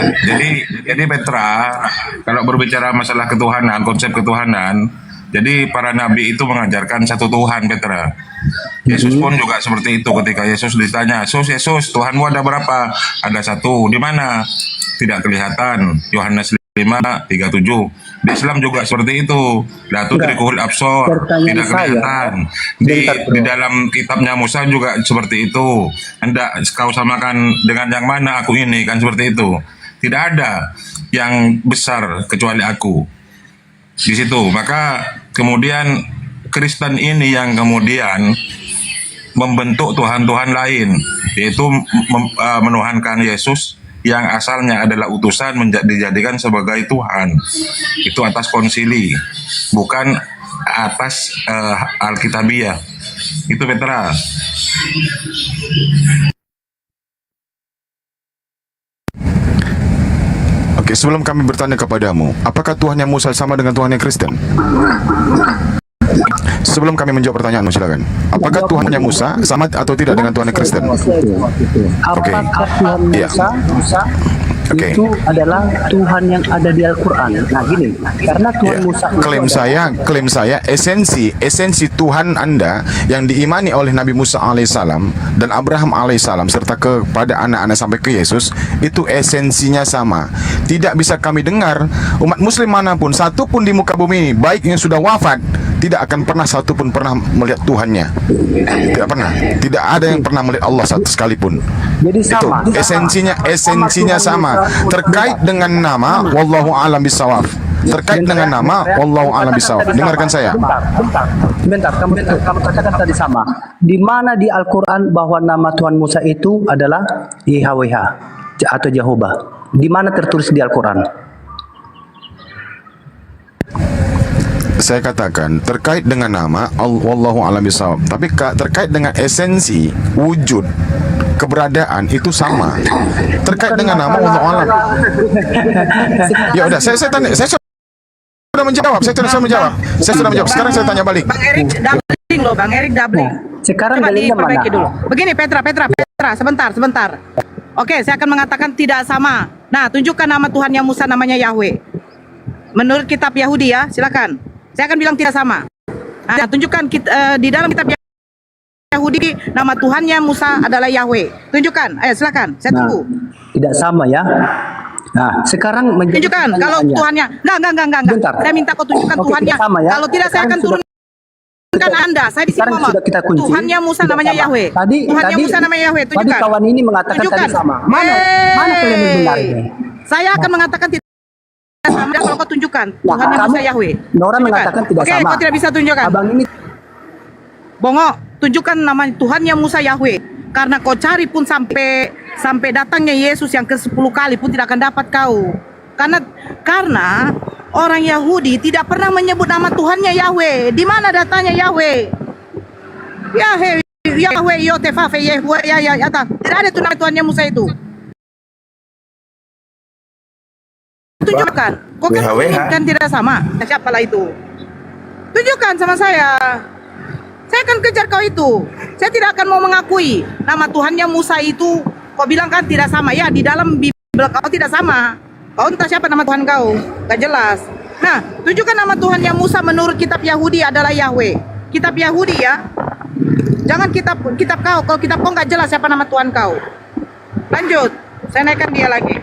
jadi Petra, kalau berbicara masalah ketuhanan, konsep ketuhanan, jadi para nabi itu mengajarkan satu Tuhan, Petra. Yesus pun juga seperti itu. Ketika Yesus ditanya, Yesus, Tuhanmu ada berapa? Ada satu. Di mana? Tidak kelihatan. Yohanes 5:37. Di Islam juga seperti itu. La tudrikul absor, tidak kelihatan. Di dalam kitabnya Musa juga seperti itu. Hendak kau samakan dengan yang mana aku ini, kan seperti itu. Tidak ada yang besar kecuali aku. Di situ. Maka kemudian Kristen ini yang kemudian membentuk Tuhan-Tuhan lain, yaitu menuhankan Yesus yang asalnya adalah utusan dijadikan sebagai Tuhan. Itu atas konsili, bukan atas Alkitabiah. Itu Petra. Oke, sebelum kami bertanya kepadamu, apakah Tuhan yang Musa sama dengan Tuhan yang Kristen? Sebelum kami menjawab pertanyaanmu, silakan. Apakah Tuhan yang Musa sama atau tidak dengan Tuhan yang Kristen? Oke. Musa itu adalah Tuhan yang ada di Al-Quran. Nah gini, karena Tuhan Musa klaim saya esensi Tuhan Anda yang diimani oleh Nabi Musa alaihissalam dan Abraham alaihissalam serta kepada anak-anak sampai ke Yesus, itu esensinya sama. Tidak bisa kami dengar umat muslim manapun, satu pun di muka bumi ini, baik yang sudah wafat, tidak akan pernah satu pun pernah melihat Tuhannya. Tidak pernah. Tidak ada yang pernah melihat Allah satu sekalipun. Jadi sama. Itu esensinya sama. Terkait dengan nama, wallahu a'lam bishawab. Terkait dengan nama, wallahu a'lam bishawab. Dengarkan saya. Bentar, kamu katakan tadi sama. Di mana di Al-Quran bahwa nama Tuhan Musa itu adalah YHWH atau Jehovah? Di mana tertulis di Al-Quran? Saya katakan terkait dengan nama, wallahu a'lam bishawab. Tapi terkait dengan esensi, wujud, keberadaan itu sama. Terkait dengan nama, wallahu a'lam. Ya udah, saya tanya, saya sudah menjawab. Saya sudah menjawab. Sekarang saya tanya balik. Bang Erik doubling loh, Bang Erik doubling. Sekarang coba diperbaiki mana? dulu. Begini Petra, sebentar. Oke, saya akan mengatakan tidak sama. Nah, tunjukkan nama Tuhan yang Musa namanya Yahweh. Menurut kitab Yahudi ya, silakan. Saya akan bilang tidak sama. Nah, tunjukkan di dalam kitab Yahudi nama Tuhannya Musa adalah Yahweh. Tunjukkan. Ayo silakan. Saya Nah, tunggu. tidak sama ya. Nah, sekarang menjadi Tunjukkan kalau pertanyaannya. Tuhannya. Enggak. Bentar. Saya minta kau tunjukkan Oke, Tuhannya. tidak sama ya. Kalau tidak saya akan Sekarang sudah- turunkan Anda. Saya di sini Sekarang ngomong. sudah kita kunci. Tuhannya Musa Tidak namanya sama. Yahweh. Tadi Tuhannya Musa namanya Yahweh. tadi Tunjukkan. kawan ini mengatakan Tunjukkan. tadi sama. Mana kalian yang benar ini? Saya akan mengatakan tidak sama kalau kau tunjukkan Nah, Tuhannya kamu- Musa Yahweh. Nora Tunjukkan. mengatakan tidak Oke, sama. kau tidak bisa tunjukkan. Abang ini Bongo, tunjukkan nama Tuhannya Musa Yahweh. Karena kau cari pun sampai datangnya Yesus yang ke-10 kali pun tidak akan dapat kau. Karena orang Yahudi tidak pernah menyebut nama Tuhannya Yahweh. Di mana datanya Yahweh? Yahweh Yotefafe Yahweh ya. Tidak ada tuh nama Tuhannya Musa itu. Tunjukkan. Kok kan tidak sama? Siapalah itu? Tunjukkan sama saya. Saya akan kejar kau itu. Saya tidak akan mau mengakui nama Tuhannya Musa itu. Kau bilang kan tidak sama. Ya, di dalam Bible kau tidak sama. Kau entah siapa nama Tuhan kau. Gak jelas. Nah, tunjukkan nama Tuhannya Musa menurut kitab Yahudi adalah Yahweh. Kitab Yahudi ya. Jangan kitab kau. Kalau kitab kau gak jelas siapa nama Tuhan kau. Lanjut. Saya naikkan dia lagi.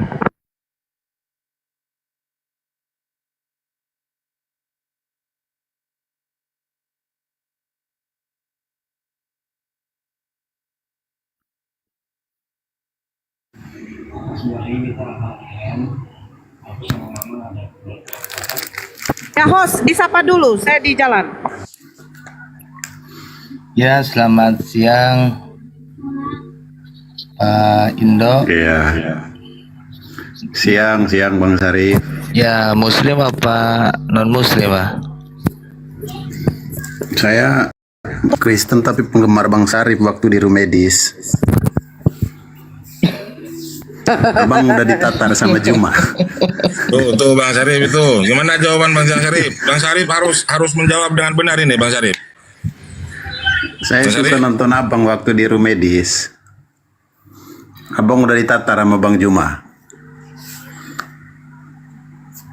Ya host, disapa dulu. Saya di jalan. Ya, selamat siang Pak Indo. Iya. Siang Bang Sarif. Ya, Muslim apa non Muslim, Pak? Saya Kristen tapi penggemar Bang Sarif waktu di Rumedis. Abang udah ditatar sama Juma. Tuh Bang Sarif itu. Gimana jawaban Bang Sarif? Bang Sarif harus menjawab dengan benar ini Bang Sarif. Saya suka nonton Abang waktu di Rumedis. Abang udah ditatar sama Bang Juma.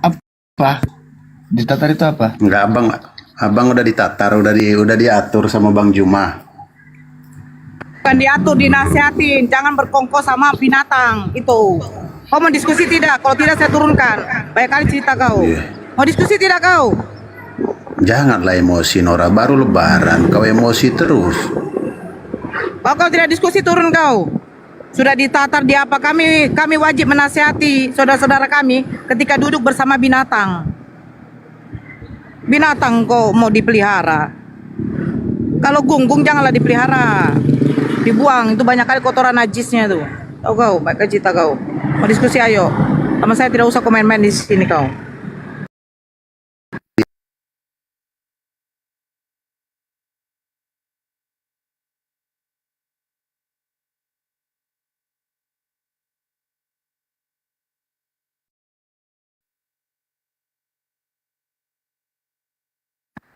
Apa? Ditatar itu apa? Enggak, Abang udah ditatar, udah diatur sama Bang Juma. Bukan diatur, dinasihatin. Jangan berkongkol sama binatang itu. Kau mau diskusi tidak? Kalau tidak saya turunkan. Banyak kali cerita kau. Mau diskusi tidak kau? Janganlah emosi Nora, baru lebaran kau emosi terus. Kalau tidak diskusi turun kau. Sudah ditatar di apa? Kami wajib menasihati saudara-saudara kami ketika duduk bersama binatang. Binatang kok mau dipelihara. Kalau gunggung janganlah dipelihara. Dibuang, itu banyak kali kotoran najisnya tuh. Tahu kau, baik cerita kau. Mau diskusi ayo. Sama saya tidak usah komen-komen di sini kau.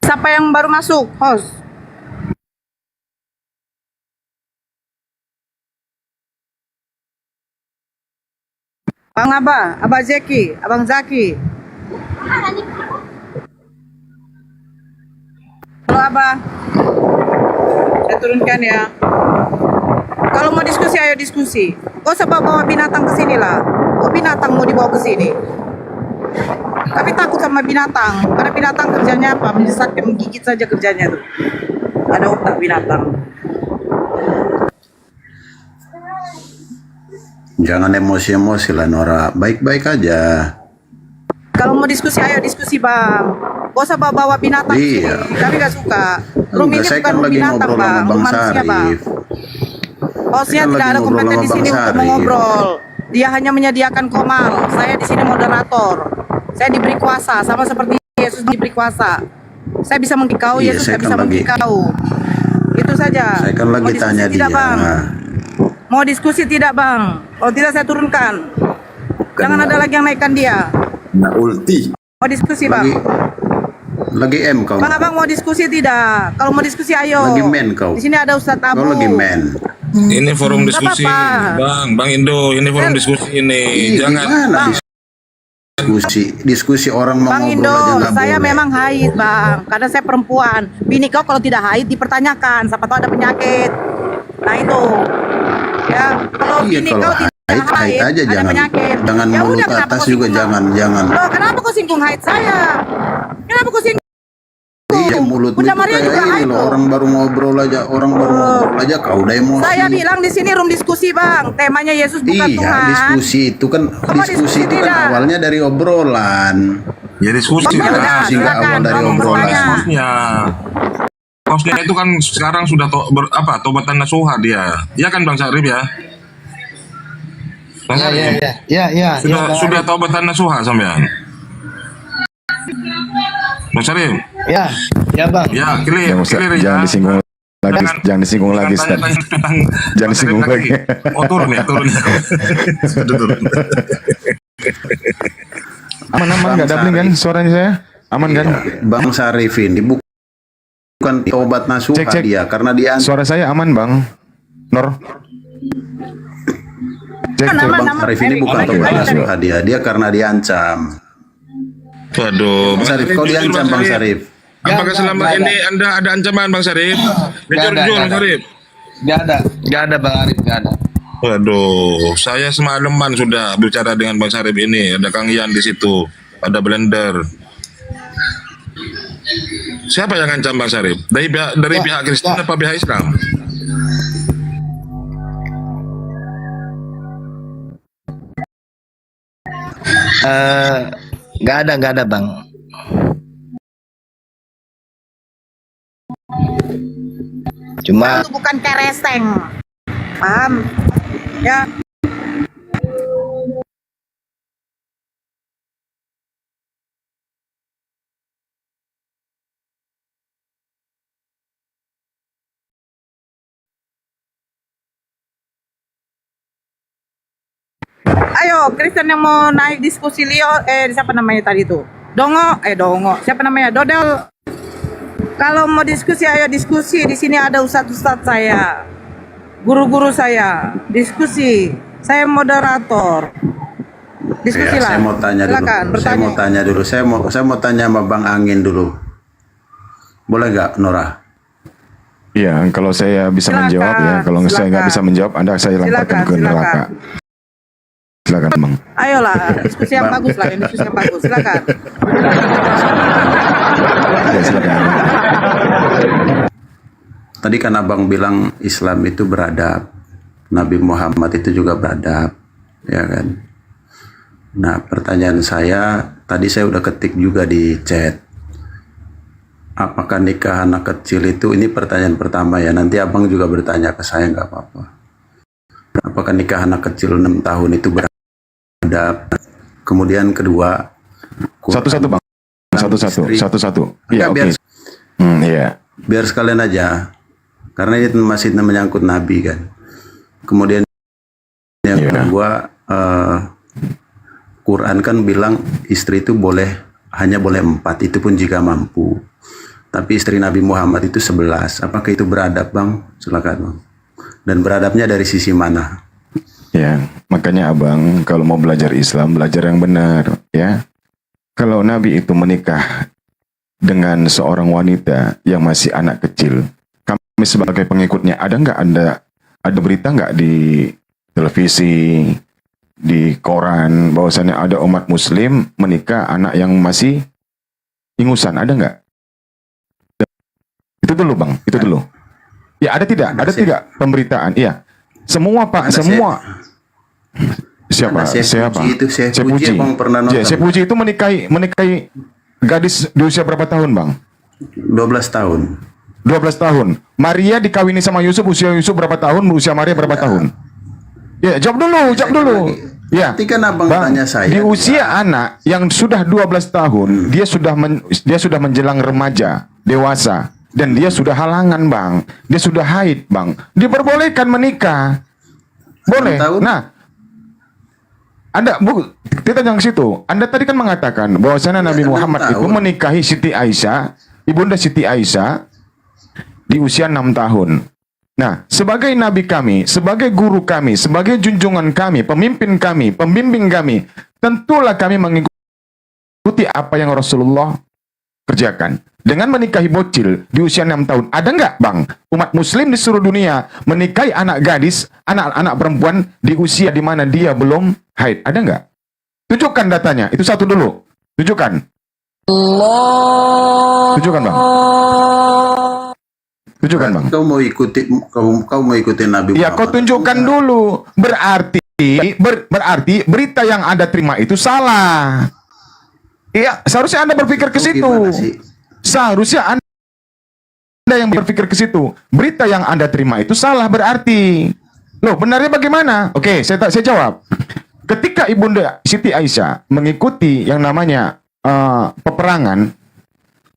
Siapa yang baru masuk, host? Bang Abah Zeki, Abang Zaki. Halo Abah. Saya turunkan ya. Kalau mau diskusi, ayo diskusi. Kau usah bawa binatang ke sini lah. Kok binatang mau dibawa ke sini? Tapi takut sama binatang, karena binatang kerjanya apa? Menyesatkan, menggigit saja kerjanya tuh. Ada otak binatang. Jangan emosi-emosi lah Nora, baik-baik aja. Kalau mau diskusi, ayo diskusi bang. Gak usah bawa binatang Iya. sini. Kami gak suka. Room ini Saya bukan kan room lagi binatang ngobrol bang, sama room Bang manusia bang. Sarif. Hostnya Saya tidak lagi ada ngobrol kompeten sama di Bang sini untuk Sarif. mengobrol. Dia hanya menyediakan komal. Saya di sini moderator. Saya diberi kuasa, sama seperti Yesus diberi kuasa. Saya bisa mengkau, Iya, Yesus saya saya bisa kan lagi- mengkau. Itu saja. Saya kan lagi Mau diskusi tanya tidak, dia. Bang? Mau diskusi tidak bang? Kalau tidak saya turunkan. Jangan ada lagi yang naikkan dia. Nah, ulti. Mau diskusi bang? Lagi M kau. Bang abang mau diskusi tidak? Kalau mau diskusi ayo. Lagi men kau. Di sini ada Ustadz Abu. Kau lagi men. Ini forum Nggak diskusi, apa-apa. Bang Indo, ini forum diskusi ini. Iya, Jangan gimana Bang, diskusi orang mau Bang ngobrol Indo, aja nggak saya boleh. memang haid, Bang. Karena saya perempuan. Bini kau kalau tidak haid dipertanyakan, siapa tahu ada penyakit. Nah itu. Ya, kalau Iya, bini kalau kau tidak haid haid, aja ada jangan penyakit. jangan Ya mulut udah, kenapa atas kau juga singgung? jangan. Loh, kenapa kau singgung haid saya? Kenapa kau singgung? Iya, mulutmu Bunda itu Maria kayak juga ini haid loh, loh. orang baru ngobrol aja kau udah emosi. Saya bilang di sini room diskusi, Bang. Temanya Yesus bukan Iya, Tuhan. diskusi itu kan diskusi tidak? awalnya dari obrolan. Ya diskusi Iya, lah. diskusi nggak awal dari obrolan. Maksudnya Maksudnya itu kan sekarang sudah tobatan nasuha dia. Iya kan Bang Syarif ya? Bang Syarif? Sudah tobatan nasuha sampean. Bang Syarif? Ya Bang. Ya, clear ya. Jangan disinggung lagi, jangan disinggung lagi, Ustaz. Jangan disinggung lagi. Oh, turun ya. Sudah turun. Aman, nggak doubling kan suaranya saya? Aman kan? Bang Syarif ini bukan tobat nasuha Cek. dia karena dia Suara saya aman, Bang. Nor. Cek. Bang Syarif ini bukan tobat nasuha dia karena diancam. Waduh, Bang Syarif, kau diancam Bang Syarif. Apakah selama ini Anda ada ancaman Bang Syarif? Jujur Bang Syarif. Gak ada Bang Arif, gak ada. Waduh, saya semalaman sudah bicara dengan Bang Syarif ini. Ada Kang Ian di situ, ada Blender. Siapa yang ngancam Bang Syarif? Dari pihak Kristen apa pihak Islam? Gak ada Bang. Cuma Itu bukan kereseng. Paham? Ya. Ayo, Kristen yang mau naik diskusi siapa namanya tadi tuh? Dongo. Siapa namanya? Dodel. Kalau mau diskusi, ayo diskusi. Di sini ada ustadz saya, guru-guru saya, diskusi. Saya moderator. Diskusi Ya, lah. saya mau tanya dulu. Silakan, Saya mau tanya dulu. Saya mau tanya sama Bang Angin dulu. Boleh nggak, Nora? Iya, kalau saya bisa Silakan, menjawab ya. Kalau saya nggak silakan. bisa menjawab, saya lemparkan ke neraka. Silakan, Bang. Ayolah, diskusi yang bagus lah, diskusi yang bagus. Silakan. Ya, silakan. Tadi kan Abang bilang Islam itu beradab. Nabi Muhammad itu juga beradab. Ya kan? Nah, pertanyaan saya, tadi saya udah ketik juga di chat. Apakah nikah anak kecil itu, ini pertanyaan pertama ya, nanti Abang juga bertanya ke saya, nggak apa-apa. Apakah nikah anak kecil 6 tahun itu beradab? Kemudian kedua, Satu-satu, Bang. Satu-satu. Iya, Biar, oke. Iya. biar sekalian aja, karena ini masih menyangkut Nabi kan. Kemudian yang kedua, Quran kan bilang istri itu hanya boleh 4, itu pun jika mampu. Tapi istri Nabi Muhammad itu 11. Apakah itu beradab, Bang? Silakan, Bang. Dan beradabnya dari sisi mana? Ya, makanya Abang kalau mau belajar Islam, belajar yang benar, ya. Kalau Nabi itu menikah dengan seorang wanita yang masih anak kecil, kami sebagai pengikutnya ada berita nggak di televisi, di koran bahwasannya ada umat Muslim menikah anak yang masih ingusan, ada nggak? Itu dulu, Bang, itu dulu. Ya, ada tidak? Ada tidak pemberitaan? Iya. Semua, Pak, semua. Siapa? Siapa? Saya puji, Bang, pernah nonton. Saya puji itu menikahi gadis di usia berapa tahun, Bang? 12 tahun. 12 tahun. Maria dikawini sama Yusuf, usia Yusuf berapa tahun, usia Maria berapa tahun? Ya, jawab dulu. Ya. Ketika Abang tanya saya, di usia anak yang sudah 12 tahun, dia sudah menjelang remaja, dewasa. Dan dia sudah halangan, Bang. Dia sudah haid, Bang. Diperbolehkan menikah. Boleh. Nah, kita yang situ. Anda tadi kan mengatakan bahwasanya Nabi Muhammad itu menikahi Siti Aisyah, Ibunda Siti Aisyah di usia 6 tahun. Nah, sebagai nabi kami, sebagai guru kami, sebagai junjungan kami, pemimpin kami, pembimbing kami, tentulah kami mengikuti mengikuti apa yang Rasulullah kerjakan. Dengan menikahi bocil di usia 6 tahun. Ada nggak, Bang, umat muslim di seluruh dunia menikahi anak gadis, anak-anak perempuan di usia di mana dia belum haid? Ada nggak? Tunjukkan datanya. Itu satu dulu. Tunjukkan. Tunjukkan, Bang. Tunjukkan, Bang. Kau mau ikuti Nabi Muhammad. Ya, kau tunjukkan dulu. Berarti berita yang Anda terima itu salah. Iya, seharusnya Anda berpikir ke situ. Seharusnya Anda yang berpikir ke situ. Berita yang Anda terima itu salah berarti. Loh, benarnya bagaimana? Oke, saya jawab. Ketika Ibunda Siti Aisyah mengikuti yang namanya peperangan,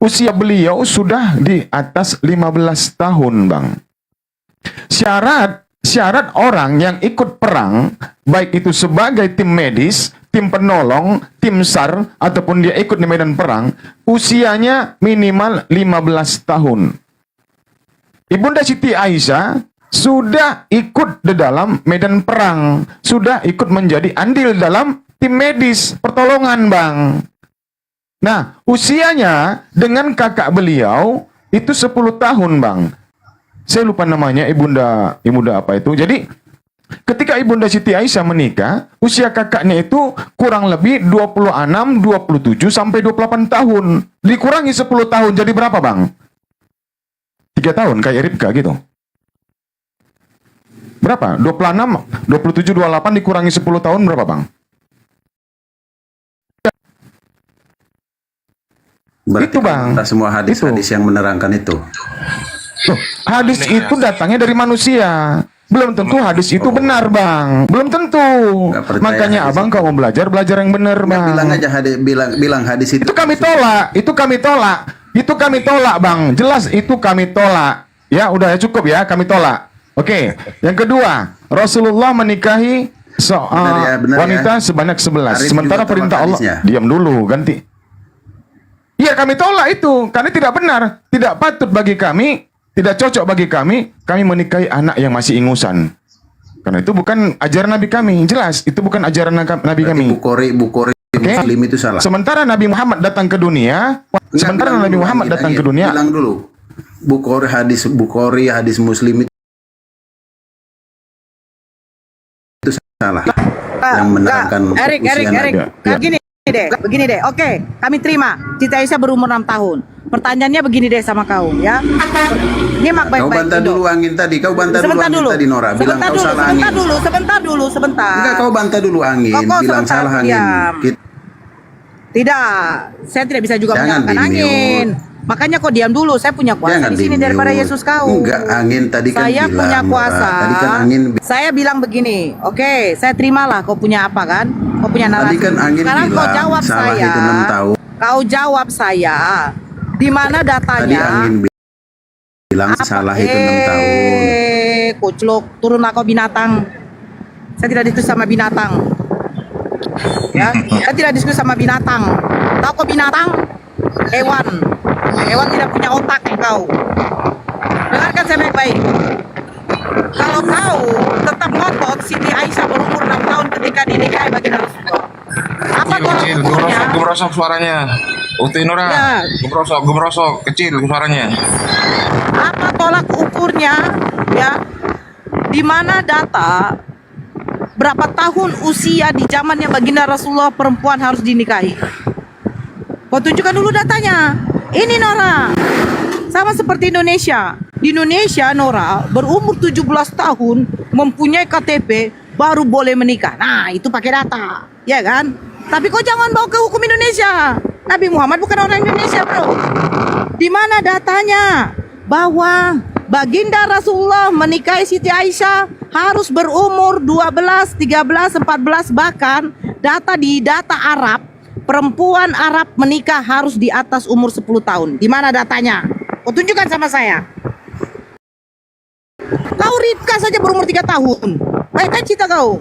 usia beliau sudah di atas 15 tahun, Bang. Syarat orang yang ikut perang, baik itu sebagai tim medis, tim penolong, tim SAR, ataupun dia ikut di medan perang, usianya minimal 15 tahun. Ibunda Siti Aisyah sudah ikut di dalam medan perang, sudah ikut menjadi andil dalam tim medis, pertolongan, Bang. Nah, usianya dengan kakak beliau itu 10 tahun, Bang. Saya lupa namanya, ibunda apa itu. Jadi, ketika Ibunda Siti Aisyah menikah, usia kakaknya itu kurang lebih 26, 27, sampai 28 tahun. Dikurangi 10 tahun, jadi berapa, Bang? 3 tahun, kayak Ribka gitu. Berapa? 26, 27, 28 dikurangi 10 tahun, berapa, Bang? Berarti itu, Bang. Semua hadis-hadis yang menerangkan itu. Loh, hadis itu datangnya dari manusia. Belum tentu hadis itu benar, Bang. Belum tentu. Makanya Abang kalau mau belajar yang benar, Bang. Bilang aja bilang hadis itu. Itu kami tolak. Itu kami tolak, Bang. Jelas itu kami tolak. Ya, udah ya, cukup ya, kami tolak. Oke. Yang kedua, Rasulullah menikahi wanita sebanyak 11. Sementara perintah Allah, diam dulu, ganti. Iya, kami tolak itu karena tidak benar, tidak patut bagi kami, tidak cocok bagi kami menikahi anak yang masih ingusan. Karena itu bukan ajaran Nabi kami. Jelas, itu bukan ajaran Nabi kami. Bukhari Muslim itu salah. Sementara Nabi Muhammad datang ke dunia, bilang dulu. Bukhari hadis Muslim itu salah. Yang menerangkan Erik, begini deh. Oke, kami terima. Siti Aisyah berumur 6 tahun. Pertanyaannya begini deh sama kau, ya. Nyimak baik-baik. Kau bantah dulu angin tadi. Kau bantah dulu angin tadi, Nora. Bilang kau salah angin. Sebentar. Enggak, kau bantah dulu angin. Bilang salah angin. Tidak, saya tidak bisa juga menyalahkan angin. Makanya kau diam dulu. Saya punya kuasa di sini daripada Yesus kau. Enggak, angin tadi kan saya bilang. Punya kuasa. Tadi kan angin. Saya bilang begini. Oke, saya terimalah kau punya apa kan? Kau punya narasi. Tadi kan angin sekarang bilang, kau jawab salah saya. itu 6 tahun. Kau jawab saya. Di mana datanya? Tadi angin bilang salah itu 6 tahun. Kucluk, turunlah kau binatang. Saya tidak diskusi sama binatang. Ya, saya tidak diskusi sama binatang. Tahu kau binatang? Hewan. Hewan tidak punya otak kau. Dengarkan saya baik-baik. Kalau kau tetap ngotot Siti Aisyah berumur 6 tahun ketika dinikahi baginda Rasulullah. Apa tolak ukurnya? Gebrosok suaranya. Ukti Nora. Ya. Gebrosok kecil suaranya. Apa tolak ukurnya? Ya. Di mana data berapa tahun usia di zamannya baginda Rasulullah perempuan harus dinikahi? Kau tunjukkan dulu datanya. Ini Nora. Sama seperti Indonesia. Di Indonesia Nora berumur 17 tahun mempunyai KTP baru boleh menikah. Nah, itu pakai data. Ya kan? Tapi kau jangan bawa ke hukum Indonesia. Nabi Muhammad bukan orang Indonesia, bro. Di mana datanya bahwa baginda Rasulullah menikahi Siti Aisyah harus berumur 12, 13, 14, bahkan data Arab, perempuan Arab menikah harus di atas umur 10 tahun. Di mana datanya? Kau tunjukkan sama saya. Kau Ribka saja berumur 3 tahun. Baik cita kau.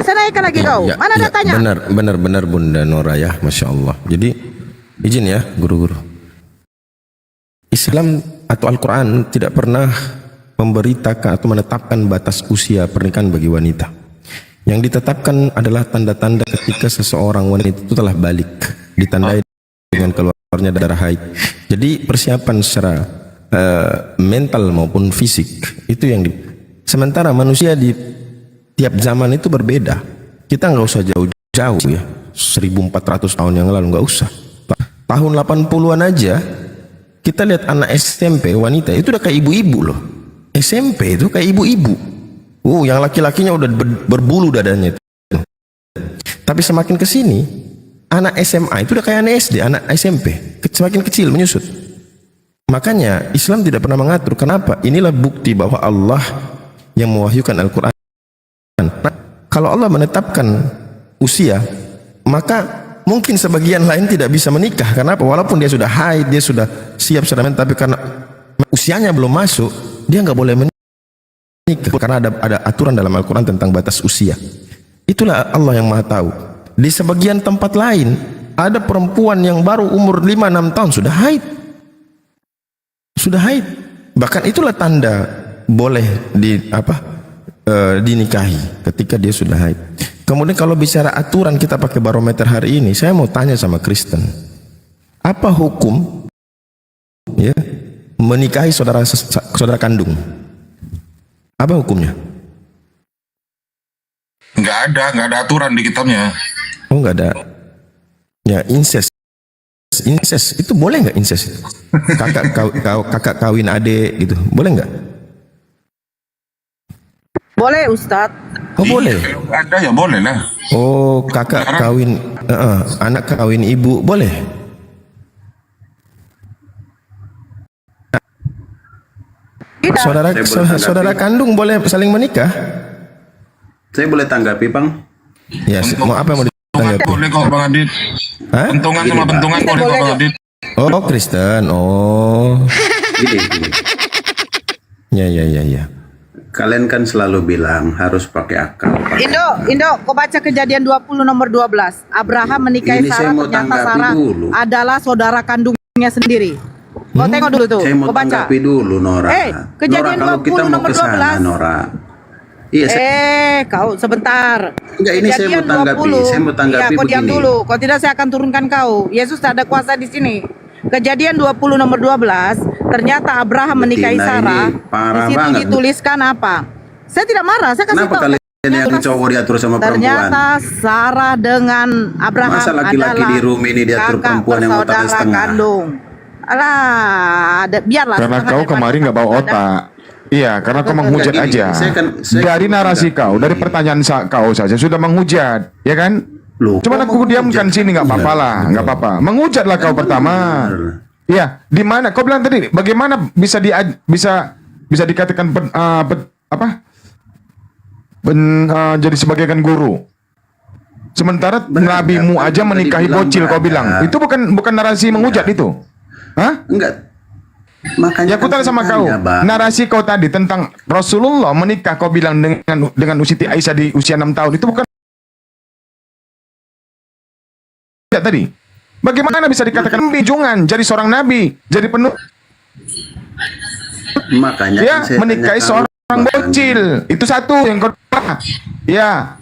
Saya naikkan lagi kau. Mana datanya? Benar Bunda Nora ya, Masya Allah. Jadi izin ya guru-guru. Islam atau Al-Quran tidak pernah memberitakan atau menetapkan batas usia pernikahan bagi wanita. Yang ditetapkan adalah tanda-tanda ketika seseorang wanita itu telah balik, ditandai dengan keluarnya darah haid. Jadi persiapan secara mental maupun fisik itu yang sementara manusia di tiap zaman itu berbeda. Kita nggak usah jauh-jauh ya, 1400 tahun yang lalu nggak usah. Tahun 80-an aja kita lihat anak SMP wanita itu udah kayak ibu-ibu loh. SMP itu kayak ibu-ibu. Yang laki-lakinya udah berbulu dadanya itu. Tapi semakin ke sini, anak SMA itu udah kayak anak SD, anak SMP, semakin kecil menyusut. Makanya Islam tidak pernah mengatur. Kenapa? Inilah bukti bahwa Allah yang mewahyukan Al-Quran. Nah, kalau Allah menetapkan usia, maka mungkin sebagian lain tidak bisa menikah. Kenapa? Walaupun dia sudah haid, dia sudah siap secara mental, tapi karena usianya belum masuk, dia nggak boleh menikah. Karena ada aturan dalam Al-Quran tentang batas usia. Itulah Allah yang Maha Tahu. Di sebagian tempat lain ada perempuan yang baru umur 5-6 tahun sudah haid. Sudah haid. Bahkan itulah tanda boleh dinikahi ketika dia sudah haid. Kemudian kalau bicara aturan kita pakai barometer hari ini, saya mau tanya sama Kristen. Apa hukum ya menikahi saudara kandung? Apa hukumnya? Nggak ada aturan di kitabnya. Oh, nggak ada. Ya, incest itu boleh nggak incest? Kakak kawin adik gitu, boleh nggak? Boleh, Ustadz. Oh, boleh. Ada ya boleh lah. Oh, kakak kawin anak kawin ibu boleh? Saudara kandung boleh saling menikah? Saya boleh tanggapi, Bang? Ya, mau apa mau ditanggapi? Boleh kok, Bang Adit. Bentungan sama bentungan boleh kok, Bang Adit. Oh, Kristen. Oh. Gini. Ya. Kalian kan selalu bilang harus pakai akal. Indo, kau baca Kejadian 20 nomor 12. Abraham menikahi Sarah, ternyata Sarah adalah saudara kandungnya sendiri. Kau tengok dulu tuh. Saya mau tanggapi dulu, Nora. Kejadian Nora, kalau 20 kita mau nomor ke sana, 12. Nora. Iya, kau sebentar. Enggak, ini saya mau tanggapi. Saya mau tanggapi kau diam begini. dulu. Kalau tidak saya akan turunkan kau. Yesus tak ada kuasa di sini. Kejadian 20 nomor 12. Ternyata Abraham menikahi Sarah. Di situ dituliskan apa? Saya tidak marah. Saya kasih tahu. Kenapa kalian yang cowok diatur sama perempuan? Ternyata Sarah dengan Abraham Masa laki-laki di room ini diatur perempuan yang otaknya setengah? Kandung. Alah, biarlah. Karena kau kemarin nggak bawa otak. Iya, karena kau menghujat aja. Dari narasi kau, dari pertanyaan kau saja sudah menghujat, ya kan? Cuma aku diamkan sini nggak apa-apa lah, nggak apa-apa. Menghujatlah kau pertama. Iya, di mana? Kau bilang tadi, bagaimana bisa dikatakan jadi sebagaikan guru? Sementara nabimu aja menikahi bocil, kau bilang itu bukan narasi menghujat itu? Hah? Enggak. Makanya aku tanya sama kau, narasi kau tadi tentang Rasulullah menikah, kau bilang dengan Siti Aisyah di usia 6 tahun, itu bukan tadi. Bagaimana bisa dikatakan bijungan jadi seorang nabi, jadi penuh? Makanya ya, menikahi seorang bocil, itu satu. Yang kedua, ya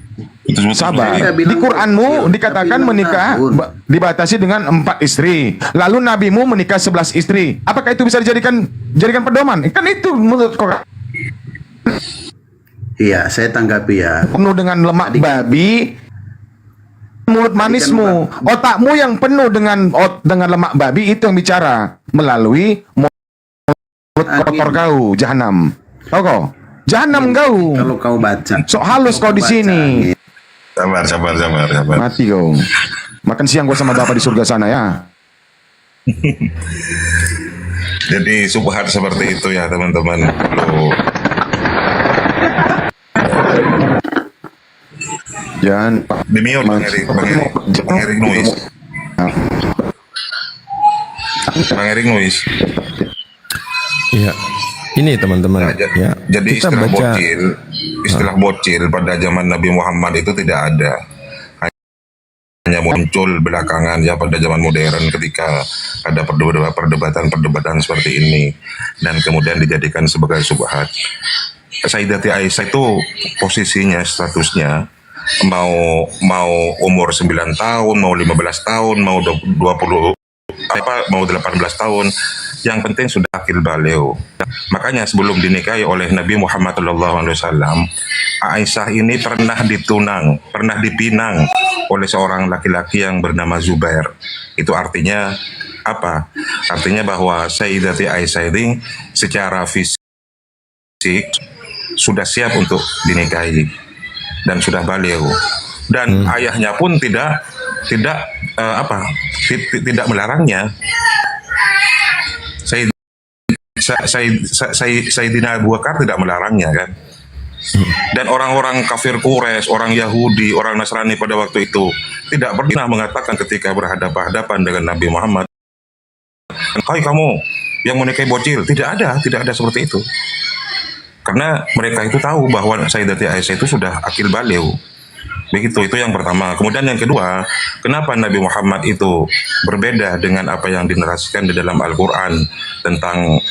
sabar. Di Quranmu dikatakan menikah dibatasi dengan 4 istri. Lalu nabimu menikah 11 istri. Apakah itu bisa dijadikan pedoman? Kan itu menurut kau. Iya, saya tanggapi ya. Penuh dengan lemak babi, mulut manismu, otakmu yang penuh dengan lemak babi itu yang bicara melalui mulut kotor kau, jahanam. Tahu kau? Jahanam kau. Kalau kau baca. Sok halus kau di sini. Sabar. Mati kau. Makan siang gua sama Bapak di surga sana ya. Jadi subhat seperti itu ya teman-teman. Jangan demi Bang Erik Nuis. Bang Erik Nuis. Iya. Ini teman-teman, ya. Jadi Kita istilah bocil pada zaman Nabi Muhammad itu tidak ada. Hanya muncul belakangan ya pada zaman modern ketika ada perdebatan seperti ini dan kemudian dijadikan sebagai subhat. Sayyidati Aisyah itu posisinya, statusnya mau umur 9 tahun, mau 15 tahun, mau 20 mau 18 tahun, yang penting sudah akil baligh. Makanya sebelum dinikahi oleh Nabi Muhammad SAW, Aisyah ini pernah dipinang oleh seorang laki-laki yang bernama Zubair. Itu artinya apa? Artinya bahwa Sayyidati Aisyah ini secara fisik sudah siap untuk dinikahi dan sudah baligh. Dan ayahnya pun tidak melarangnya. Sayyidina Abu Bakar tidak melarangnya kan. Dan orang-orang kafir Quraisy, orang Yahudi, orang Nasrani pada waktu itu tidak pernah mengatakan ketika berhadapan-hadapan dengan Nabi Muhammad, "Hai kamu yang menikahi bocil." Tidak ada seperti itu. Karena mereka itu tahu bahwa Sayyidati Aisyah itu sudah akil baligh. Begitu, itu yang pertama. Kemudian yang kedua, kenapa Nabi Muhammad itu berbeda dengan apa yang dinarasikan di dalam Al-Quran tentang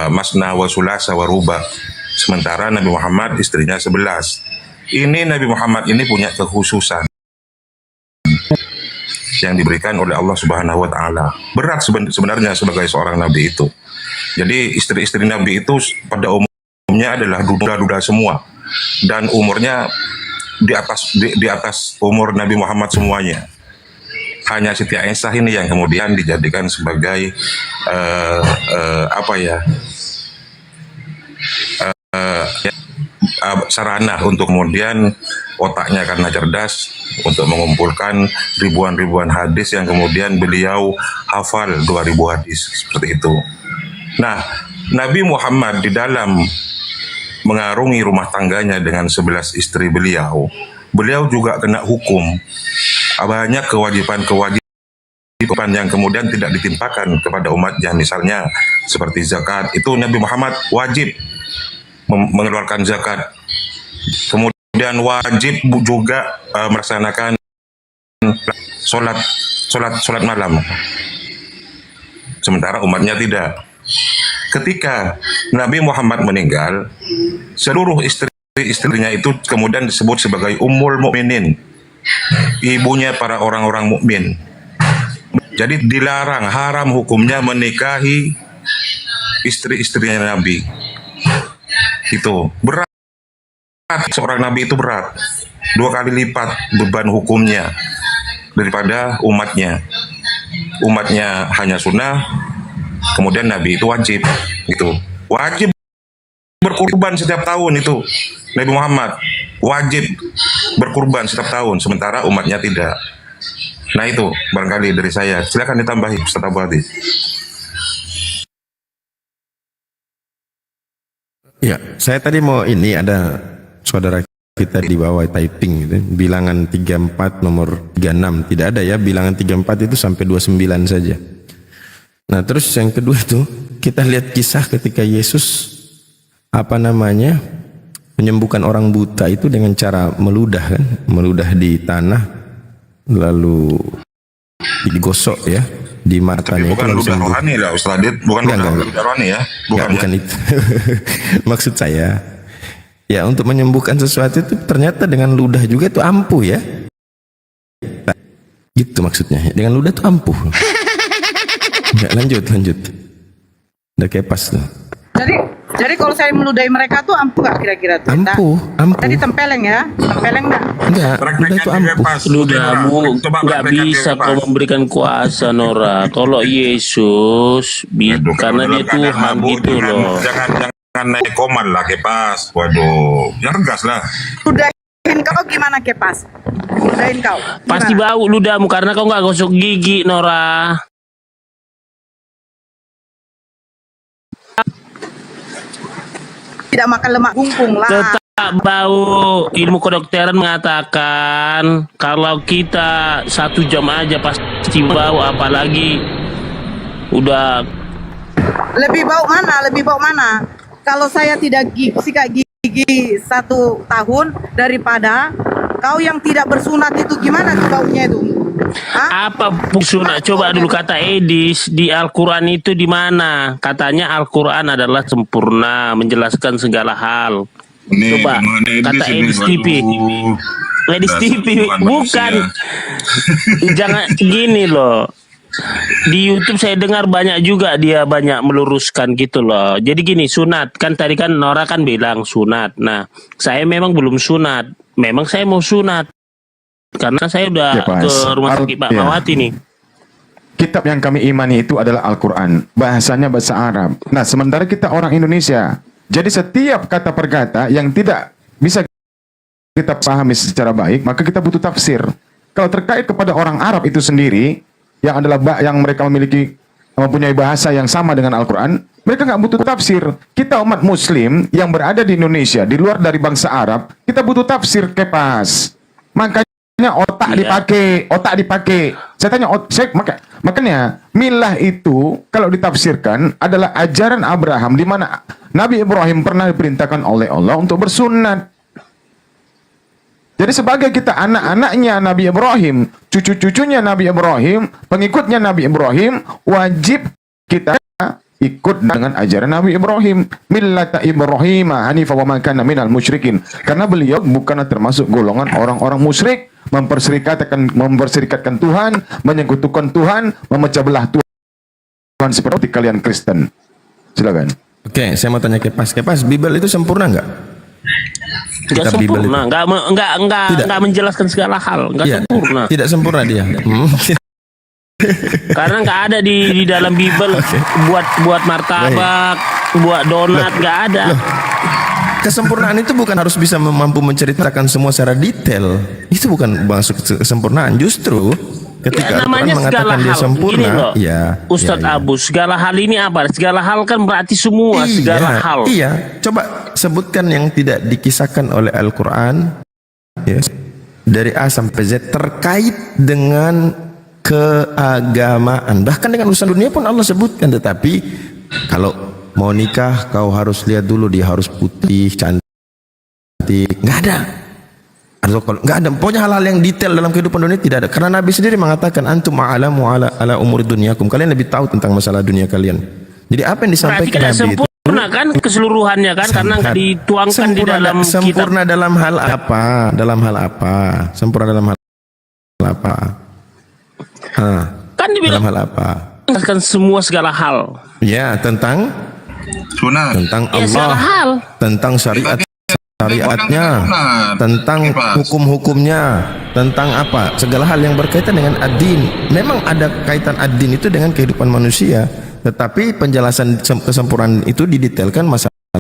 masna wa sulasa wa ruba. Sementara Nabi Muhammad istrinya 11. Ini Nabi Muhammad ini punya kekhususan yang diberikan oleh Allah Subhanahu wa Ta'ala. Berat sebenarnya sebagai seorang Nabi itu. Jadi istri-istri Nabi itu pada umumnya adalah duda-duda semua, dan umurnya di atas umur Nabi Muhammad semuanya. Hanya Siti Aisyah ini yang kemudian dijadikan sebagai sarana untuk kemudian otaknya karena cerdas untuk mengumpulkan ribuan hadis yang kemudian beliau hafal 2000 hadis seperti itu. Nah, Nabi Muhammad di dalam mengarungi rumah tangganya dengan 11 istri beliau juga kena hukum. Banyak kewajiban yang kemudian tidak ditimpakan kepada umatnya. Misalnya seperti zakat, itu Nabi Muhammad wajib mengeluarkan zakat. Kemudian wajib juga melaksanakan sholat malam. Sementara umatnya tidak. Ketika Nabi Muhammad meninggal, seluruh istri-istrinya itu kemudian disebut sebagai Ummul Mukminin, ibunya para orang-orang mukmin. Jadi dilarang, haram hukumnya menikahi istri-istrinya Nabi. Itu berat, seorang Nabi itu berat, 2 kali lipat beban hukumnya daripada umatnya. Umatnya hanya sunnah, kemudian Nabi itu wajib, gitu. Wajib berkurban setiap tahun itu. Nabi Muhammad wajib berkurban setiap tahun, sementara umatnya tidak. Nah itu barangkali dari saya. Silakan ditambahi Ustaz Abu Hadi. Ya, saya tadi mau ada saudara kita di bawah typing gitu, bilangan 34 nomor 36 tidak ada ya, bilangan 34 itu sampai 29 saja. Nah terus yang kedua itu kita lihat kisah ketika Yesus menyembuhkan orang buta itu dengan cara meludah kan, meludah di tanah lalu digosok ya di matanya. Bukan ludah rohani lah Ustaz Adit, bukan ludah rohani ya, bukan itu. Maksud saya ya untuk menyembuhkan sesuatu itu ternyata dengan ludah juga itu ampuh ya, gitu maksudnya, dengan ludah itu ampuh. Ya, lanjut udah kayak pas tuh. Jadi kalau saya meludahi mereka tuh ampuh gak kira-kira tuh? Ampuh. Jadi tempeleng ya? Tempeleng gak? Enggak, ludah itu ampuh. Ludahmu nggak bisa kau memberikan kuasa, Nora. Kalau Yesus, karena dia Tuhan gitu loh. Jangan naik koman lah Kepas. Waduh, yang tegas lah. Ludahin kau gimana Kepas? Ludahin kau gimana? Pasti bau ludahmu karena kau nggak gosok gigi, Nora. Tidak makan lemak bungkung lah. Tetap bau. Ilmu kedokteran mengatakan kalau kita 1 jam aja pasti bau, apalagi udah. Lebih bau mana? Kalau saya tidak sikat gigi 1 tahun daripada kau yang tidak bersunat itu, gimana tuh baunya itu? Apa sunat? Coba dulu kata Edis di Al-Quran itu di mana? Katanya Al-Quran adalah sempurna, menjelaskan segala hal. Coba kata Edis TV. Ladies Dasar TV Tuhan bukan. manusia. Jangan gini loh. Di YouTube saya dengar banyak juga dia banyak meluruskan gitu loh. Jadi gini, sunat kan tadi kan Nora kan bilang sunat. Nah, saya memang belum sunat. Memang saya mau sunat karena saya udah Ya, Pak. ke rumah sakit Pak Ya. Mawati nih. Kitab yang kami imani itu adalah Al-Quran. Bahasanya bahasa Arab. Nah, sementara kita orang Indonesia. Jadi setiap kata per kata yang tidak bisa kita pahami secara baik, maka kita butuh tafsir. Kalau terkait kepada orang Arab itu sendiri, yang adalah yang mereka mempunyai bahasa yang sama dengan Al-Quran, mereka nggak butuh tafsir. Kita umat Muslim yang berada di Indonesia, di luar dari bangsa Arab, kita butuh tafsir, Kepas. Makanya otak dipakai. Saya tanya, makanya milah itu kalau ditafsirkan adalah ajaran Abraham, di mana Nabi Ibrahim pernah diperintahkan oleh Allah untuk bersunat. Jadi sebagai kita anak-anaknya Nabi Ibrahim, cucu-cucunya Nabi Ibrahim, pengikutnya Nabi Ibrahim, wajib kita ikut dengan ajaran Nabi Ibrahim. Millata Ibrahim hanifa wa ma kana minal musyrikin. Karena beliau bukanlah termasuk golongan orang-orang musyrik, memperserikatkan Tuhan, menyekutukan Tuhan, memecah belah Tuhan seperti kalian Kristen. Silakan. Oke, saya mau tanya Kepas. Kepas, Bible itu sempurna nggak? Nggak sempurna, nggak menjelaskan segala hal, nggak Iya, sempurna. Tidak sempurna dia. Karena nggak ada di dalam Bible buat martabak, buat donat, nggak ada. Kesempurnaan itu bukan harus bisa mampu menceritakan semua secara detail. Itu bukan masuk kesempurnaan. Justru ketika Ya, namanya Al-Quran segala mengatakan dia hal. sempurna, Gini loh, ya, Ustadz ya. Abu, segala hal ini apa? Segala hal kan berarti semua, segala hal. Iya, coba sebutkan yang tidak dikisahkan oleh Al-Quran, ya, dari A sampai Z terkait dengan keagamaan. Bahkan dengan urusan dunia pun Allah sebutkan. Tetapi kalau mau nikah, kau harus lihat dulu dia harus putih, cantik. Nggak ada. Atau kalau nggak ada, pokoknya hal-hal yang detail dalam kehidupan dunia tidak ada. Karena Nabi sendiri mengatakan antum a'lamu ala umur dunyakum. Kalian lebih tahu tentang masalah dunia kalian. Jadi apa yang Berarti disampaikan tidak Nabi itu sempurna kan keseluruhannya kan, karena nggak dituangkan di dalam kitab. sempurna dalam hal apa? Dalam hal apa? Sempurna dalam hal apa? Kan dibilang dalam hal apa? kan semua segala hal. Ya, tentang Sunat. tentang Ya, segala Allah, hal. tentang syariatnya, tentang hukum-hukumnya, tentang apa? Segala hal yang berkaitan dengan ad-din. Memang ada kaitan ad-din itu dengan kehidupan manusia, tetapi penjelasan kesempurnaan itu didetailkan masalah